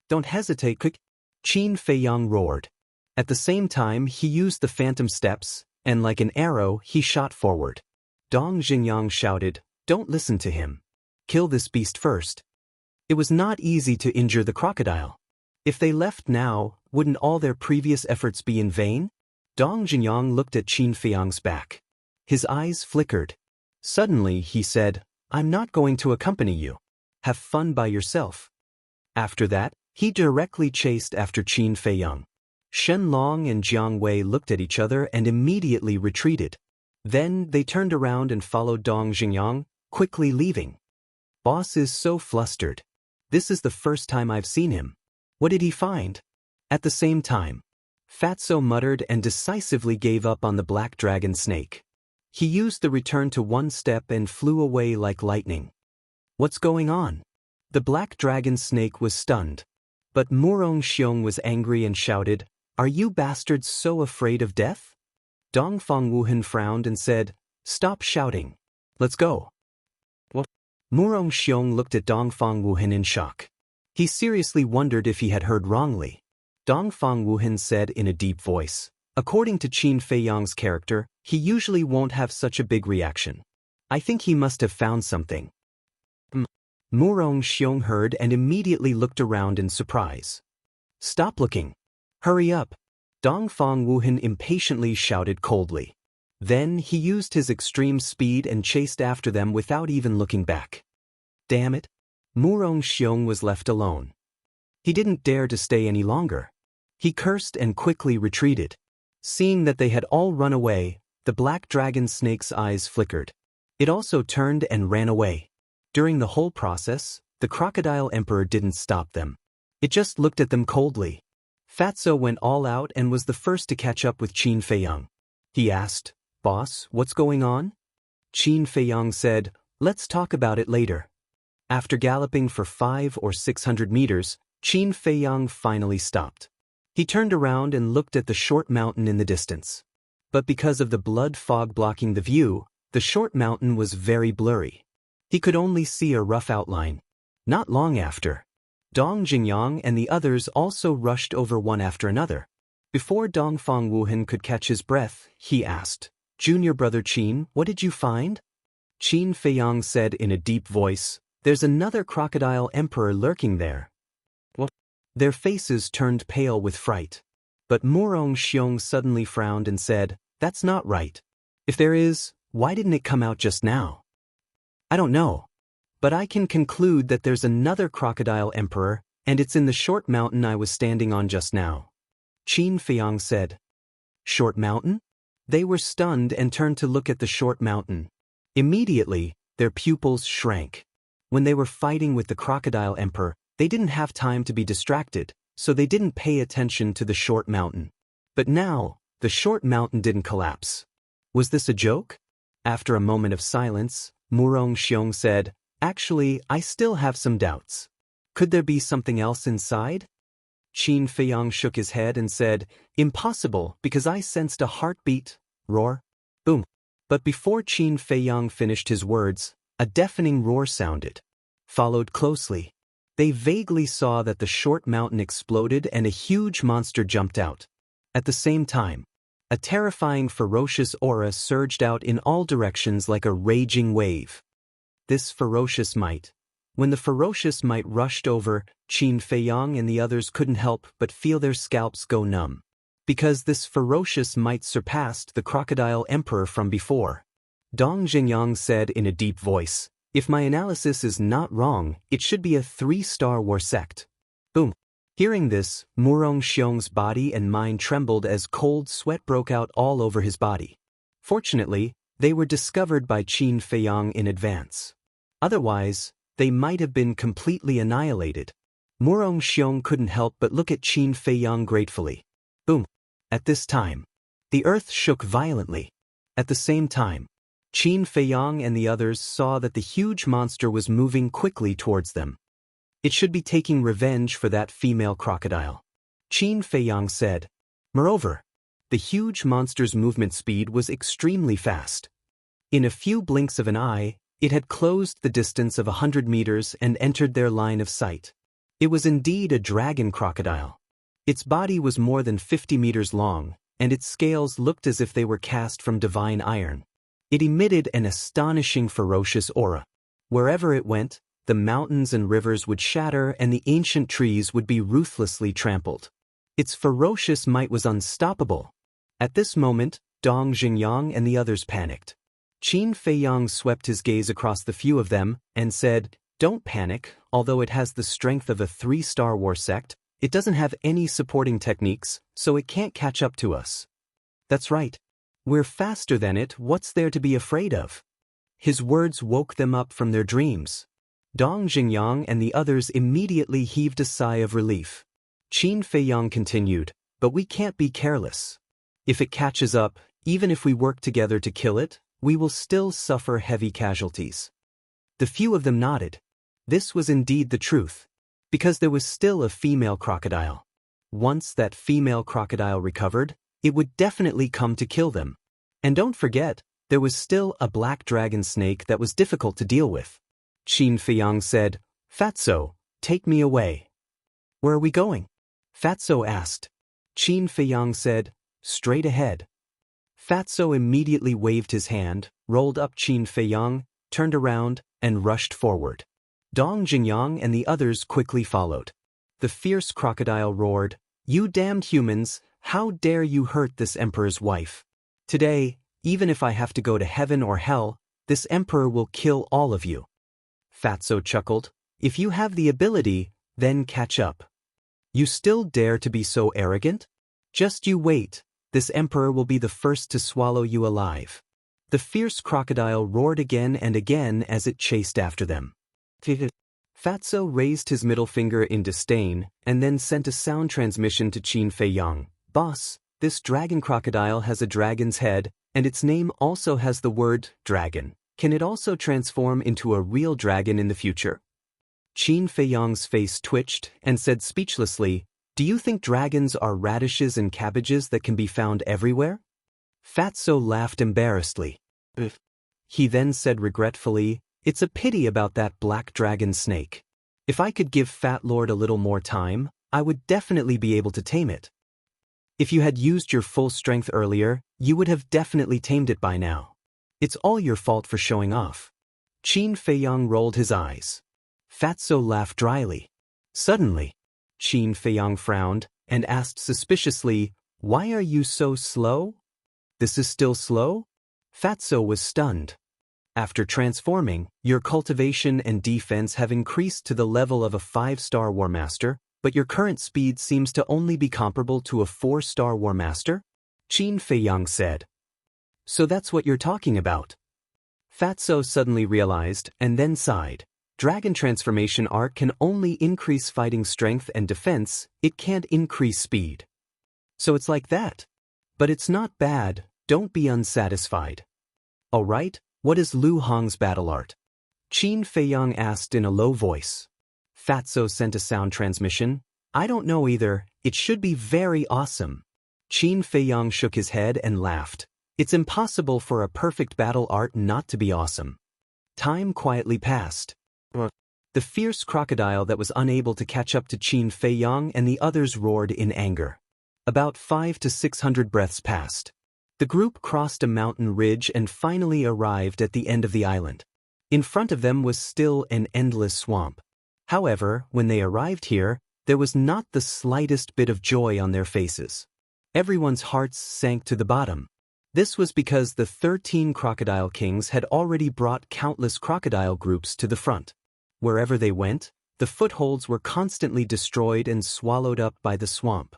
"Don't hesitate, quick!" Qin Feiyang roared. At the same time, he used the phantom steps, and like an arrow, he shot forward. Dong Jingyang shouted, "Don't listen to him. Kill this beast first." It was not easy to injure the crocodile. If they left now, wouldn't all their previous efforts be in vain? Dong Jingyang looked at Qin Feiyang's back. His eyes flickered. Suddenly, he said, "I'm not going to accompany you. Have fun by yourself." After that, he directly chased after Qin Feiyang. Shen Long and Jiang Wei looked at each other and immediately retreated. Then they turned around and followed Dong Jingyang, quickly leaving. "Boss is so flustered. This is the first time I've seen him. What did he find?" At the same time, Fatso muttered and decisively gave up on the black dragon snake. He used the return to one step and flew away like lightning. What's going on? The black dragon snake was stunned. But Murong Xiong was angry and shouted, "Are you bastards so afraid of death?" Dongfang Wuhan frowned and said, "Stop shouting. Let's go." What? Murong Xiong looked at Dongfang Wuhan in shock. He seriously wondered if he had heard wrongly. Dongfang Wuhan said in a deep voice, "According to Qin Feiyang's character, he usually won't have such a big reaction. I think he must have found something." Murong Xiong heard and immediately looked around in surprise. "Stop looking. Hurry up," Dongfang Wuhan impatiently shouted coldly. Then he used his extreme speed and chased after them without even looking back. Damn it! Murong Xiong was left alone. He didn't dare to stay any longer. He cursed and quickly retreated. Seeing that they had all run away, the black dragon snake's eyes flickered. It also turned and ran away. During the whole process, the crocodile emperor didn't stop them. It just looked at them coldly. Fatso went all out and was the first to catch up with Qin Feiyang. He asked, "Boss, what's going on?" Qin Feiyang said, "Let's talk about it later." After galloping for 500 or 600 meters, Qin Feiyang finally stopped. He turned around and looked at the short mountain in the distance. But because of the blood fog blocking the view, the short mountain was very blurry. He could only see a rough outline. Not long after, Dong Jingyang and the others also rushed over one after another. Before Dongfang Wuhan could catch his breath, he asked, "Junior brother Qin, what did you find?" Qin Feiyang said in a deep voice, "There's another crocodile emperor lurking there." What? Their faces turned pale with fright. But Murong Xiong suddenly frowned and said, "That's not right. If there is, why didn't it come out just now?" "I don't know. But I can conclude that there's another crocodile emperor, and it's in the short mountain I was standing on just now," Qin Feiyang said. "Short mountain?" They were stunned and turned to look at the short mountain. Immediately, their pupils shrank. When they were fighting with the crocodile emperor, they didn't have time to be distracted, so they didn't pay attention to the short mountain. But now, the short mountain didn't collapse. Was this a joke? After a moment of silence, Murong Xiong said, "Actually, I still have some doubts. Could there be something else inside?" Qin Feiyang shook his head and said, "Impossible, because I sensed a heartbeat, roar, boom." But before Qin Feiyang finished his words, a deafening roar sounded. Followed closely. They vaguely saw that the short mountain exploded and a huge monster jumped out. At the same time, a terrifying ferocious aura surged out in all directions like a raging wave. This ferocious might. When the ferocious might rushed over, Qin Feiyang and the others couldn't help but feel their scalps go numb. Because this ferocious might surpassed the crocodile emperor from before. Dong Jingyang said in a deep voice, "If my analysis is not wrong, it should be a 3-star war sect." Boom. Hearing this, Murong Xiong's body and mind trembled as cold sweat broke out all over his body. Fortunately, they were discovered by Qin Feiyang in advance. Otherwise, they might have been completely annihilated. Murong Xiong couldn't help but look at Qin Feiyang gratefully. Boom. At this time, the earth shook violently. At the same time, Qin Feiyang and the others saw that the huge monster was moving quickly towards them. It should be taking revenge for that female crocodile, Qin Feiyang said. Moreover, the huge monster's movement speed was extremely fast. In a few blinks of an eye, it had closed the distance of 100 meters and entered their line of sight. It was indeed a dragon crocodile. Its body was more than 50 meters long, and its scales looked as if they were cast from divine iron. It emitted an astonishing ferocious aura. Wherever it went, the mountains and rivers would shatter and the ancient trees would be ruthlessly trampled. Its ferocious might was unstoppable. At this moment, Dong Jingyang and the others panicked. Qin Feiyang swept his gaze across the few of them and said, "Don't panic, although it has the strength of a 3-star war sect, it doesn't have any supporting techniques, so it can't catch up to us." "That's right. We're faster than it, what's there to be afraid of?" His words woke them up from their dreams. Dong Jingyang and the others immediately heaved a sigh of relief. Qin Feiyang continued, "But we can't be careless. If it catches up, even if we work together to kill it, we will still suffer heavy casualties." The few of them nodded. This was indeed the truth. Because there was still a female crocodile. Once that female crocodile recovered, it would definitely come to kill them. And don't forget, there was still a black dragon snake that was difficult to deal with. Qin Feiyang said, "Fatso, take me away." "Where are we going?" Fatso asked. Qin Feiyang said, "Straight ahead." Fatso immediately waved his hand, rolled up Qin Feiyang, turned around, and rushed forward. Dong Jingyang and the others quickly followed. The fierce crocodile roared, "You damned humans, how dare you hurt this emperor's wife? Today, even if I have to go to heaven or hell, this emperor will kill all of you." Fatso chuckled, "If you have the ability, then catch up. You still dare to be so arrogant? Just you wait, this emperor will be the first to swallow you alive." The fierce crocodile roared again and again as it chased after them. Fatso raised his middle finger in disdain and then sent a sound transmission to Qin Feiyang. "Boss, this dragon crocodile has a dragon's head, and its name also has the word dragon. Can it also transform into a real dragon in the future?" Qin Feiyang's face twitched and said speechlessly, "Do you think dragons are radishes and cabbages that can be found everywhere?" Fatso laughed embarrassedly. He then said regretfully, "It's a pity about that black dragon snake. If I could give Fat Lord a little more time, I would definitely be able to tame it. If you had used your full strength earlier, you would have definitely tamed it by now. It's all your fault for showing off." Qin Feiyang rolled his eyes. Fatso laughed dryly. Suddenly, Qin Feiyang frowned and asked suspiciously, "Why are you so slow? This is still slow?" Fatso was stunned. "After transforming, your cultivation and defense have increased to the level of a 5-star War Master, but your current speed seems to only be comparable to a 4-star War Master?" Qin Feiyang said. "So that's what you're talking about." Fatso suddenly realized and then sighed. Dragon transformation art can only increase fighting strength and defense, it can't increase speed. So it's like that. But it's not bad, don't be unsatisfied. "Alright, what is Lu Hong's battle art?" Qin Feiyang asked in a low voice. Fatso sent a sound transmission. "I don't know either, it should be very awesome." Qin Feiyang shook his head and laughed. "It's impossible for a perfect battle art not to be awesome." Time quietly passed. The fierce crocodile that was unable to catch up to Qin Feiyang and the others roared in anger. About 500 to 600 breaths passed. The group crossed a mountain ridge and finally arrived at the end of the island. In front of them was still an endless swamp. However, when they arrived here, there was not the slightest bit of joy on their faces. Everyone's hearts sank to the bottom. This was because the 13 crocodile kings had already brought countless crocodile groups to the front. Wherever they went, the footholds were constantly destroyed and swallowed up by the swamp.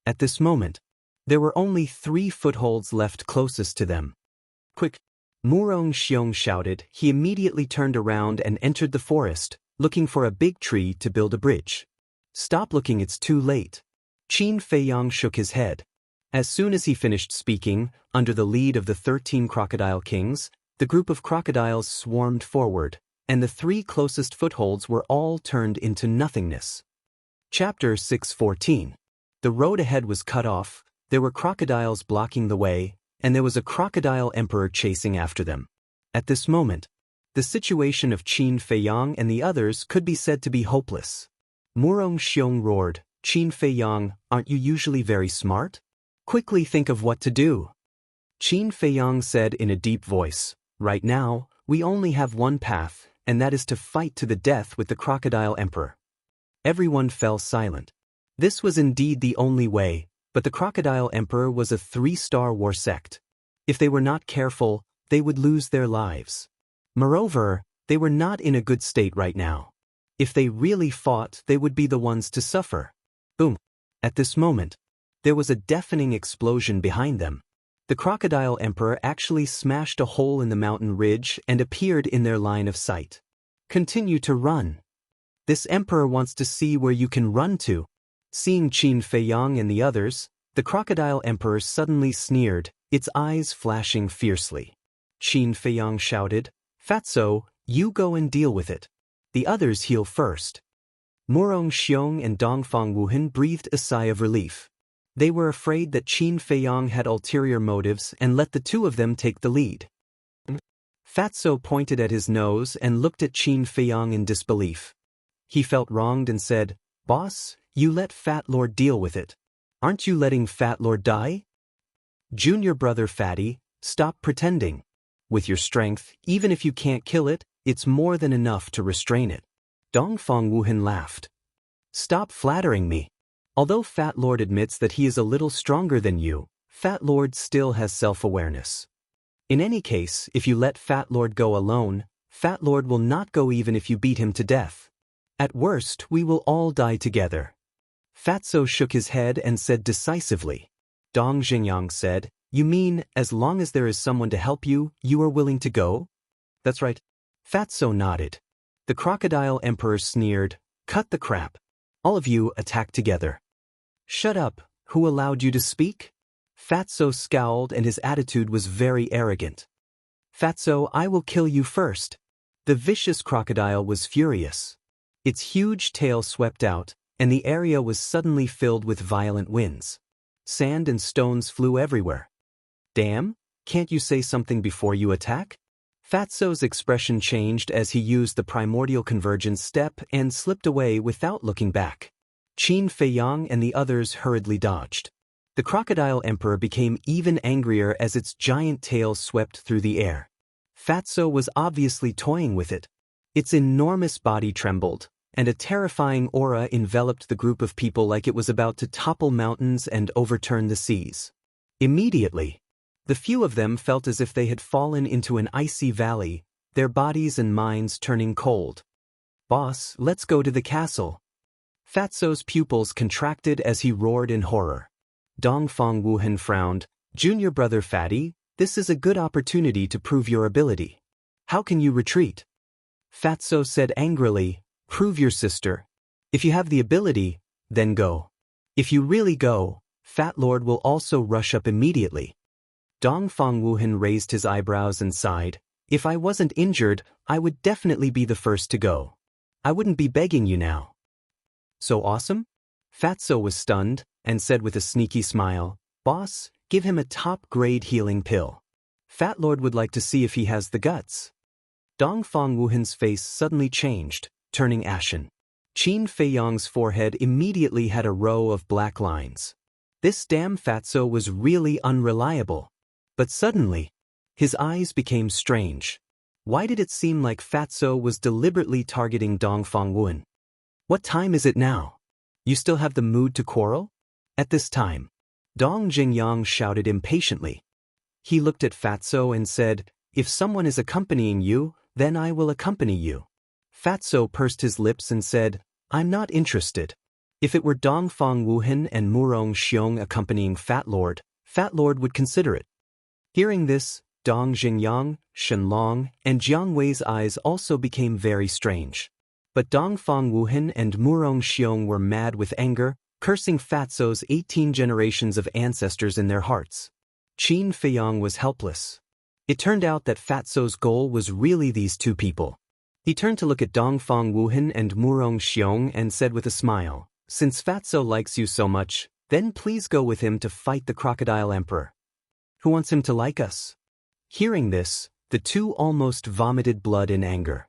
At this moment, there were only 3 footholds left closest to them. "Quick!" Murong Xiong shouted. He immediately turned around and entered the forest, looking for a big tree to build a bridge. "Stop looking, it's too late." Qin Feiyang shook his head. As soon as he finished speaking, under the lead of the 13 crocodile kings, the group of crocodiles swarmed forward, and the 3 closest footholds were all turned into nothingness. Chapter 614. The road ahead was cut off, there were crocodiles blocking the way, and there was a crocodile emperor chasing after them. At this moment, the situation of Qin Feiyang and the others could be said to be hopeless. Murong Xiong roared, "Qin Feiyang, aren't you usually very smart? Quickly think of what to do." Qin Feiyang said in a deep voice, "Right now, we only have one path, and that is to fight to the death with the crocodile emperor." Everyone fell silent. This was indeed the only way, but the crocodile emperor was a 3-star war sect. If they were not careful, they would lose their lives. Moreover, they were not in a good state right now. If they really fought, they would be the ones to suffer. Boom! At this moment, there was a deafening explosion behind them. The crocodile emperor actually smashed a hole in the mountain ridge and appeared in their line of sight. "Continue to run. This emperor wants to see where you can run to." Seeing Qin Feiyang and the others, the crocodile emperor suddenly sneered, its eyes flashing fiercely. Qin Feiyang shouted, "Fatso, you go and deal with it. The others heal first." Murong Xiong and Dongfang Wuhan breathed a sigh of relief. They were afraid that Qin Feiyang had ulterior motives and let the 2 of them take the lead. Fatso pointed at his nose and looked at Qin Feiyang in disbelief. He felt wronged and said, "Boss, you let Fat Lord deal with it. Aren't you letting Fat Lord die? Junior brother Fatty, stop pretending. With your strength, even if you can't kill it, it's more than enough to restrain it." Dongfang Wuhan laughed. "Stop flattering me. Although Fat Lord admits that he is a little stronger than you, Fat Lord still has self-awareness. In any case, if you let Fat Lord go alone, Fat Lord will not go even if you beat him to death. At worst, we will all die together." Fatso shook his head and said decisively, Dong Xingyang said, "You mean, as long as there is someone to help you, you are willing to go?" "That's right." Fatso nodded. The crocodile emperor sneered, "Cut the crap. All of you attack together." "Shut up, who allowed you to speak?" Fatso scowled and his attitude was very arrogant. "Fatso, I will kill you first." The vicious crocodile was furious. Its huge tail swept out, and the area was suddenly filled with violent winds. Sand and stones flew everywhere. "Damn, can't you say something before you attack?" Fatso's expression changed as he used the primordial convergence step and slipped away without looking back. Qin Feiyang and the others hurriedly dodged. The crocodile emperor became even angrier as its giant tail swept through the air. Fatso was obviously toying with it. Its enormous body trembled, and a terrifying aura enveloped the group of people like it was about to topple mountains and overturn the seas. Immediately, the few of them felt as if they had fallen into an icy valley, their bodies and minds turning cold. "Boss, let's go to the castle." Fatso's pupils contracted as he roared in horror. Dongfang Wuhan frowned. "Junior brother Fatty, this is a good opportunity to prove your ability. How can you retreat?" Fatso said angrily, "Prove your sister. If you have the ability, then go. If you really go, Fat Lord will also rush up immediately." Dongfang Wuhan raised his eyebrows and sighed. "If I wasn't injured, I would definitely be the first to go. I wouldn't be begging you now." "So awesome?" Fatso was stunned, and said with a sneaky smile, "Boss, give him a top-grade healing pill. Fat Lord would like to see if he has the guts." Dongfang Wuhan's face suddenly changed, turning ashen. Qin Feiyang's forehead immediately had a row of black lines. This damn Fatso was really unreliable. But suddenly, his eyes became strange. Why did it seem like Fatso was deliberately targeting Dongfang Wuhan? "What time is it now? You still have the mood to quarrel?" At this time, Dong Xingyang shouted impatiently. He looked at Fatso and said, "If someone is accompanying you, then I will accompany you." Fatso pursed his lips and said, "I'm not interested." If it were Dongfang Wuhan and Murong Xiong accompanying Fat Lord would consider it. Hearing this, Dong Xingyang, Shenlong, and Jiang Wei's eyes also became very strange. But Dongfang Wuhan and Murong Xiong were mad with anger, cursing Fatso's 18 generations of ancestors in their hearts. Qin Feiyang was helpless. It turned out that Fatso's goal was really these two people. He turned to look at Dongfang Wuhan and Murong Xiong and said with a smile, "Since Fatso likes you so much, then please go with him to fight the crocodile emperor." "Who wants him to like us?" Hearing this, the two almost vomited blood in anger.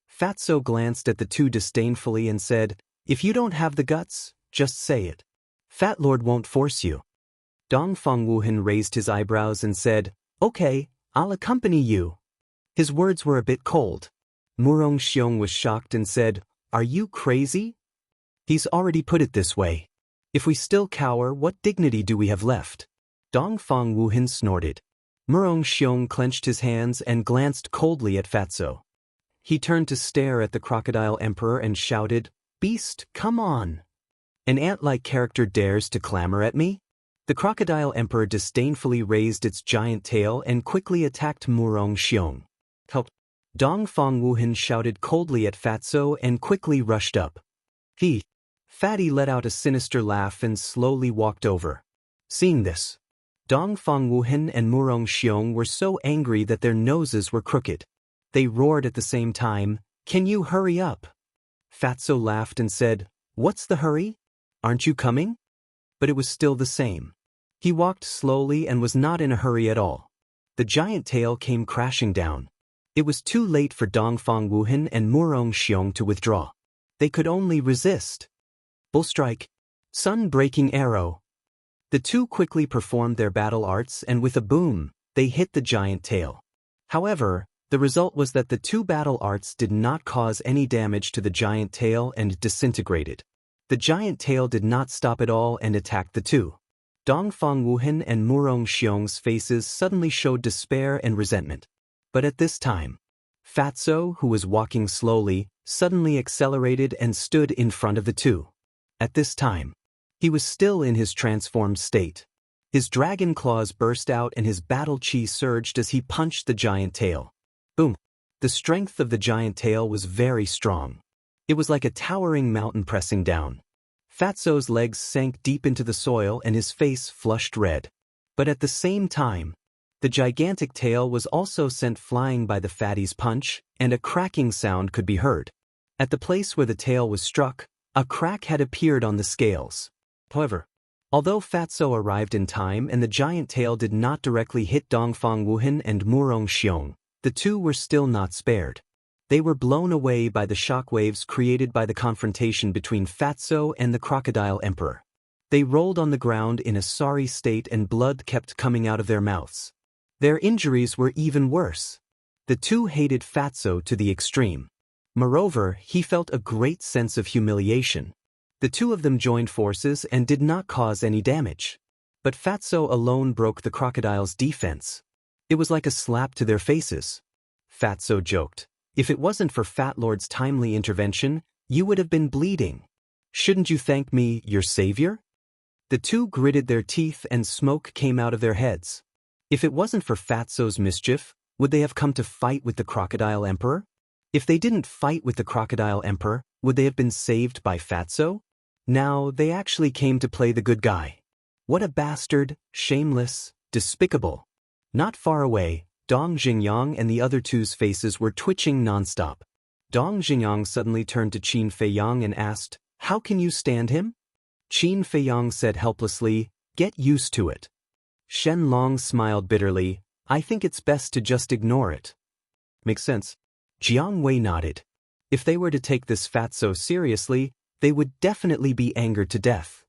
Fatso glanced at the two disdainfully and said, "If you don't have the guts, just say it. Fat Lord won't force you." Dongfang Wuhan raised his eyebrows and said, "Okay, I'll accompany you." His words were a bit cold. Murong Xiong was shocked and said, "Are you crazy? He's already put it this way. If we still cower, what dignity do we have left?" Dongfang Wuhan snorted. Murong Xiong clenched his hands and glanced coldly at Fatso. He turned to stare at the crocodile emperor and shouted, "Beast, come on! An ant-like character dares to clamor at me?" The crocodile emperor disdainfully raised its giant tail and quickly attacked Murong Xiong. "Help!" Dongfang Wuhan shouted coldly at Fatso and quickly rushed up. Fatty let out a sinister laugh and slowly walked over. Seeing this, Dongfang Wuhan and Murong Xiong were so angry that their noses were crooked. They roared at the same time, "Can you hurry up?" Fatso laughed and said, "What's the hurry? Aren't you coming?" But it was still the same. He walked slowly and was not in a hurry at all. The giant tail came crashing down. It was too late for Dongfang Wuhan and Murong Xiong to withdraw. They could only resist. Bull strike. Sun-breaking arrow. The two quickly performed their battle arts and with a boom, they hit the giant tail. However, the result was that the two battle arts did not cause any damage to the giant tail and disintegrated. The giant tail did not stop at all and attacked the two. Dongfang Wuhan and Murong Xiong's faces suddenly showed despair and resentment. But at this time, Fatso, who was walking slowly, suddenly accelerated and stood in front of the two. At this time, he was still in his transformed state. His dragon claws burst out and his battle chi surged as he punched the giant tail. Boom! The strength of the giant tail was very strong. It was like a towering mountain pressing down. Fatso's legs sank deep into the soil and his face flushed red. But at the same time, the gigantic tail was also sent flying by the fatty's punch, and a cracking sound could be heard. At the place where the tail was struck, a crack had appeared on the scales. However, although Fatso arrived in time and the giant tail did not directly hit Dongfang Wuhan and Murong Xiong, the two were still not spared. They were blown away by the shockwaves created by the confrontation between Fatso and the Crocodile Emperor. They rolled on the ground in a sorry state and blood kept coming out of their mouths. Their injuries were even worse. The two hated Fatso to the extreme. Moreover, he felt a great sense of humiliation. The two of them joined forces and did not cause any damage. But Fatso alone broke the crocodile's defense. It was like a slap to their faces. Fatso joked, "If it wasn't for Fat Lord's timely intervention, you would have been bleeding. Shouldn't you thank me, your savior?" The two gritted their teeth and smoke came out of their heads. If it wasn't for Fatso's mischief, would they have come to fight with the Crocodile Emperor? If they didn't fight with the Crocodile Emperor, would they have been saved by Fatso? Now, they actually came to play the good guy. What a bastard, shameless, despicable. Not far away, Dong Xingyang and the other two's faces were twitching nonstop. Dong Xingyang suddenly turned to Qin Feiyang and asked, "How can you stand him?" Qin Feiyang said helplessly, "Get used to it." Shen Long smiled bitterly, "I think it's best to just ignore it." Makes sense. Jiang Wei nodded. If they were to take this Fatso seriously, they would definitely be angered to death.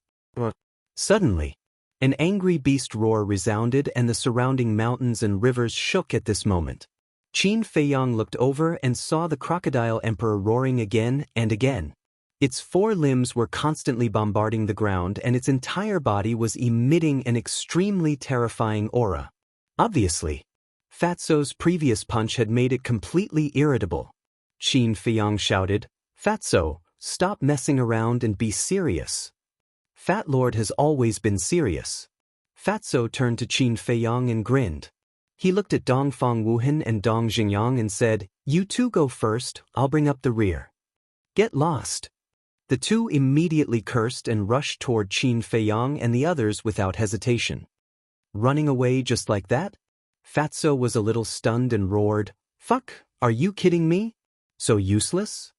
Suddenly, an angry beast roar resounded and the surrounding mountains and rivers shook at this moment. Qin Feiyang looked over and saw the Crocodile Emperor roaring again and again. Its four limbs were constantly bombarding the ground and its entire body was emitting an extremely terrifying aura. Obviously, Fatso's previous punch had made it completely irritable. Qin Feiyang shouted, "Fatso, stop messing around and be serious." Fat Lord has always been serious. Fatso turned to Qin Feiyang and grinned. He looked at Dongfang Wuhan and Dong Xingyang and said, "You two go first, I'll bring up the rear." "Get lost." The two immediately cursed and rushed toward Qin Feiyang and the others without hesitation. Running away just like that? Fatso was a little stunned and roared, "Fuck, are you kidding me? So useless?"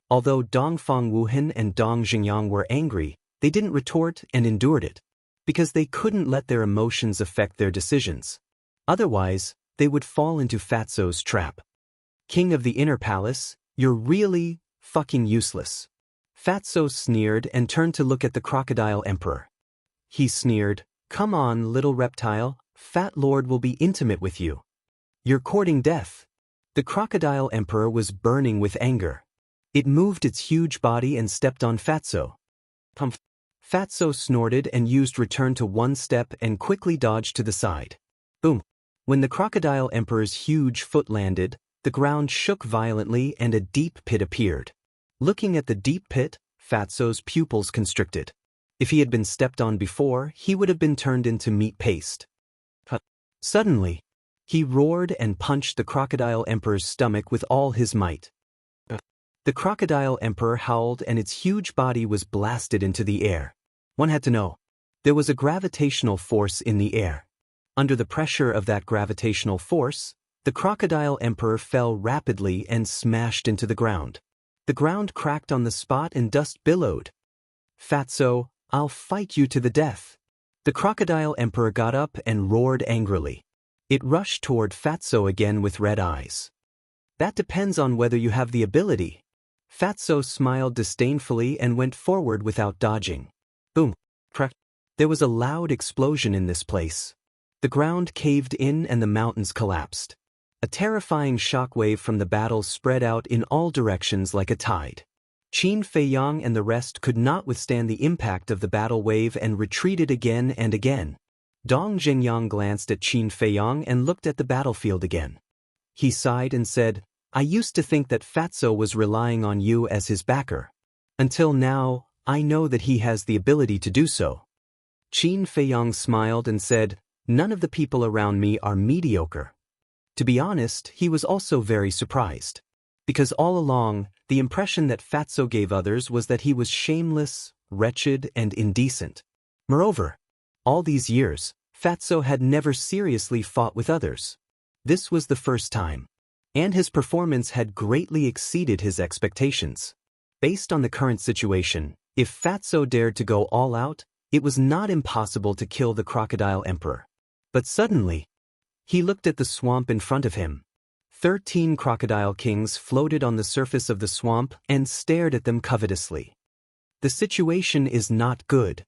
Although Dongfang Wuhan and Dong Xingyang were angry, they didn't retort and endured it, because they couldn't let their emotions affect their decisions. Otherwise, they would fall into Fatso's trap. "King of the Inner Palace, you're really fucking useless." Fatso sneered and turned to look at the Crocodile Emperor. He sneered, "Come on, little reptile, Fat Lord will be intimate with you. You're courting death." The Crocodile Emperor was burning with anger. It moved its huge body and stepped on Fatso. Pumph. Fatso snorted and used return to one step and quickly dodged to the side. Boom. When the Crocodile Emperor's huge foot landed, the ground shook violently and a deep pit appeared. Looking at the deep pit, Fatso's pupils constricted. If he had been stepped on before, he would have been turned into meat paste. Suddenly, he roared and punched the Crocodile Emperor's stomach with all his might. The Crocodile Emperor howled and its huge body was blasted into the air. One had to know. There was a gravitational force in the air. Under the pressure of that gravitational force, the Crocodile Emperor fell rapidly and smashed into the ground. The ground cracked on the spot and dust billowed. "Fatso, I'll fight you to the death." The Crocodile Emperor got up and roared angrily. It rushed toward Fatso again with red eyes. "That depends on whether you have the ability." Fatso smiled disdainfully and went forward without dodging. Boom. Crack. There was a loud explosion in this place. The ground caved in and the mountains collapsed. A terrifying shockwave from the battle spread out in all directions like a tide. Qin Feiyang and the rest could not withstand the impact of the battle wave and retreated again and again. Dong Xingyang glanced at Qin Feiyang and looked at the battlefield again. He sighed and said, "I used to think that Fatso was relying on you as his backer. Until now, I know that he has the ability to do so." Qin Feiyang smiled and said, "None of the people around me are mediocre." To be honest, he was also very surprised. Because all along, the impression that Fatso gave others was that he was shameless, wretched, and indecent. Moreover, all these years, Fatso had never seriously fought with others. This was the first time. And his performance had greatly exceeded his expectations. Based on the current situation, if Fatso dared to go all out, it was not impossible to kill the Crocodile Emperor. But suddenly, he looked at the swamp in front of him. 13 crocodile kings floated on the surface of the swamp and stared at them covetously. The situation is not good.